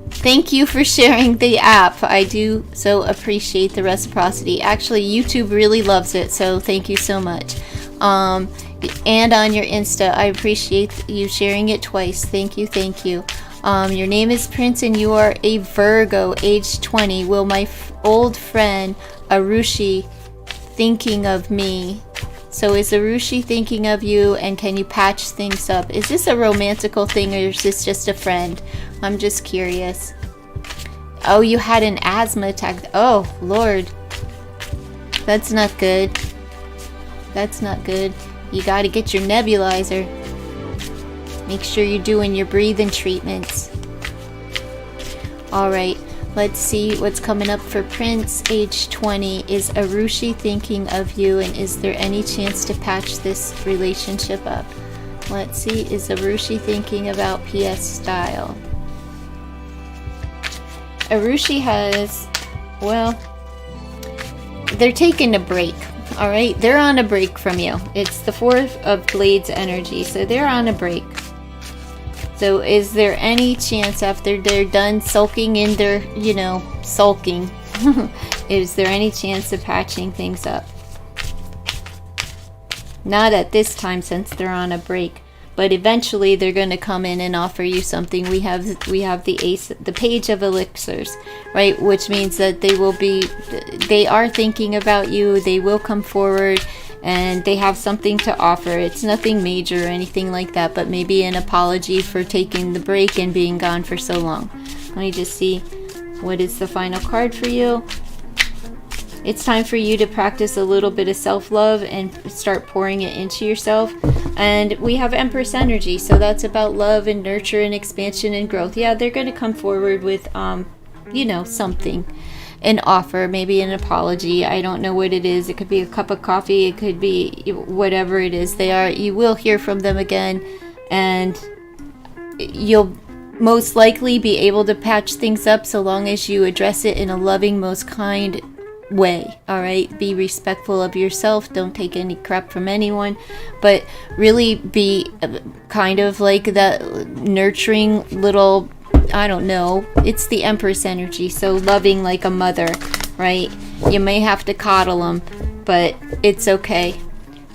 Thank you for sharing the app. I do so appreciate the reciprocity. Actually, YouTube really loves it, so thank you so much. And on your Insta, I appreciate you sharing it twice. Thank you, thank you. Your name is Prince, and you are a Virgo, age 20. Will my old friend Arushi thinking of me? So is Arushi thinking of you, and can you patch things up? Is this a romantical thing, or is this just a friend? I'm just curious. Oh, you had an asthma attack. Oh, Lord. That's not good. That's not good. You gotta get your nebulizer. Make sure you're doing your breathing treatments. Alright. Let's see what's coming up for Prince, age 20. Is Arushi thinking of you, and is there any chance to patch this relationship up? Let's see, is Arushi thinking about PS style? Arushi has, well, they're taking a break, alright? They're on a break from you. It's the 4 of Blades energy, so they're on a break. So is there any chance after they're done sulking in their, sulking, is there any chance of patching things up? Not at this time, since they're on a break, but eventually they're going to come in and offer you something. We have the Page of Elixirs, right? Which means that they are thinking about you. They will come forward, and they have something to offer. It's nothing major or anything like that, but maybe an apology for taking the break and being gone for so long. Let me just see what is the final card for you. It's time for you to practice a little bit of self-love and start pouring it into yourself. And we have Empress energy, so that's about love and nurture and expansion and growth. Yeah, they're going to come forward with something, an offer, maybe an apology. I don't know what it is. It could be a cup of coffee, it could be whatever it is. You will hear from them again, and you'll most likely be able to patch things up so long as you address it in a loving, most kind way. All right, be respectful of yourself. Don't take any crap from anyone, but really be kind of like that nurturing little, I don't know, it's the Empress energy, so loving like a mother, right? You may have to coddle them, but it's okay.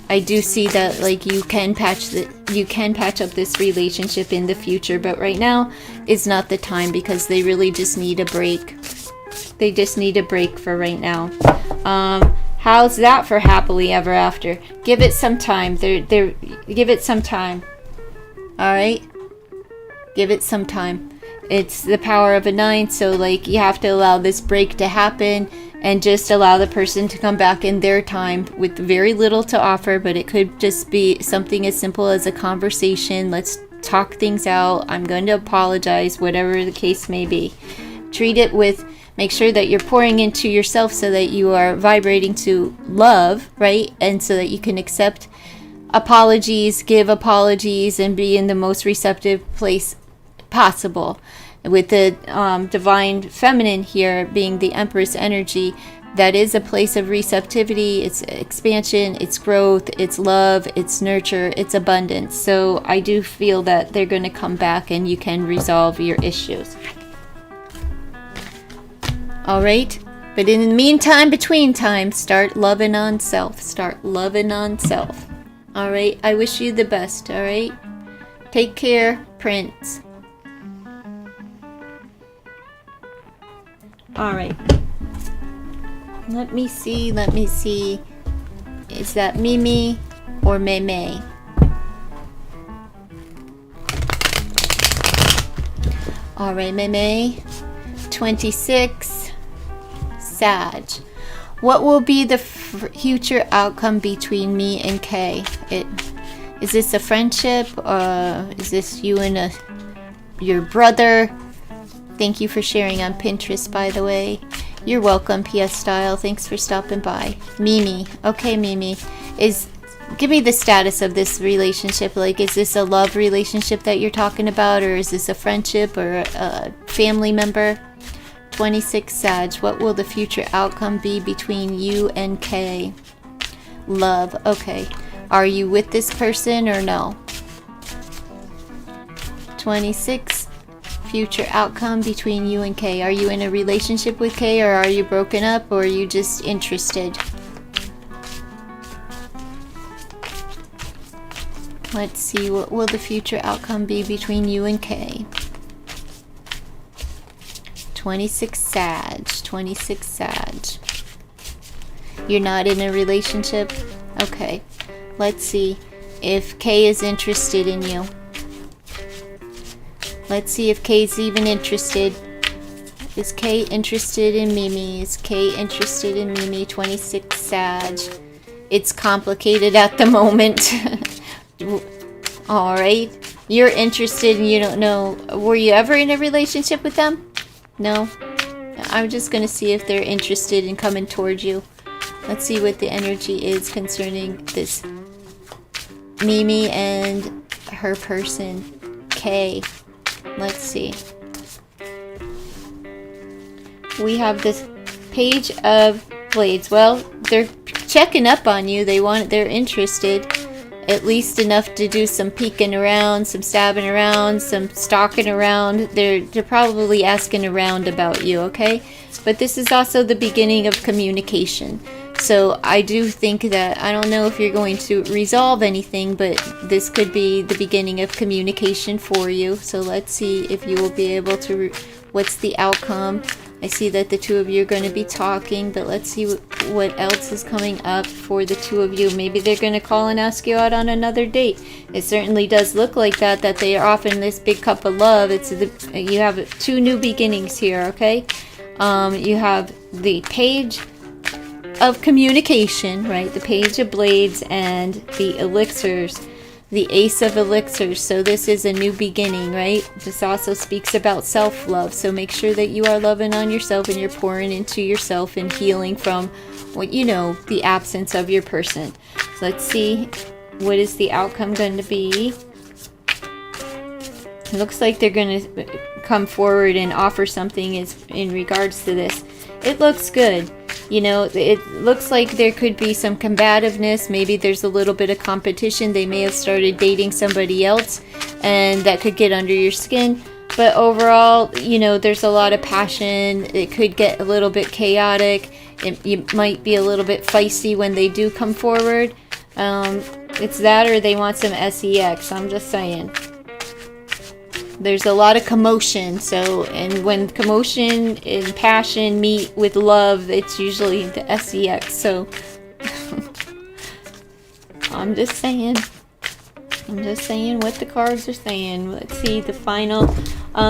I do see that you can patch up this relationship in the future, but right now is not the time, because they really just need a break. They just need a break for right now. How's that for happily ever after? Give it some time. Give it some time. All right? Give it some time. It's the power of a 9, so you have to allow this break to happen and just allow the person to come back in their time with very little to offer, but it could just be something as simple as a conversation. Let's talk things out. I'm going to apologize, whatever the case may be. Treat it make sure that you're pouring into yourself so that you are vibrating to love, right? And so that you can accept apologies, give apologies, and be in the most receptive place possible. With the divine feminine here being the Empress energy, that is a place of receptivity. It's expansion, it's growth, it's love, it's nurture, it's abundance. So I do feel that they're going to come back and you can resolve your issues. All right, but in the meantime, between time, start loving on self. Start loving on self. All right, I wish you the best. All right, take care, Prince. All right. Let me see. Is that Mimi or Meme? All right, Meme. 26. Sag. What will be the future outcome between me and Kay? Is this a friendship? Is this you and your brother? Thank you for sharing on Pinterest, by the way. You're welcome, PS Style. Thanks for stopping by. Mimi. Okay, Mimi. Give me the status of this relationship. Like, is this a love relationship that you're talking about, or is this a friendship or a family member? 26 Sag. What will the future outcome be between you and Kay? Love. Okay. Are you with this person or no? 26. Future outcome between you and Kay. Are you in a relationship with Kay, or are you broken up, or are you just interested? Let's see, what will the future outcome be between you and Kay? 26 Sag. 26 Sag. You're not in a relationship? Okay. Let's see if Kay is interested in you. Let's see if Kay's even interested. Is Kay interested in Mimi? Is Kay interested in Mimi? 26 Sag. It's complicated at the moment. Alright. You're interested and you don't know. Were you ever in a relationship with them? No? I'm just going to see if they're interested in coming towards you. Let's see what the energy is concerning this Mimi and her person, Kay. Let's see. We have this Page of Blades. Well, they're checking up on you. They're interested. At least enough to do some peeking around, some stabbing around, some stalking around. They're probably asking around about you, okay? But this is also the beginning of communication. So I do think that, I don't know if you're going to resolve anything, but this could be the beginning of communication for you. So let's see if you will be able to, what's the outcome. I see that the two of you are going to be talking, but let's see what else is coming up for the two of you. Maybe they're going to call and ask you out on another date. It certainly does look like that they are offering this big cup of love. You have two new beginnings here, okay? You have the Page of Communication, right? The Page of Blades and the Elixirs. The Ace of Elixirs. So this is a new beginning, right? This also speaks about self-love. So make sure that you are loving on yourself and you're pouring into yourself and healing from the absence of your person. So let's see, what is the outcome going to be? It looks like they're going to come forward and offer something in regards to this. It looks good. It looks like there could be some combativeness. Maybe there's a little bit of competition. They may have started dating somebody else, and that could get under your skin. But overall, there's a lot of passion. It could get a little bit chaotic. You might be a little bit feisty when they do come forward. It's that, or they want some sex. I'm just saying. There's a lot of commotion, and when commotion and passion meet with love, it's usually the sex. So I'm just saying what the cards are saying. Let's see the final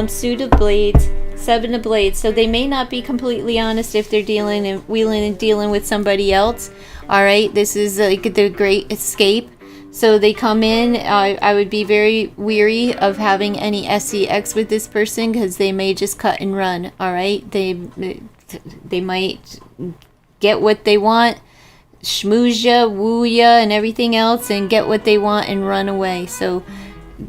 suit of blades, 7 of blades. So they may not be completely honest if they're dealing and wheeling and dealing with somebody else. All right, this is like the great escape. So they come in, I would be very weary of having any sex with this person, because they may just cut and run, alright? They might get what they want, schmooze ya, woo ya, and everything else, and get what they want and run away. So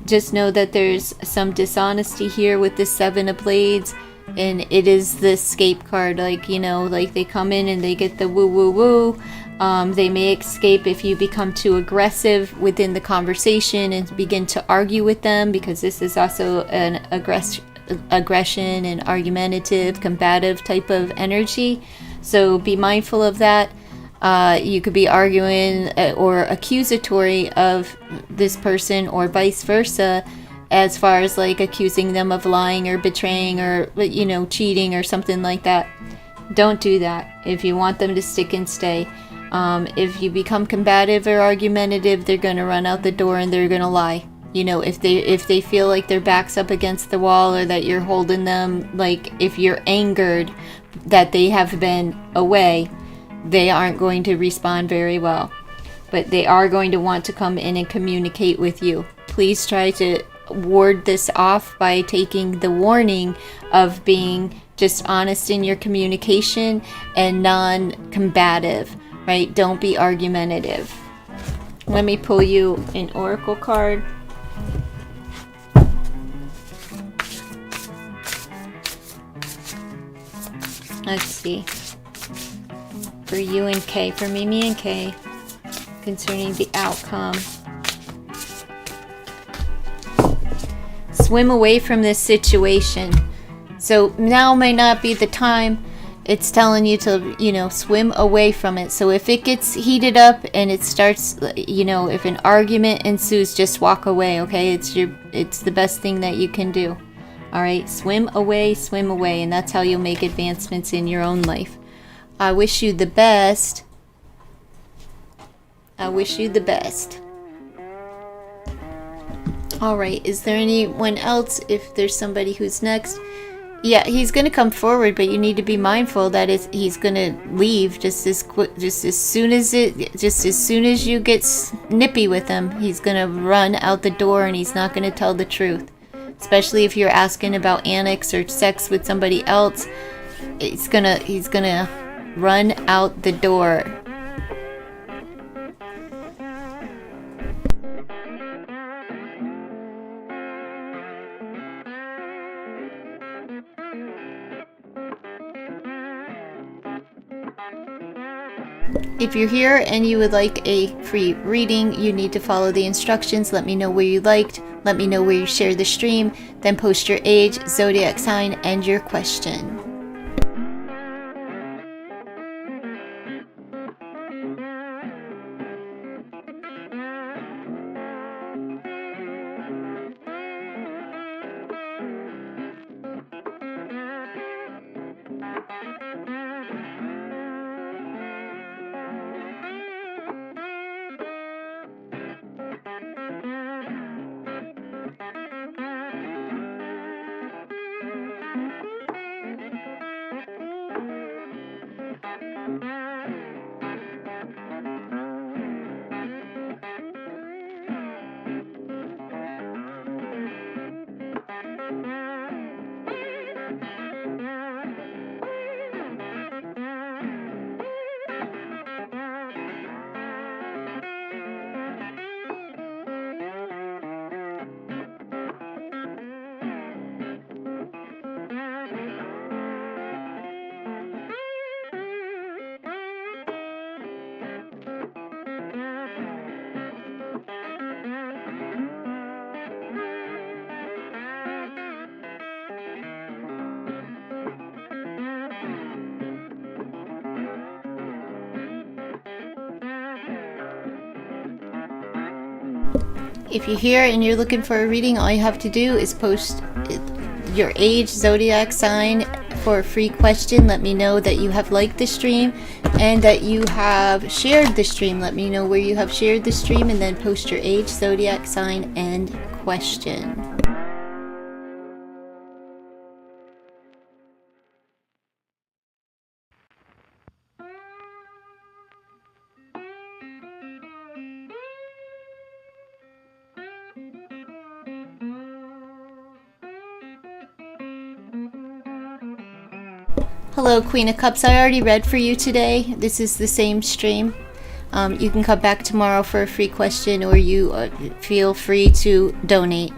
just know that there's some dishonesty here with the 7 of blades, and it is the escape card. Like they come in and they get the woo woo woo. They may escape if you become too aggressive within the conversation and begin to argue with them, because this is also an aggression and argumentative, combative type of energy. So be mindful of that. You could be arguing or accusatory of this person, or vice versa, as far as like accusing them of lying or betraying or cheating or something like that. Don't do that if you want them to stick and stay. If you become combative or argumentative, they're going to run out the door and they're going to lie. If they feel like their back's up against the wall, or that you're holding them, like if you're angered that they have been away, they aren't going to respond very well. But they are going to want to come in and communicate with you. Please try to ward this off by taking the warning of being just honest in your communication and non-combative, right? Don't be argumentative. Let me pull you an oracle card. Let's see. For you and Kay, for Mimi and Kay, concerning the outcome. Swim away from this situation. So now may not be the time. It's telling you to, swim away from it. So if it gets heated up and it starts, if an argument ensues, just walk away, okay? It's the best thing that you can do. All right, swim away, and that's how you'll make advancements in your own life. I wish you the best. I wish you the best. All right, is there anyone else? If there's somebody who's next. Yeah, he's going to come forward, but you need to be mindful that he's going to leave just as soon as you get snippy with him. He's going to run out the door, and he's not going to tell the truth. Especially if you're asking about annex or sex with somebody else, he's gonna run out the door. If you're here and you would like a free reading, you need to follow the instructions. Let me know where you liked. Let me know where you shared the stream. Then post your age, zodiac sign, and your question. If you're here and you're looking for a reading, all you have to do is post your age, zodiac sign for a free question. Let me know that you have liked the stream and that you have shared the stream. Let me know where you have shared the stream, and then post your age, zodiac sign, and question. Hello, Queen of Cups. I already read for you today. This is the same stream. You can come back tomorrow for a free question, or you feel free to donate.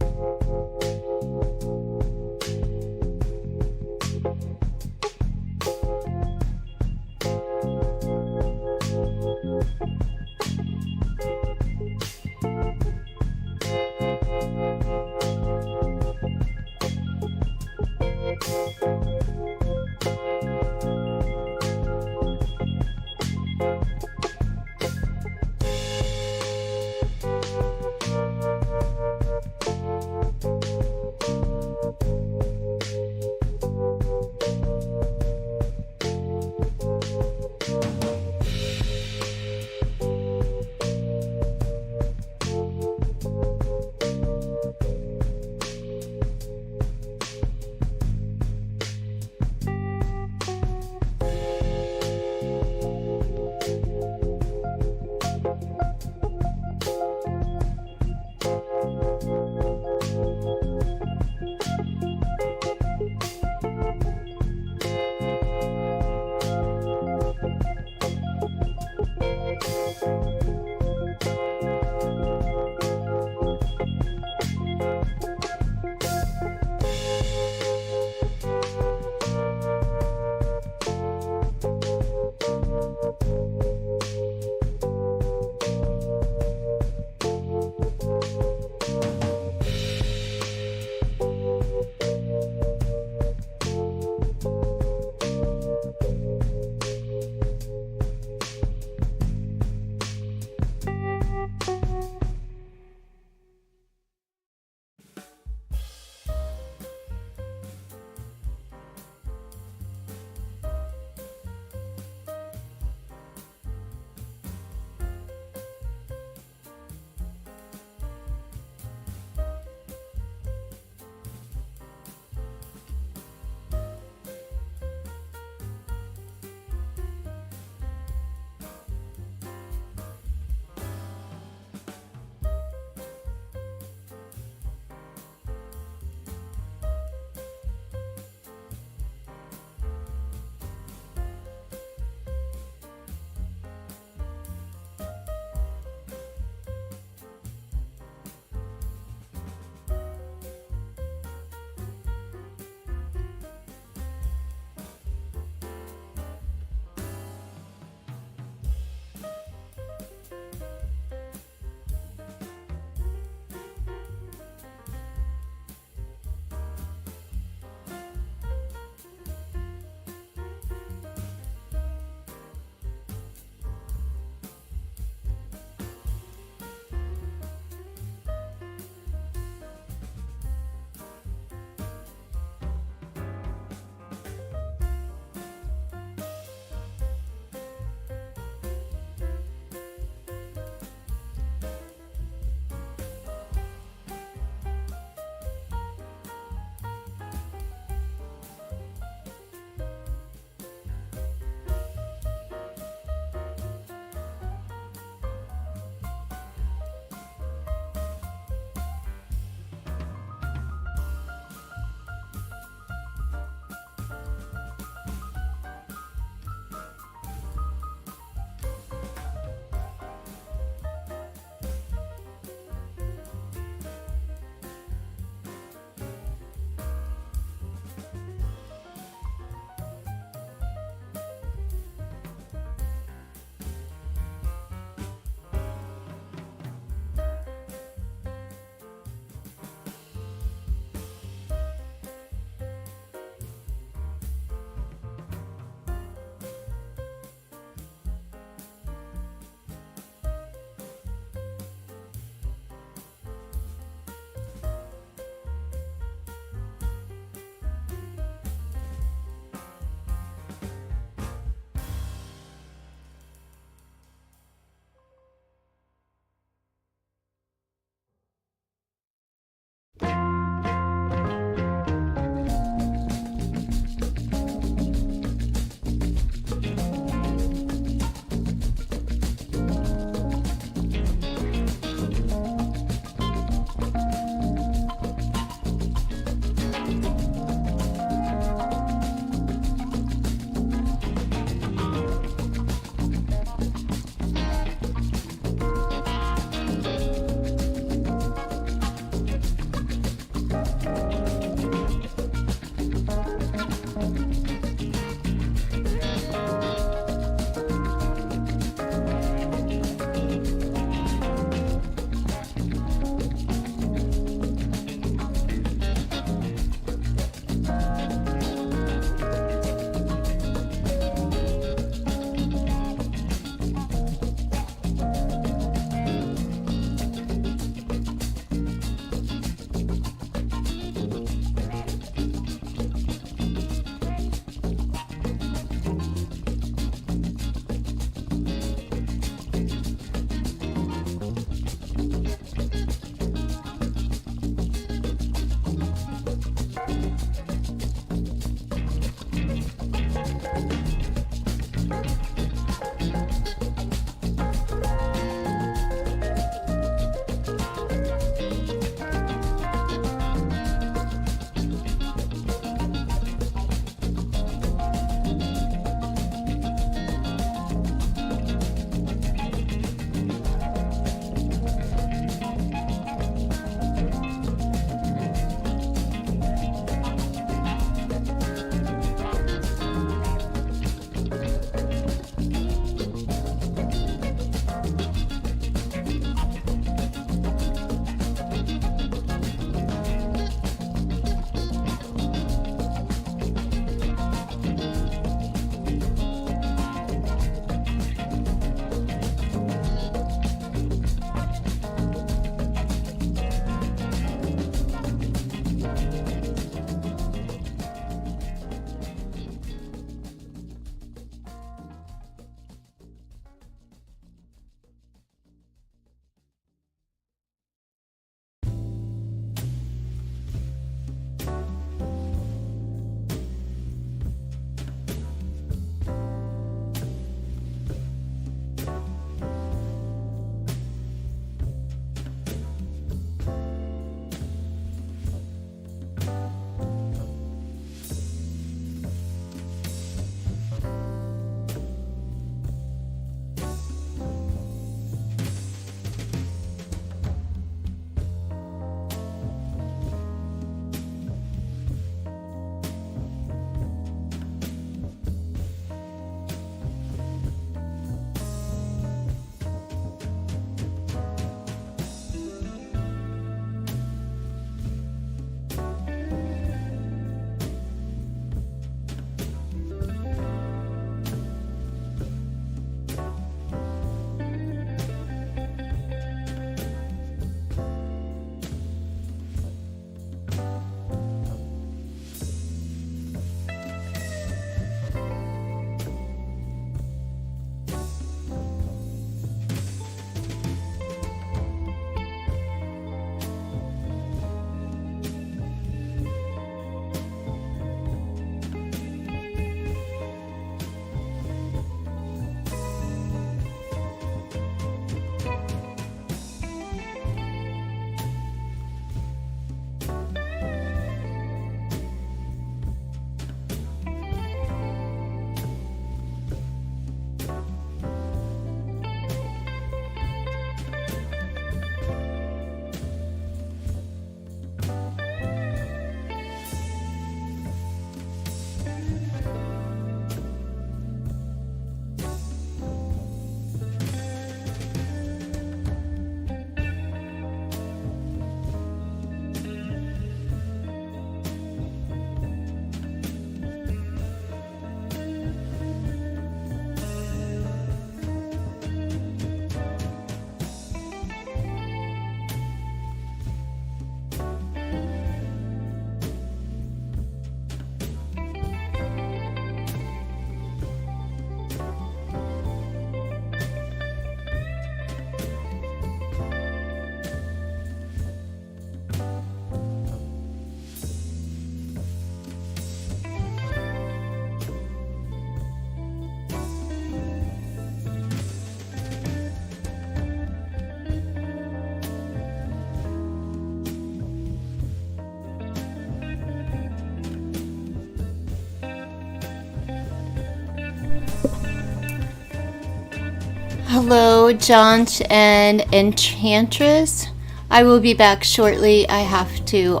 Hello, Jaunt and Enchantress. I will be back shortly. I have to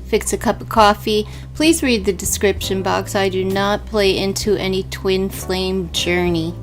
fix a cup of coffee. Please read the description box. I do not play into any twin flame journey.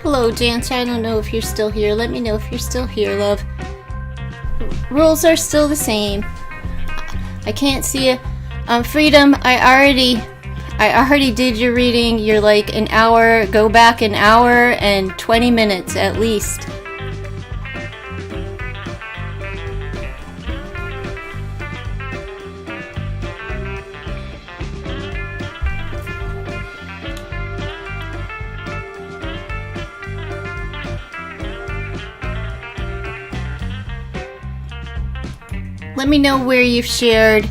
Hello, Jance. I don't know if you're still here. Let me know if you're still here, love. Rules are still the same. I can't see it. Freedom, I already did your reading. You're like an hour. Go back an hour and 20 minutes at least. Let me know where you've shared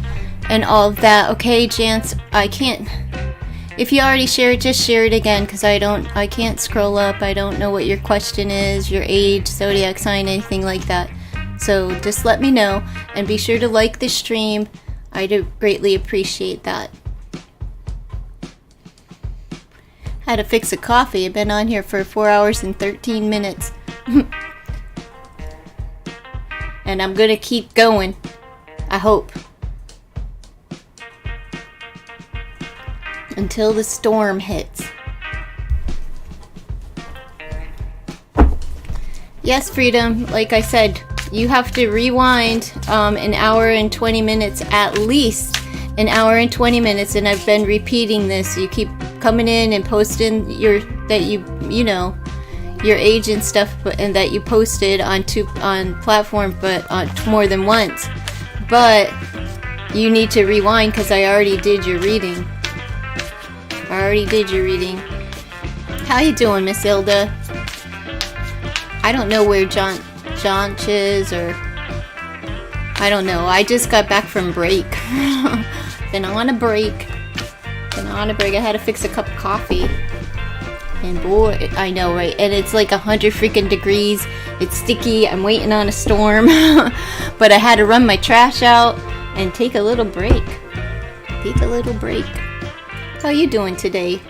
and all of that, okay, Jance? I can't. If you already shared, just share it again, because I can't scroll up. I don't know what your question is, your age, zodiac sign, anything like that. So just let me know, and be sure to like the stream. I do greatly appreciate that. Had to fix a coffee. I've been on here for 4 hours and 13 minutes. And I'm gonna keep going. I hope. Until the storm hits. Yes, Freedom, like I said, you have to rewind an hour and 20 minutes, at least an hour and 20 minutes, and I've been repeating this. You keep coming in and posting your age and stuff, and that you posted on platform, but on more than once. But you need to rewind because I already did your reading. How you doing, Miss Ilda? I don't know where John is, or I don't know. I just got back from break. Been on a break. I had to fix a cup of coffee. And boy, I know, right? And it's like 100 freaking degrees. It's sticky. I'm waiting on a storm. But I had to run my trash out and take a little break. How you doing today,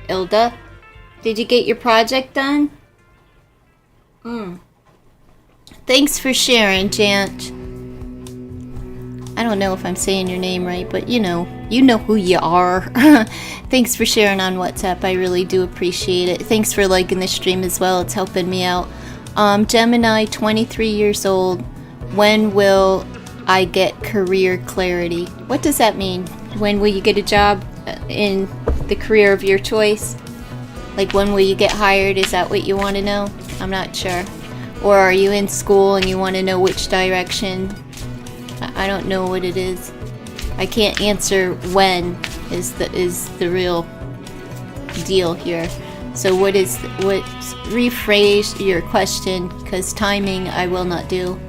Ilda? Did you get your project done? Thanks for sharing, Jant. I don't know if I'm saying your name right, but you know who you are. Thanks for sharing on WhatsApp. I really do appreciate it. Thanks for liking the stream as well. It's helping me out. Gemini, 23 years old. When will I get career clarity? What does that mean? When will you get a job in the career of your choice? Like, when will you get hired? Is that what you want to know? I'm not sure. Or are you in school and you want to know which direction? I don't know what it is. I can't answer when is the real deal here. So rephrase your question, because timing I will not do.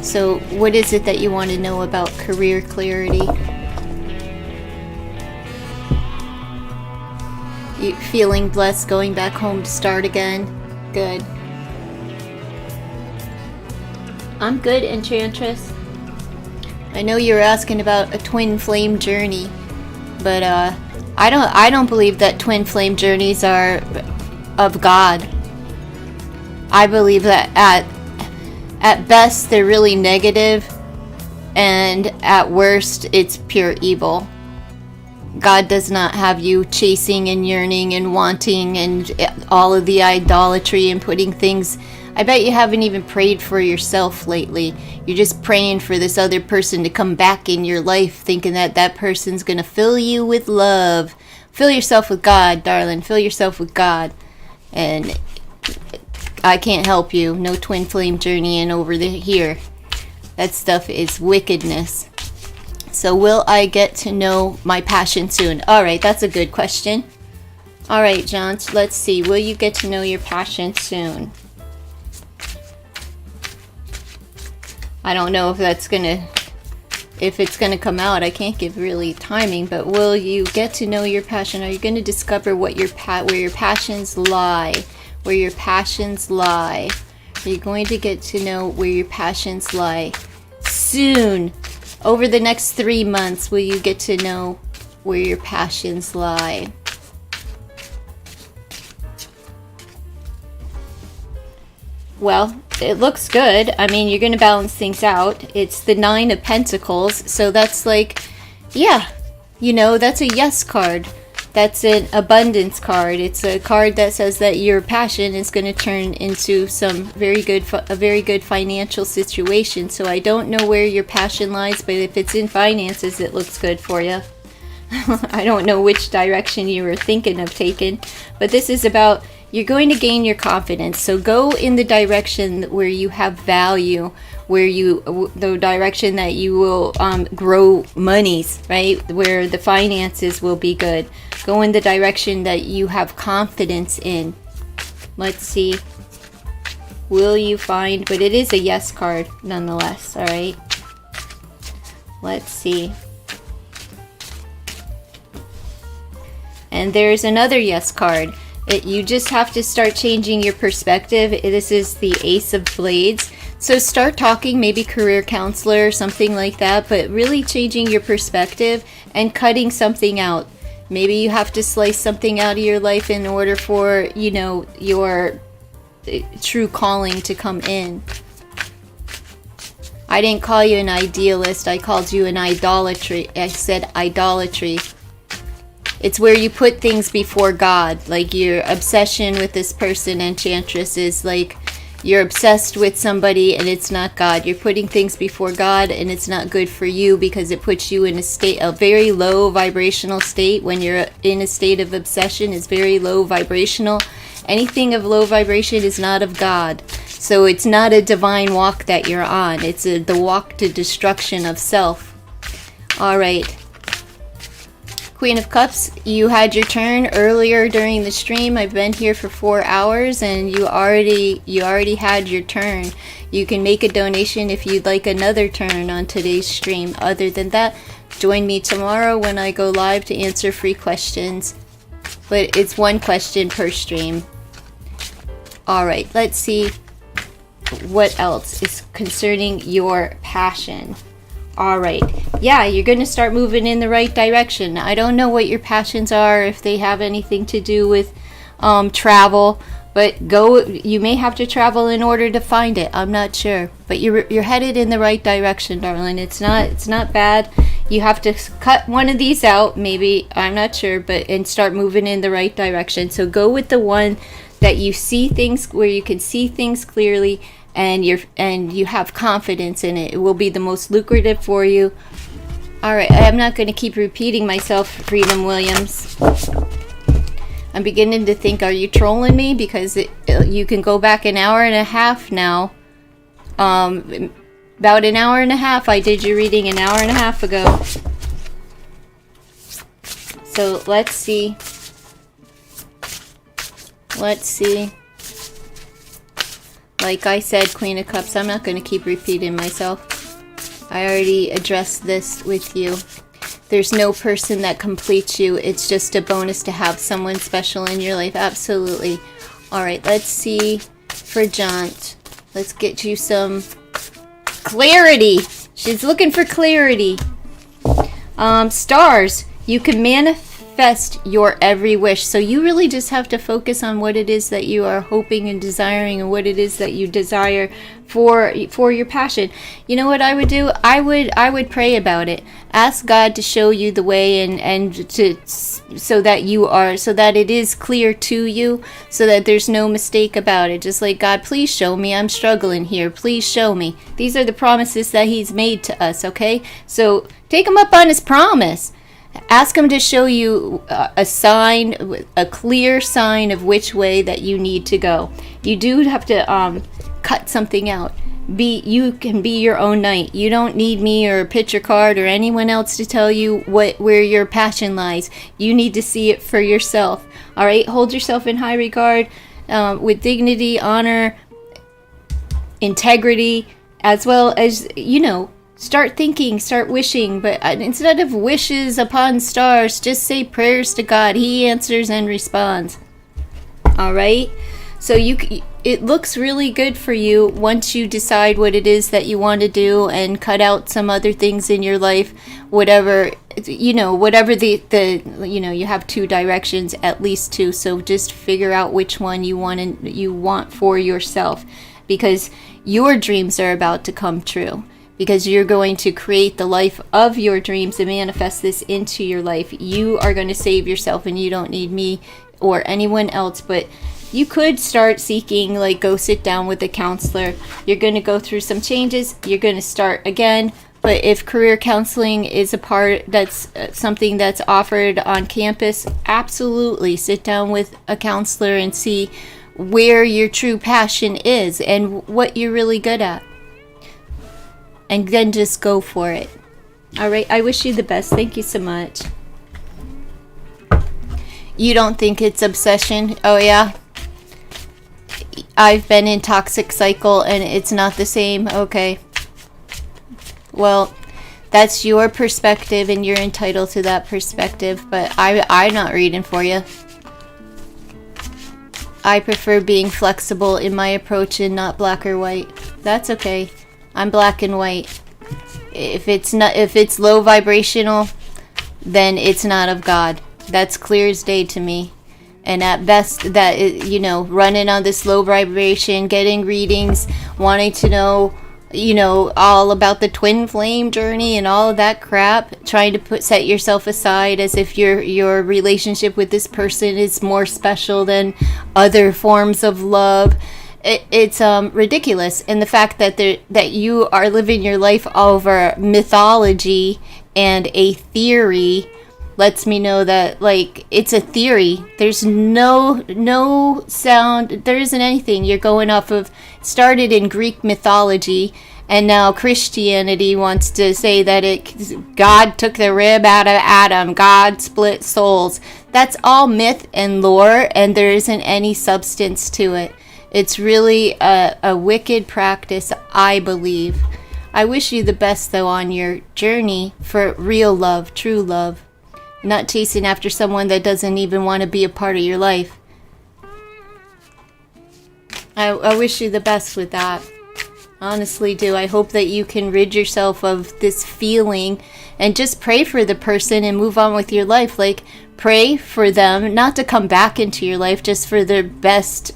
So what is it that you want to know about career clarity? You feeling blessed going back home to start again? Good. I'm good, Enchantress. I know you were asking about a twin flame journey, but I don't believe that twin flame journeys are of God. I believe that at best they're really negative, and at worst it's pure evil. God does not have you chasing and yearning and wanting and all of the idolatry and putting things. I bet you haven't even prayed for yourself lately. You're just praying for this other person to come back in your life, thinking that that person's going to fill you with love. Fill yourself with God, darling. Fill yourself with God. And I can't help you. No twin flame journeying over here. That stuff is wickedness. So will I get to know my passion soon? Alright, that's a good question. Alright, John, let's see. Will you get to know your passion soon? I don't know if it's gonna come out. I can't give really timing, but will you get to know your passion? Are you going to discover what where your passions lie? Where your passions lie? Are you going to get to know where your passions lie? Soon! Over the next 3 months, will you get to know where your passions lie? Well, it looks good. I mean, you're going to balance things out. It's the 9 of Pentacles, so that's like, yeah, that's a yes card. That's an abundance card. It's a card that says that your passion is going to turn into a very good financial situation. So I don't know where your passion lies, but if it's in finances, it looks good for you. I don't know which direction you were thinking of taking, but this is about you're going to gain your confidence. So go in the direction where you have value, the direction that you will grow monies, right? Where the finances will be good. Go in the direction that you have confidence in. Let's see. Will you find, but it is a yes card nonetheless, all right? Let's see. And there's another yes card. You just have to start changing your perspective. This is the Ace of Blades. So start talking, maybe career counselor or something like that, but really changing your perspective and cutting something out. Maybe you have to slice something out of your life in order for, your true calling to come in. I didn't call you an idealist. I called you an idolatry. I said idolatry. It's where you put things before God. Like your obsession with this person, Enchantress, is like You're obsessed with somebody and it's not God. You're putting things before God and it's not good for you because it puts you in a very low vibrational state. When you're in a state of obsession, is very low vibrational. Anything of low vibration is not of God. So it's not a divine walk that you're on. It's the walk to destruction of self. All right. Queen of Cups, you had your turn earlier during the stream. I've been here for 4 hours and you already had your turn. You can make a donation if you'd like another turn on today's stream. Other than that, join me tomorrow when I go live to answer free questions. But it's one question per stream. All right, let's see what else is concerning your passion. All right. Yeah, you're going to start moving in the right direction. I don't know what your passions are, if they have anything to do with travel, but you may have to travel in order to find it. I'm not sure, but you're headed in the right direction, darling. It's not bad. You have to cut one of these out, maybe, I'm not sure, and start moving in the right direction. So go with the one that you see things, where you can see things clearly, and you have confidence in it. It will be the most lucrative for you. All right, I'm not going to keep repeating myself, Freedom Williams. I'm beginning to think, are you trolling me? Because you can go back an hour and a half now. About an hour and a half. I did your reading an hour and a half ago. So let's see. Let's see. Like I said, Queen of Cups, I'm not going to keep repeating myself. I already addressed this with you. There's no person that completes you. It's just a bonus to have someone special in your life. Absolutely. All right, let's see for Jaunt. Let's get you some clarity. She's looking for clarity. Stars, you can manifest your every wish. So you really just have to focus on what it is that you are hoping and desiring, and what it is that you desire for your passion. You know what I would do? I would pray about it. Ask God to show you the way, and so that it is clear to you, so that there's no mistake about it. Just like, God, please show me. I'm struggling here. Please show me. These are the promises that He's made to us, okay? So take Him up on His promise. Ask Him to show you a sign, a clear sign of which way that you need to go. You do have to cut something out. You can be your own knight. You don't need me or a picture card or anyone else to tell you where your passion lies. You need to see it for yourself. All right? Hold yourself in high regard, with dignity, honor, integrity, as well as, start thinking, start wishing, but instead of wishes upon stars, just say prayers to God. He answers and responds. All right? So it looks really good for you once you decide what it is that you want to do and cut out some other things in your life, whatever you have 2 directions, at least 2. So just figure out which one you want for yourself, because your dreams are about to come true. Because you're going to create the life of your dreams and manifest this into your life. You are going to save yourself, and you don't need me or anyone else. But you could start seeking, go sit down with a counselor. You're going to go through some changes. You're going to start again. But if career counseling is that's something that's offered on campus, absolutely sit down with a counselor and see where your true passion is and what you're really good at. And then just go for it. All right. I wish you the best. Thank you so much. You don't think it's obsession? Oh, yeah. I've been in toxic cycle and it's not the same. Okay. Well, that's your perspective and you're entitled to that perspective. But I'm not reading for you. I prefer being flexible in my approach and not black or white. That's okay. I'm black and white. If it's low vibrational, then it's not of God. That's clear as day to me. And at best, that running on this low vibration, getting readings, wanting to know, all about the twin flame journey and all of that crap, trying to set yourself aside as if your relationship with this person is more special than other forms of love. it's ridiculous. And the fact that that you are living your life over mythology and a theory lets me know that, like, it's a theory. There's no sound. There isn't anything. You're going off of, started in Greek mythology, and now Christianity wants to say that God took the rib out of Adam. God split souls. That's all myth and lore, and there isn't any substance to it. It's really a wicked practice, I believe. I wish you the best, though, on your journey for real love, true love. Not chasing after someone that doesn't even want to be a part of your life. I wish you the best with that. Honestly do. I hope that you can rid yourself of this feeling and just pray for the person and move on with your life. Like, pray for them not to come back into your life, just for their best,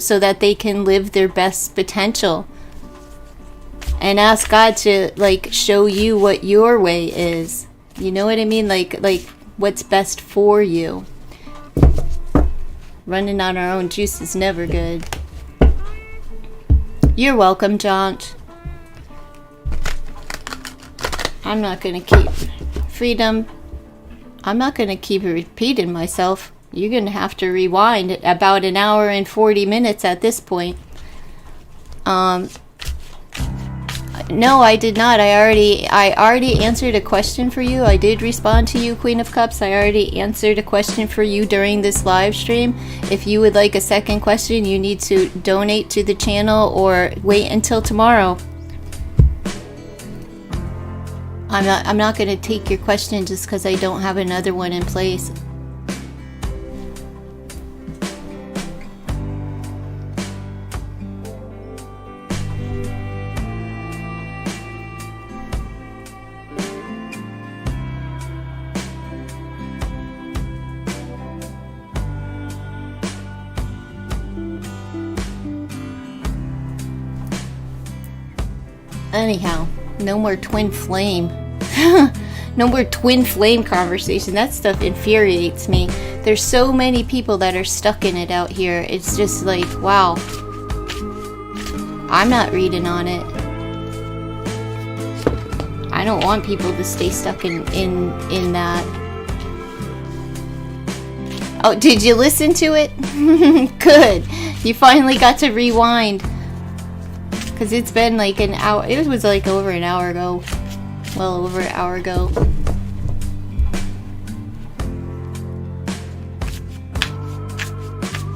so that they can live their best potential. And ask God to, like, show you what your way is. You know what I mean? Like what's best for you. Running on our own juice is never good. You're welcome, John. I'm not going to keep freedom. I'm not going to keep repeating myself. You're going to have to rewind about an hour and 40 minutes at this point. No, I did not. I already answered a question for you. I did respond to you, Queen of Cups. I already answered a question for you during this live stream. If you would like a second question, you need to donate to the channel or wait until tomorrow. I'm not going to take your question just because I don't have another one in place. Anyhow, no more twin flame. No more twin flame conversation. That stuff infuriates me. There's so many people that are stuck in it out here. It's just like, wow. I'm not reading on it. I don't want people to stay stuck in that. Oh, did you listen to it? Good. You finally got to rewind. Because it's been like an hour. It was like over an hour ago. Well, over an hour ago.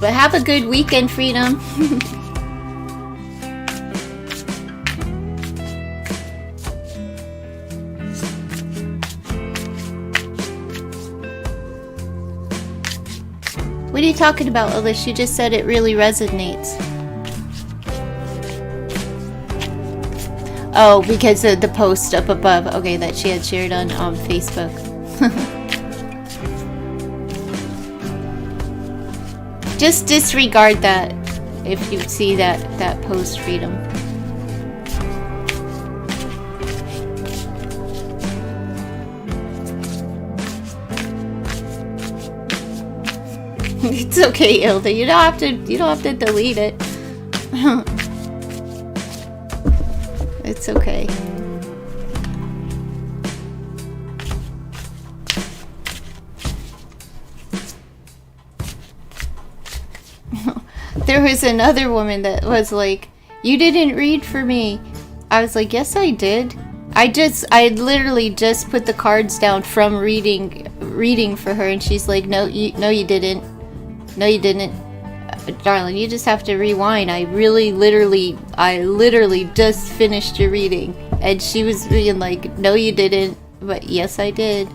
But have a good weekend, Freedom. What are you talking about, Alicia? You just said it really resonates. Oh, because of the post up above. Okay, that she had shared on Facebook. Just disregard that if you see that post, Freedom. It's okay, Ilda. You don't have to delete it. It's okay. There was another woman that was like, "You didn't read for me." I was like, "Yes, I did. I literally just put the cards down from reading for her," and she's like, "No, you didn't. No, you didn't. Darling, you just have to rewind. I literally just finished your reading." And she was being like, "No, you didn't." But yes, I did.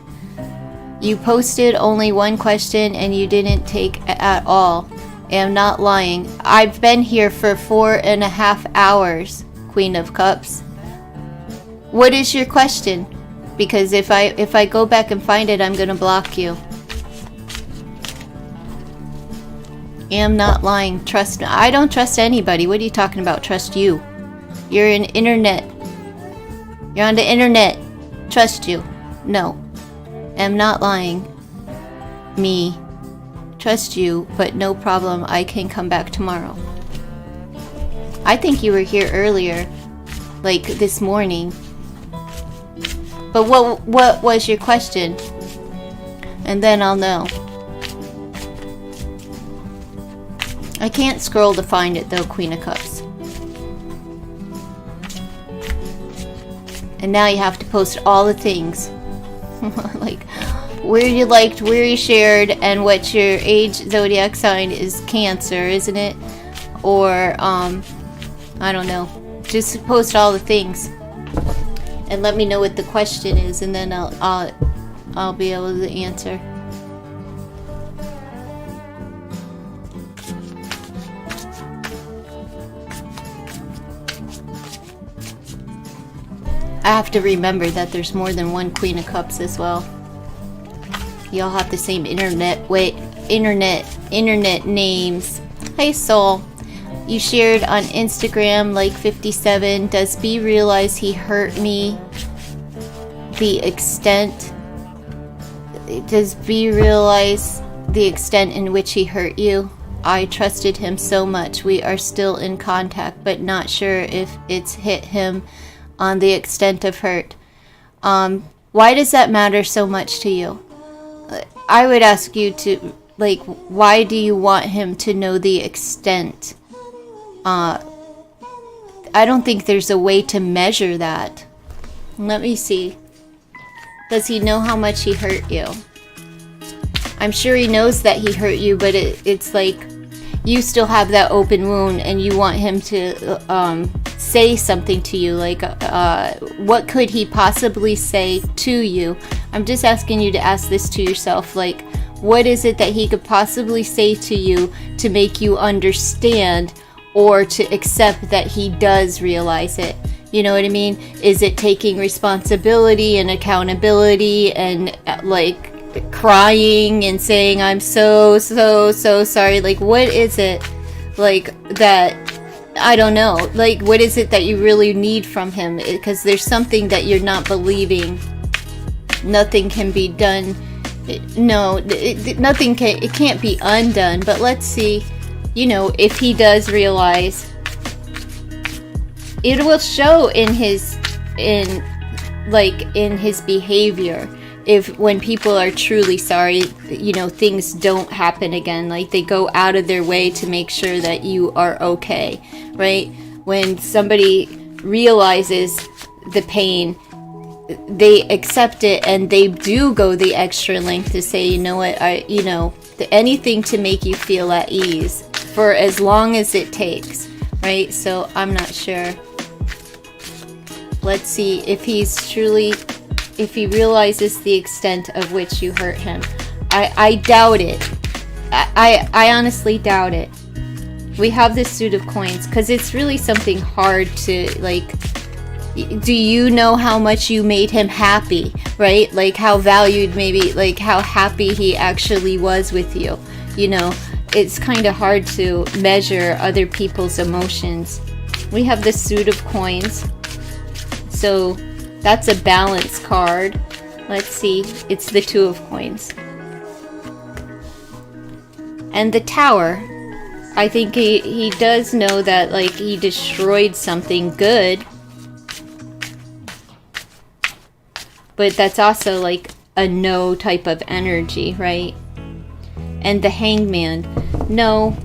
You posted only one question and you didn't take at all. I'm not lying. I've been here for 4.5 hours, Queen of Cups. What is your question? Because if I go back and find it, I'm gonna block you. Am not lying. Trust me. I don't trust anybody. What are you talking about? Trust you. You're an internet. You're on the internet. Trust you. No. Am not lying. Me. Trust you, but no problem. I can come back tomorrow. I think you were here earlier, like this morning. But what was your question? And then I'll know. I can't scroll to find it though, Queen of Cups. And now you have to post all the things. Like where you liked, where you shared, and what your age zodiac sign is. Cancer, isn't it? Or I don't know. Just post all the things. And let me know what the question is, and then I'll be able to answer. I have to remember that there's more than one Queen of Cups as well. Y'all have the same internet names. Hey Soul, you shared on Instagram like 57. Does B realize he hurt me? The extent? Does B realize the extent in which he hurt you? I trusted him so much. We are still in contact, but not sure if it's hit him on the extent of hurt. Why does that matter so much to you? I would ask you to, like, why do you want him to know the extent? I don't think there's a way to measure that. Let me see. Does he know how much he hurt you? I'm sure he knows that he hurt you, but it's like you still have that open wound and you want him to say something to you. Like, what could he possibly say to you? I'm just asking you to ask this to yourself. Like, what is it that he could possibly say to you to make you understand or to accept that he does realize it? You know what I mean? Is it taking responsibility and accountability and like crying and saying, I'm so sorry? Like, what is it like that? I don't know. Like, what is it that you really need from him? Because there's something that you're not believing. Nothing can be done. No, nothing can. It can't be undone. But let's see. You know, if he does realize, it will show in his behavior. If when people are truly sorry, you know, things don't happen again. Like, they go out of their way to make sure that you are okay, right? When somebody realizes the pain, they accept it and they do go the extra length to say, you know what, anything to make you feel at ease for as long as it takes, right? So I'm not sure. Let's see if if he realizes the extent of which you hurt him. I doubt it. I honestly doubt it. We have this suit of coins because it's really something hard to, like, do you know how much you made him happy, right? Like, how valued, maybe, like, how happy he actually was with you. You know, it's kind of hard to measure other people's emotions. We have the suit of coins. So that's a balance card. Let's see. It's the two of coins. And the tower. I think he does know that, like, he destroyed something good. But that's also like a no type of energy, right? And the hangman. No.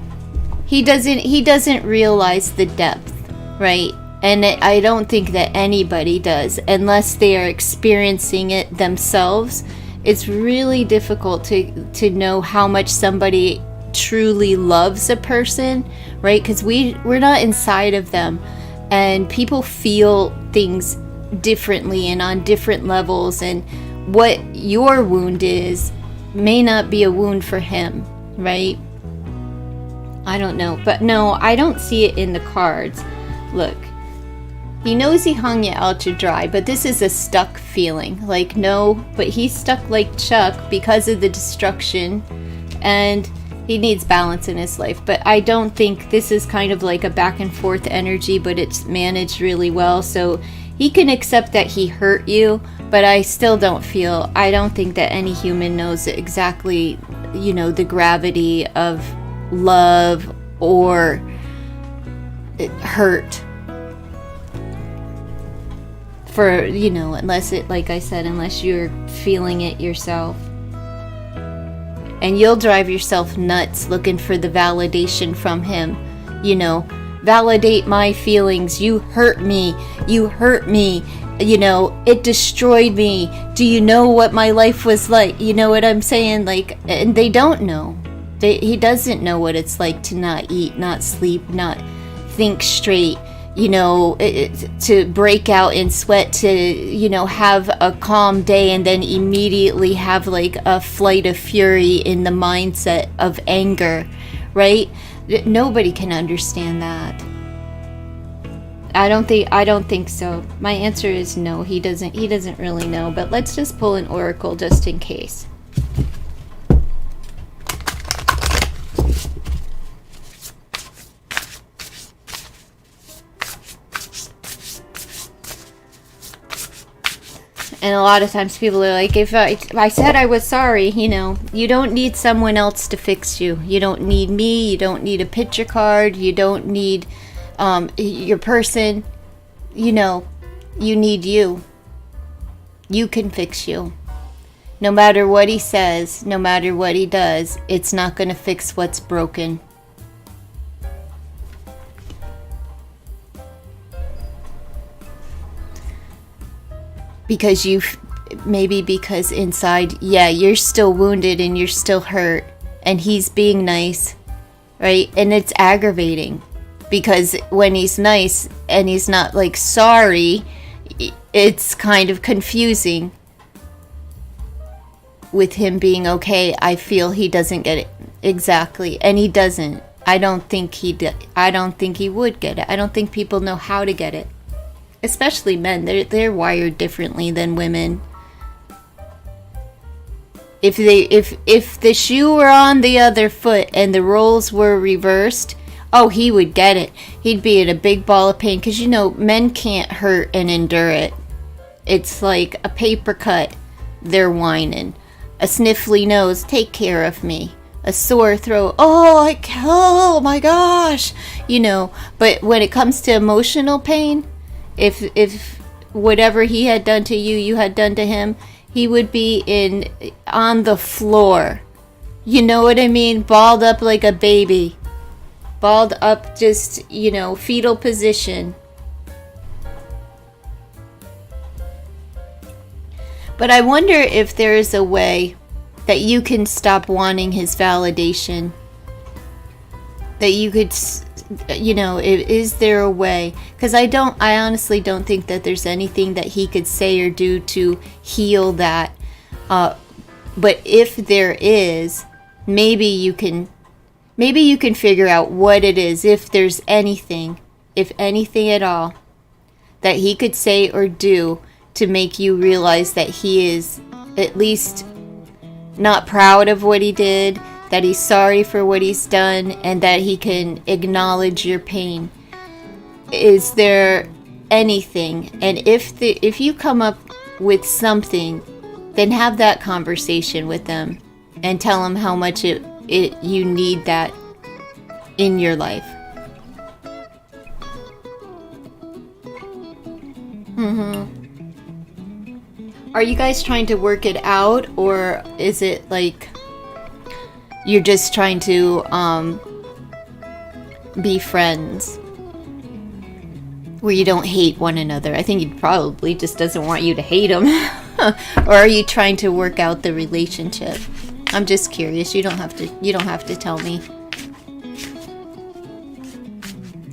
He doesn't realize the depth, right? And I don't think that anybody does unless they are experiencing it themselves. It's really difficult to know how much somebody truly loves a person, right? Because we're not inside of them, and people feel things differently and on different levels, and what your wound is may not be a wound for him, right? I don't know, but no, I don't see it in the cards. Look, he knows he hung you out to dry, but this is a stuck feeling. Like, no, but he's stuck like Chuck because of the destruction, and he needs balance in his life. But I don't think this is kind of like a back and forth energy, but it's managed really well. So he can accept that he hurt you, but I still don't think that any human knows exactly, you know, the gravity of love or hurt. For, unless it, like I said, unless you're feeling it yourself. And you'll drive yourself nuts looking for the validation from him. Validate my feelings. You hurt me. You hurt me. It destroyed me. Do you know what my life was like? You know what I'm saying? And they don't know. He doesn't know what it's like to not eat, not sleep, not think straight. To break out in sweat, to, have a calm day and then immediately have like a flight of fury in the mindset of anger, right? Nobody can understand that. I don't think so. My answer is no. He doesn't really know, but let's just pull an oracle just in case. And a lot of times people are like, if I said I was sorry, you don't need someone else to fix you. You don't need me. You don't need a picture card. You don't need your person. You need you. You can fix you. No matter what he says, no matter what he does, it's not going to fix what's broken. Because because inside, you're still wounded and you're still hurt, and he's being nice, right? And it's aggravating because when he's nice and he's not like sorry, it's kind of confusing. With him being okay, I feel he doesn't get it exactly, and he doesn't. I don't think he would get it. I don't think people know how to get it. Especially men, they're wired differently than women. If the shoe were on the other foot and the roles were reversed, he would get it. He'd be in a big ball of pain because men can't hurt and endure it. It's like a paper cut, they're whining. A sniffly nose, take care of me. A sore throat, oh my gosh, But when it comes to emotional pain, if whatever he had done to you, you had done to him, he would be on the floor. You know what I mean? Balled up like a baby. Balled up, just, fetal position. But I wonder if there is a way that you can stop wanting his validation. That you could... is there a way? Because I honestly don't think that there's anything that he could say or do to heal that. But if there is, maybe you can figure out what it is, if there's anything at all, that he could say or do to make you realize that he is at least not proud of what he did, that he's sorry for what he's done, and that he can acknowledge your pain. Is there anything? And if you come up with something, then have that conversation with them and tell them how much you need that in your life. Are you guys trying to work it out, or is it like you're just trying to be friends where you don't hate one another? I think he probably just doesn't want you to hate him. Or are you trying to work out the relationship? I'm just curious. You don't have to tell me.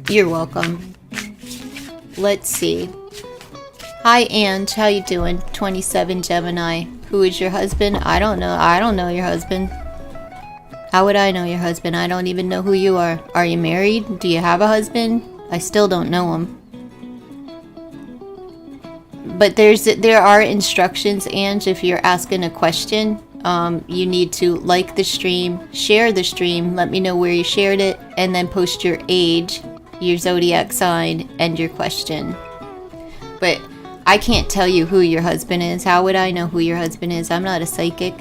You're welcome. Let's see. Hi, Ange. How you doing? 27 Gemini. Who is your husband? I don't know. I don't know your husband. How would I know your husband? I don't even know who you are. Are you married? Do you have a husband? I still don't know him. But there are instructions, Ange, if you're asking a question. You need to like the stream, share the stream, let me know where you shared it, and then post your age, your zodiac sign, and your question. But I can't tell you who your husband is. How would I know who your husband is? I'm not a psychic.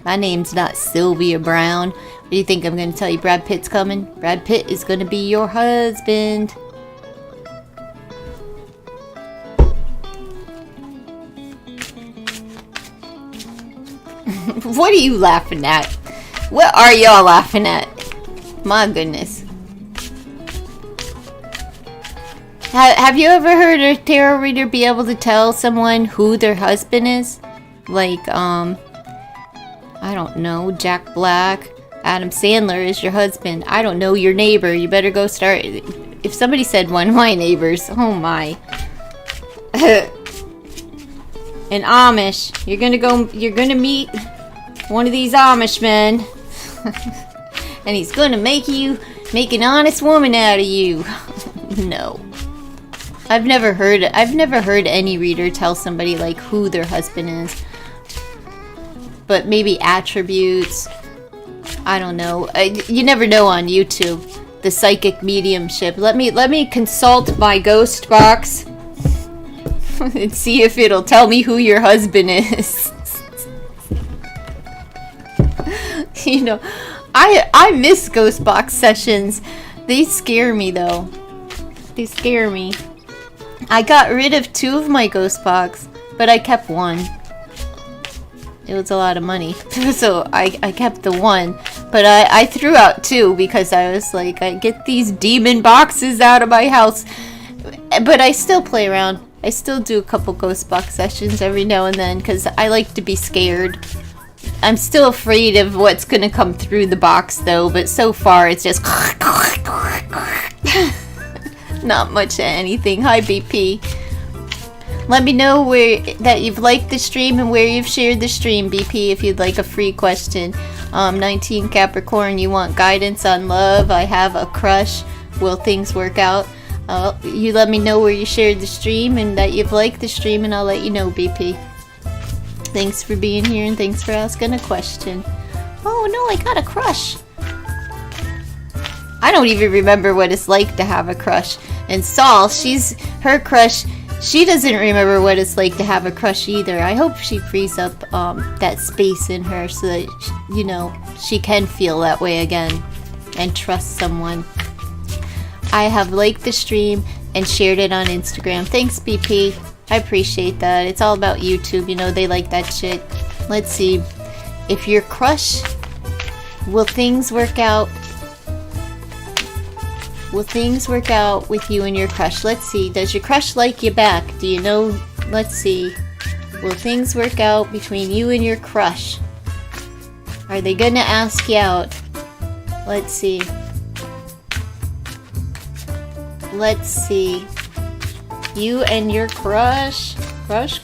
My name's not Sylvia Brown. What do you think? I'm going to tell you Brad Pitt's coming? Brad Pitt is going to be your husband. What are you laughing at? What are y'all laughing at? My goodness. Have you ever heard a tarot reader be able to tell someone who their husband is? Like, I don't know, Jack Black, Adam Sandler is your husband. I don't know, your neighbor. You better go start. If somebody said one of my neighbors, oh my. An Amish. You're gonna meet one of these Amish men. And he's gonna make an honest woman out of you. No. I've never heard any reader tell somebody like who their husband is. But maybe attributes. I don't know. You never know on YouTube. The psychic mediumship. Let me consult my ghost box and see if it'll tell me who your husband is. You know, I miss ghost box sessions. They scare me though. They scare me. I got rid of 2 of my ghost box, but I kept 1. It was a lot of money, so I kept the 1. But I threw out 2 because I was like, I get these demon boxes out of my house. But I still play around. I still do a couple ghost box sessions every now and then because I like to be scared. I'm still afraid of what's going to come through the box though, but so far it's just not much of anything. Hi BP. Let me know that you've liked the stream and where you've shared the stream, BP, if you'd like a free question. 19 Capricorn, you want guidance on love? I have a crush. Will things work out? You let me know where you shared the stream and that you've liked the stream, and I'll let you know, BP. Thanks for being here and thanks for asking a question. Oh no, I got a crush. I don't even remember what it's like to have a crush. And Saul, her crush, she doesn't remember what it's like to have a crush either. I hope she frees up that space in her so that, you know, she can feel that way again and trust someone. I have liked the stream and shared it on Instagram. Thanks, BP. I appreciate that. It's all about YouTube. You know, they like that shit. Let's see. If your crush, will things work out? Will things work out with you and your crush? Let's see. Does your crush like you back? Do you know? Let's see. Will things work out between you and your crush? Are they gonna ask you out? Let's see. Let's see. You and your crush. Crush.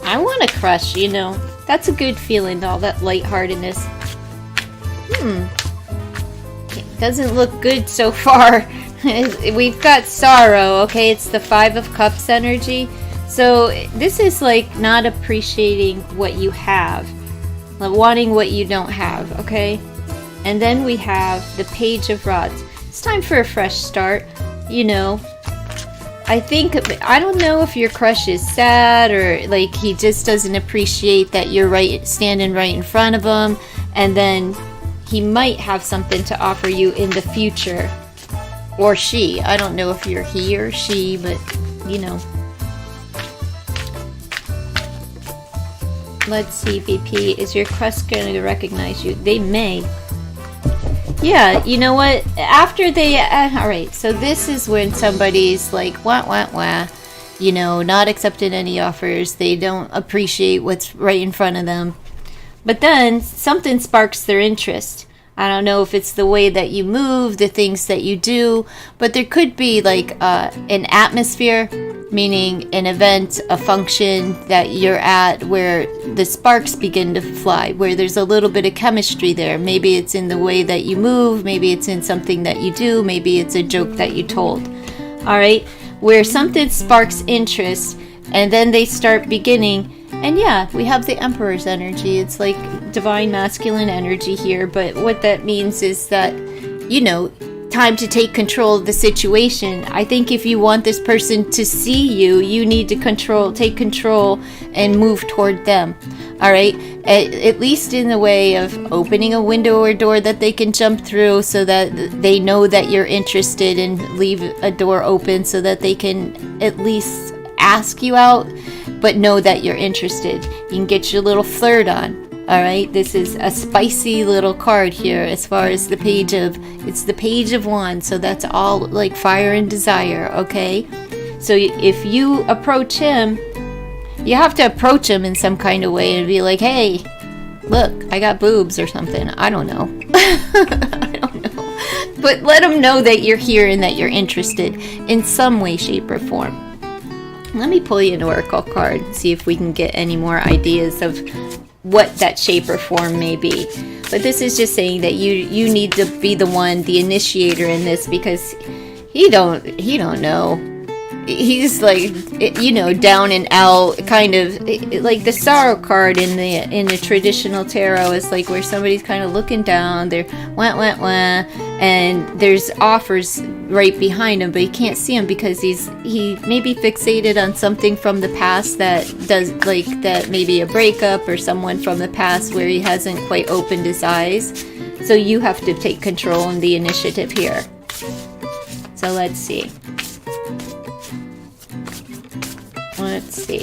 I want a crush, you know. That's a good feeling, all that lightheartedness. It doesn't look good so far. We've got sorrow, okay? It's the 5 of Cups energy. So this is like not appreciating what you have. Like wanting what you don't have, okay? And then we have the Page of Rods. It's time for a fresh start, you know. I don't know if your crush is sad or like he just doesn't appreciate that you're standing right in front of him, and then he might have something to offer you in the future. Or she. I don't know if you're he or she, but you know. Let's see, VP. Is your crush going to recognize you? They may. Yeah, you know what? After they... Alright, so this is when somebody's like, wah, you know, not accepting any offers. They don't appreciate what's right in front of them. But then something sparks their interest. I don't know if it's the way that you move, the things that you do, but there could be like an atmosphere, meaning an event, a function that you're at where the sparks begin to fly, where there's a little bit of chemistry there. Maybe it's in the way that you move, maybe it's in something that you do, maybe it's a joke that you told. All right, where something sparks interest and then they start beginning. And yeah, we have the Emperor's energy. It's like divine masculine energy here. But what that means is that, you know, time to take control of the situation. I think if you want this person to see you, you need to take control and move toward them. All right? At least in the way of opening a window or door that they can jump through so that they know that you're interested, and leave a door open so that they can at least ask you out, but know that you're interested. You can get your little flirt on. All right, this is a spicy little card here as far as the page of, it's the Page of Wands, so that's all like fire and desire, okay? So if you approach him, you have to approach him in some kind of way and be like, hey, look, I got boobs or something. I don't know. I don't know. But let him know that you're here and that you're interested in some way, shape, or form. Let me pull you an oracle card and see if we can get any more ideas of what that shape or form may be. But this is just saying that you need to be the one, the initiator in this, because he don't know. He's like, you know, down and out, kind of like the sorrow card in the traditional tarot is like where somebody's kind of looking down, they're wah, and there's offers right behind him, but he can't see him because he may be fixated on something from the past that does, like, that maybe a breakup or someone from the past where he hasn't quite opened his eyes. So you have to take control and the initiative here. So let's see. Let's see.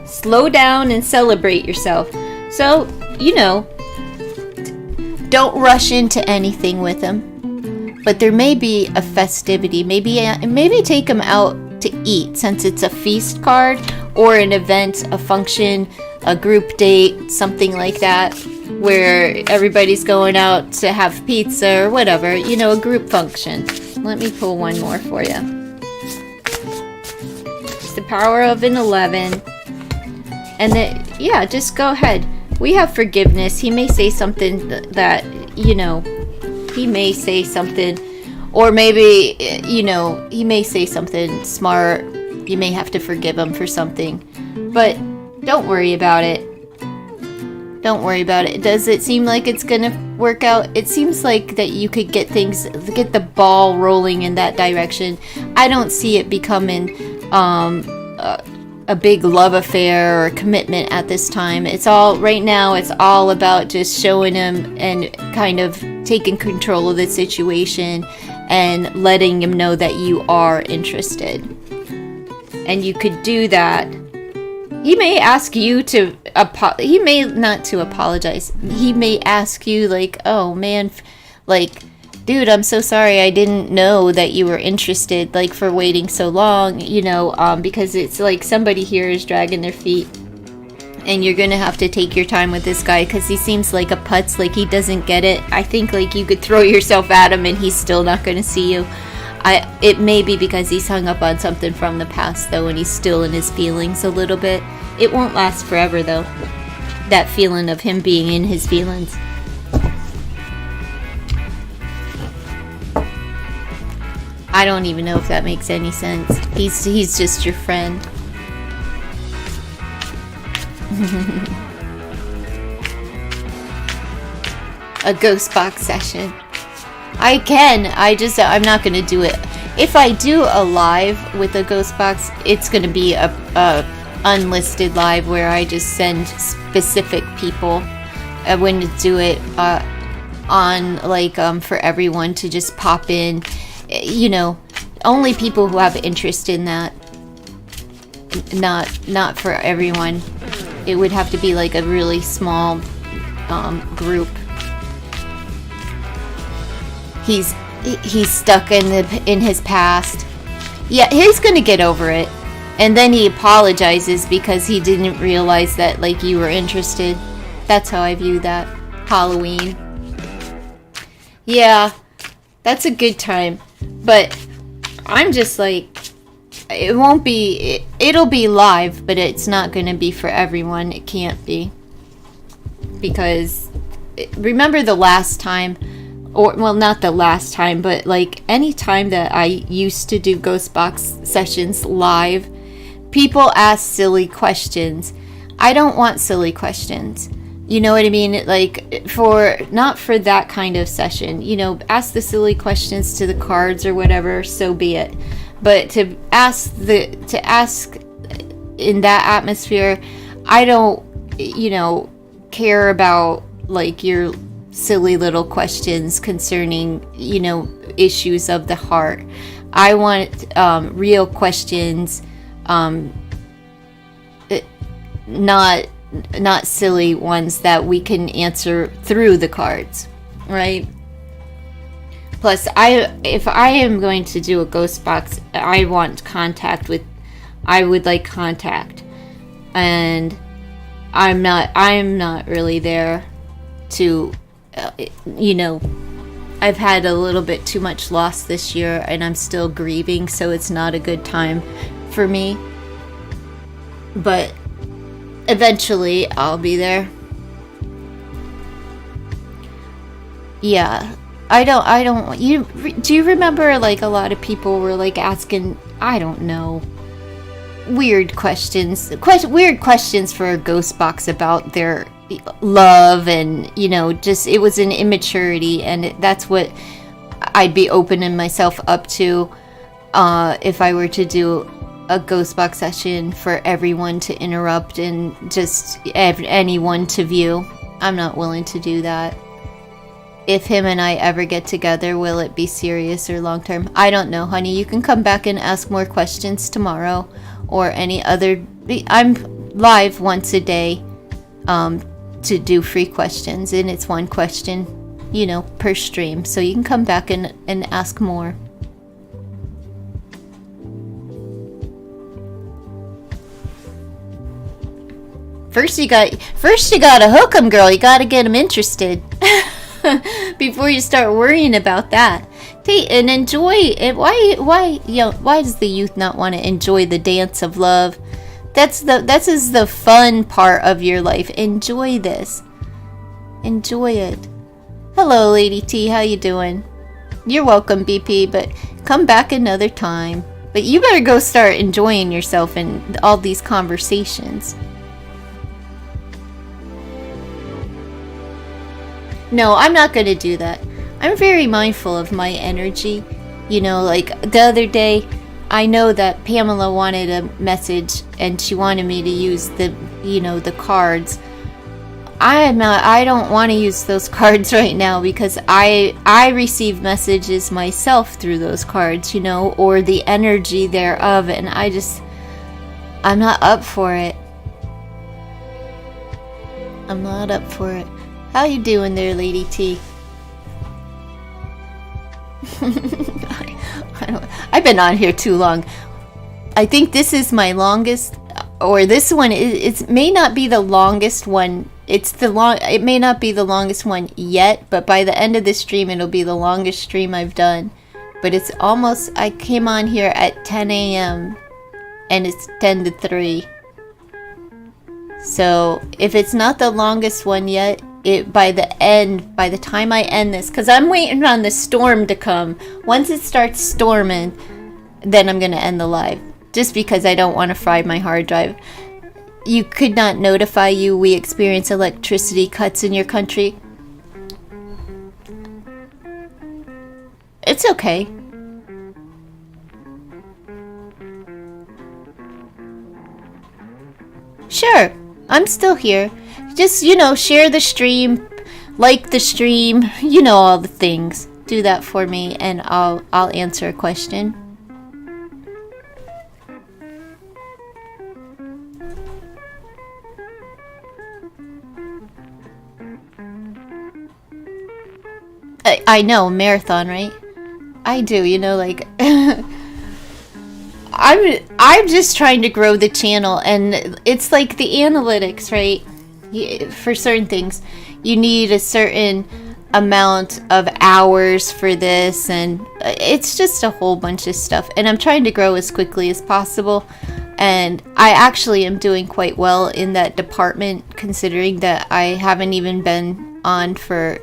Slow down and celebrate yourself. So, you know, don't rush into anything with him. But there may be a festivity. Maybe take him out to eat, since it's a feast card, or an event, a function, a group date, something like that, where everybody's going out to have pizza or whatever, you know, a group function. Let me pull one more for you. The power of an 11, and that, yeah, just go ahead. We have forgiveness. He may say something that, you know, he may say something, or maybe, you know, he may say something smart. You may have to forgive him for something, but don't worry about it. Don't worry about it. Does it seem like it's gonna work out? It seems like that you could get the ball rolling in that direction. I don't see it becoming a big love affair or commitment at this time. It's all, right now, it's all about just showing him and kind of taking control of the situation and letting him know that you are interested. And you could do that. He may ask you to, he may not to apologize. He may ask you like, oh man, like, dude, I'm so sorry, I didn't know that you were interested, like, for waiting so long, you know, because it's like somebody here is dragging their feet, and you're gonna have to take your time with this guy, because he seems like a putz, like he doesn't get it. I think, like, you could throw yourself at him and he's still not gonna see you. It may be because he's hung up on something from the past, though, and he's still in his feelings a little bit. It won't last forever, though, that feeling of him being in his feelings. I don't even know if that makes any sense. He's just your friend. A ghost box session. I'm not gonna do it. If I do a live with a ghost box, it's gonna be a unlisted live where I just send specific people. I wouldn't do it on, like, for everyone to just pop in. You know, only people who have interest in that. Not for everyone. It would have to be like a really small group. He's stuck in his past. Yeah, he's gonna get over it, and then he apologizes because he didn't realize that, like, you were interested. That's how I view that. Halloween. Yeah, that's a good time. But I'm just like, it'll be live, but it's not going to be for everyone. It can't be. Because remember the last time, or, well, not the last time, but like any time that I used to do ghost box sessions live, people ask silly questions. I don't want silly questions. You know what I mean? Like, not for that kind of session. You know, ask the silly questions to the cards or whatever, so be it. But to ask in that atmosphere, I don't, you know, care about, like, your silly little questions concerning, you know, issues of the heart. I want real questions, not silly ones that we can answer through the cards, right? Plus, if I am going to do a ghost box, I want contact with, I would like contact, and I'm not really there to, I've had a little bit too much loss this year, and I'm still grieving, so it's not a good time for me. But eventually, I'll be there. Yeah. Do you remember, like, a lot of people were, like, asking, I don't know, weird questions for a ghost box about their love, and, just, it was an immaturity, and that's what I'd be opening myself up to, if I were to do a ghost box session for everyone to interrupt and just anyone to view. I'm not willing to do that. If him and I ever get together, will it be serious or long term? I don't know, honey. You can come back and ask more questions tomorrow or any other. I'm live once a day to do free questions, and it's one question, per stream. So you can come back and ask more. First you gotta hook them, girl. You gotta get them interested. Before you start worrying about that. And enjoy it. Why does the youth not want to enjoy the dance of love? This is the fun part of your life. Enjoy this. Enjoy it. Hello, Lady T. How you doing? You're welcome, BP, but come back another time. But you better go start enjoying yourself in all these conversations. No, I'm not going to do that. I'm very mindful of my energy. Like the other day, I know that Pamela wanted a message and she wanted me to use the cards. I don't want to use those cards right now because I receive messages myself through those cards, or the energy thereof, and I'm not up for it. I'm not up for it. How you doing there, Lady T? I've been on here too long. I think this is my longest, or this one. It may not be the longest one. It may not be the longest one yet, but by the end of this stream, it'll be the longest stream I've done. But it's almost. I came on here at 10 a.m. and it's 10 to 3. So if it's not the longest one yet. By the time I end this, because I'm waiting on the storm to come. Once it starts storming, then I'm going to end the live. Just because I don't want to fry my hard drive. You could not notify you we experience electricity cuts in your country. It's okay. Sure, I'm still here. Just, share the stream, like the stream, all the things. Do that for me and I'll answer a question. I know, marathon, right? I do, like I'm just trying to grow the channel, and it's like the analytics, right? For certain things you need a certain amount of hours for this, and it's just a whole bunch of stuff, and I'm trying to grow as quickly as possible, and I actually am doing quite well in that department, considering that I haven't even been on for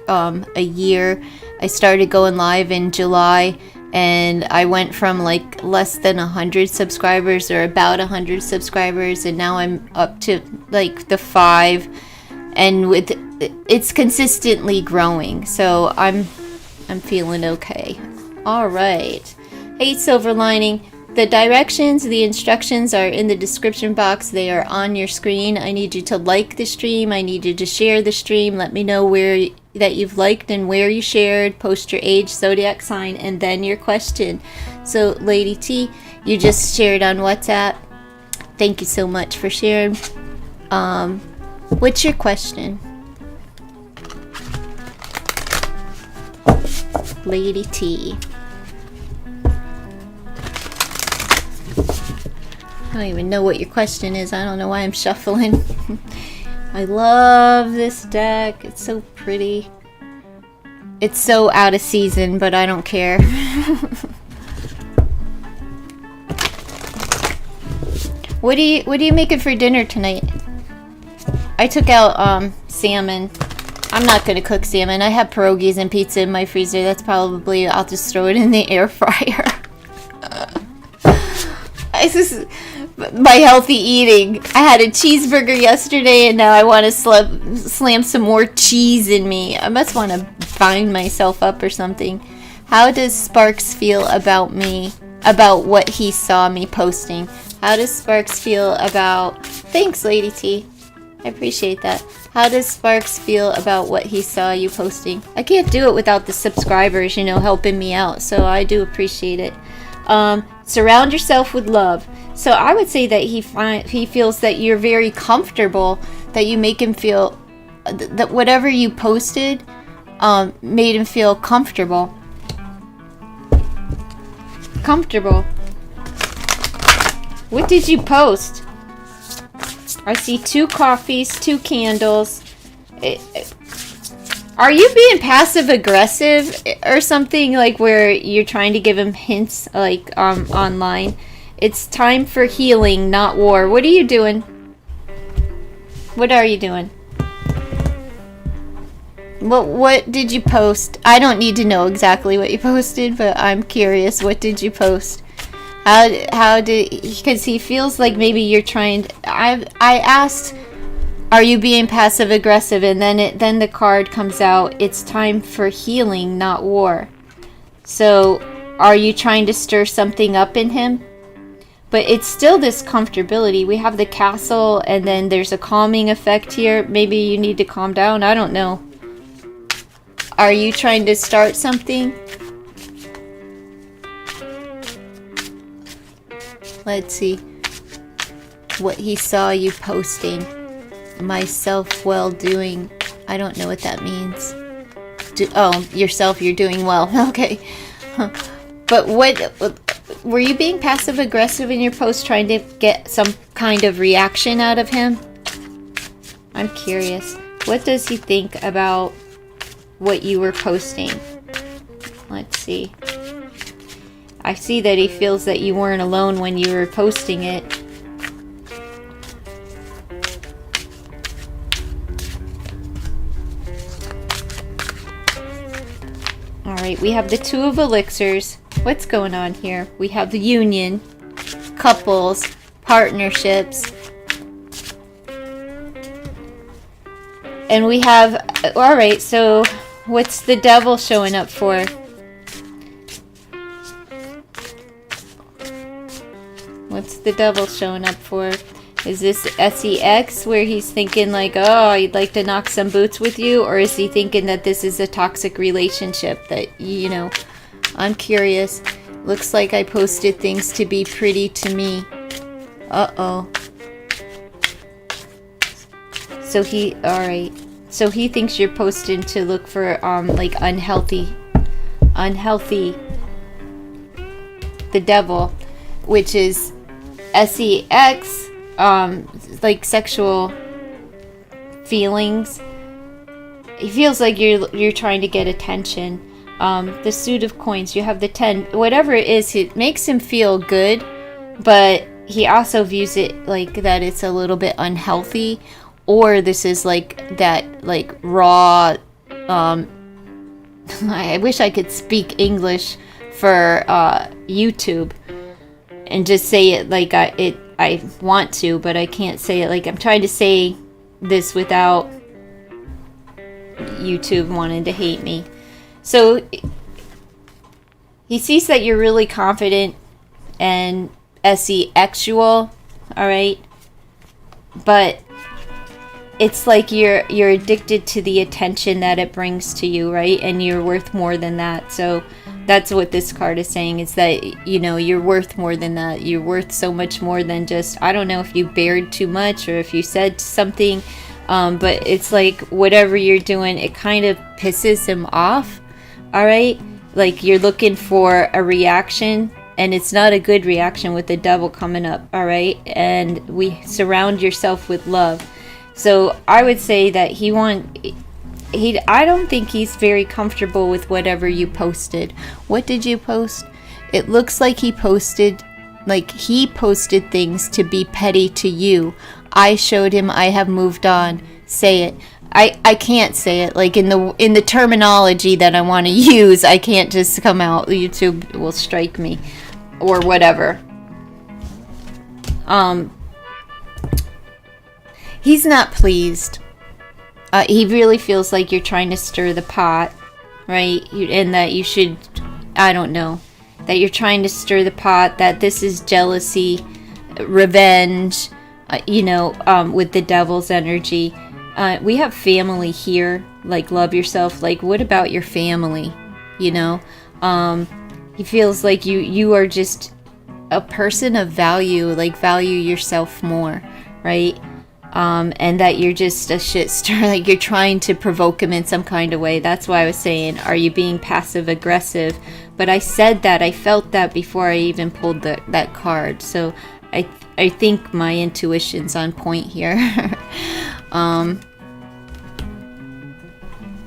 a year. I started going live in July, and I went from like less than 100 subscribers, or about 100 subscribers, and now I'm up to like the 5, and it's consistently growing, so I'm feeling okay. All right. Hey, Silver Lining, the directions, the instructions are in the description box. They are on your screen. I need you to like the stream. I need you to share the stream. Let me know where that you've liked and where you shared. Post your age, zodiac sign, and then your question. So Lady T, you just shared on WhatsApp. Thank you so much for sharing. What's your question? Lady T. I don't even know what your question is. I don't know why I'm shuffling. I love this deck. It's so pretty. It's so out of season, but I don't care. What are you making for dinner tonight? I took out salmon. I'm not gonna cook salmon. I have pierogies and pizza in my freezer. That's probably, I'll just throw it in the air fryer. This is my healthy eating. I had a cheeseburger yesterday and now I want to slam some more cheese in me. I must want to bind myself up or something. How does Sparks feel about me? About what he saw me posting? How does Sparks feel about... Thanks, Lady T. I appreciate that. How does Sparks feel about what he saw you posting? I can't do it without the subscribers, you know, helping me out. So I do appreciate it. Surround yourself with love. So I would say that he feels that you're very comfortable, that you make him feel that whatever you posted made him feel comfortable. Comfortable. What did you post? I see 2 coffees, 2 candles. Are you being passive aggressive or something, like where you're trying to give him hints like online? It's time for healing, not war. What are you doing? What are you doing? What did you post? I don't need to know exactly what you posted, but I'm curious. What did you post? How did, because he feels like maybe you're trying to, I asked, are you being passive aggressive? And then the card comes out. It's time for healing, not war. So are you trying to stir something up in him? But it's still this comfortability. We have the castle, and then there's a calming effect here. Maybe you need to calm down. I don't know. Are you trying to start something? Let's see what he saw you posting. Myself well doing. I don't know what that means. Yourself, you're doing well. Okay. Huh. But what were you being passive aggressive in your post, trying to get some kind of reaction out of him? I'm curious. What does he think about what you were posting? Let's see. I see that he feels that you weren't alone when you were posting it. Alright, we have the 2 of elixirs. What's going on here? We have the union, couples, partnerships. And we have... Alright, so what's the devil showing up for? What's the devil showing up for? Is this SEX where he's thinking like, oh, I'd like to knock some boots with you? Or is he thinking that this is a toxic relationship that, you know, I'm curious. Looks like I posted things to be pretty to me. Uh-oh. So alright. So he thinks you're posting to look for, like unhealthy. The devil, which is SEX, like sexual feelings. He feels like you're trying to get attention. The suit of coins, you have the 10. Whatever it is, it makes him feel good, but he also views it like that it's a little bit unhealthy, or this is like that, like raw. I wish I could speak English for YouTube and just say it like I want to, but I can't say it. Like I'm trying to say this without YouTube wanting to hate me. So he sees that you're really confident and SE-actual, alright? But it's like you're addicted to the attention that it brings to you, right? And you're worth more than that. So that's what this card is saying, is that, you know, you're worth more than that. You're worth so much more than just, I don't know if you bared too much or if you said something, but it's like whatever you're doing, it kind of pisses him off. All right, like you're looking for a reaction, and it's not a good reaction with the devil coming up. All right, and we surround yourself with love. So I would say that I don't think he's very comfortable with whatever you posted. What did you post? It looks like he posted things to be petty to you. I showed him I have moved on. Say it. I can't say it like in the terminology that I want to use. I can't just come out. YouTube will strike me or whatever. He's not pleased. He really feels like you're trying to stir the pot, right? And that you should, I don't know, that you're trying to stir the pot, that this is jealousy, revenge, with the devil's energy. We have family here, like love yourself. Like, what about your family? You know, he feels like you are just a person of value, like value yourself more, right? And that you're just a shit stir, like you're trying to provoke him in some kind of way. That's why I was saying, are you being passive aggressive? But I said that, I felt that before I even pulled that card. So I think my intuition's on point here.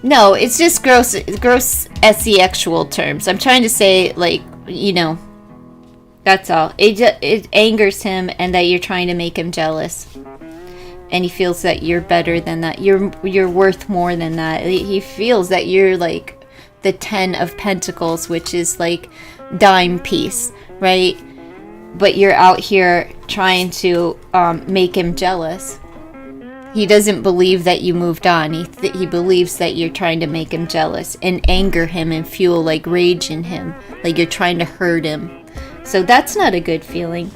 No, it's just gross sexual terms. I'm trying to say, like, you know, that's all. It angers him, and that you're trying to make him jealous. And he feels that you're better than that. You're worth more than that. He feels that you're like the 10 of Pentacles, which is like dime piece, right? But you're out here trying to make him jealous. He doesn't believe that you moved on. He believes that you're trying to make him jealous and anger him and fuel like rage in him, like you're trying to hurt him. So that's not a good feeling.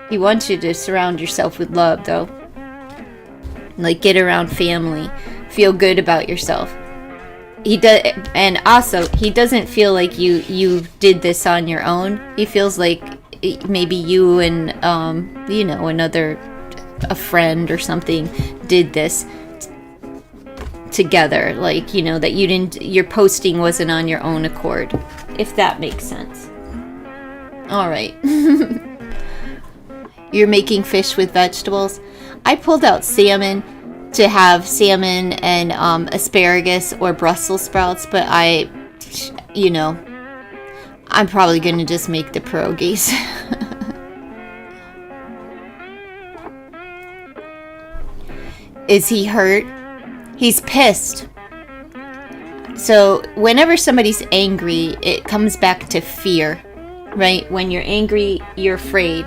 He wants you to surround yourself with love, though. Like, get around family, feel good about yourself. He does, and also he doesn't feel like you did this on your own. He feels like maybe you and a friend or something did this together. Like, you know, that your posting wasn't on your own accord, if that makes sense. All right. You're making fish with vegetables. I pulled out salmon to have salmon and asparagus or Brussels sprouts, but I'm probably going to just make the pierogies. Is he hurt? He's pissed. So whenever somebody's angry, it comes back to fear, right? When you're angry, you're afraid.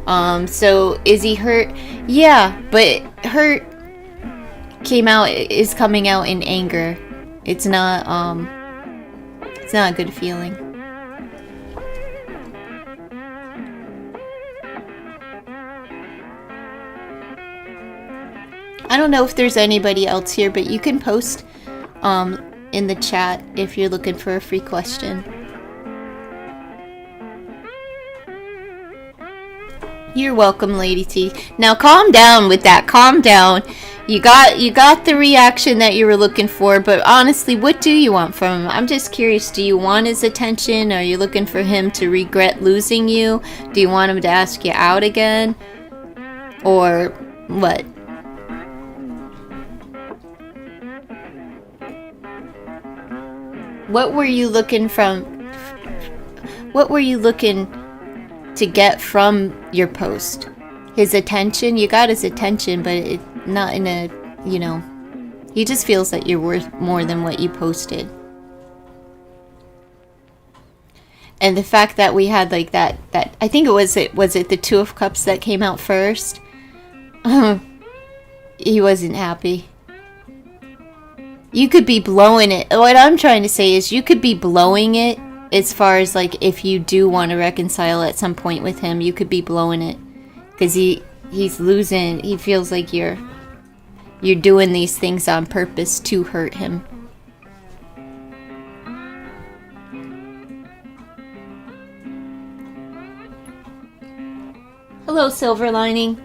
So is he hurt? Yeah, but hurt is coming out in anger. It's not a good feeling. I don't know if there's anybody else here, but you can post in the chat if you're looking for a free question. You're welcome, Lady T. Now calm down with that. Calm down. You got the reaction that you were looking for, but honestly, what do you want from him? I'm just curious. Do you want his attention? Are you looking for him to regret losing you? Do you want him to ask you out again? Or what? What were you looking to get from your post? His attention? You got his attention, but not in a, he just feels that you're worth more than what you posted. And the fact that we had like that I think was it the Two of Cups that came out first? He wasn't happy. You could be blowing it. What I'm trying to say is you could be blowing it as far as like if you do want to reconcile at some point with him, you could be blowing it. Because he's losing. He feels like you're you're doing these things on purpose to hurt him. Hello, Silver Lining.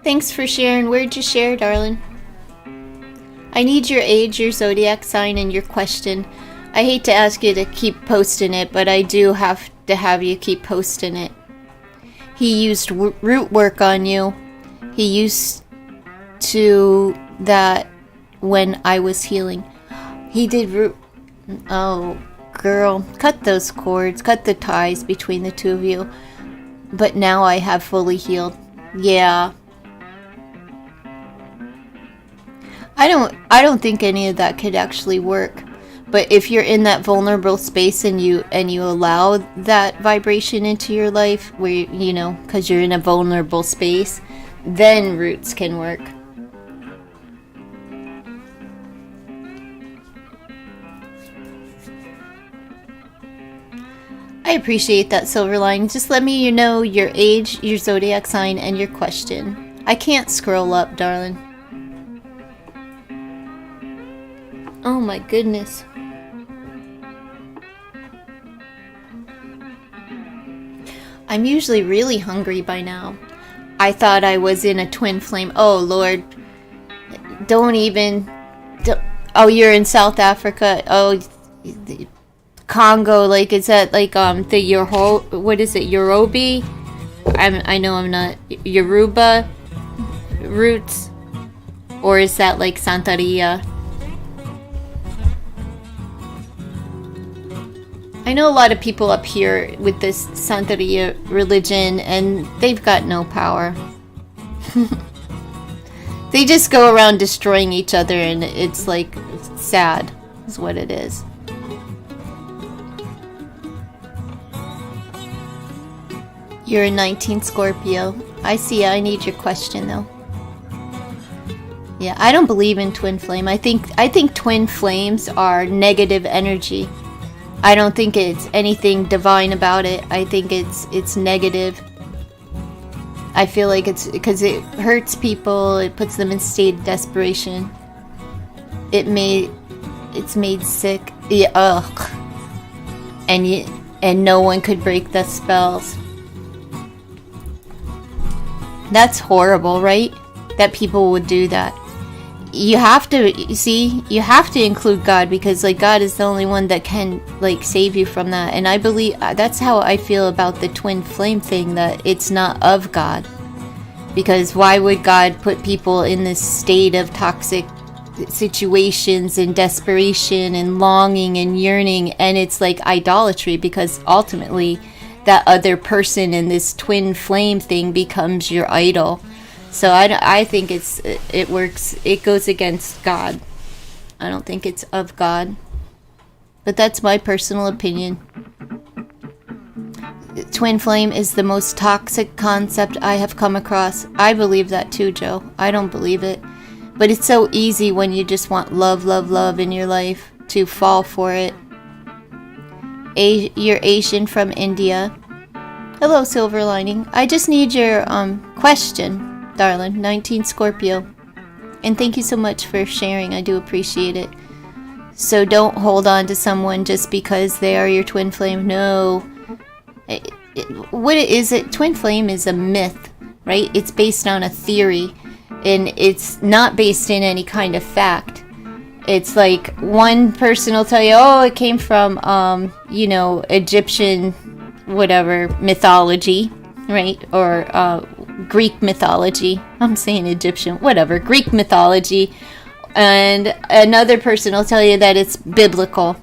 Thanks for sharing. Where'd you share, darling? I need your age, your zodiac sign, and your question. I hate to ask you to keep posting it, but I do have to have you keep posting it. He used root work on you. He used to that when I was healing. He did root... Oh, girl. Cut those cords. Cut the ties between the two of you. But now I have fully healed. Yeah. I don't think any of that could actually work. But if you're in that vulnerable space and you allow that vibration into your life, where you know, because you're in a vulnerable space, then roots can work. I appreciate that, Silver Line. Just let me know your age, your zodiac sign, and your question. I can't scroll up, darling. Oh my goodness. I'm usually really hungry by now. I thought I was in a twin flame. Oh Lord. Don't. Oh, you're in South Africa. Oh, Congo, like, is that like what is it, Yoruba? I know I'm not Yoruba roots, or is that like Santeria? I know a lot of people up here with this Santeria religion, and they've got no power. They just go around destroying each other, and it's like sad is what it is. You're a 19 Scorpio. I see. I need your question though. Yeah, I don't believe in twin flame. I think twin flames are negative energy. I don't think it's anything divine about it. I think it's negative. I feel like it's because it hurts people. It puts them in state of desperation. It's made sick. Yeah, ugh. And no one could break the spells. That's horrible, right? That people would do that. You have to include God, because like God is the only one that can like save you from that. And I believe that's how I feel about the twin flame thing, that it's not of God. Because why would God put people in this state of toxic situations and desperation and longing and yearning? And it's like idolatry, because ultimately that other person in this twin flame thing becomes your idol. So I think it works. It goes against God. I don't think it's of God. But that's my personal opinion. Twin flame is the most toxic concept I have come across. I believe that too, Joe. I don't believe it. But it's so easy when you just want love, love, love in your life to fall for it. You're Asian from India. Hello, Silver Lining. I just need your question, darling. 19 Scorpio. And thank you so much for sharing. I do appreciate it. So don't hold on to someone just because they are your twin flame. No. What is it? Twin flame is a myth, right? It's based on a theory, and it's not based in any kind of fact. It's like one person will tell you, oh, it came from, Egyptian, whatever, mythology, right? Or Greek mythology. I'm saying Egyptian, whatever, Greek mythology. And another person will tell you that it's biblical.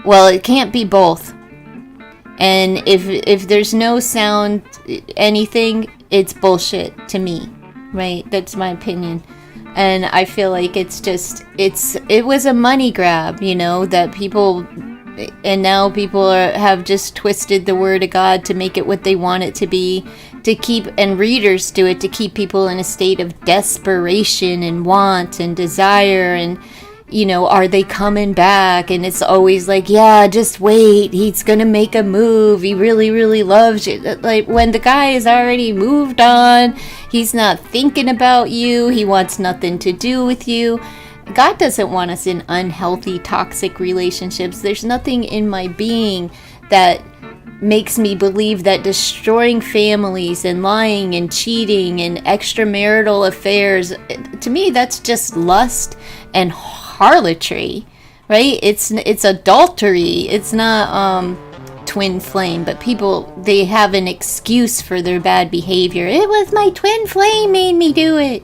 Well, it can't be both. And if there's no sound, anything, it's bullshit to me, right? That's my opinion. And I feel like it was a money grab, that people, and now people have just twisted the word of God to make it what they want it to be, to keep, and readers do it to keep people in a state of desperation and want and desire. And are they coming back? And it's always like, yeah, just wait, he's gonna make a move, he really, really loves you. Like, when the guy has already moved on, he's not thinking about you, he wants nothing to do with you. God doesn't want us in unhealthy, toxic relationships. There's nothing in my being that makes me believe that destroying families and lying and cheating and extramarital affairs, to me, that's just lust and harlotry, right? It's adultery. It's not twin flame, but people, they have an excuse for their bad behavior. It was my twin flame made me do it.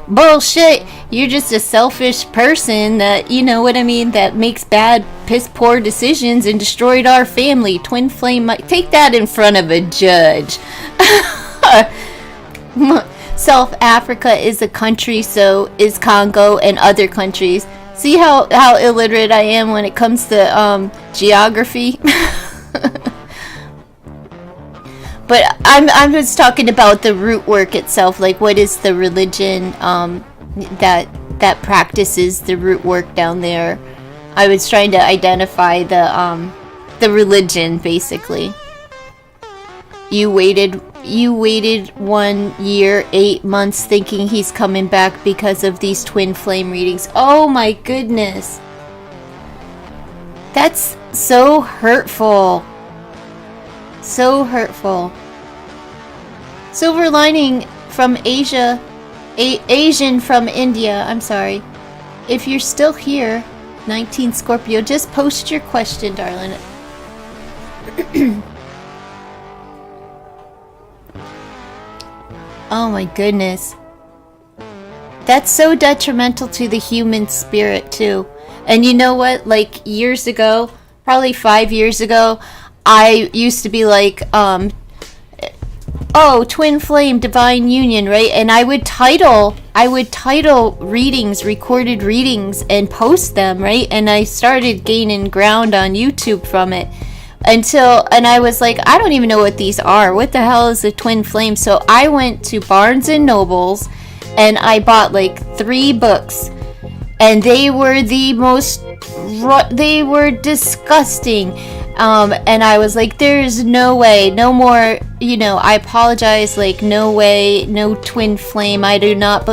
Bullshit. You're just a selfish person that, you know what I mean, that makes bad, piss poor decisions and destroyed our family. Twin flame, take that in front of a judge. South Africa is a country, so is Congo and other countries. See how illiterate I am when it comes to geography? But I'm just talking about the root work itself. Like, what is the religion that practices the root work down there? I was trying to identify the religion, basically. You waited 1 year, 8 months, thinking he's coming back because of these twin flame readings. Oh my goodness, that's so hurtful. So hurtful. Silver lining from Asia, Asian from India, I'm sorry. If you're still here, 19 Scorpio, just post your question, darling. Oh my goodness. That's so detrimental to the human spirit too. And you know what? Like, years ago, probably 5 years ago, I used to be like, oh, twin flame, divine union, right? And I would title readings, recorded readings, and post them, right? And I started gaining ground on YouTube from it. And I was like, I don't even know what these are. What the hell is a twin flame? So I went to Barnes and Nobles and I bought like 3 books. And they were they were disgusting. And I was like, there's no way, no more, I apologize, like, no way, no twin flame, I do not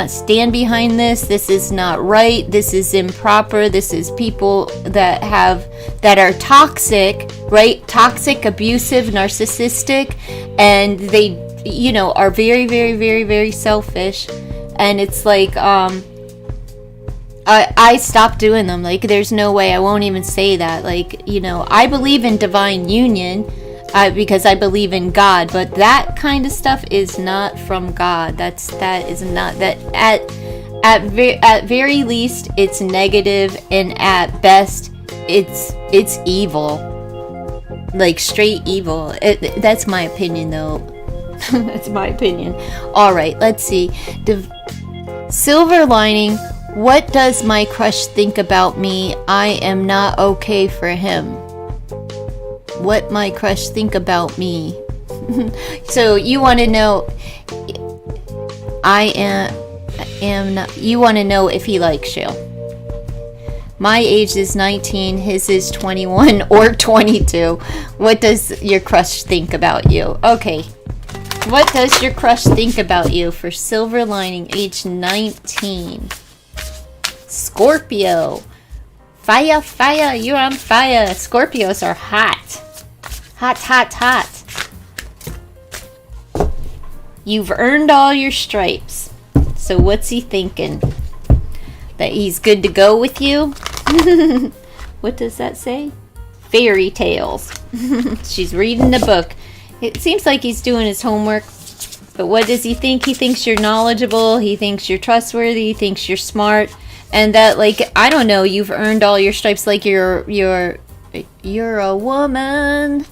stand behind this, this is not right, this is improper, this is people that are toxic, right, toxic, abusive, narcissistic, and they, are very, very, very, very selfish, and it's like, I stopped doing them. Like, there's no way. I won't even say that. Like, I believe in divine union because I believe in God, but that kind of stuff is not from God. At very least, it's negative, and at best, it's evil. Like, straight evil. That's my opinion, though. That's my opinion. All right, let's see. Silver lining. What does my crush think about me? I am not okay for him. What my crush think about me? So you want to know, I am not, you want to know if he likes you. My age is 19, his is 21 or 22. What does your crush think about you? Okay. What does your crush think about you for silver lining, age 19? Scorpio. Fire, fire, you're on fire. Scorpios are hot. Hot, hot, hot. You've earned all your stripes. So what's he thinking? That he's good to go with you? What does that say? Fairy tales. She's reading the book. It seems like he's doing his homework. But what does he think? He thinks you're knowledgeable. He thinks you're trustworthy. He thinks you're smart. And that, like, I don't know, you've earned all your stripes, like you're a woman.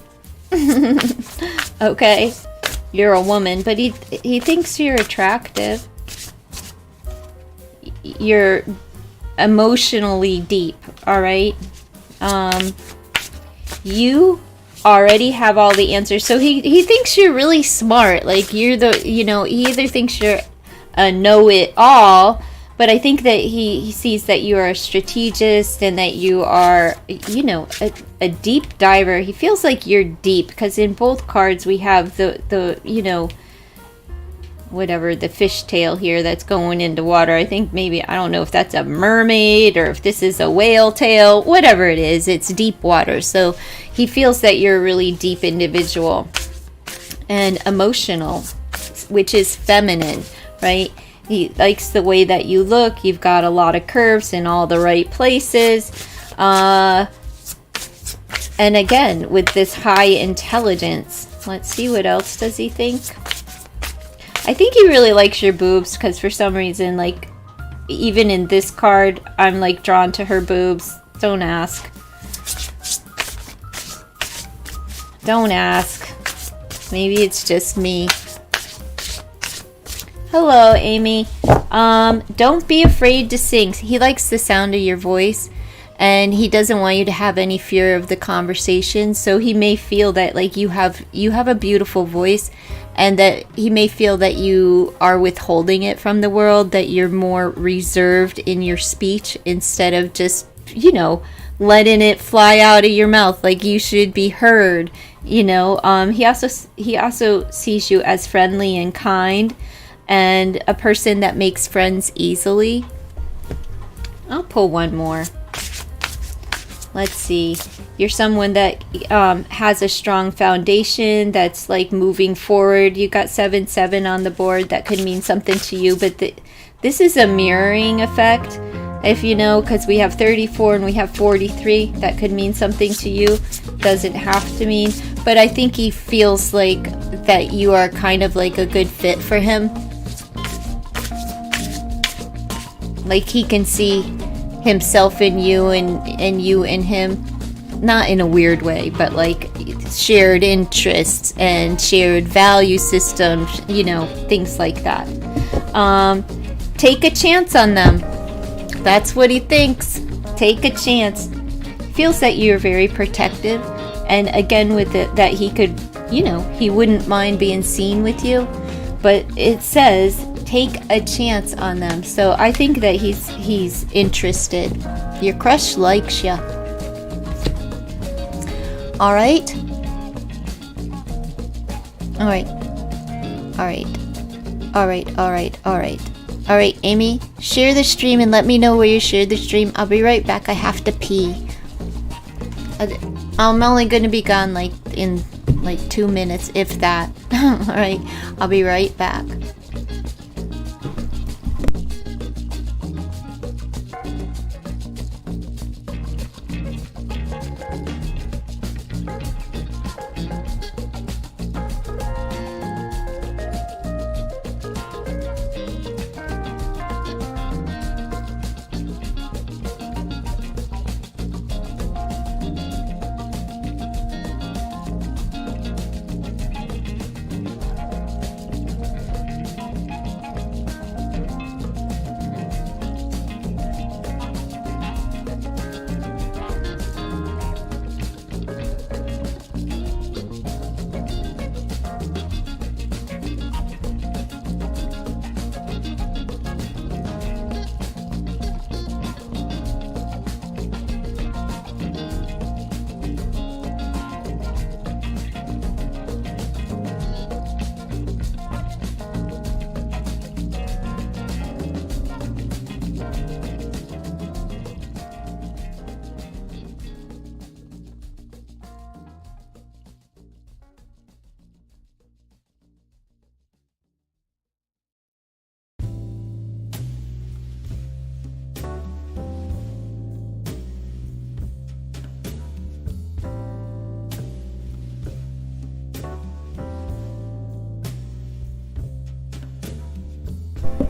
Okay, you're a woman, but he thinks you're attractive. You're emotionally deep, all right? You already have all the answers. So he thinks you're really smart. Like, you're the, he either thinks you're a know-it-all, But I think that he sees that you are a strategist and that you are, you know, a deep diver. He feels like you're deep because in both cards we have the you know, whatever, the fishtail here that's going into water. I think maybe, I don't know if that's a mermaid or if this is a whale tail. Whatever it is, it's deep water. So he feels that you're a really deep individual and emotional, which is feminine, right? He likes the way that you look. You've got a lot of curves in all the right places. And again, with this high intelligence, let's see, what else does he think? I think he really likes your boobs because for some reason, like, even in this card, I'm like drawn to her boobs. Don't ask. Don't ask. Maybe it's just me. Hello, Amy. Don't be afraid to sing. He likes the sound of your voice, and he doesn't want you to have any fear of the conversation. So he may feel that like you have a beautiful voice, and that he may feel that you are withholding it from the world, that you're more reserved in your speech instead of just, you know, letting it fly out of your mouth like you should be heard. You know, he also sees you as friendly and kind, and a person that makes friends easily. I'll pull one more. Let's see. You're someone that has a strong foundation, that's like moving forward. You got 7-7 on the board. That could mean something to you, but this is a mirroring effect. If you know, because we have 34 and we have 43, that could mean something to you. Doesn't have to mean, but I think he feels like that you are kind of like a good fit for him. Like he can see himself in you and you in him. Not in a weird way, but like shared interests and shared value systems, you know, things like that. Take a chance on them. That's what he thinks. Take a chance. Feels that you're very protective, and again with it, that he could, you know, he wouldn't mind being seen with you, but it says take a chance on them. So I think that he's interested. Your crush likes you. All right. All right. All right. All right. All right. All right. All right, Amy, share the stream and let me know where you shared the stream. I'll be right back. I have to pee. I'm only going to be gone like in like 2 minutes, if that. All right. I'll be right back.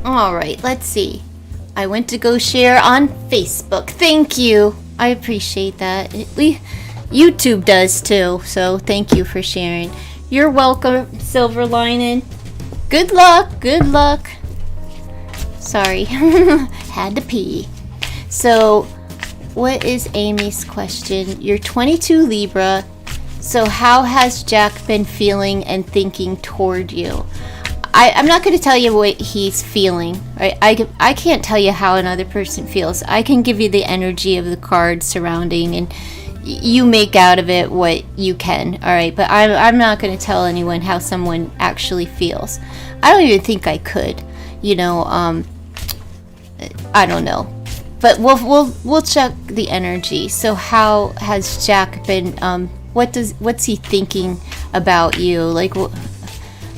All right, let's see. I went to go share on Facebook. Thank you. I appreciate that. YouTube does too, so thank you for sharing. You're welcome, Silver Lining. Good luck. Good luck. Sorry. Had to pee. So, what is Amy's question? You're 22 Libra. So how has Jack been feeling and thinking toward you? I'm not going to tell you what he's feeling, right? I can't tell you how another person feels. I can give you the energy of the card surrounding, and you make out of it what you can, all right? But I'm not going to tell anyone how someone actually feels. I don't even think I could, I don't know. But we'll check the energy. So how has Jack been? What's he thinking about you? Like,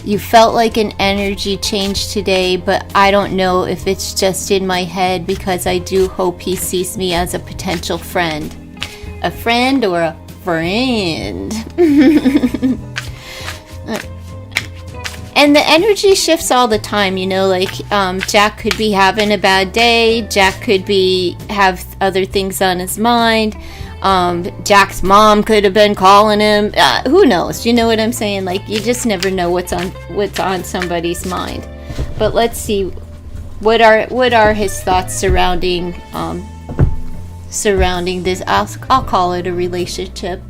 you felt like an energy change today, but I don't know if it's just in my head, because I do hope he sees me as a potential friend, a friend or a friend. And the energy shifts all the time, like Jack could be having a bad day. Jack could have other things on his mind. Jack's mom could have been calling him. Who knows? You know what I'm saying? Like, you just never know what's on somebody's mind. But let's see, what are his thoughts surrounding this? I'll call it a relationship.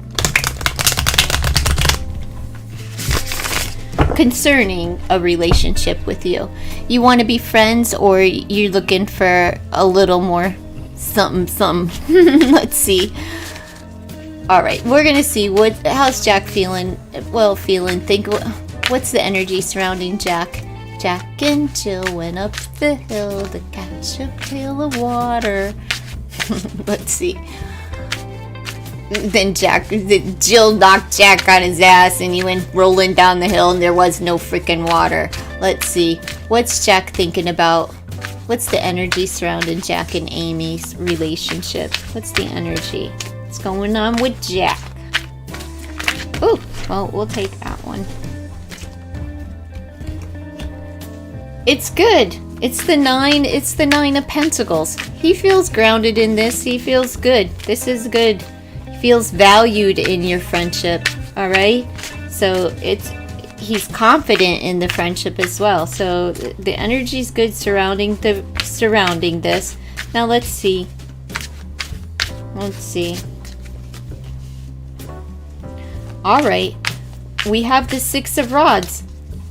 Concerning a relationship with you. You want to be friends, or you're looking for a little more something. Let's see. All right, we're gonna see how's Jack feeling. Think, what's the energy surrounding Jack? Jack and Jill went up the hill to catch a pail of water. Let's see. Then Jill knocked Jack on his ass, and he went rolling down the hill, and there was no freaking water. Let's see. What's Jack thinking about? What's the energy surrounding Jack and Amy's relationship? What's the energy? What's going on with Jack? Ooh, well, we'll take that one. It's good. It's the 9 of Pentacles. He feels grounded in this. He feels good. This is good. Feels valued in your friendship, all right? So he's confident in the friendship as well. So the energy's good surrounding this. Now let's see. All right, we have the 6 of Rods.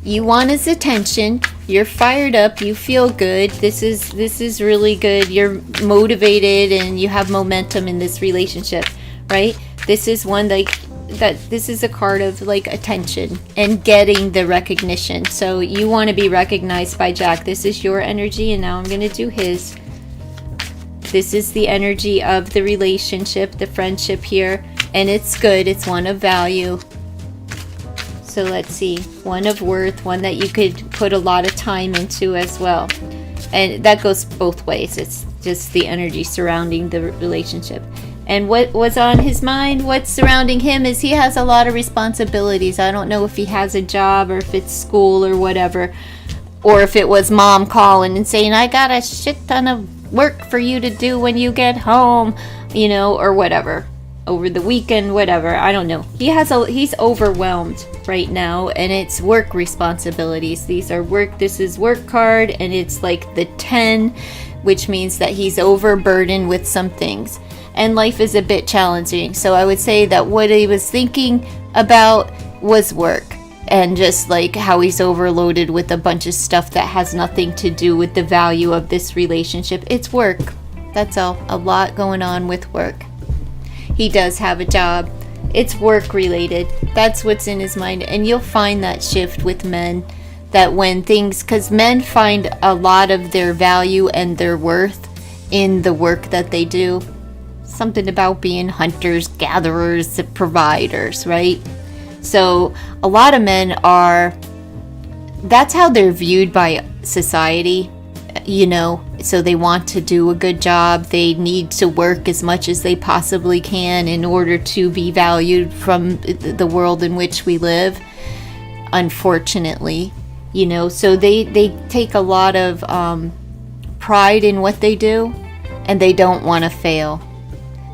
You want his attention. You're fired up. You feel good. This is really good. You're motivated, and you have momentum in this relationship. Right? This is one this is a card of like attention and getting the recognition. So you want to be recognized by Jack. This is your energy, and now I'm going to do his. This is the energy of the relationship, the friendship here, and it's good. It's one of value. So let's see. One of worth, one that you could put a lot of time into as well. And that goes both ways. It's just the energy surrounding the relationship. And what was on his mind, what's surrounding him, is he has a lot of responsibilities. I don't know if he has a job, or if it's school or whatever, or if it was mom calling and saying, I got a shit ton of work for you to do when you get home, or whatever, over the weekend, whatever. I don't know. He's overwhelmed right now, and it's work responsibilities. This is work card, and it's like the 10, which means that he's overburdened with some things. And life is a bit challenging. So I would say that what he was thinking about was work, and just like how he's overloaded with a bunch of stuff that has nothing to do with the value of this relationship. It's work. That's all. A lot going on with work. He does have a job. It's work related. That's what's in his mind. And you'll find that shift with men, that when things, because men find a lot of their value and their worth in the work that they do. Something about being hunters, gatherers, providers, right? So a lot of men that's how they're viewed by society, so they want to do a good job. They need to work as much as they possibly can in order to be valued from the world in which we live, unfortunately, so they take a lot of pride in what they do, and they don't want to fail.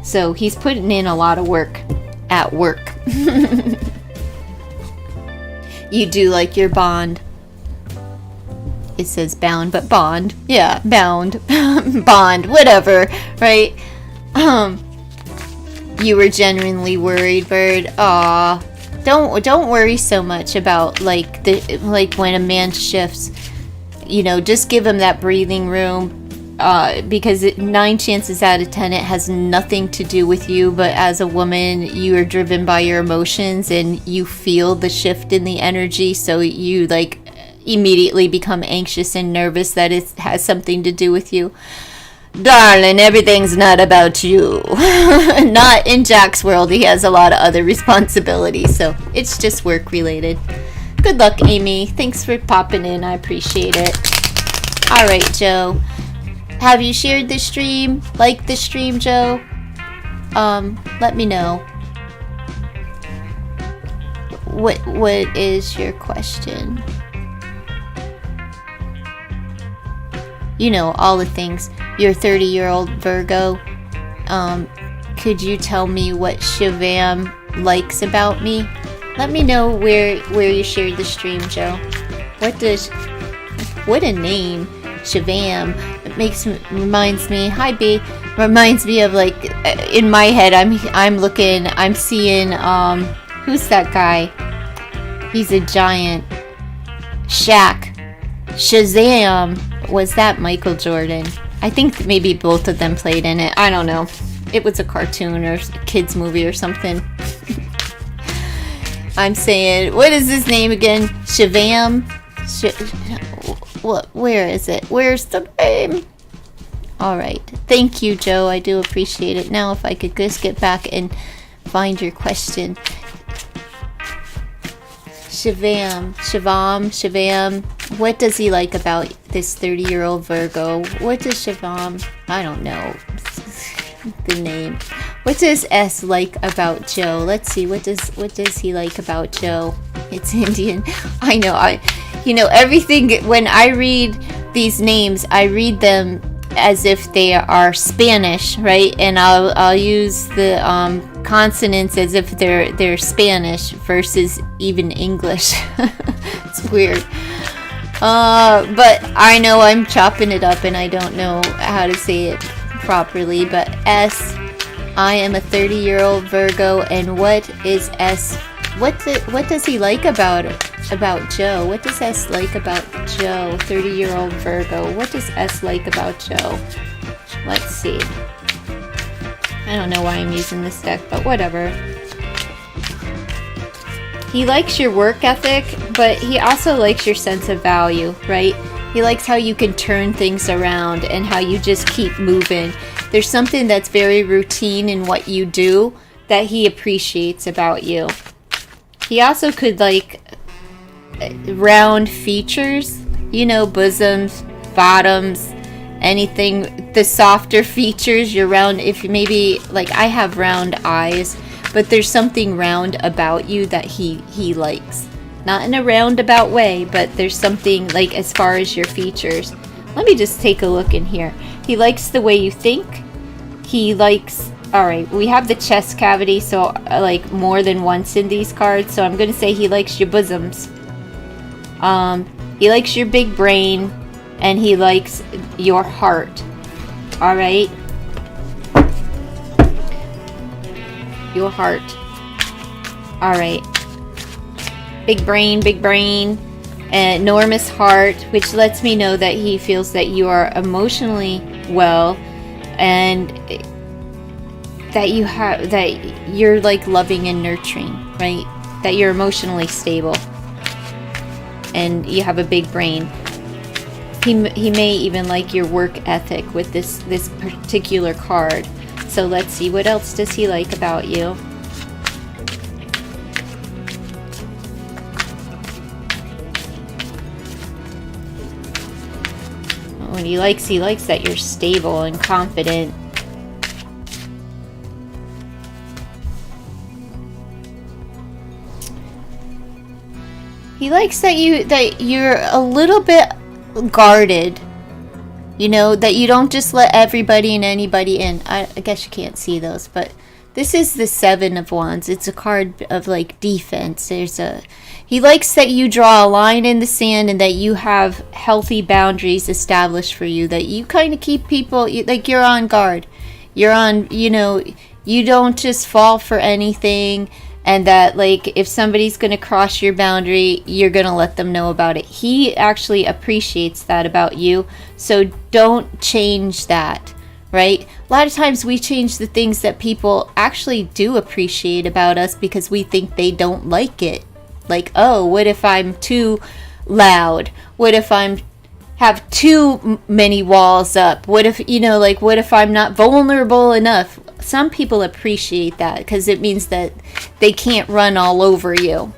So he's putting in a lot of work at work. You do like your bond. It says bound, but bond. Yeah, bound. Bond, whatever, right? You were genuinely worried, Bird. Aw. don't worry so much about like when a man shifts. You know, just give him that breathing room. Because 9 chances out of 10 it has nothing to do with you, but as a woman you are driven by your emotions and you feel the shift in the energy, so you like immediately become anxious and nervous that it has something to do with you. Darling, everything's not about you. Not in Jack's world. He has a lot of other responsibilities, so it's just work related. Good luck, Amy. Thanks for popping in. I appreciate it. All right, Joe. Have you shared the stream? Like the stream, Joe? Let me know. What is your question? You know, all the things. You're a 30-year-old Virgo. Could you tell me what Shivam likes about me? Let me know where you shared the stream, Joe. What a name, Shivam. It reminds me. Hi, B. Reminds me of like in my head. I'm seeing who's that guy? He's a giant. Shaq. Shazam. Was that Michael Jordan? I think maybe both of them played in it. I don't know. It was a cartoon or a kids movie or something. I'm saying, what is his name again? Shivam? What? Where is it? Where's the name? Alright. Thank you, Joe. I do appreciate it. Now if I could just get back and find your question. Shivam. What does he like about this 30-year-old Virgo? What does Shivam... I don't know the name. What does S like about Joe? Let's see. What does he like about Joe? It's Indian. I know. Everything, when I read these names, I read them as if they are Spanish, right? And I'll use the consonants as if they're Spanish versus even English. It's weird. But I know I'm chopping it up and I don't know how to say it properly. But S, I am a 30-year-old Virgo, and what is S? What does he like about Joe? What does S like about Joe? 30-year-old Virgo. What does S like about Joe? Let's see. I don't know why I'm using this deck, but whatever. He likes your work ethic, but he also likes your sense of value, right? He likes how you can turn things around and how you just keep moving. There's something that's very routine in what you do that he appreciates about you. He also could like round features, bosoms, bottoms, anything, the softer features, your round, if maybe like I have round eyes, but there's something round about you that he likes. Not in a roundabout way, but there's something like as far as your features. Let me just take a look in here. He likes the way you think. He likes, alright, we have the chest cavity, so like more than once in these cards, so I'm going to say he likes your bosoms. He likes your big brain, and he likes your heart. Alright? Your heart. Alright. Big brain, enormous heart, which lets me know that he feels that you are emotionally well, and that you're like loving and nurturing, right? That you're emotionally stable, and you have a big brain. He may even like your work ethic with this particular card. So let's see, what else does he like about you? When he likes that you're stable and confident. He likes that you're a little bit guarded. That you don't just let everybody and anybody in. I guess you can't see those, but this is the 7 of Wands. It's a card of like defense. He likes that you draw a line in the sand and that you have healthy boundaries established for you, that you kind of keep people, like you're on guard. You're on, you don't just fall for anything, and that like if somebody's going to cross your boundary, you're going to let them know about it. He actually appreciates that about you, so don't change that, right? A lot of times we change the things that people actually do appreciate about us because we think they don't like it. Like, oh, what if I'm too loud? What if I'm have too many walls up? What if, like, what if I'm not vulnerable enough? Some people appreciate that because it means that they can't run all over you.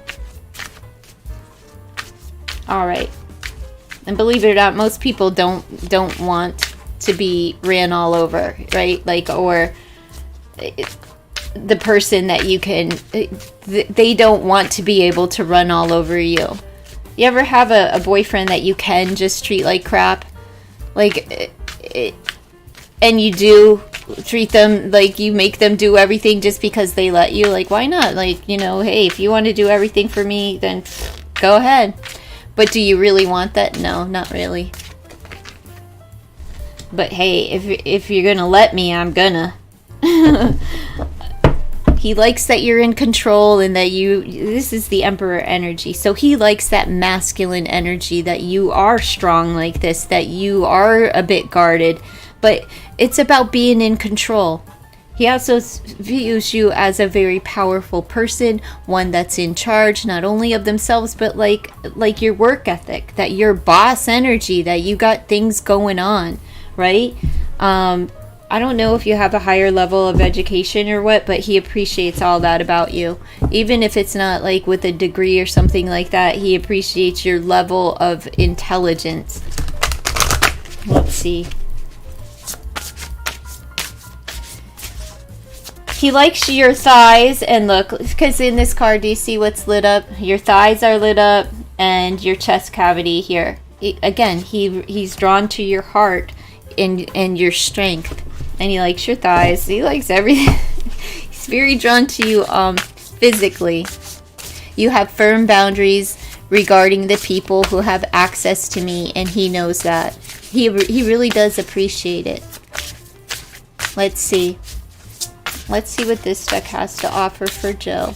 All right. And believe it or not, most people don't want to be ran all over, right? Like, or the person that you can, they don't want to be able to run all over you. You ever have a boyfriend that you can just treat like crap? Like, and you do treat them like you make them do everything just because they let you? Like, why not? Like, hey, if you want to do everything for me, then go ahead. But do you really want that? No, not really. But hey, if you're gonna let me, I'm gonna. He likes that you're in control and that this is the Emperor energy. So he likes that masculine energy, that you are strong like this, that you are a bit guarded. But it's about being in control. He also views you as a very powerful person, one that's in charge not only of themselves, but like your work ethic, that your boss energy, that you got things going on, right? I don't know if you have a higher level of education or what, but he appreciates all that about you. Even if it's not like with a degree or something like that, he appreciates your level of intelligence. Let's see. He likes your thighs, and look, because in this card, do you see what's lit up? Your thighs are lit up, and your chest cavity here. He's drawn to your heart and your strength. And he likes your thighs. He likes everything. He's very drawn to you physically. You have firm boundaries regarding the people who have access to me, and he knows that. He really does appreciate it. Let's see. Let's see what this deck has to offer for Joe.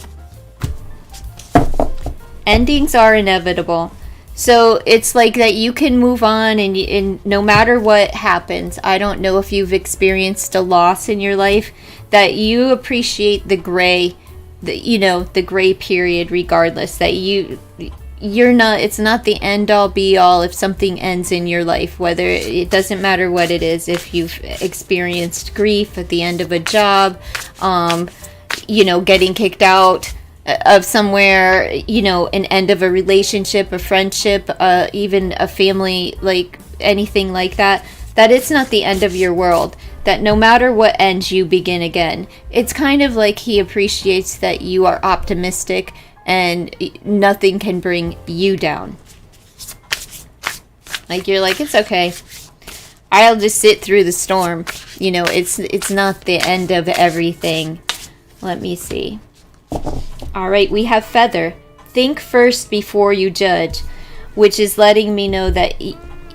Endings are inevitable. So it's like that you can move on, and no matter what happens, I don't know if you've experienced a loss in your life, that you appreciate the gray, the gray period regardless, that you're not, it's not the end all be all if something ends in your life, whether it doesn't matter what it is, if you've experienced grief at the end of a job, getting kicked out of somewhere, an end of a relationship, a friendship, even a family, like anything like that, that it's not the end of your world, that no matter what ends, you begin again. It's kind of like he appreciates that you are optimistic and nothing can bring you down. Like, you're like, it's okay. I'll just sit through the storm. It's not the end of everything. Let me see. All right, we have feather. Think first before you judge, which is letting me know that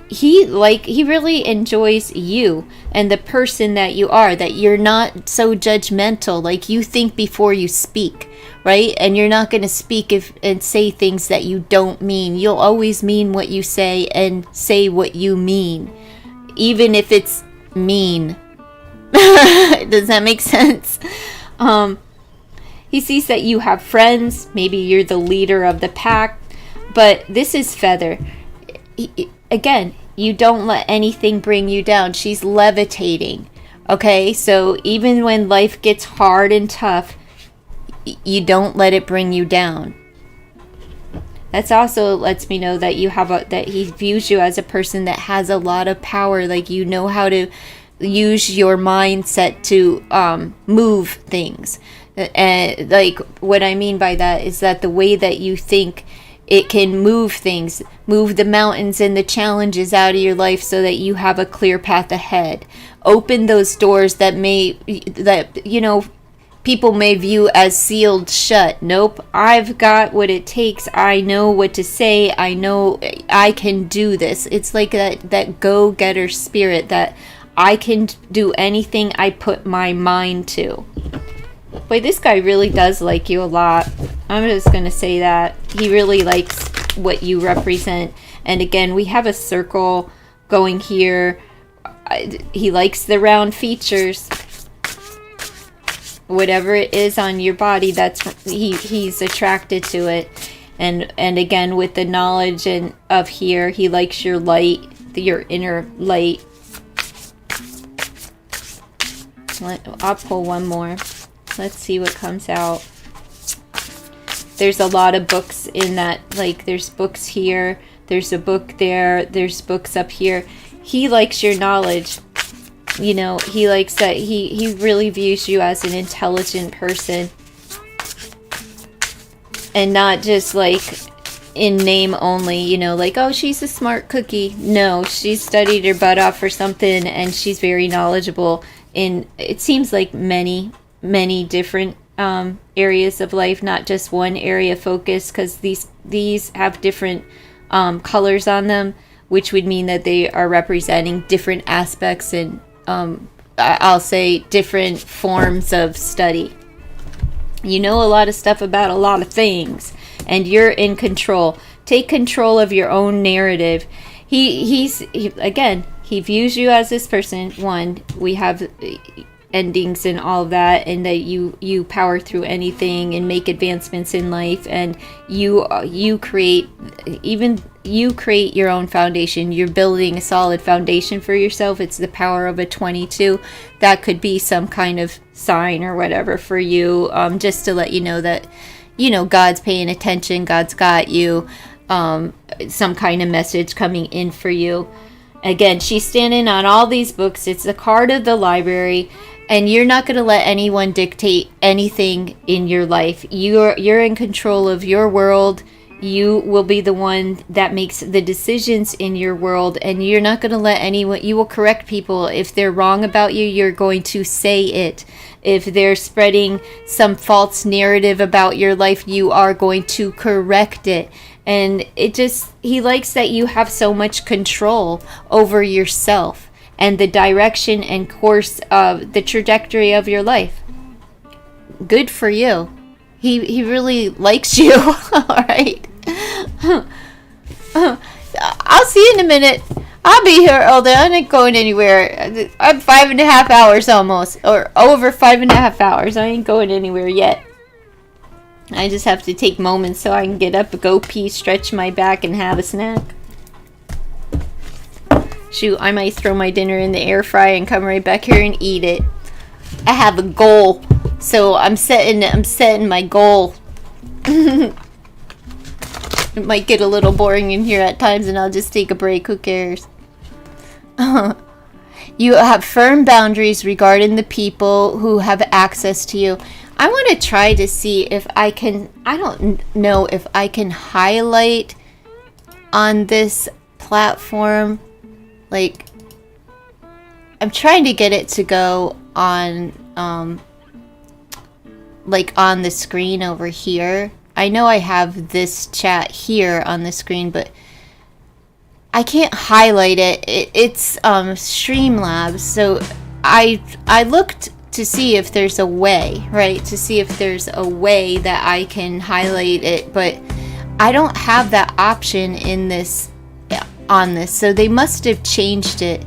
he really enjoys you and the person that you are, that you're not so judgmental. Like, you think before you speak, right? And you're not going to speak and say things that you don't mean. You'll always mean what you say and say what you mean, even if it's mean. Does that make sense? He sees that you have friends. Maybe you're the leader of the pack. But this is feather. Again, you don't let anything bring you down. She's levitating. Okay? So even when life gets hard and tough, you don't let it bring you down. That's also lets me know that that he views you as a person that has a lot of power. Like, you know how to use your mindset to move things. And like, what I mean by that is that the way that you think, it can move things, move the mountains and the challenges out of your life so that you have a clear path ahead. Open those doors that people may view as sealed shut. Nope, I've got what it takes. I know what to say. I know I can do this. It's like that go-getter spirit, that I can do anything I put my mind to. Boy, this guy really does like you a lot. I'm just gonna say that. He really likes what you represent. And again, we have a circle going here. He likes the round features. Whatever it is on your body, that's he's attracted to it. And again, with the knowledge and of here, he likes your light, your inner light. I'll pull one more. Let's see what comes out. There's a lot of books in that, like there's books here, there's a book there, there's books up here. He likes your knowledge. You know, he likes that he really views you as an intelligent person. And not just like in name only, you know, like, oh, she's a smart cookie. No, she's studied her butt off for something and she's very knowledgeable in, it seems like many different areas of life, not just one area focus, because these have different colors on them, which would mean that they are representing different aspects and I'll say different forms of study. You know a lot of stuff about a lot of things, and you're in control. Take control of your own narrative. He again, he views you as this person. One, we have endings and all of that, and that you power through anything and make advancements in life, and you create your own foundation. You're building a solid foundation for yourself. It's the power of a 22. That could be some kind of sign or whatever for you, just to let you know that, you know, God's paying attention. God's got you. Some kind of message coming in for you. Again, she's standing on all these books. It's a card of the library, and you're not going to let anyone dictate anything in your life. You're in control of your world. You will be the one that makes the decisions in your world, and you're not going to let anyone, you will correct people. If they're wrong about you, you're going to say it. If they're spreading some false narrative about your life, you are going to correct it. And he likes that you have so much control over yourself and the direction and course of the trajectory of your life. Good for you. He really likes you. All right. I'll see you in a minute. I'll be here all day. I ain't going anywhere. I'm 5.5 hours almost, or over 5.5 hours. I ain't going anywhere yet. I just have to take moments so I can get up, go pee, stretch my back, and have a snack. Shoot, I might throw my dinner in the air fryer and come right back here and eat it. I have a goal, so I'm setting my goal. It might get a little boring in here at times, and I'll just take a break. Who cares? You have firm boundaries regarding the people who have access to you. I want to try to see if I can, I don't know if I can highlight on this platform. Like, I'm trying to get it to go on, like on the screen over here. I know I have this chat here on the screen, but I can't highlight it. It's Streamlabs, so I looked to see if there's a way, right? To see if there's a way that I can highlight it, but I don't have that option in this, on this, so they must have changed it.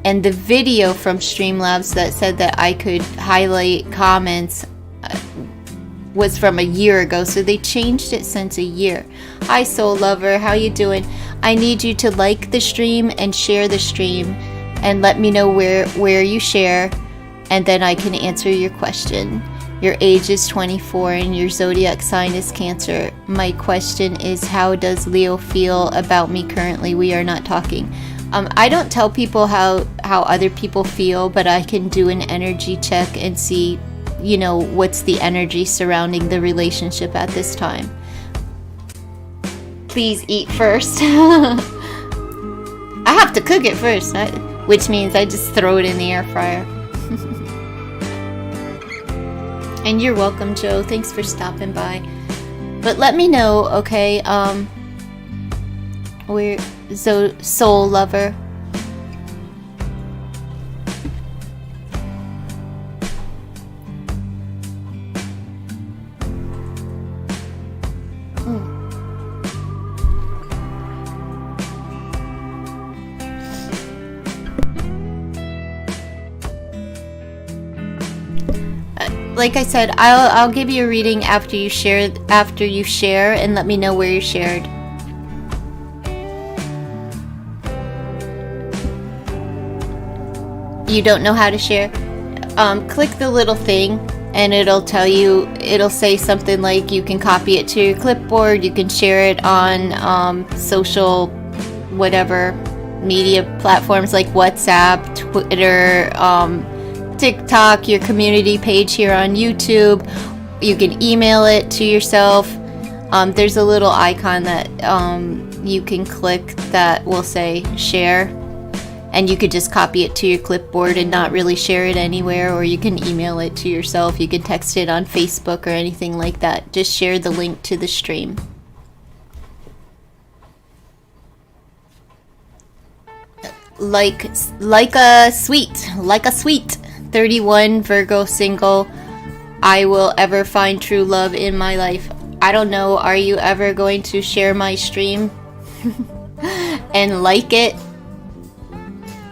And the video from Streamlabs that said that I could highlight comments was from a year ago, so they changed it since a year. Hi Soul Lover, how you doing? I need you to like the stream and share the stream and let me know where you share, and then I can answer your question. Your age is 24 and your zodiac sign is Cancer. My question is, how does Leo feel about me currently? We are not talking. I don't tell people how other people feel, but I can do an energy check and see, you know, what's the energy surrounding the relationship at this time. Please eat first. I have to cook it first, which means I just throw it in the air fryer. And you're welcome, Joe. Thanks for stopping by. But let me know, okay? We're Soul Lover. like I said, I'll give you a reading after you share, and let me know where you shared. You don't know how to share? Click the little thing and it'll tell you, it'll say something like you can copy it to your clipboard, you can share it on social whatever media platforms like WhatsApp, Twitter, TikTok, your community page here on YouTube. You can email it to yourself. There's a little icon that you can click that will say share, and you could just copy it to your clipboard and not really share it anywhere, or you can email it to yourself. You can text it on Facebook or anything like that. Just share the link to the stream. Like a sweet 31 Virgo single. I will ever find true love in my life. I don't know, are you ever going to share my stream and like it?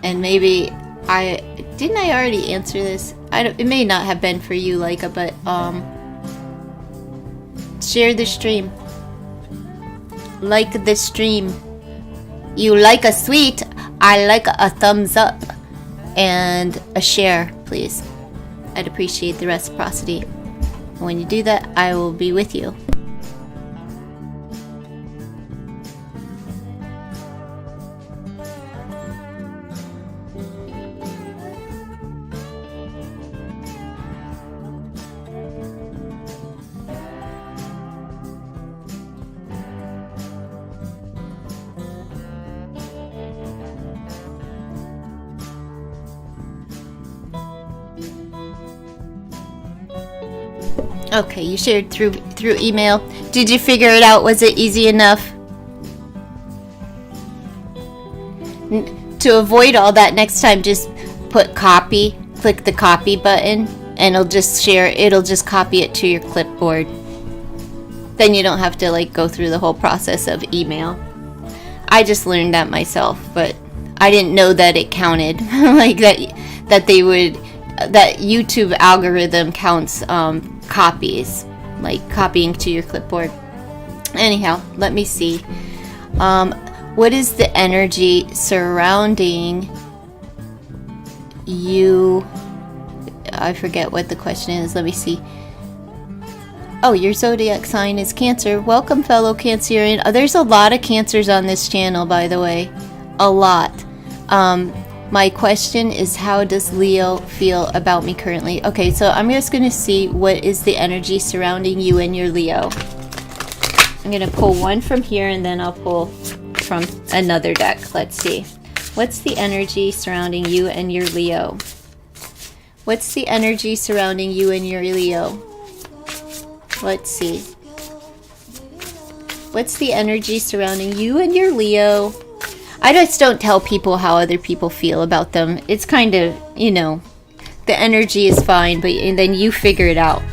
And maybe I already answer this? It may not have been for you, Leica, but share the stream. Like the stream. You like a sweet, I like a thumbs up and a share, please. I'd appreciate the reciprocity. When you do that, I will be with you. Okay, you shared through email. Did you figure it out? Was it easy enough? To avoid all that, next time just put copy, click the copy button, and it'll just share, it'll just copy it to your clipboard. Then you don't have to like go through the whole process of email. I just learned that myself, but I didn't know that it counted. Like that they would, that YouTube algorithm counts copies, like copying to your clipboard. Anyhow, let me see. What is the energy surrounding you? I forget what the question is. Let me see. Oh, your zodiac sign is Cancer. Welcome, fellow Cancerian. There's a lot of Cancers on this channel, by the way. A lot. My question is, how does Leo feel about me currently? Okay, so I'm just going to see what is the energy surrounding you and your Leo. I'm going to pull one from here and then I'll pull from another deck. Let's see. What's the energy surrounding you and your Leo? What's the energy surrounding you and your Leo? Let's see. What's the energy surrounding you and your Leo? I just don't tell people how other people feel about them. It's kind of, you know, the energy is fine, but and then you figure it out.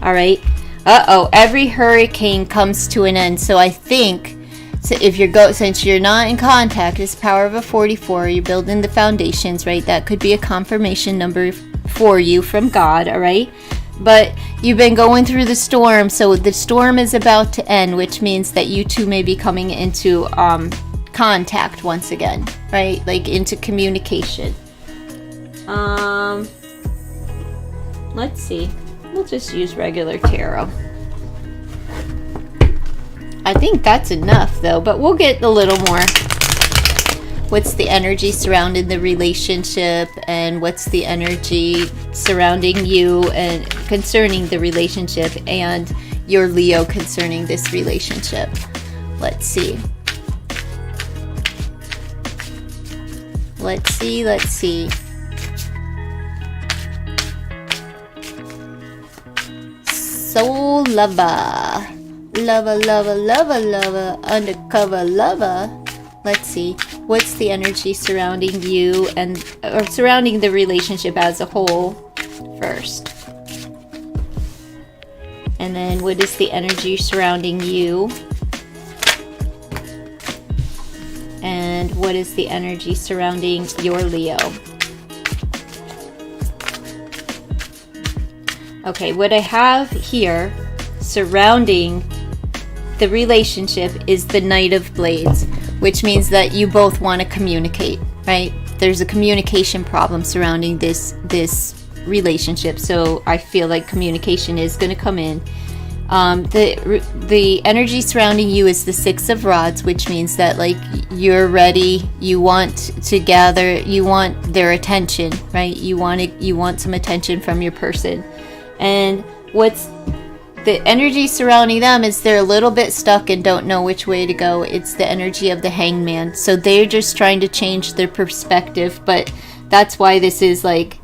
All right. Uh-oh, every hurricane comes to an end. So I think, so if since you're not in contact, it's power of a 44, you're building the foundations, right? That could be a confirmation number for you from God, all right? But you've been going through the storm, so the storm is about to end, which means that you two may be coming into contact once again, right? Like into communication. Let's see. We'll just use regular tarot. I think that's enough though, but we'll get a little more. What's the energy surrounding the relationship, and what's the energy surrounding you and concerning the relationship, and your Leo concerning this relationship? Let's see. Let's see, let's see. Soul lover. Lover, lover, lover, lover. Undercover lover. Let's see. What's the energy surrounding you or surrounding the relationship as a whole first? And then what is the energy surrounding you? And what is the energy surrounding your Leo? Okay, what I have here surrounding the relationship is the Knight of Blades, which means that you both want to communicate, right? There's a communication problem surrounding this relationship, so I feel like communication is going to come in. The energy surrounding you is the Six of Rods, which means that like you're ready, you want to gather, you want their attention, right? You want some attention from your person. And what's the energy surrounding them is they're a little bit stuck and don't know which way to go. It's the energy of the Hangman. So they're just trying to change their perspective, but that's why this is like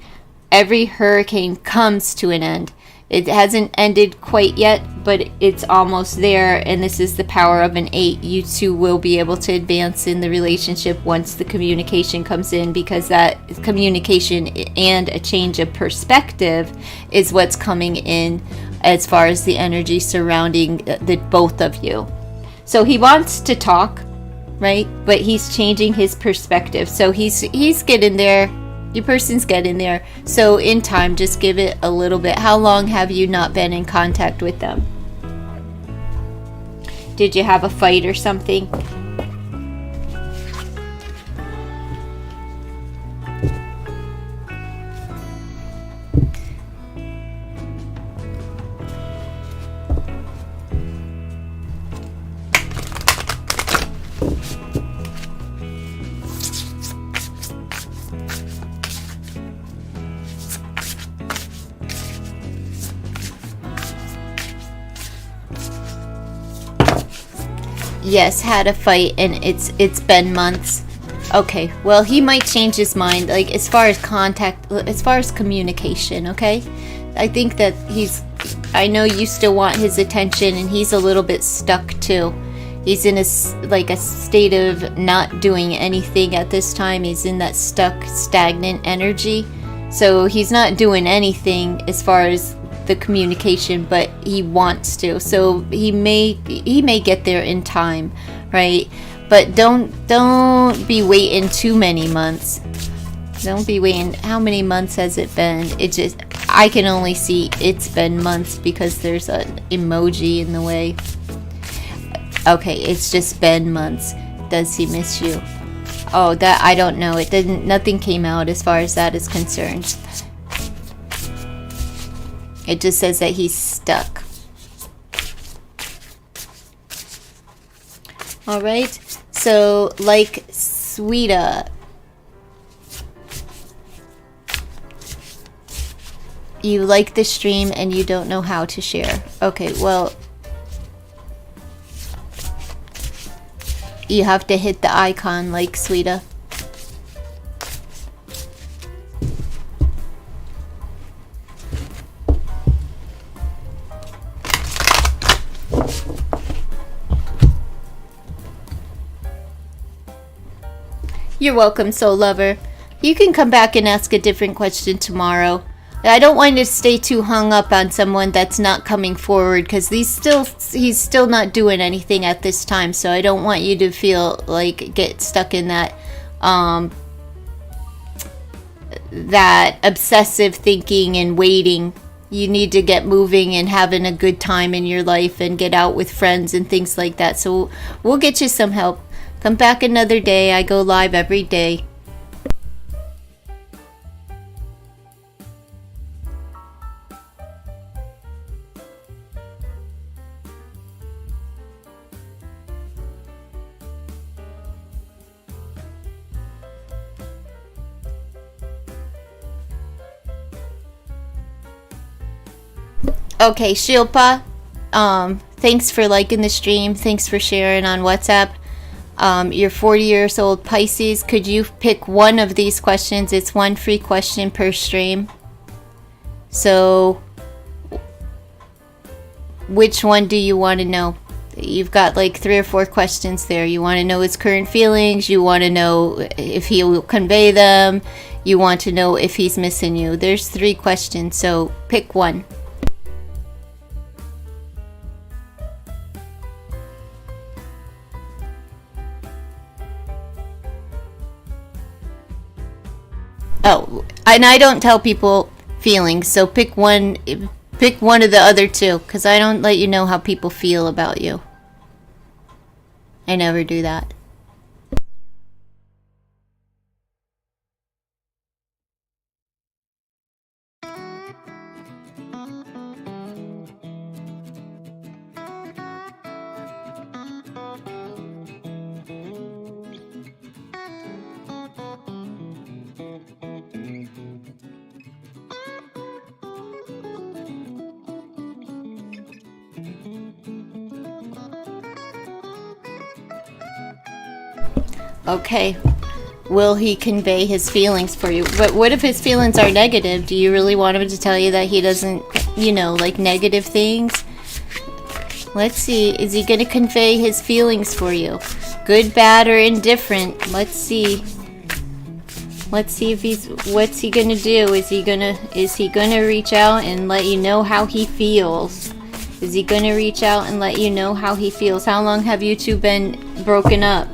every hurricane comes to an end. It hasn't ended quite yet, but it's almost there, and this is the power of an 8. You two will be able to advance in the relationship once the communication comes in, because that communication and a change of perspective is what's coming in as far as the energy surrounding the both of you. So he wants to talk, right? But he's changing his perspective. So he's getting there. Your person's getting there. So in time, just give it a little bit. How long have you not been in contact with them? Did you have a fight or something? Yes, had a fight, and it's been months. Okay, well, he might change his mind, like as far as contact, as far as communication. Okay, I think that I know you still want his attention, and he's a little bit stuck too. He's in a state of not doing anything at this time. He's in that stuck, stagnant energy. So he's not doing anything as far as the communication, but he wants to. So he may get there in time, right? But don't be waiting too many months. Don't be waiting. How many months has it been? I can only see it's been months because there's an emoji in the way. Okay, it's just been months. Does he miss you? Oh, that I don't know. Nothing came out as far as that is concerned. It just says that he's stuck. All right. So, like Sweeta, you like the stream and you don't know how to share. Okay, well, you have to hit the icon like Sweeta. You're welcome, Soul Lover. You can come back and ask a different question tomorrow. I don't want you to stay too hung up on someone that's not coming forward, because he's still not doing anything at this time. So I don't want you to feel like get stuck in that that obsessive thinking and waiting. You need to get moving and having a good time in your life and get out with friends and things like that. So we'll get you some help. Come back another day. I go live every day. Okay, Shilpa, thanks for liking the stream. Thanks for sharing on WhatsApp. You're 40 years old, Pisces. Could you pick one of these questions? It's one free question per stream. So, which one do you want to know? You've got like 3 or 4 questions there. You want to know his current feelings. You want to know if he will convey them. You want to know if he's missing you. There's 3 questions, so pick one. Oh, and I don't tell people feelings, so pick one Pick one of the other two, because I don't let you know how people feel about you. I never do that. Okay. Will he convey his feelings for you? But what if his feelings are negative? Do you really want him to tell you that he doesn't, like negative things? Let's see. Is he going to convey his feelings for you? Good, bad, or indifferent? Let's see. Let's see if what's he going to do? Is he going to reach out and let you know how he feels? Is he going to reach out and let you know how he feels? How long have you two been broken up?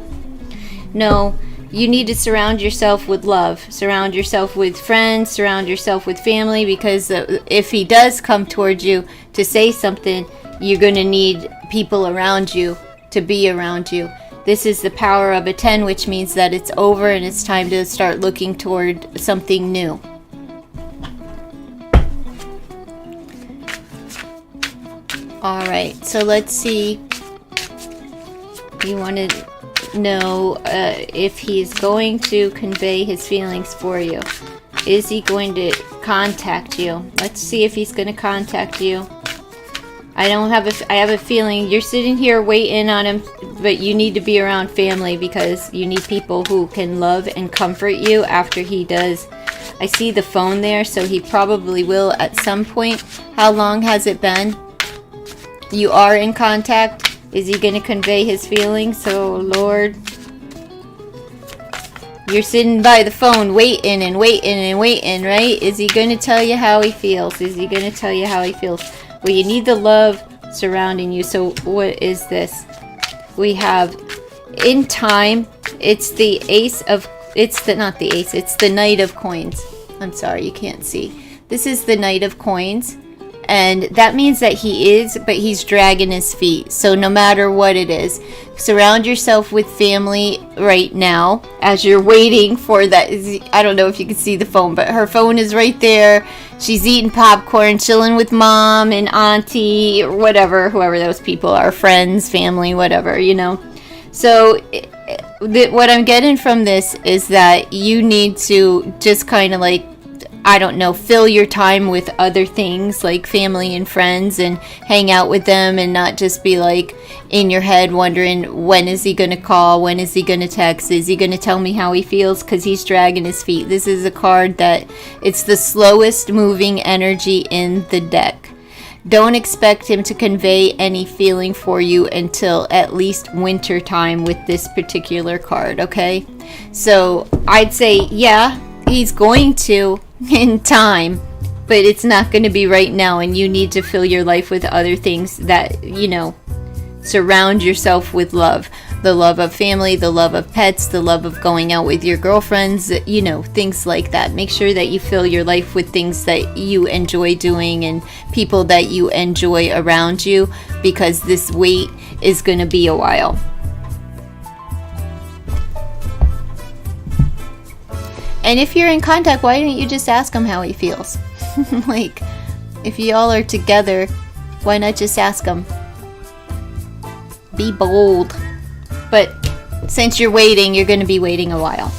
No, you need to surround yourself with love. Surround yourself with friends. Surround yourself with family, because if he does come towards you to say something, you're going to need people around you to be around you. This is the power of a 10, which means that it's over and it's time to start looking toward something new. Alright, so let's see. You want to know if he's going to convey his feelings for you. Is he going to contact you? Let's see if he's going to contact you. I have a feeling you're sitting here waiting on him, but you need to be around family, because you need people who can love and comfort you after he does. I see the phone there, so he probably will at some point. How long has it been? You are in contact. Is he going to convey his feelings? Oh, Lord. You're sitting by the phone waiting and waiting and waiting, right? Is he going to tell you how he feels? Is he going to tell you how he feels? Well, you need the love surrounding you. So what is this? We have in time. It's the ace of... It's not the ace. It's the knight of coins. I'm sorry, you can't see. This is the knight of coins. And that means that he's dragging his feet. So no matter what it is, surround yourself with family right now as you're waiting for that. I don't know if you can see the phone, but her phone is right there. She's eating popcorn, chilling with mom and auntie, or whatever, whoever those people are, friends, family, whatever, So what I'm getting from this is that you need to just kind of fill your time with other things like family and friends, and hang out with them, and not just be in your head wondering, when is he going to call? When is he going to text? Is he going to tell me how he feels? Because he's dragging his feet. This is a card that it's the slowest moving energy in the deck. Don't expect him to convey any feeling for you until at least winter time with this particular card, okay? So I'd say, yeah, he's going to in time, but it's not going to be right now, and you need to fill your life with other things that, surround yourself with love. The love of family, the love of pets, the love of going out with your girlfriends, things like that. Make sure that you fill your life with things that you enjoy doing and people that you enjoy around you, because this wait is going to be a while. And if you're in contact, why don't you just ask him how he feels? If y'all are together, why not just ask him? Be bold. But since you're waiting, you're going to be waiting a while.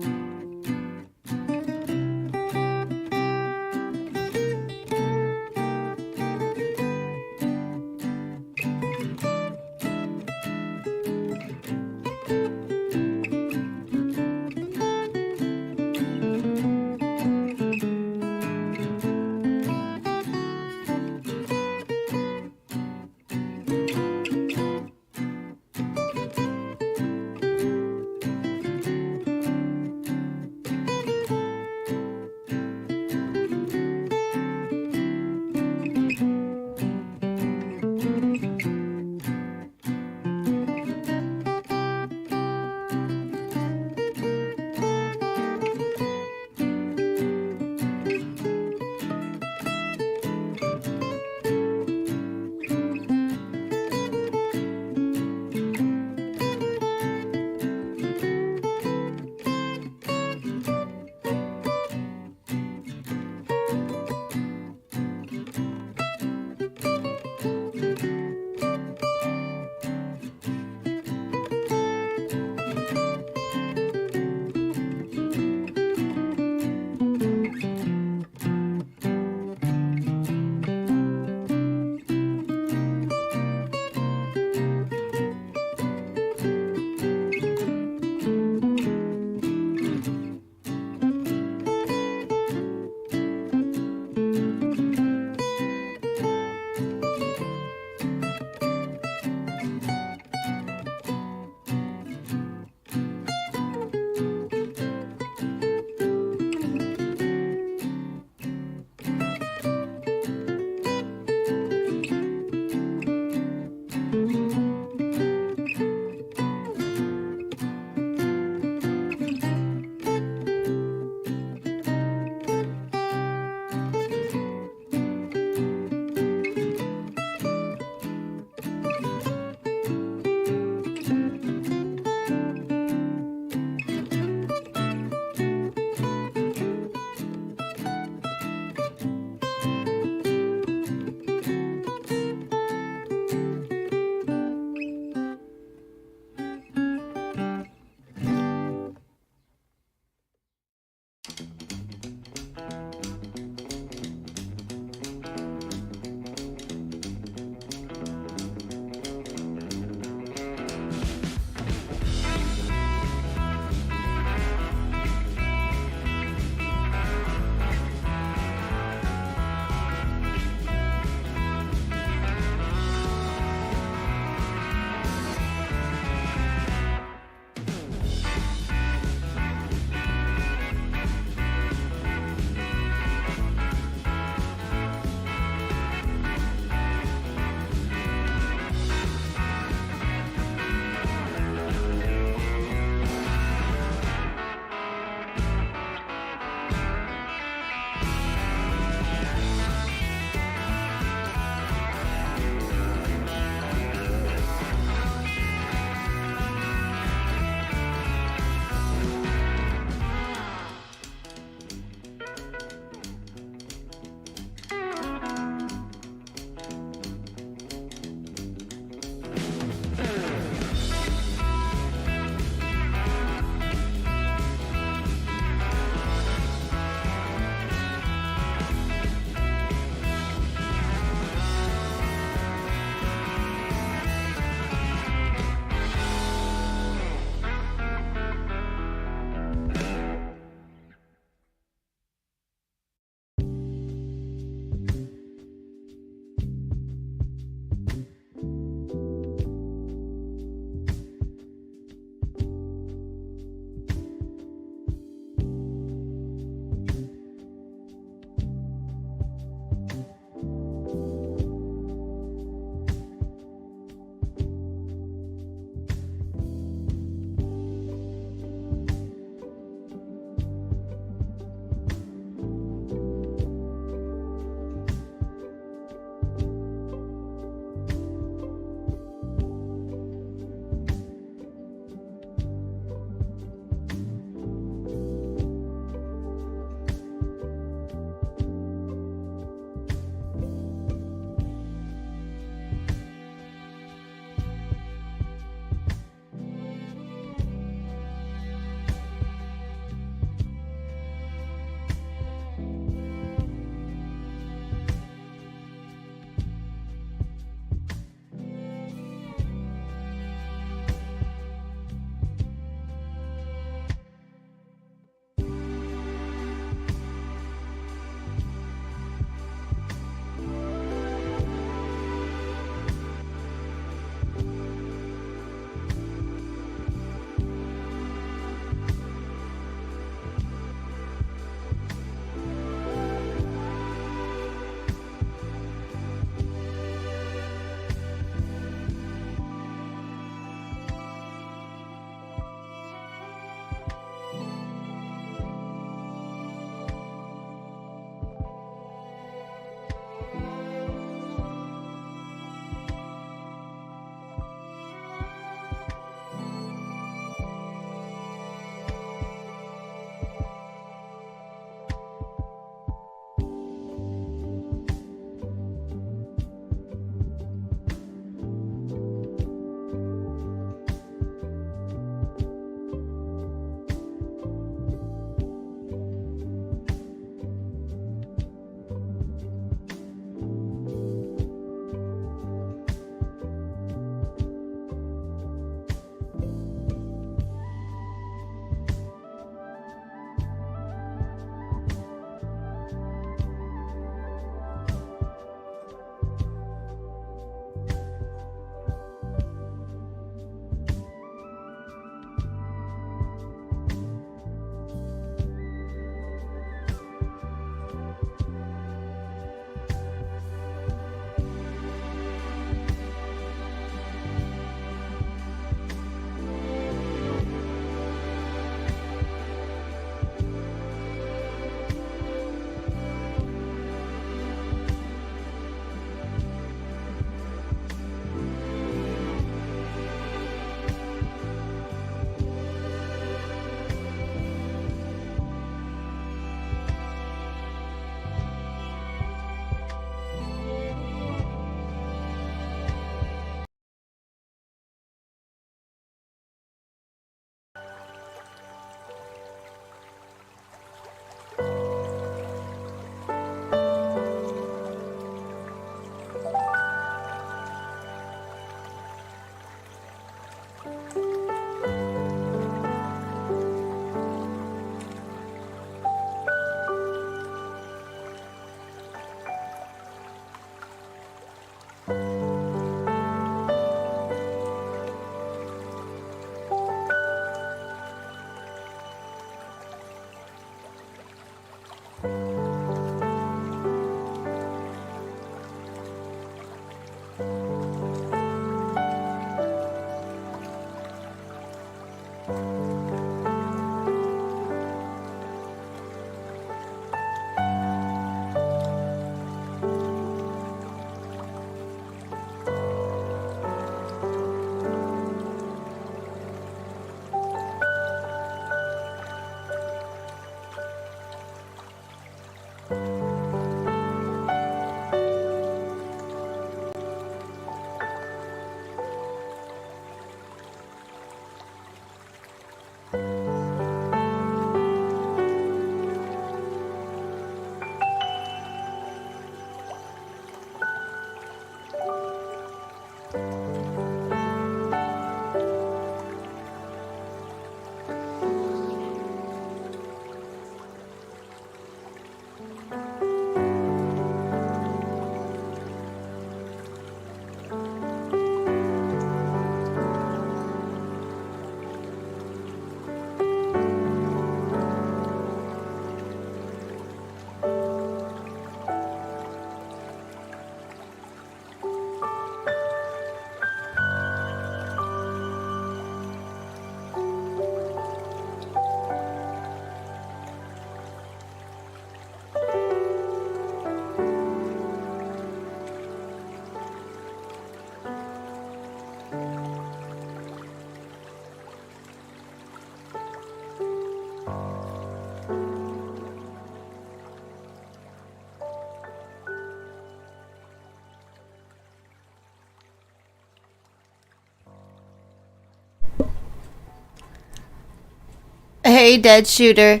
Hey, Dead Shooter.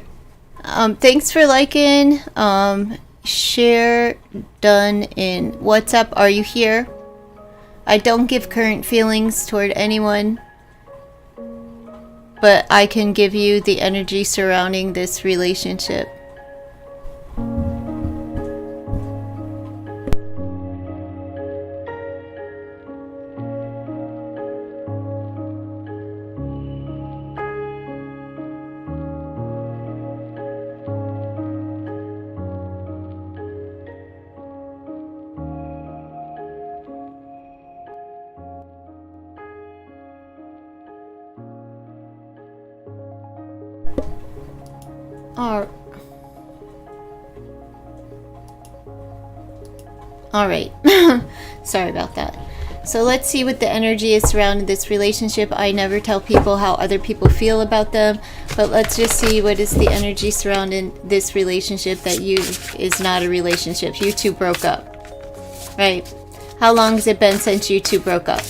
Thanks for liking. Share done in WhatsApp. Are you here? I don't give current feelings toward anyone, but I can give you the energy surrounding this relationship. All right. Sorry about that. So let's see what the energy is surrounding this relationship. I never tell people how other people feel about them, but let's just see what is the energy surrounding this relationship that is not a relationship. You two broke up, right? How long has it been since you two broke up?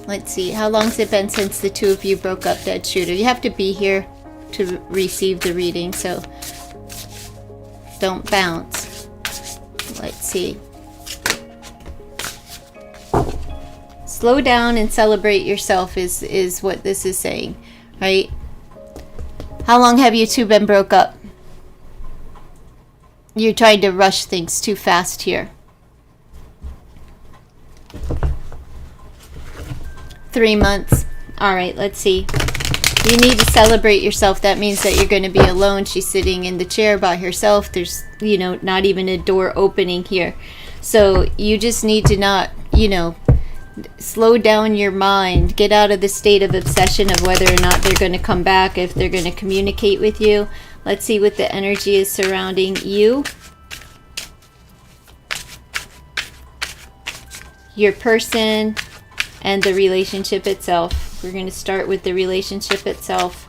Let's see. How long has it been since the two of you broke up, Dead Shooter? You have to be here to receive the reading, so don't bounce. Let's see. Slow down and celebrate yourself is what this is saying, right? How long have you two been broke up? You're trying to rush things too fast here. 3 months. All right, let's see. You need to celebrate yourself. That means that you're going to be alone. She's sitting in the chair by herself. There's, not even a door opening here. So you just need to not, slow down your mind. Get out of the state of obsession of whether or not they're going to come back, if they're going to communicate with you. Let's see what the energy is surrounding you. Your person and the relationship itself. We're going to start with the relationship itself.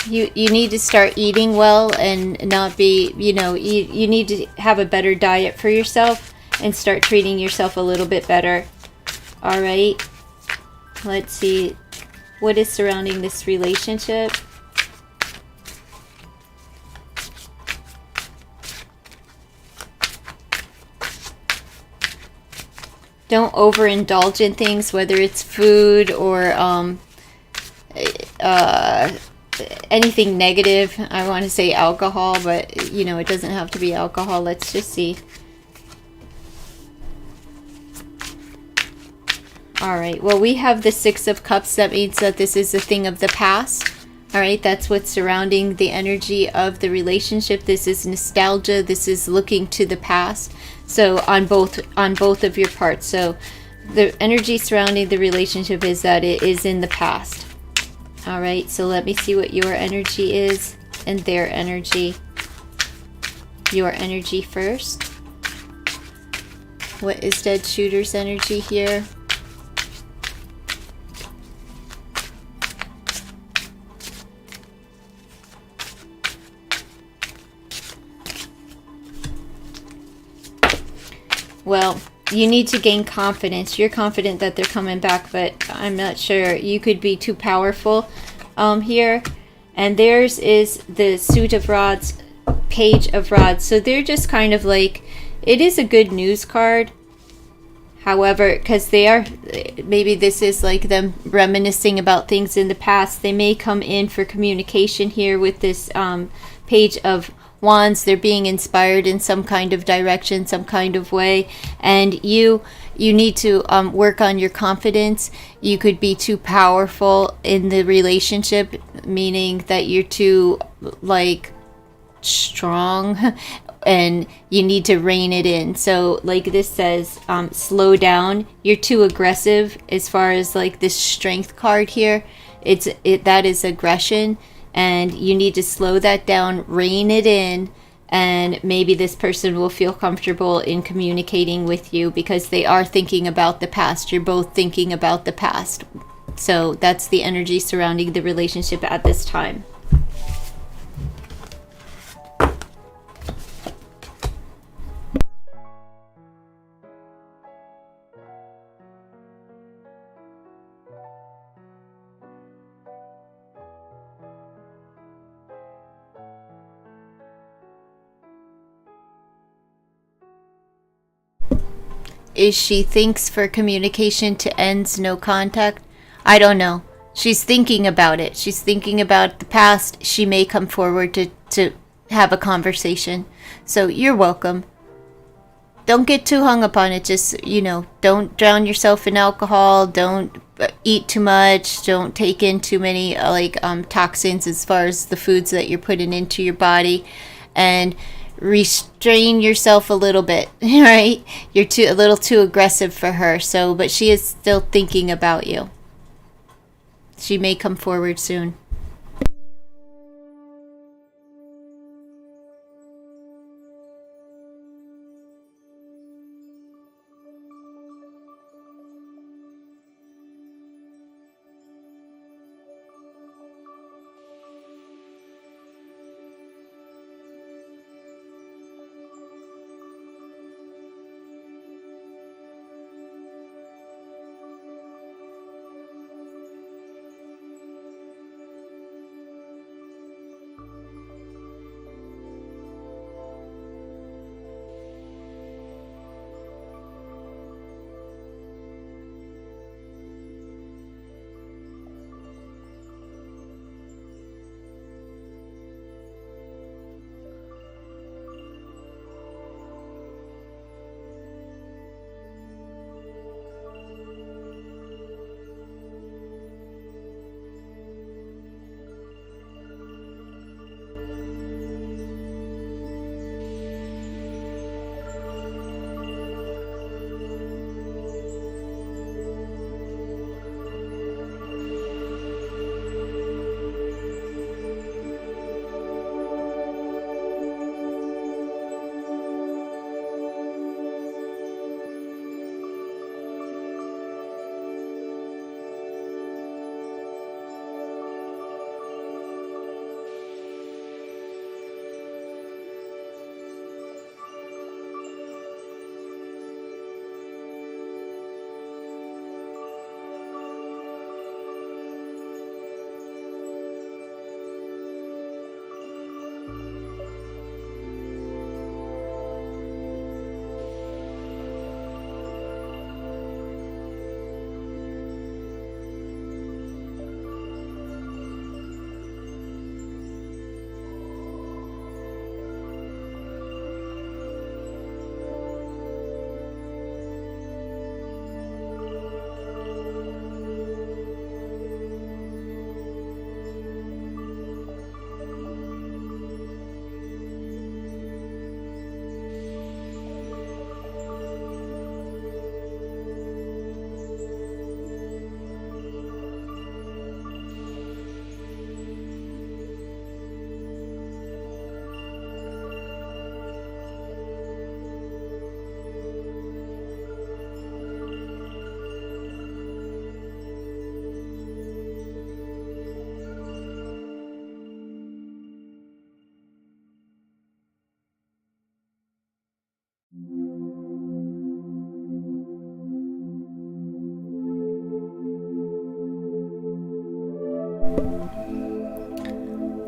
You need to start eating well and not be, you need to have a better diet for yourself and start treating yourself a little bit better. All right. Let's see what is surrounding this relationship. Don't overindulge in things, whether it's food or anything negative. I want to say alcohol, but it doesn't have to be alcohol. Let's just see. All right. Well, we have the Six of Cups. That means that this is a thing of the past. All right. That's what's surrounding the energy of the relationship. This is nostalgia. This is looking to the past. So on both of your parts. So the energy surrounding the relationship is that it is in the past. All right. So let me see what your energy is and their energy. Your energy first. What is dead shooter's energy here? Well, you need to gain confidence. You're confident that they're coming back, but I'm not sure. You could be too powerful here. And theirs is the suit of rods, page of rods. So they're just kind of like, it is a good news card. However, because they are, maybe this is like them reminiscing about things in the past. They may come in for communication here with this page of wands. They're being inspired in some kind of direction, some kind of way, and you need to work on your confidence. You could be too powerful in the relationship, meaning that you're too like strong and you need to rein it in. So like this says, slow down. You're too aggressive as far as like this strength card here. That is aggression, and you need to slow that down, rein it in, and maybe this person will feel comfortable in communicating with you because they are thinking about the past. You're both thinking about the past. So that's the energy surrounding the relationship at this time. Is she thinks for communication to ends, no contact? I don't know. She's thinking about it. She's thinking about the past. She may come forward to have a conversation. So you're welcome. Don't get too hung up on it. Just, don't drown yourself in alcohol. Don't eat too much. Don't take in too many toxins as far as the foods that you're putting into your body. And restrain yourself a little bit, right? You're a little too aggressive for her. So, but she is still thinking about you. She may come forward soon.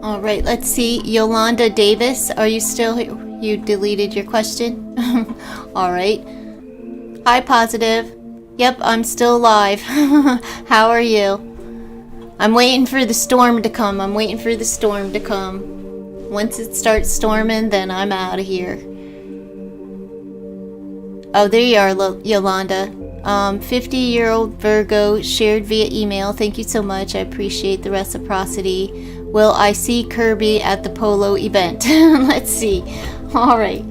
All right, let's see. Yolanda Davis, are you still here? You deleted your question? All right. Hi, Positive. Yep, I'm still alive. How are you? I'm waiting for the storm to come. Once it starts storming, then I'm out of here. Oh, there you are, Yolanda. 50-year-old Virgo, shared via email. Thank you so much. I appreciate the reciprocity. Will I see Kirby at the polo event? Let's see. All right.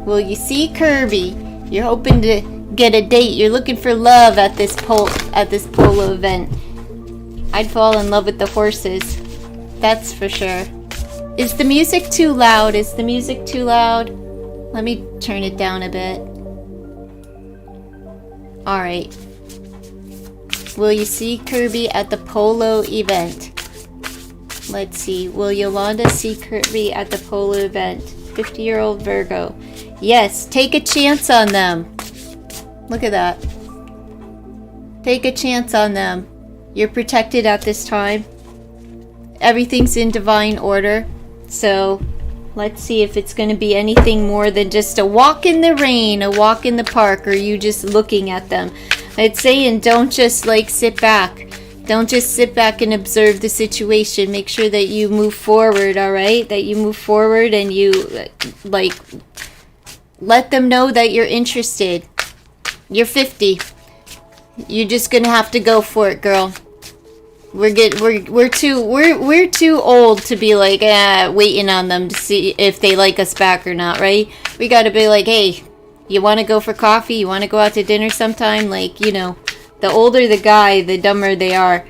Will you see Kirby? You're hoping to get a date. You're looking for love at this polo event. I'd fall in love with the horses. That's for sure. Is the music too loud? Let me turn it down a bit. All right. Will you see Kirby at the polo event? Let's see. Will Yolanda see Kirby at the polo event? 50-year-old Virgo. Yes, take a chance on them. Look at that. Take a chance on them. You're protected at this time. Everything's in divine order. So, let's see if it's going to be anything more than just a walk in the rain, a walk in the park, or you just looking at them. It's saying don't just like sit back. Don't just sit back and observe the situation. Make sure that you move forward, all right? That you move forward and you, like, let them know that you're interested. You're 50. You're just gonna have to go for it, girl. We're too old to be like waiting on them to see if they like us back or not, right? We gotta be like, hey, you want to go for coffee? You want to go out to dinner sometime? Like, you know. The older the guy, the dumber they are.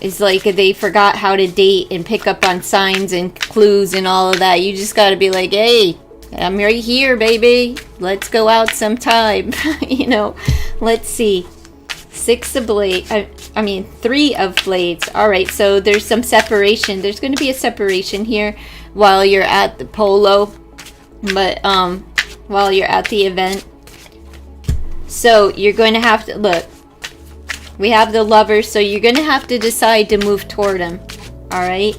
It's like they forgot how to date and pick up on signs and clues and all of that. You just gotta be like, hey, I'm right here, baby. Let's go out sometime. You know, let's see. 6 of blades. I mean, 3 of blades. All right, so there's some separation. There's going to be a separation here while you're at the polo, but while you're at the event. So you're going to have to look. We have the Lovers, so you're going to have to decide to move toward him. All right.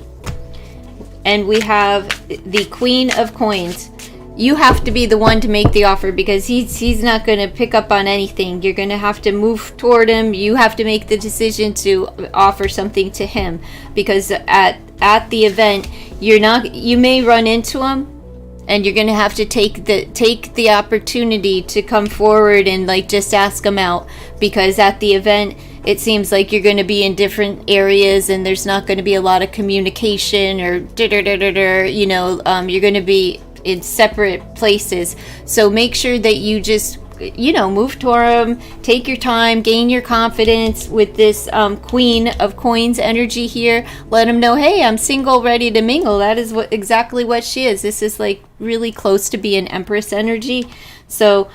And we have the Queen of Coins. You have to be the one to make the offer because he's not going to pick up on anything. You're going to have to move toward him. You have to make the decision to offer something to him because at the event you may run into him and you're going to have to take the opportunity to come forward and like just ask him out because at the event it seems like you're going to be in different areas and there's not going to be a lot of communication or you know, you're going to be in separate places. So make sure that you just, you know, move toward them, take your time, gain your confidence with this Queen of Coins energy here. Let them know, hey, I'm single, ready to mingle. That is exactly what she is. This is like really close to being Empress energy. So,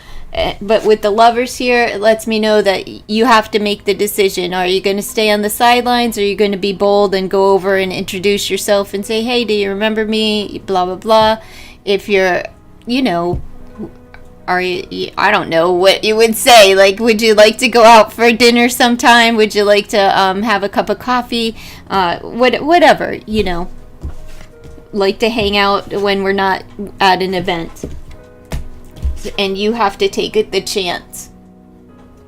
but with the Lovers here, it lets me know that you have to make the decision. Are you going to stay on the sidelines or are you going to be bold and go over and introduce yourself and say, hey, do you remember me? Blah, blah, blah. If you're, you know, are you, I don't know what you would say. Like, would you like to go out for dinner sometime? Would you like to have a cup of coffee? Whatever, you know. Like to hang out when we're not at an event. And you have to take the chance.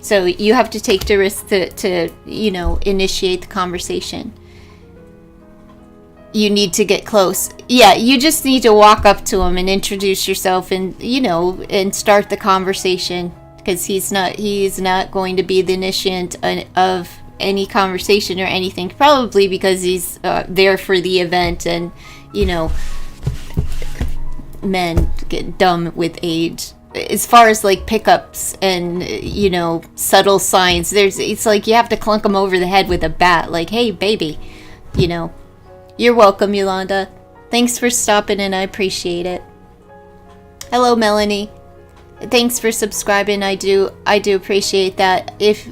So you have to take the risk to you know, initiate the conversation. You need to get close. Yeah, you just need to walk up to him and introduce yourself and, you know, and start the conversation because he's not going to be the initiant of any conversation or anything, probably because he's there for the event and, you know, men get dumb with age. As far as like pickups and, you know, subtle signs, it's like you have to clunk them over the head with a bat like, hey, baby, you know. You're welcome, Yolanda. Thanks for stopping in. I appreciate it. Hello, Melanie. Thanks for subscribing. I do appreciate that. If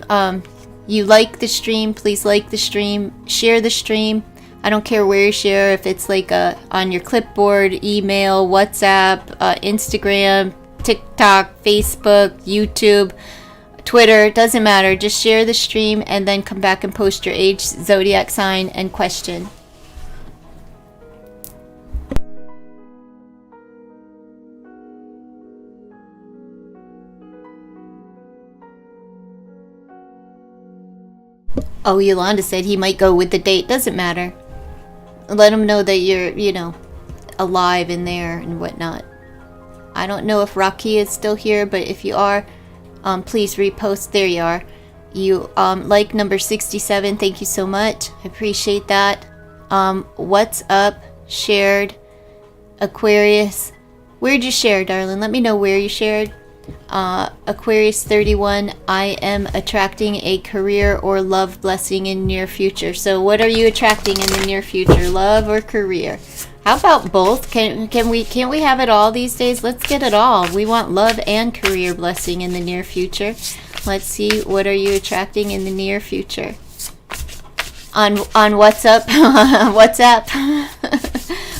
you like the stream, please like the stream. Share the stream. I don't care where you share. If it's like on your clipboard, email, WhatsApp, Instagram, TikTok, Facebook, YouTube, Twitter. It doesn't matter. Just share the stream and then come back and post your age, zodiac sign, and question. Oh, Yolanda said he might go with the date. Doesn't matter. Let him know that you're, alive in there and whatnot. I don't know if Rocky is still here, but if you are, please repost. There you are. You like number 67. Thank you so much. I appreciate that. What's up? Shared. Aquarius. Where'd you share, darling? Let me know where you shared. Aquarius 31. I am attracting a career or love blessing in near future. So what are you attracting in the near future? Love or career? How about both? Can't we have it all these days? Let's get it all. We want love and career blessing in the near future. Let's see, what are you attracting in the near future? On WhatsApp? WhatsApp.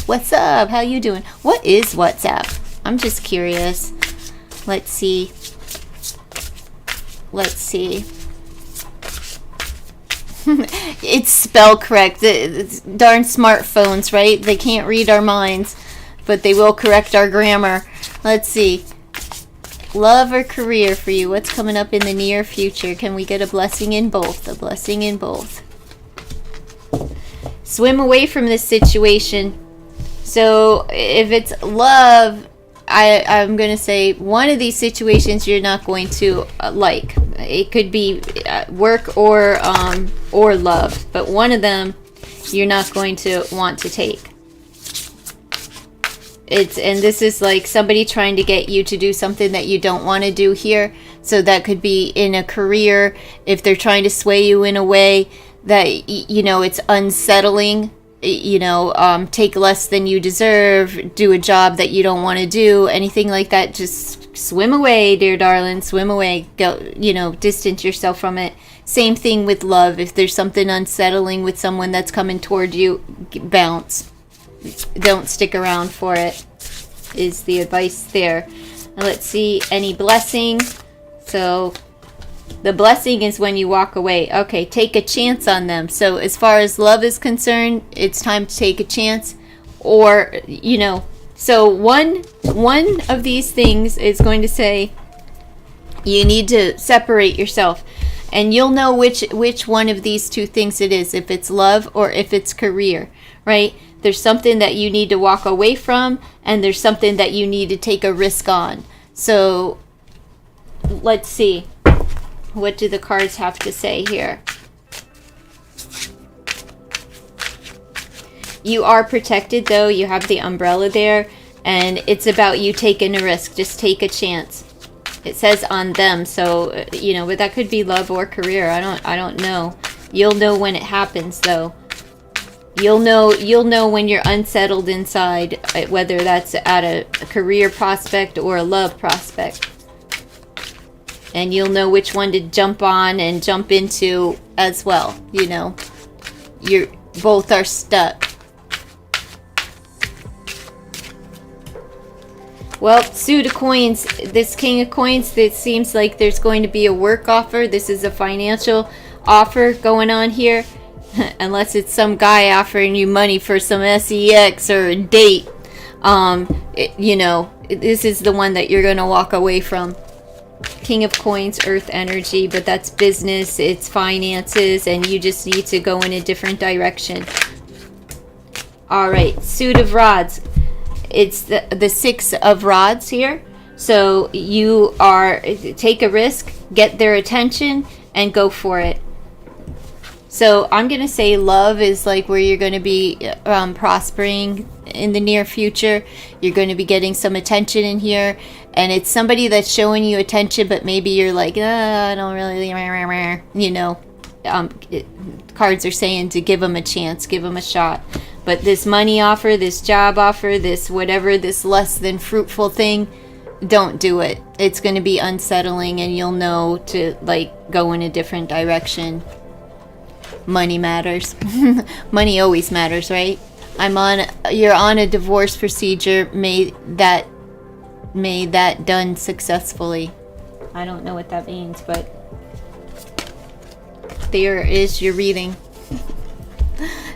What's up? How you doing? What is WhatsApp? I'm just curious. Let's see. It's spelled correct. It's darn smartphones, right? They can't read our minds, but they will correct our grammar. Let's see. Love or career for you? What's coming up in the near future? Can we get a blessing in both? A blessing in both. Swim away from this situation. So if it's love, I'm going to say one of these situations you're not going to like. It could be work or love, but one of them you're not going to want to take. And this is like somebody trying to get you to do something that you don't want to do here. So that could be in a career, if they're trying to sway you in a way that, it's unsettling. Take less than you deserve, do a job that you don't want to do, anything like that. Just swim away, dear darling, swim away. Go, distance yourself from it. Same thing with love. If there's something unsettling with someone that's coming toward you, bounce. Don't stick around for it, is the advice there. Now let's see, any blessing. So the blessing is when you walk away. Okay, take a chance on them. So as far as love is concerned, it's time to take a chance. Or, so one of these things is going to say you need to separate yourself. And you'll know which one of these two things it is, if it's love or if it's career, right? There's something that you need to walk away from, and there's something that you need to take a risk on. So let's see. What do the cards have to say here? You are protected, though. You have the umbrella there, and it's about you taking a risk. Just take a chance. It says on them, so but that could be love or career. I don't know. You'll know when it happens, though. You'll know when you're unsettled inside, whether that's at a career prospect or a love prospect. And you'll know which one to jump on and jump into as well. You're both are stuck. Well, suit of coins. This king of coins, it seems like there's going to be a work offer. This is a financial offer going on here. Unless it's some guy offering you money for some sex or a date. This is the one that you're going to walk away from. King of coins, earth energy, but that's business, it's finances, and you just need to go in a different direction. All right, suit of rods. It's the 6 of rods here. So you take a risk, get their attention, and go for it. So I'm going to say love is like where you're going to be prospering in the near future. You're going to be getting some attention in here. And it's somebody that's showing you attention, but maybe you're like, I don't really, cards are saying to give them a chance, give them a shot. But this money offer, this job offer, this whatever, this less than fruitful thing, don't do it. It's going to be unsettling, and you'll know to go in a different direction. Money matters. Money always matters, right? You're on a divorce procedure. May that done successfully. I don't know what that means, but there is your reading.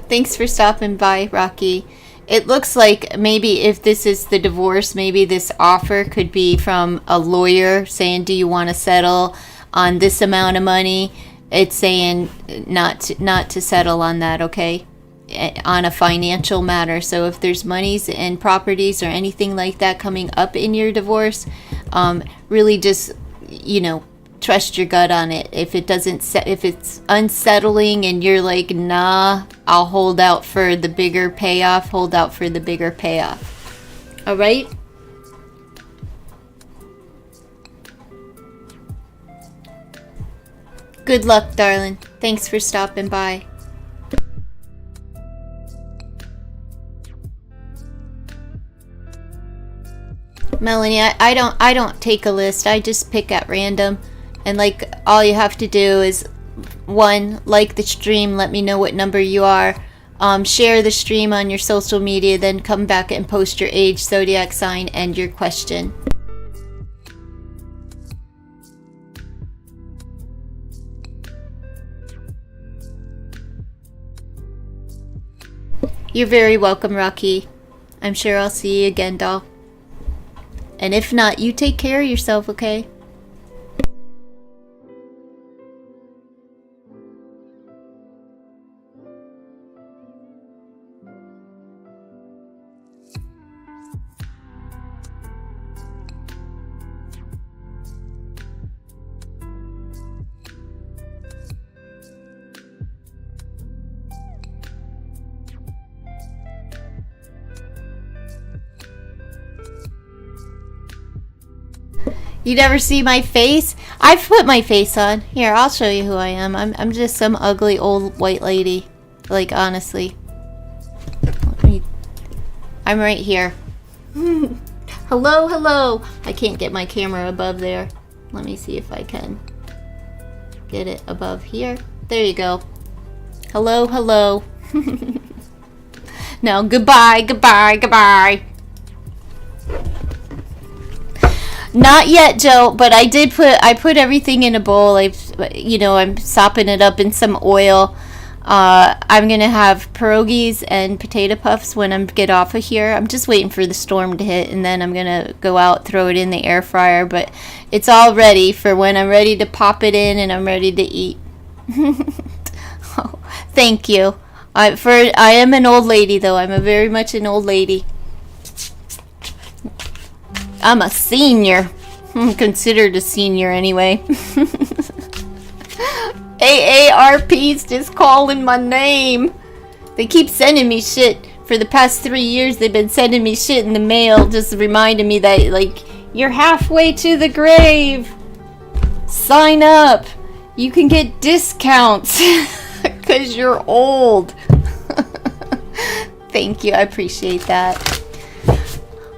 Thanks for stopping by, Rocky. It looks like maybe if this is the divorce, maybe this offer could be from a lawyer saying, do you want to settle on this amount of money? it's saying not to settle on that, okay? On a financial matter. So if there's monies and properties or anything like that coming up in your divorce, really just, trust your gut on it. If it's unsettling and you're like, nah, I'll hold out for the bigger payoff. All right? Good luck, darling. Thanks for stopping by. Melanie, I don't take a list. I just pick at random. And like, all you have to do is, 1, like the stream, let me know what number you are. Share the stream on your social media, then come back and post your age, zodiac sign, and your question. You're very welcome, Rocky. I'm sure I'll see you again, doll. And if not, you take care of yourself, okay? You never see my face? I've put my face on. Here, I'll show you who I am. I'm just some ugly old white lady. Like, honestly. I'm right here. Hello, hello. I can't get my camera above there. Let me see if I can get it above here. There you go. Hello, hello. No, goodbye, goodbye, goodbye. Not yet, Joe, but I put everything in a bowl. I'm sopping it up in some oil. I'm gonna have pierogies and potato puffs when I get off of here. I'm just waiting for the storm to hit, and then I'm gonna go out, throw it in the air fryer. But it's all ready for when I'm ready to pop it in and I'm ready to eat. Oh, thank you. I am an old lady, though. I'm very much an old lady. I'm a senior. I'm considered a senior anyway. AARP's just calling my name. They keep sending me shit. For the past 3 years, they've been sending me shit in the mail, just reminding me that, like, you're halfway to the grave. Sign up. You can get discounts because you're old. Thank you. I appreciate that.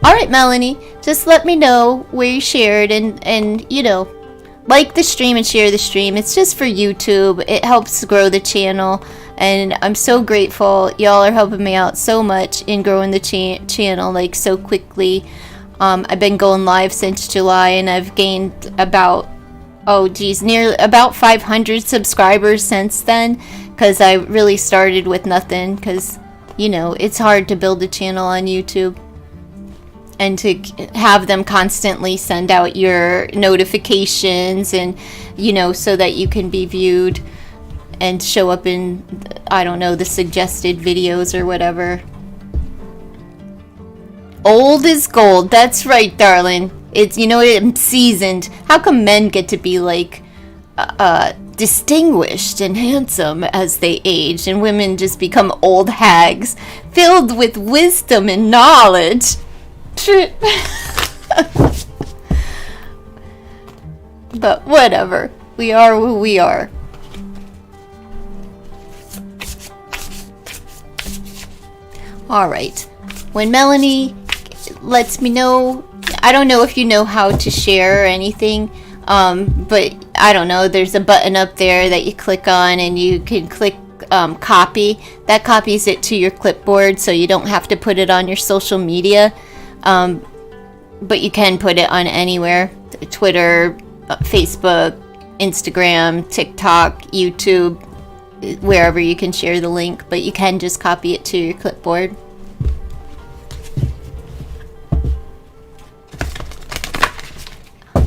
All right, Melanie, just let me know where you shared and like the stream and share the stream. It's just for YouTube. It helps grow the channel, and I'm so grateful. Y'all are helping me out so much in growing the channel, like, so quickly. I've been going live since July, and I've gained about, nearly about 500 subscribers since then, because I really started with nothing, because, it's hard to build a channel on YouTube. And to have them constantly send out your notifications and, so that you can be viewed and show up in, I don't know, the suggested videos or whatever. Old is gold. That's right, darling. It's, I'm seasoned. How come men get to be, like, distinguished and handsome as they age, and women just become old hags filled with wisdom and knowledge? But whatever, we are who we are. Alright, when Melanie lets me know, I don't know if you know how to share or anything, but I don't know, there's a button up there that you click on and you can click copy. That copies it to your clipboard, so you don't have to put it on your social media. But you can put it on anywhere. Twitter, Facebook, Instagram, TikTok, YouTube, wherever you can share the link. But you can just copy it to your clipboard.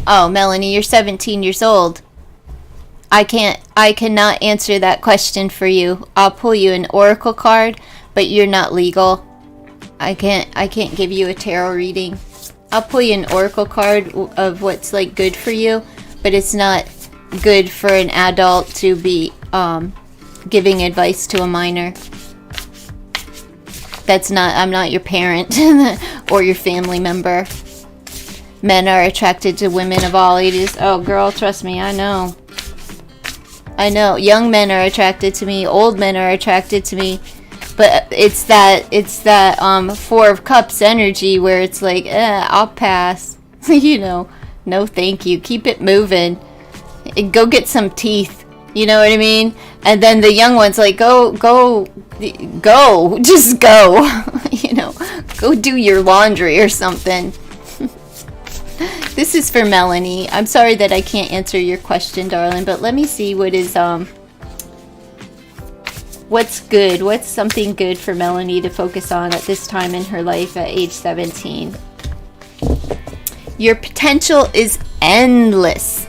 Oh, Melanie, you're 17 years old. I cannot answer that question for you. I'll pull you an oracle card, but you're not legal. I can't give you a tarot reading. I'll pull you an oracle card of what's like good for you, but it's not good for an adult to be giving advice to a minor. I'm not your parent or your family member. Men are attracted to women of all ages. Oh, girl, trust me, I know. Young men are attracted to me. Old men are attracted to me. But it's that Four of Cups energy where it's like, I'll pass. No thank you. Keep it moving. Go get some teeth. You know what I mean? And then the young one's like, go. Just go. Go do your laundry or something. This is for Melanie. I'm sorry that I can't answer your question, darling, but let me see what's good. What's something good for Melanie to focus on at this time in her life at age 17? Your potential is endless.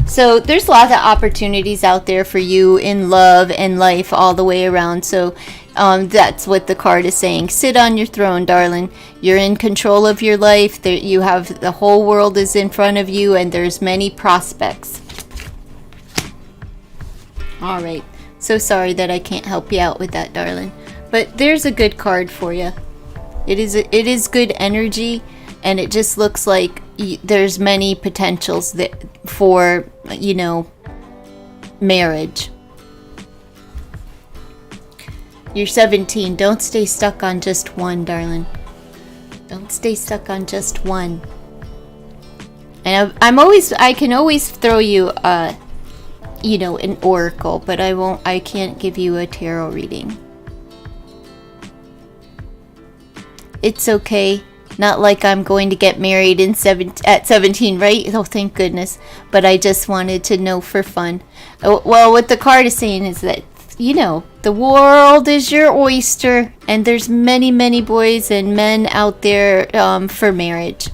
So there's lots of opportunities out there for you in love and life all the way around. So that's what the card is saying. Sit on your throne, darling. You're in control of your life. You have the whole world is in front of you, and there's many prospects. All right. So sorry that I can't help you out with that, darling. But there's a good card for you. It is good energy, and it just looks like there's many potentials for marriage. You're 17. Don't stay stuck on just one, darling. Don't stay stuck on just one. And I can always throw you an oracle, but I can't give you a tarot reading. It's okay. Not like I'm going to get married at 17, right? Oh, thank goodness. But I just wanted to know for fun. Well, what the card is saying is that, the world is your oyster, and there's many, many boys and men out there for marriage.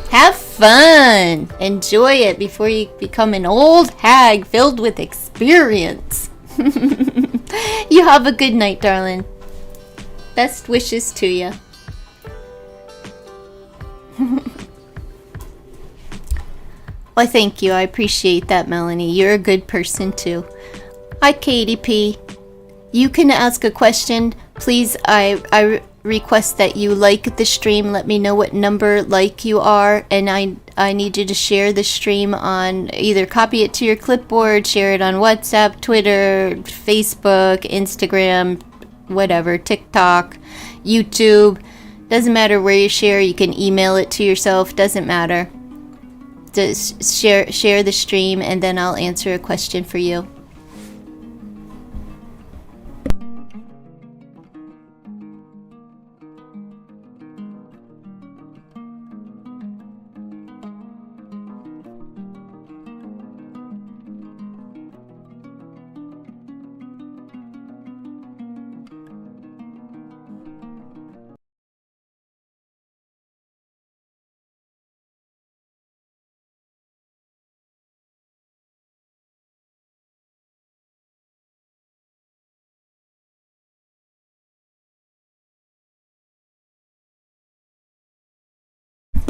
Have fun. Enjoy it before you become an old hag filled with experience. You have a good night, darling. Best wishes to you. Well, thank you. I appreciate that, Melanie. You're a good person, too. Hi, Katie P. You can ask a question. Please, I request that you like the stream. Let me know what number like you are. And I need you to share the stream on either copy it to your clipboard, share it on WhatsApp, Twitter, Facebook, Instagram, whatever, TikTok, YouTube. Doesn't matter where you share. You can email it to yourself. Doesn't matter. Just share the stream, and then I'll answer a question for you.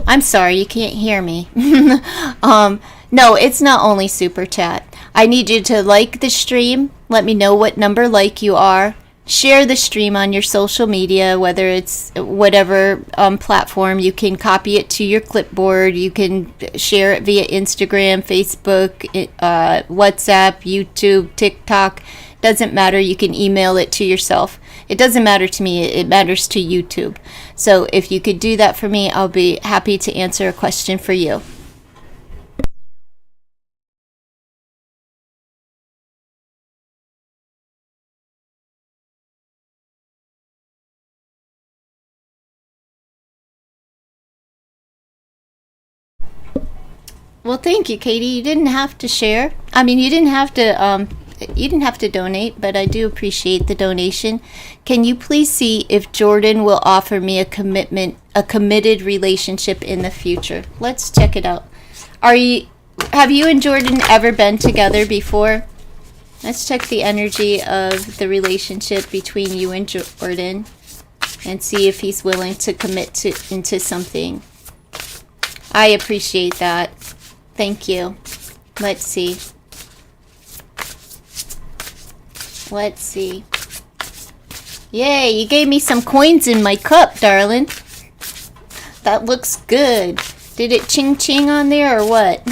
I'm sorry, you can't hear me. No, it's not only super chat. I need you to like the stream. Let me know what number like you are. Share the stream on your social media, whether it's whatever platform. You can copy it to your clipboard. You can share it via Instagram, Facebook, WhatsApp, YouTube, TikTok. Doesn't matter. You can email it to yourself. It doesn't matter to me. It matters to YouTube. So if you could do that for me, I'll be happy to answer a question for you. Well, thank you, Katie. You didn't have to share. I mean, you didn't have to donate, but I do appreciate the donation. Can you please see if Jordan will offer me a committed relationship in the future? Let's check it out. Have you and Jordan ever been together before? Let's check the energy of the relationship between you and Jordan and see if he's willing to commit into something. I appreciate that. Thank you. Let's see. Let's see. Yay, you gave me some coins in my cup, darling. That looks good. Did it ching on there or what?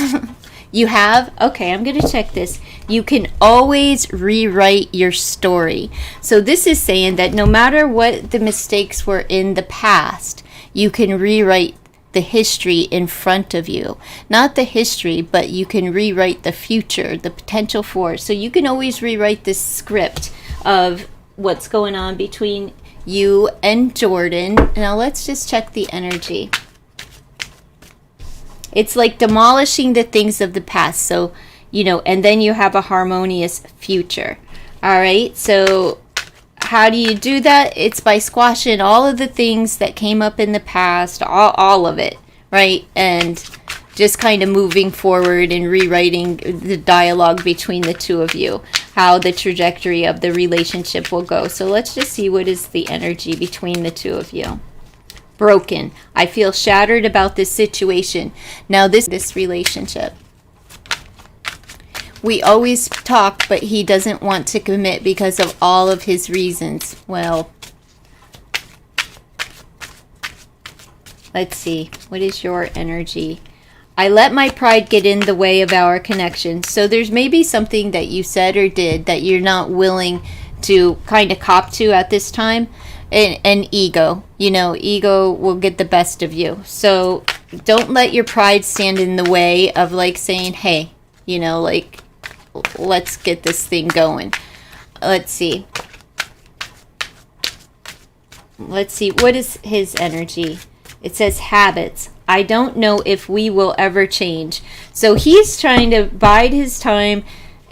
You have? Okay, I'm going to check this. You can always rewrite your story. So this is saying that no matter what the mistakes were in the past, you can rewrite the history in front of you. Not the history, but you can rewrite the future, the potential for. So you can always rewrite this script of what's going on between you and Jordan. Now let's just check the energy. It's like demolishing the things of the past. So, you know, and then you have a harmonious future. All right. So how do you do that? It's by squashing all of the things that came up in the past, all of it, right? And just kind of moving forward and rewriting the dialogue between the two of you, how the trajectory of the relationship will go. So let's just see what is the energy between the two of you. Broken. I feel shattered about this situation. Now this relationship. We always talk, but he doesn't want to commit because of all of his reasons. Well, let's see. What is your energy? I let my pride get in the way of our connection. So there's maybe something that you said or did that you're not willing to kind of cop to at this time. And ego. You know, ego will get the best of you. So don't let your pride stand in the way of like saying, hey, you know, like, let's get this thing going. Let's see. Let's see. What is his energy? It says habits. I don't know if we will ever change. So he's trying to bide his time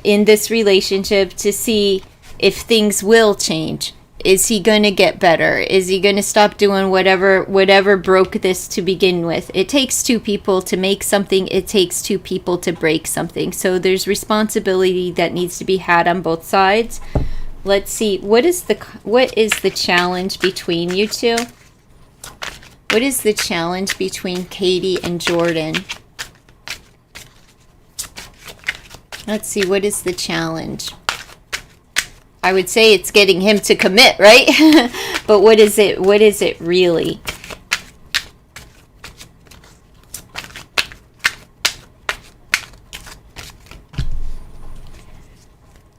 in this relationship to see if things will change. Is he going to get better? Is he going to stop doing whatever broke this to begin with? It takes two people to make something. It takes two people to break something. So there's responsibility that needs to be had on both sides. Let's see. What is the challenge between you two? What is the challenge between Katie and Jordan? Let's see. What is the challenge? I would say it's getting him to commit, right? But what is it? What is it really?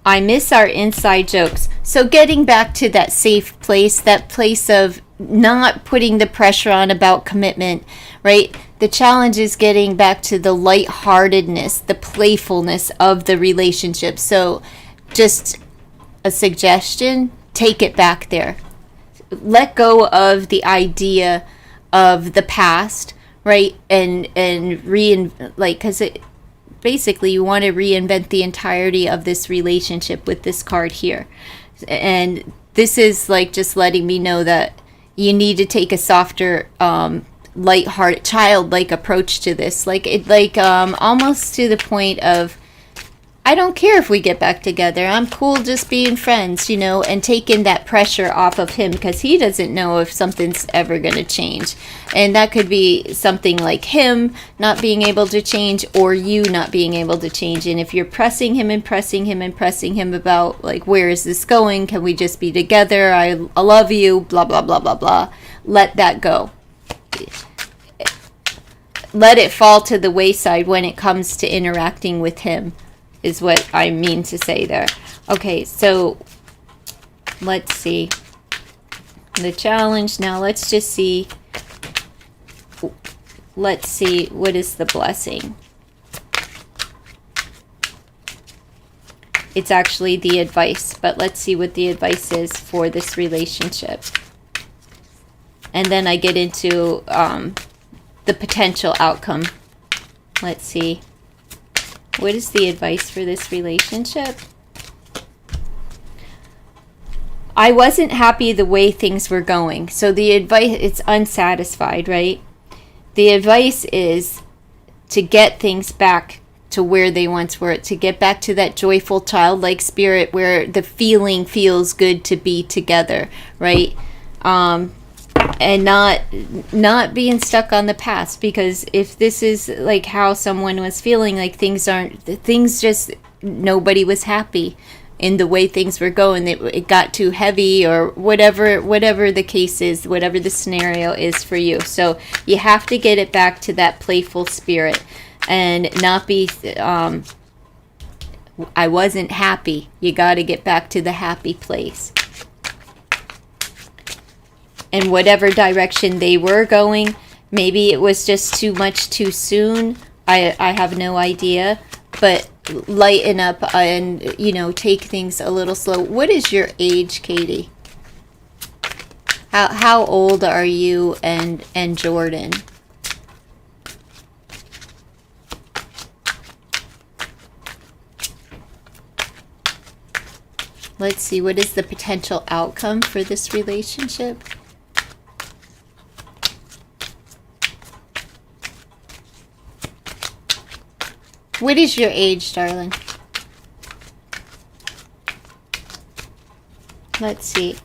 I miss our inside jokes. So getting back to that safe place, that place of not putting the pressure on about commitment, right? The challenge is getting back to the lightheartedness, the playfulness of the relationship. So just a suggestion, take it back there. Let go of the idea of the past, right? And because it basically you want to reinvent the entirety of this relationship with this card here. And this is like just letting me know that you need to take a softer, lighthearted, childlike approach to this. Almost to the point of, I don't care if we get back together. I'm cool just being friends, you know, and taking that pressure off of him because he doesn't know if something's ever going to change. And that could be something like him not being able to change or you not being able to change. And if you're pressing him and pressing him and pressing him about, like, where is this going? Can we just be together? I love you, blah, blah, blah, blah, blah. Let that go. Let it fall to the wayside when it comes to interacting with him. Is what I mean to say there. Okay, so let's see. The challenge. Now let's just see. Let's see. What is the blessing? It's actually the advice. But let's see what the advice is for this relationship. And then I get into the potential outcome. Let's see. What is the advice for this relationship? I wasn't happy the way things were going. So the advice, it's unsatisfied, right? The advice is to get things back to where they once were, to get back to that joyful childlike spirit where the feeling feels good to be together, right? And not being stuck on the past, because if this is like how someone was feeling, like things just, nobody was happy in the way things were going. It got too heavy, or whatever the case is, whatever the scenario is for you. So you have to get it back to that playful spirit and not be I wasn't happy. You got to get back to the happy place. And whatever direction they were going, maybe it was just too much too soon. I have no idea. But lighten up and, take things a little slow. What is your age, Katie? How old are you and Jordan? Let's see, what is the potential outcome for this relationship? What is your age, darling? Let's see.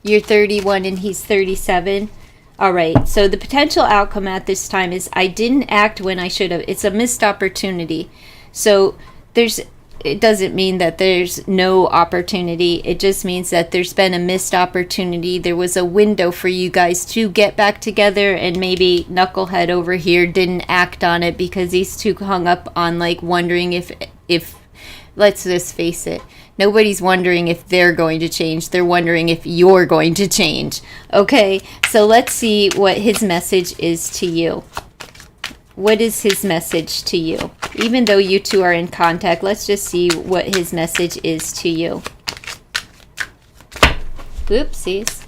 You're 31 and he's 37. All right. So the potential outcome at this time is I didn't act when I should have. It's a missed opportunity. So it doesn't mean that there's no opportunity. It just means that there's been a missed opportunity. There was a window for you guys to get back together, and maybe Knucklehead over here didn't act on it because he's too hung up on like wondering if let's just face it, nobody's wondering if they're going to change. They're wondering if you're going to change. Okay, so let's see what his message is to you. What is his message to you? Even though you two are in contact, let's just see what his message is to you. Oopsies.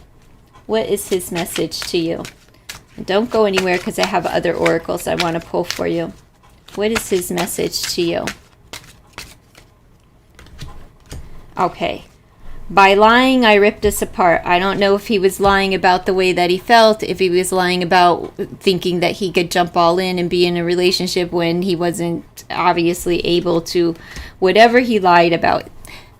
What is his message to you? Don't go anywhere because I have other oracles I want to pull for you. What is his message to you? Okay. By lying, I ripped us apart. I don't know if he was lying about the way that he felt, if he was lying about thinking that he could jump all in and be in a relationship when he wasn't obviously able to. Whatever he lied about,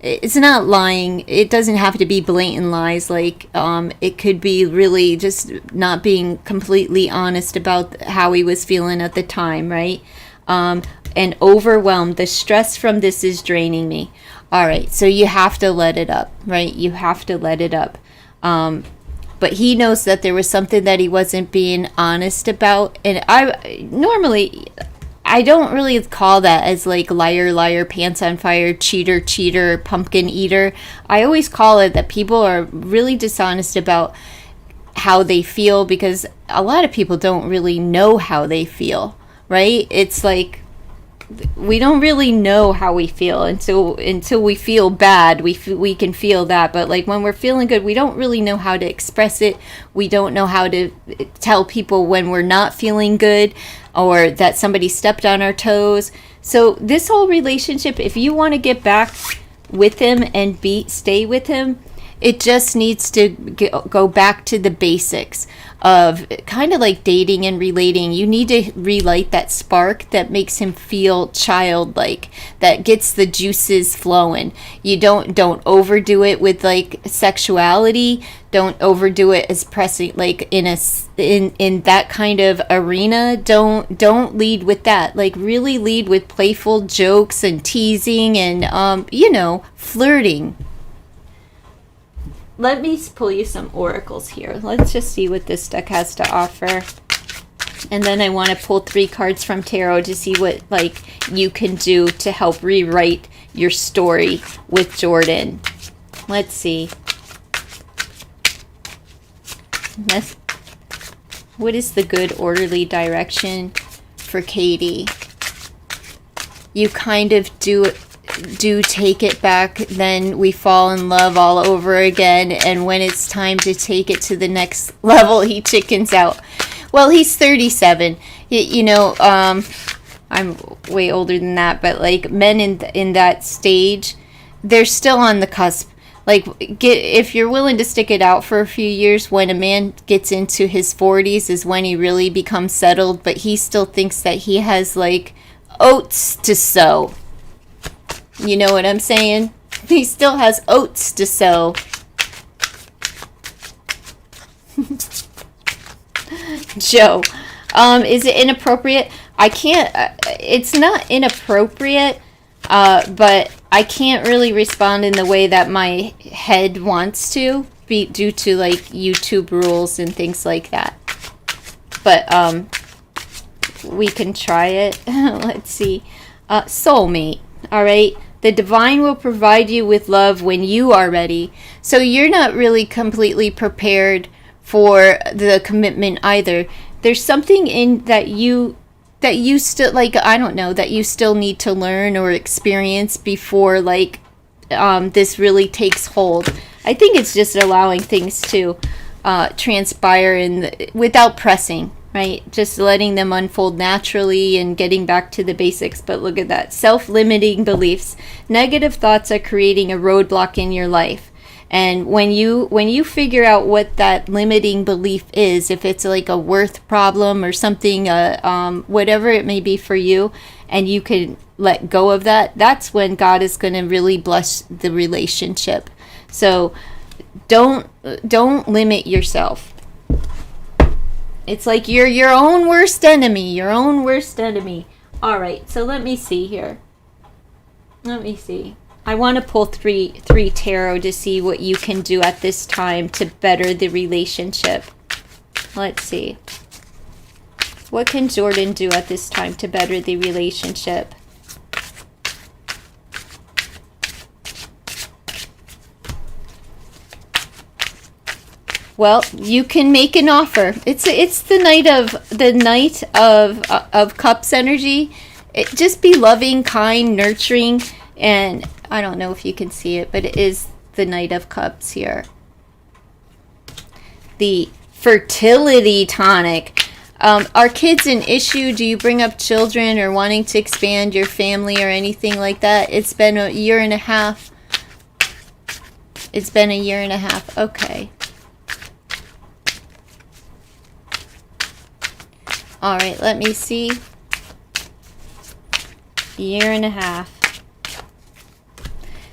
it's not lying. It doesn't have to be blatant lies. Like, it could be really just not being completely honest about how he was feeling at the time, right? And overwhelmed. The stress from this is draining me. All right, so you have to let it up, right? You have to let it up. But he knows that there was something that he wasn't being honest about. And I don't really call that as like liar, liar, pants on fire, cheater, cheater, pumpkin eater. I always call it that people are really dishonest about how they feel, because a lot of people don't really know how they feel, right? It's like, we don't really know how we feel until we feel bad. We can feel that, but like when we're feeling good, we don't really know how to express it. We don't know how to tell people when we're not feeling good, or that somebody stepped on our toes. So this whole relationship, if you want to get back with him and stay with him, it just needs to go back to the basics of kind of like dating and relating. You need to relight that spark that makes him feel childlike, that gets the juices flowing. You don't overdo it with like sexuality. Don't overdo it as pressing, like in that kind of arena. Don't lead with that. Like really lead with playful jokes and teasing and flirting. Let me pull you some oracles here. Let's just see what this deck has to offer. And then I want to pull 3 cards from tarot to see what like you can do to help rewrite your story with Jordan. Let's see. What is the good orderly direction for Katie? You kind of do take it back, then we fall in love all over again, and when it's time to take it to the next level, he chickens out. Well, he's 37. I'm way older than that, but like men in that stage, they're still on the cusp. Like, if you're willing to stick it out for a few years, when a man gets into his 40s is when he really becomes settled, but he still thinks that he has like oats to sow. You know what I'm saying? He still has oats to sow. Joe, is it inappropriate? I can't, it's not inappropriate, but I can't really respond in the way that my head wants to, due to like YouTube rules and things like that. But we can try it. Let's see. Soulmate. All right. The divine will provide you with love when you are ready. So you're not really completely prepared for the commitment either. There's something in that you still, like, I don't know, that you still need to learn or experience before like this really takes hold. I think it's just allowing things to transpire without pressing, right? Just letting them unfold naturally and getting back to the basics. But look at that. Self-limiting beliefs. Negative thoughts are creating a roadblock in your life. And when you figure out what that limiting belief is, if it's like a worth problem or something, whatever it may be for you, and you can let go of that, that's when God is going to really bless the relationship. So don't limit yourself. It's like you're your own worst enemy, All right, so let me see here. I want to pull three tarot to see what you can do at this time to better the relationship. Let's see. What can Jordan do at this time to better the relationship? Well, you can make an offer. It's the Knight of Cups energy. Just be loving, kind, nurturing, and I don't know if you can see it, but it is the Knight of Cups here. The fertility tonic. Are kids an issue? Do you bring up children or wanting to expand your family or anything like that? It's been a year and a half. Okay. All right, let me see. Year and a half.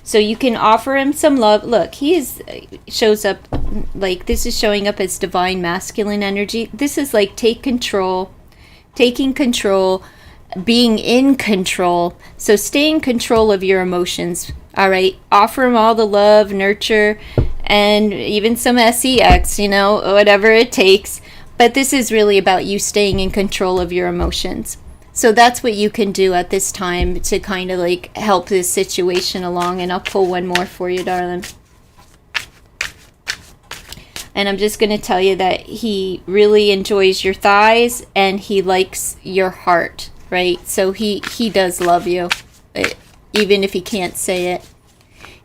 So you can offer him some love. Look, shows up like this is showing up as divine masculine energy. This is like taking control, being in control. So stay in control of your emotions. All right. Offer him all the love, nurture, and even some sex, whatever it takes. But this is really about you staying in control of your emotions. So that's what you can do at this time to kind of like help this situation along. And I'll pull one more for you, darling. And I'm just going to tell you that he really enjoys your thighs and he likes your heart, right? So he does love you, even if he can't say it.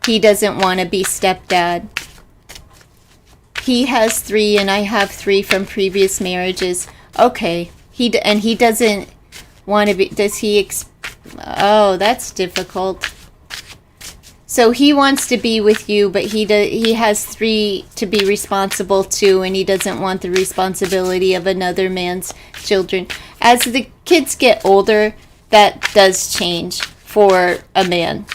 He doesn't want to be stepdad. He has 3 and I have 3 from previous marriages. Okay. He doesn't want to be, does he, oh, that's difficult. So he wants to be with you, but he has 3 to be responsible to, and he doesn't want the responsibility of another man's children. As the kids get older, that does change for a man.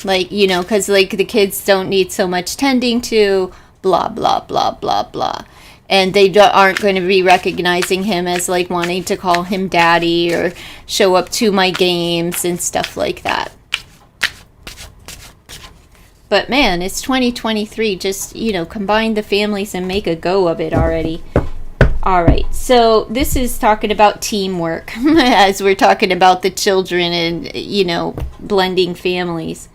Like, because like the kids don't need so much tending to, blah, blah, blah, blah, blah. And they aren't going to be recognizing him as like wanting to call him daddy or show up to my games and stuff like that. But man, it's 2023. Just, combine the families and make a go of it already. All right. So this is talking about teamwork as we're talking about the children and, blending families.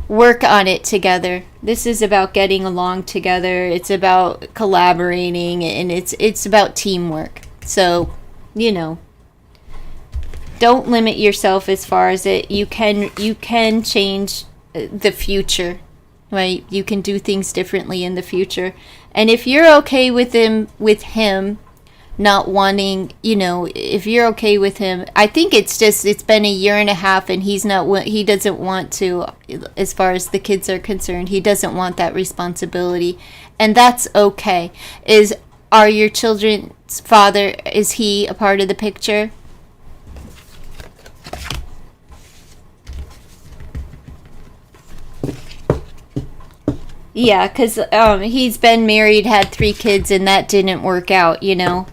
Work on it together. This is about getting along together. It's about collaborating, and it's about teamwork. So, don't limit yourself as far as it. You can change the future, right? You can do things differently in the future. And if you're okay with him not wanting, if you're okay with him, I think it's been a year and a half and he doesn't want to, as far as the kids are concerned, he doesn't want that responsibility. And that's okay. Are your children father, is he a part of the picture? Yeah, because he's been married, had 3 kids, and that didn't work out, you know.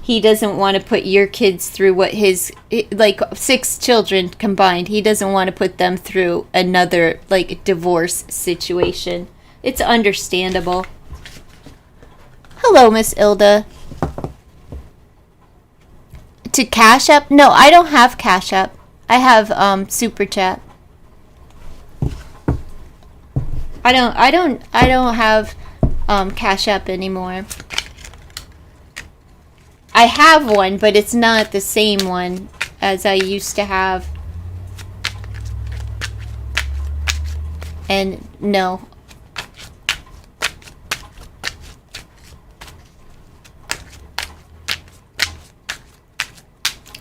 He doesn't want to put your kids through what his, like, 6 children combined. He doesn't want to put them through another, like, divorce situation. It's understandable. Hello, Miss Ilda. To Cash App? No, I don't have Cash App. I have Super Chat. I don't have Cash App anymore. I have one, but it's not the same one as I used to have. And no.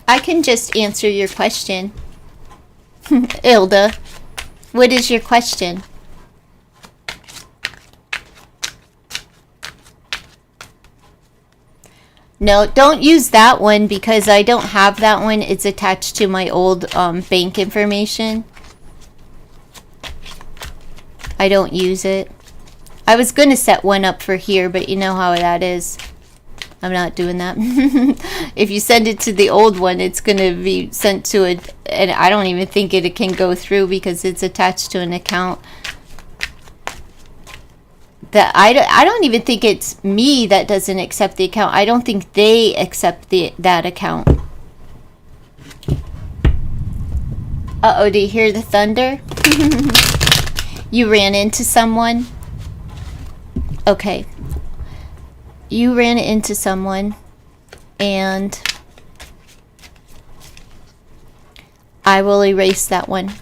I can just answer your question. Ilda, what is your question? No, don't use that one because I don't have that one. It's attached to my old bank information. I don't use it. I was going to set one up for here, but you know how that is. I'm not doing that. If you send it to the old one, it's going to be sent to it. And I don't even think it can go through because it's attached to an account. That I don't even think it's me that doesn't accept the account. I don't think they accept that account. Uh-oh, do you hear the thunder? You ran into someone? Okay. You ran into someone, and I will erase that one.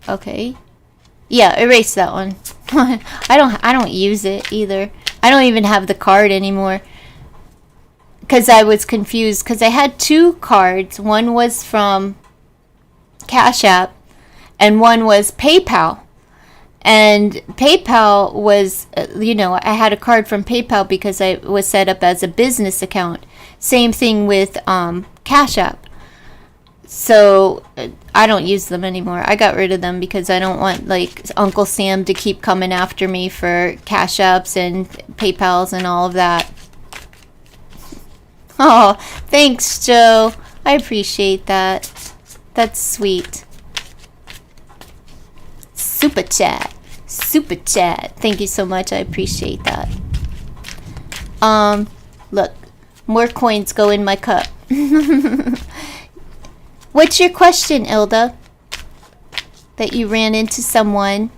Okay. Yeah, erase that one. I don't use it either. I don't even have the card anymore. Because I was confused. Because I had 2 cards. One was from Cash App. And one was PayPal. And PayPal was, you know, I had a card from PayPal because I was set up as a business account. Same thing with Cash App. So I don't use them anymore. I got rid of them because I don't want like Uncle Sam to keep coming after me for Cash Apps and PayPals and all of that. Oh, thanks, Joe. I appreciate that. That's sweet. Super chat. Super chat. Thank you so much. I appreciate that. Look. More coins go in my cup. What's your question, Ilda? That you ran into someone.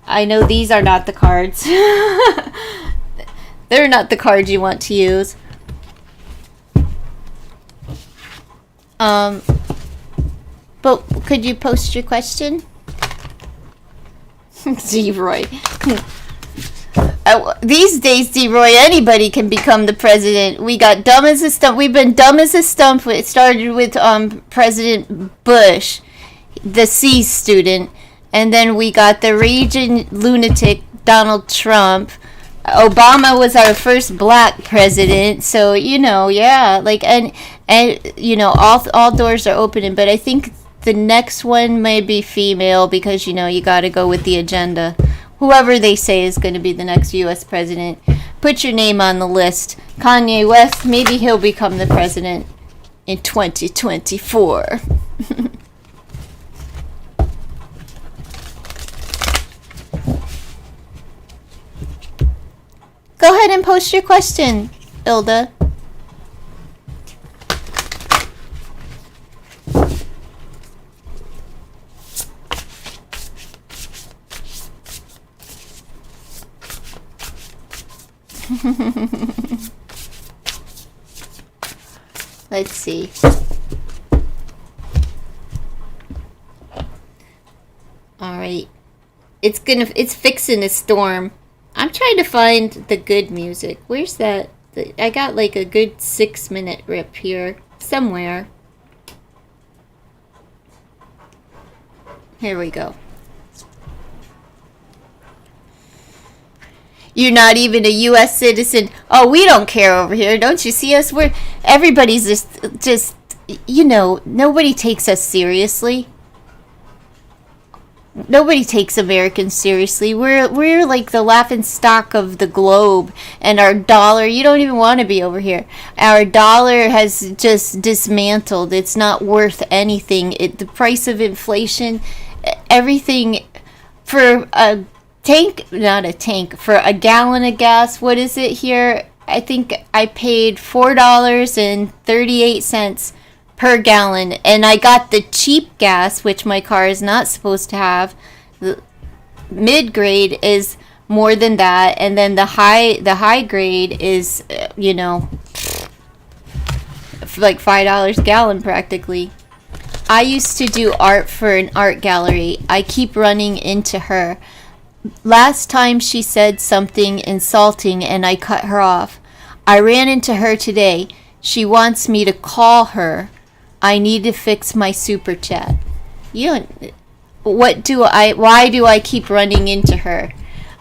I know these are not the cards. They're not the cards you want to use. But could you post your question? D-Roy. These days, D-Roy, anybody can become the president. We got dumb as a stump. We've been dumb as a stump. It started with President Bush, the C student. And then we got the raging lunatic Donald Trump. Obama was our first black president. So, you know, yeah. Like, and you know, all doors are opening. But I think the next one may be female because, you know, you got to go with the agenda. Whoever they say is going to be the next U.S. president, put your name on the list. Kanye West, maybe he'll become the president in 2024. Go ahead and post your question, Ilda. Let's see. All right. It's fixing a storm. I'm trying to find the good music. Where's that? I got like a good 6-minute rip here somewhere. Here we go. You're not even a U.S. citizen. Oh, we don't care over here. Don't you see us? Everybody's just, you know, nobody takes us seriously. Nobody takes Americans seriously. We're like the laughing stock of the globe, and our dollar, you don't even want to be over here. Our dollar has just dismantled. It's not worth anything. The price of inflation, everything for a tank, not a tank, for a gallon of gas, what is it here? I think I paid $4.38 per gallon, and I got the cheap gas, which my car is not supposed to have. The mid-grade is more than that, and then the high grade is, you know, like $5 a gallon practically. I used to do art for an art gallery. I keep running into her. Last time she said something insulting and I cut her off. I ran into her today. She wants me to call her. I need to fix my super chat. Why do I keep running into her?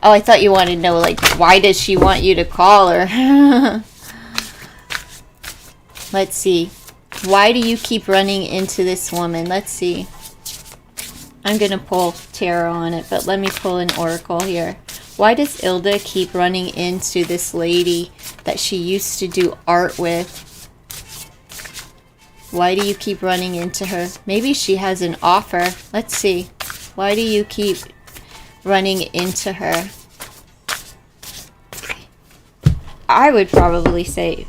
Oh, I thought you wanted to know, like, why does she want you to call her? Let's see. Why do you keep running into this woman? Let's see. I'm going to pull tarot on it, but let me pull an oracle here. Why does Ilda keep running into this lady that she used to do art with? Why do you keep running into her? Maybe she has an offer. Let's see. Why do you keep running into her? I would probably say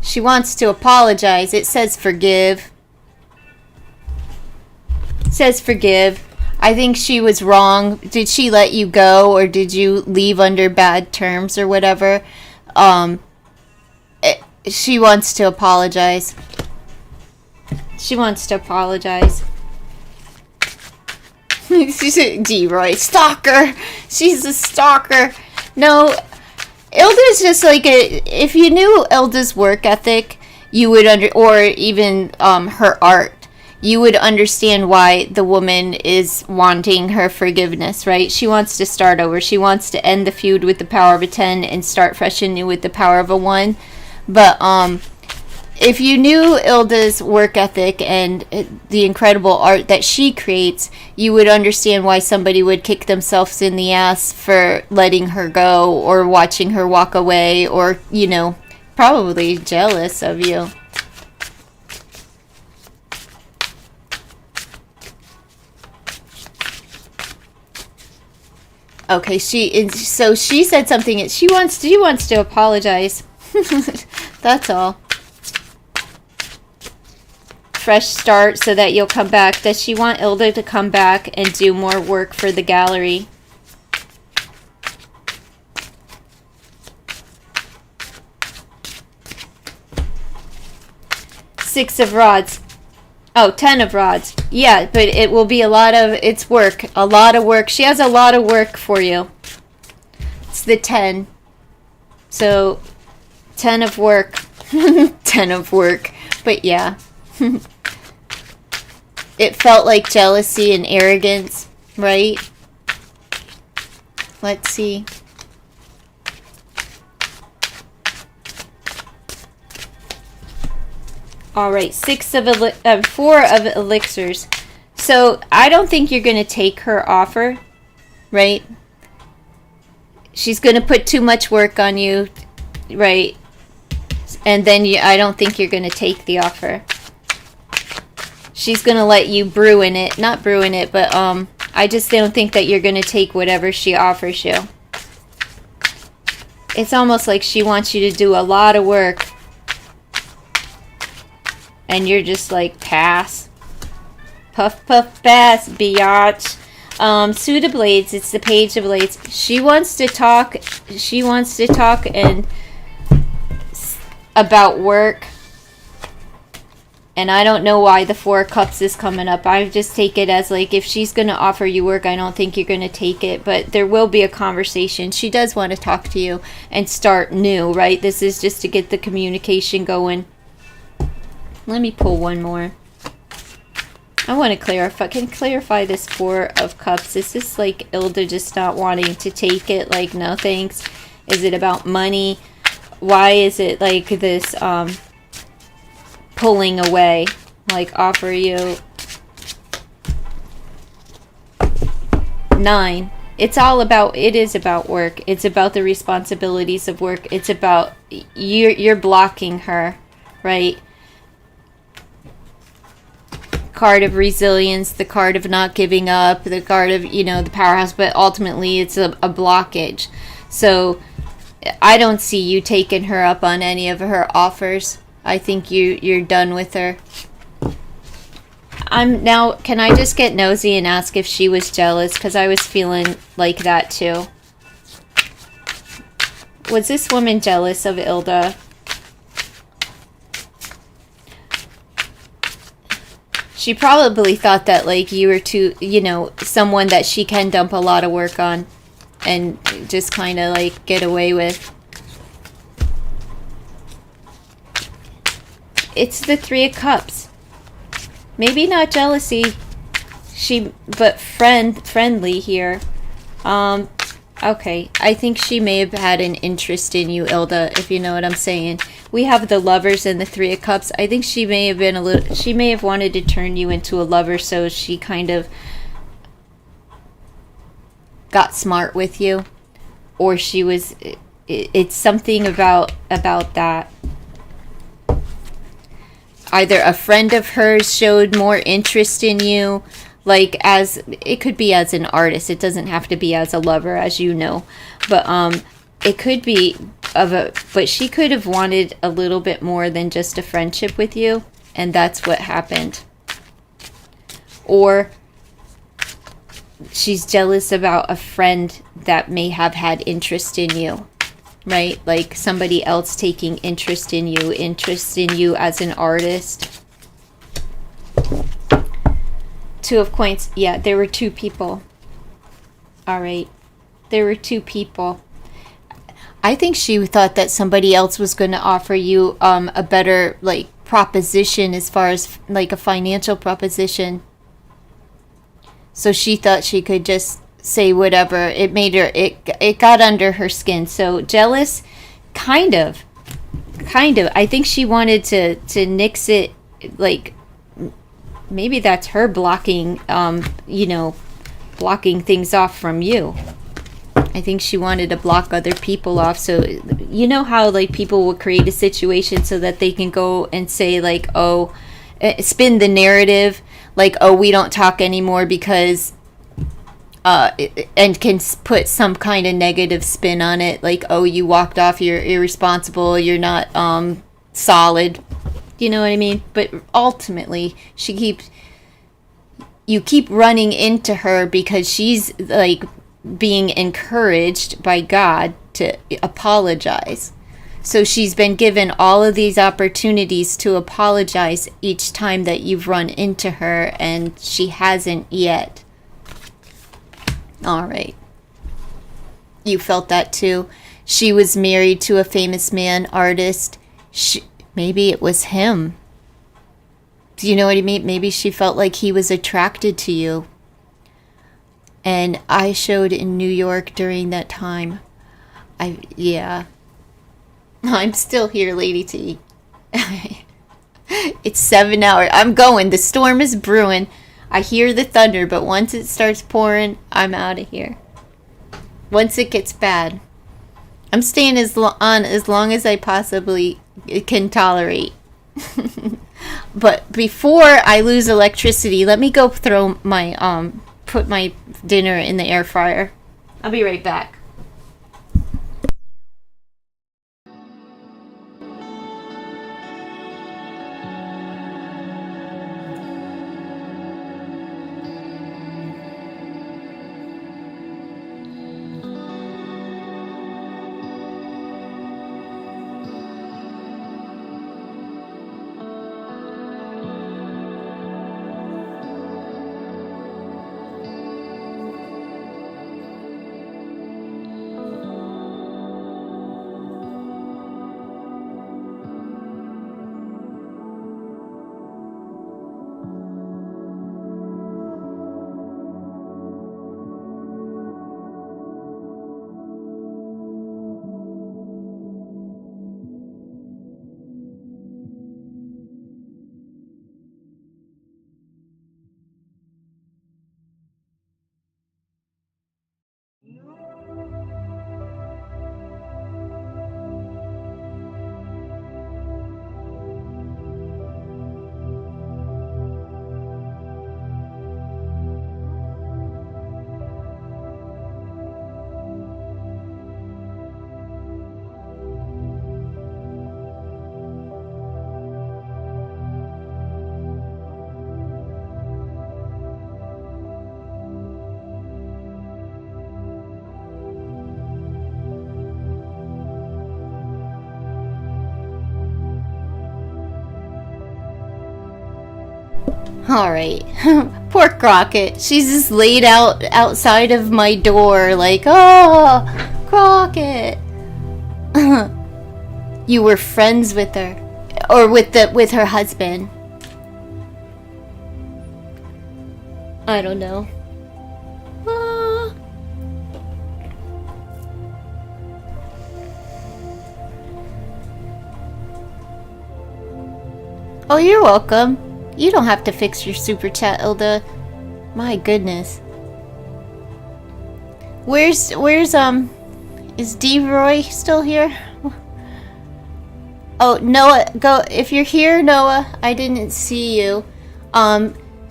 she wants to apologize. It says forgive. It says forgive. I think she was wrong. Did she let you go, or did you leave under bad terms or whatever? She wants to apologize. She wants to apologize. She's a D-Roy. Stalker! She's a stalker. No, Ilda's just like if you knew Ilda's work ethic, you would or even her art, you would understand why the woman is wanting her forgiveness, right? She wants to start over. She wants to end the feud with the power of a 10 and start fresh and new with the power of a 1. But, if you knew Ilda's work ethic and the incredible art that she creates, you would understand why somebody would kick themselves in the ass for letting her go or watching her walk away, or, you know, probably jealous of you. Okay, she said something. She wants to apologize. That's all. Fresh start so that you'll come back. Does she want Ilda to come back and do more work for the gallery? Six of rods. Oh, 10 of rods. Yeah, but it will be it's work. A lot of work. She has a lot of work for you. It's the 10. So, 10 of work. 10 of work. But yeah. It felt like jealousy and arrogance, right? Let's see. All right, 4 of elixirs. So I don't think you're going to take her offer, right? She's going to put too much work on you, right? And then I don't think you're going to take the offer. She's going to let you brew in it. Not brew in it, but I just don't think that you're going to take whatever she offers you. It's almost like she wants you to do a lot of work. And you're just like, pass. Puff, puff, pass, biatch. Suit of Blades, it's the Page of Blades. She wants to talk and about work. And I don't know why the 4 of Cups is coming up. I just take it as like, if she's going to offer you work, I don't think you're going to take it. But there will be a conversation. She does want to talk to you and start new, right? This is just to get the communication going. Let me pull one more. I want to clarify. Can clarify this Four of Cups. Is this like Ilda just not wanting to take it? Like, no thanks? Is it about money? Why is it like this pulling away? Like, offer you 9. It's all about, it is about work. It's about the responsibilities of work. It's about, you're blocking her, right? Card of resilience, the card of not giving up, the card of, you know, the powerhouse, but ultimately it's a blockage. So I don't see you taking her up on any of her offers. I think you're done with her. Now, can I just get nosy and ask if she was jealous? Because I was feeling like that too. Was this woman jealous of Ilda? She probably thought that, like, you were too, you know, someone that she can dump a lot of work on and just kind of, like, get away with. It's the Three of Cups. Maybe not jealousy, but friendly here. Okay, I think she may have had an interest in you, Ilda, if you know what I'm saying. We have the Lovers and the Three of Cups. I think she may have been she may have wanted to turn you into a lover, so she kind of got smart with you. Or she was, it's something about that. Either a friend of hers showed more interest in you, like, as, it could be as an artist. It doesn't have to be as a lover, as you know. But it could be but she could have wanted a little bit more than just a friendship with you, and that's what happened. Or she's jealous about a friend that may have had interest in you. Right? Like somebody else taking interest in you as an artist. Two of Coins. Yeah, there were 2 people. All right. There were 2 people. I think she thought that somebody else was going to offer you a better, like, proposition as far as, like, a financial proposition. So she thought she could just say whatever. It made her, it got under her skin. So jealous, kind of. I think she wanted to nix it, like, maybe that's her blocking, you know, blocking things off from you. I think she wanted to block other people off. So you know how, like, people will create a situation so that they can go and say, like, oh, spin the narrative, like, oh, we don't talk anymore because and can put some kind of negative spin on it, like, oh, you walked off, you're irresponsible, you're not solid, you know what I mean? But ultimately you keep running into her because she's, like, being encouraged by God to apologize. So she's been given all of these opportunities to apologize each time that you've run into her, and she hasn't yet. All right. You felt that too. She was married to a famous man, artist. Maybe it was him. Do you know what I mean? Maybe she felt like he was attracted to you. And I showed in New York during that time. Yeah. I'm still here, Lady T. It's 7 hours. I'm going. The storm is brewing. I hear the thunder, but once it starts pouring, I'm out of here. Once it gets bad. I'm staying on as long as I possibly can tolerate. But before I lose electricity, let me go throw my, put my dinner in the air fryer. I'll be right back. Alright. Poor Crockett. She's just laid out outside of my door like, oh, Crockett. You were friends with her. Or with her husband. I don't know. Ah. Oh, you're welcome. You don't have to fix your super chat, Ilda. My goodness. Where's is D-Roy still here? Oh, Noah, go. If you're here, Noah, I didn't see you.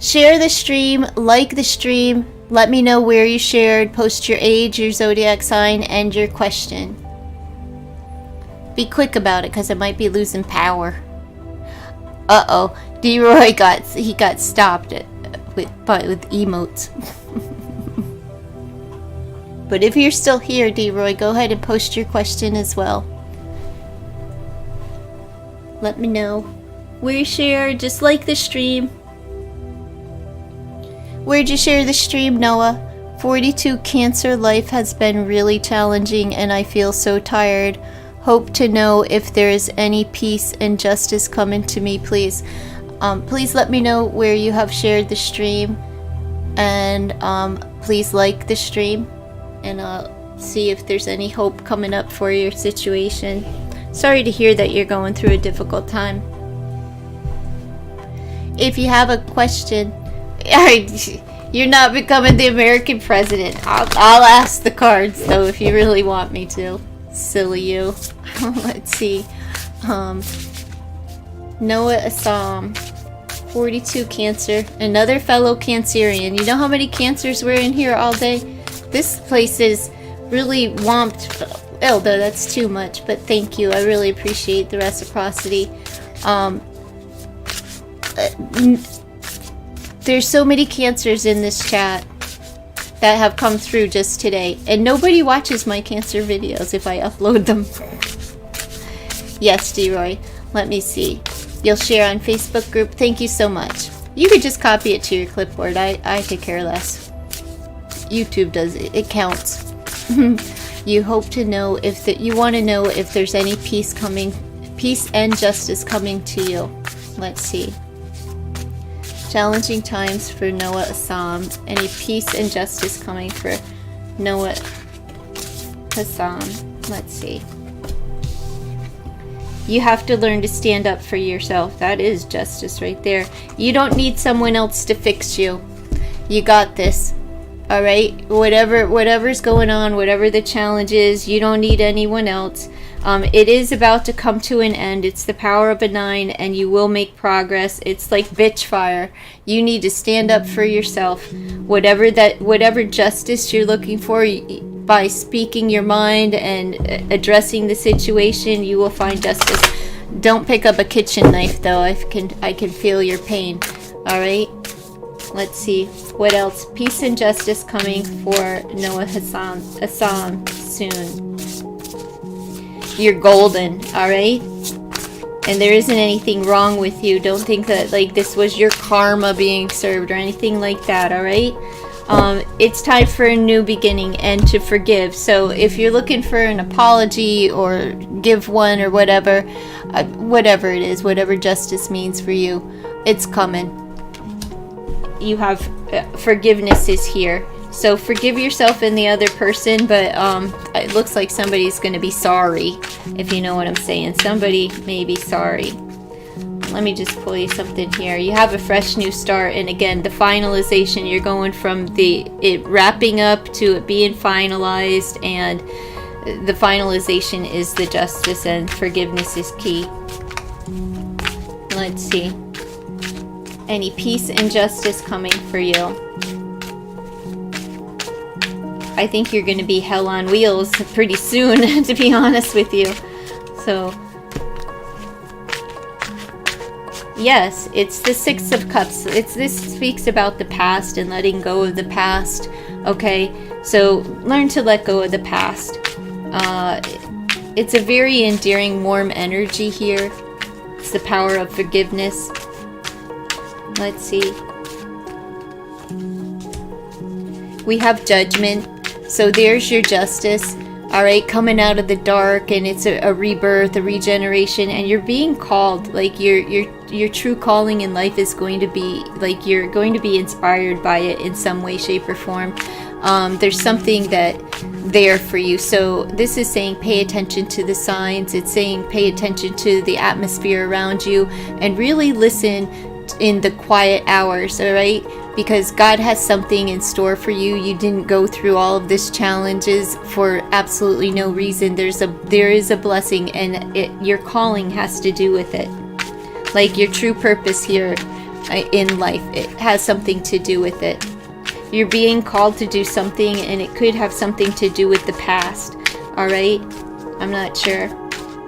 Share the stream, like the stream, let me know where you shared, post your age, your zodiac sign, and your question. Be quick about it, because it might be losing power. Uh-oh. D-Roy got stopped with emotes. But if you're still here, D-Roy, go ahead and post your question as well. Let me know. Where you share, just like the stream. Where'd you share the stream, Noah? 42 Cancer life has been really challenging and I feel so tired. Hope to know if there is any peace and justice coming to me, please. Please let me know where you have shared the stream, and please like the stream, and I'll see if there's any hope coming up for your situation. Sorry to hear that you're going through a difficult time. If you have a question, you're not becoming the American president. I'll ask the cards though if you really want me to. Silly you. Let's see. Noah Assam, 42 Cancer, another fellow Cancerian. You know how many Cancers were in here all day? This place is really womped. Elda, that's too much, but thank you. I really appreciate the reciprocity. There's so many Cancers in this chat that have come through just today, and nobody watches my Cancer videos if I upload them. Yes, D-Roy. Let me see. You'll share on Facebook group. Thank you so much. You could just copy it to your clipboard. I could care less. YouTube does it. It counts. You hope to know if you want to know if there's any peace and justice coming to you. Let's see. Challenging times for Noah Assam. Any peace and justice coming for Noah Assam. Let's see. You have to learn to stand up for yourself. That is justice right there. You don't need someone else to fix you. You got this. Alright? Whatever's going on, whatever the challenge is, you don't need anyone else. It is about to come to an end. It's the power of a 9, and you will make progress. It's like bitch fire. You need to stand up for yourself. Whatever justice you're looking for, by speaking your mind and addressing the situation, you will find justice. Don't pick up a kitchen knife, though. I can feel your pain. All right. Let's see what else. Peace and justice coming for Noah Assam soon. You're golden. All right. And there isn't anything wrong with you. Don't think that like this was your karma being served or anything like that. All right. It's time for a new beginning and to forgive. So if you're looking for an apology or give one or whatever it is, whatever justice means for you, it's coming. You have forgiveness is here. So forgive yourself and the other person, but it looks like somebody's going to be sorry, if you know what I'm saying. Somebody may be sorry. Let me just pull you something here. You have a fresh new start, and again, the finalization, you're going from it wrapping up to it being finalized, and the finalization is the justice, and forgiveness is key. Let's see. Any peace and justice coming for you? I think you're going to be hell on wheels pretty soon, to be honest with you. So yes, it's the 6 of Cups. This speaks about the past and letting go of the past. Okay, so learn to let go of the past. It's a very endearing, warm energy here. It's the power of forgiveness. Let's see. We have Judgment. So there's your justice. All right, coming out of the dark, and it's a rebirth, a regeneration, and you're being called. Like your true calling in life is going to be like you're going to be inspired by it in some way, shape, or form. There's something that there for you. So this is saying pay attention to the signs. It's saying pay attention to the atmosphere around you and really listen in the quiet hours. All right, because God has something in store for you. You didn't go through all of these challenges for absolutely no reason. There is a blessing, and your calling has to do with it. Like your true purpose here in life, it has something to do with it. You're being called to do something, and it could have something to do with the past. All right, I'm not sure.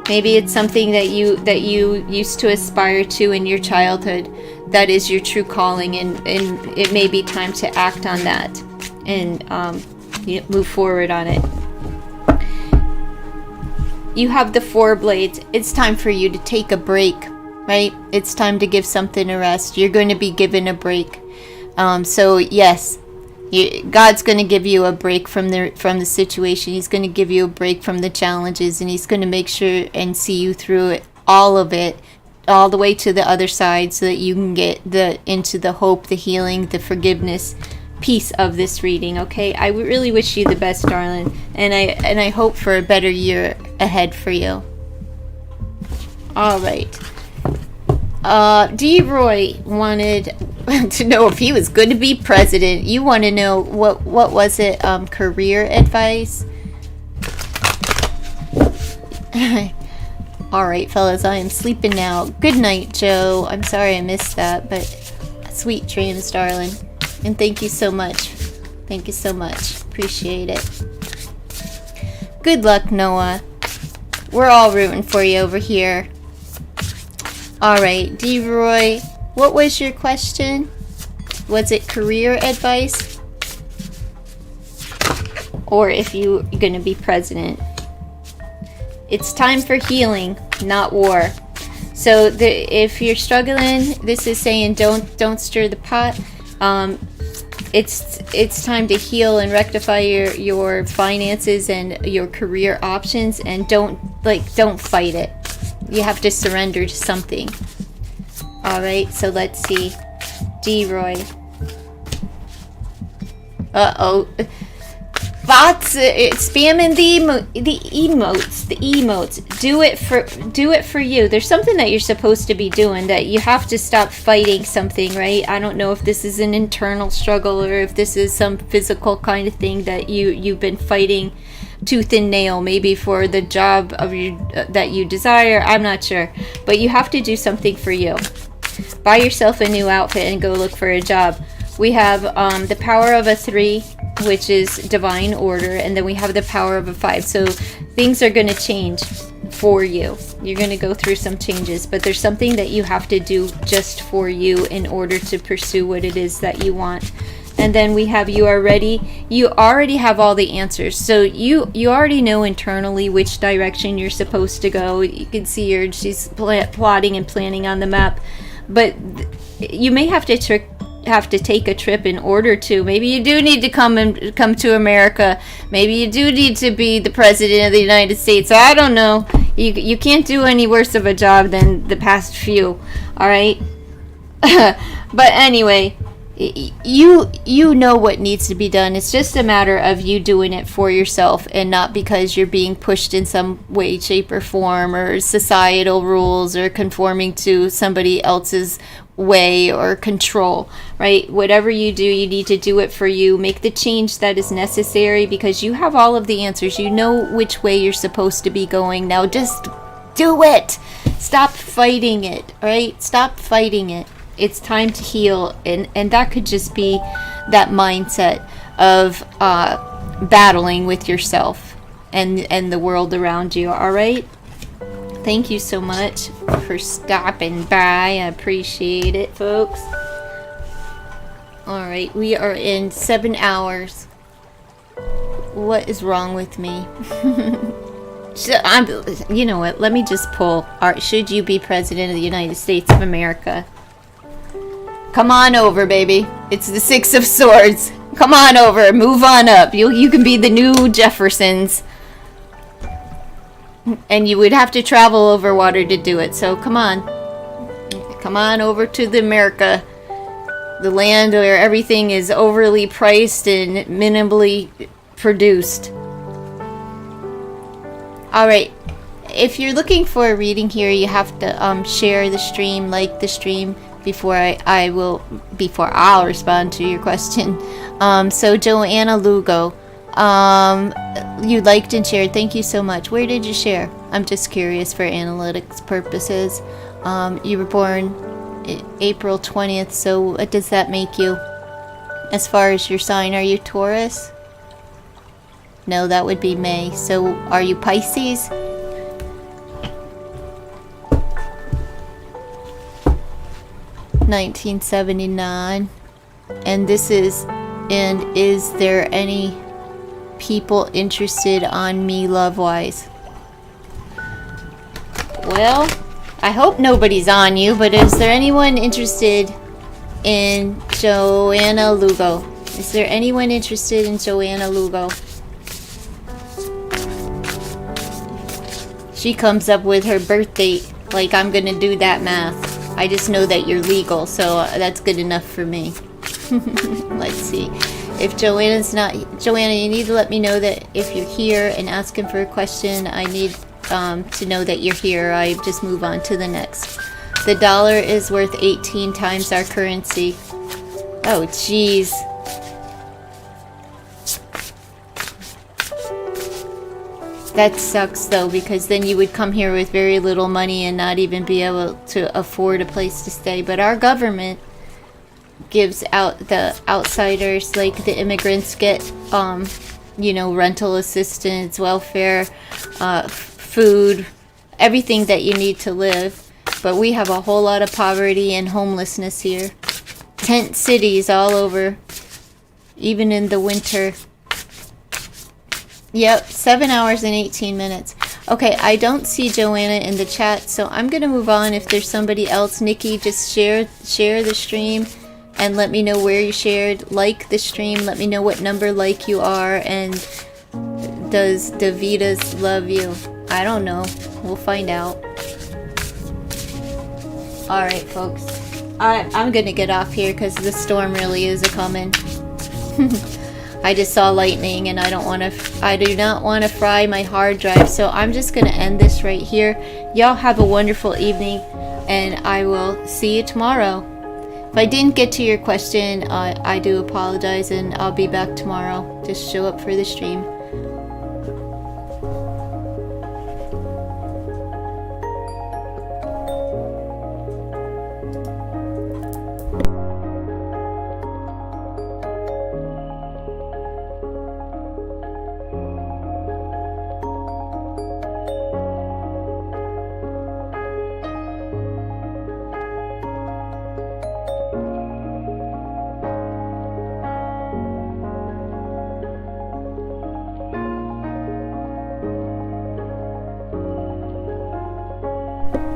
Maybe it's something that you used to aspire to in your childhood. That is your true calling, and it may be time to act on that and move forward on it. You have the 4 blades. It's time for you to take a break, right? It's time to give something a rest. You're going to be given a break. So yes, God's going to give you a break from the situation. He's going to give you a break from the challenges, and he's going to make sure and see you through it, all of it, all the way to the other side, so that you can get into the hope, the healing, the forgiveness piece of this reading. Okay, I really wish you the best, darling, and I hope for a better year ahead for you. All right. D. Roy wanted to know if he was going to be president. You want to know what was it? Career advice. All right, fellas, I am sleeping now. Good night, Joe. I'm sorry I missed that, but sweet dreams, darling. And thank you so much. Thank you so much. Appreciate it. Good luck, Noah. We're all rooting for you over here. All right, D. Roy, what was your question? Was it career advice? Or if you're going to be president? It's time for healing, not war. So if you're struggling, this is saying don't stir the pot. It's time to heal and rectify your finances and your career options, and don't fight it. You have to surrender to something. All right, so let's see. D. Roy. Uh-oh. Bots spamming the emotes. Do it for you. There's something that you're supposed to be doing, that you have to stop fighting something, right? I don't know if this is an internal struggle or if this is some physical kind of thing that you've been fighting tooth and nail, maybe for the job of that you desire. I'm not sure, but you have to do something for you. Buy yourself a new outfit and go look for a job. We have the power of a 3, which is divine order, and then we have the power of a 5. So things are going to change for you. You're going to go through some changes, but there's something that you have to do just for you in order to pursue what it is that you want. And then we have you are ready. You already have all the answers. So you already know internally which direction you're supposed to go. You can see her, she's plotting and planning on the map. But you may have to take a trip in order to. Maybe you do need to come to America. Maybe you do need to be the president of the United States. I don't know. You can't do any worse of a job than the past few. All right. But anyway, you know what needs to be done. It's just a matter of you doing it for yourself, and not because you're being pushed in some way, shape, or form, or societal rules, or conforming to somebody else's way or control, right? Whatever you do, you need to do it for you. Make the change that is necessary, because you have all of the answers. You know which way you're supposed to be going. Now just do it. Stop fighting it, right? Stop fighting it. It's time to heal, and that could just be that mindset of battling with yourself and the world around you. All right. Thank you so much for stopping by. I appreciate it, folks. All right, we are in 7 hours. What is wrong with me? You know what? Let me just pull. Should you be president of the United States of America? Come on over, baby. It's the Six of Swords. Come on over. Move on up. You can be the new Jeffersons. And you would have to travel over water to do it. So come on. Come on over to the America. The land where everything is overly priced and minimally produced. Alright. If you're looking for a reading here, you have to share the stream, like the stream before I'll respond to your question. So Joanna Lugo, you liked and shared. Thank you so much. Where did you share? I'm just curious for analytics purposes. You were born April 20th, so what does that make you? As far as your sign, are you Taurus? No, that would be May. So are you Pisces? $1979. And is there any people interested on me love-wise? Well, I hope nobody's on you, but is there anyone interested in Joanna Lugo? Is there anyone interested in Joanna Lugo? She comes up with her birth date like I'm gonna do that math. I just know that you're legal, so that's good enough for me. Let's see. If Joanna's not... Joanna, you need to let me know that if you're here and asking for a question, I need to know that you're here. I just move on to the next. The dollar is worth 18 times our currency. Oh, jeez. That sucks, though, because then you would come here with very little money and not even be able to afford a place to stay. But our government gives out the outsiders, like the immigrants, get, you know, rental assistance, welfare, food, everything that you need to live. But we have a whole lot of poverty and homelessness here. Tent cities all over, even in the winter. Yep, 7 hours and 18 minutes. Okay, I don't see Joanna in the chat, so I'm going to move on. If there's somebody else, Nikki, just share the stream and let me know where you shared. Like the stream, let me know what number like you are, and does Davidas love you? I don't know. We'll find out. Alright, folks. I'm going to get off here because the storm really is a-coming. I just saw lightning and I do not want to fry my hard drive, so I'm just going to end this right here. Y'all have a wonderful evening and I will see you tomorrow. If I didn't get to your question, I do apologize, and I'll be back tomorrow. Just show up for the stream.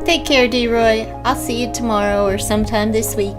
Take care, D-Roy. I'll see you tomorrow or sometime this week.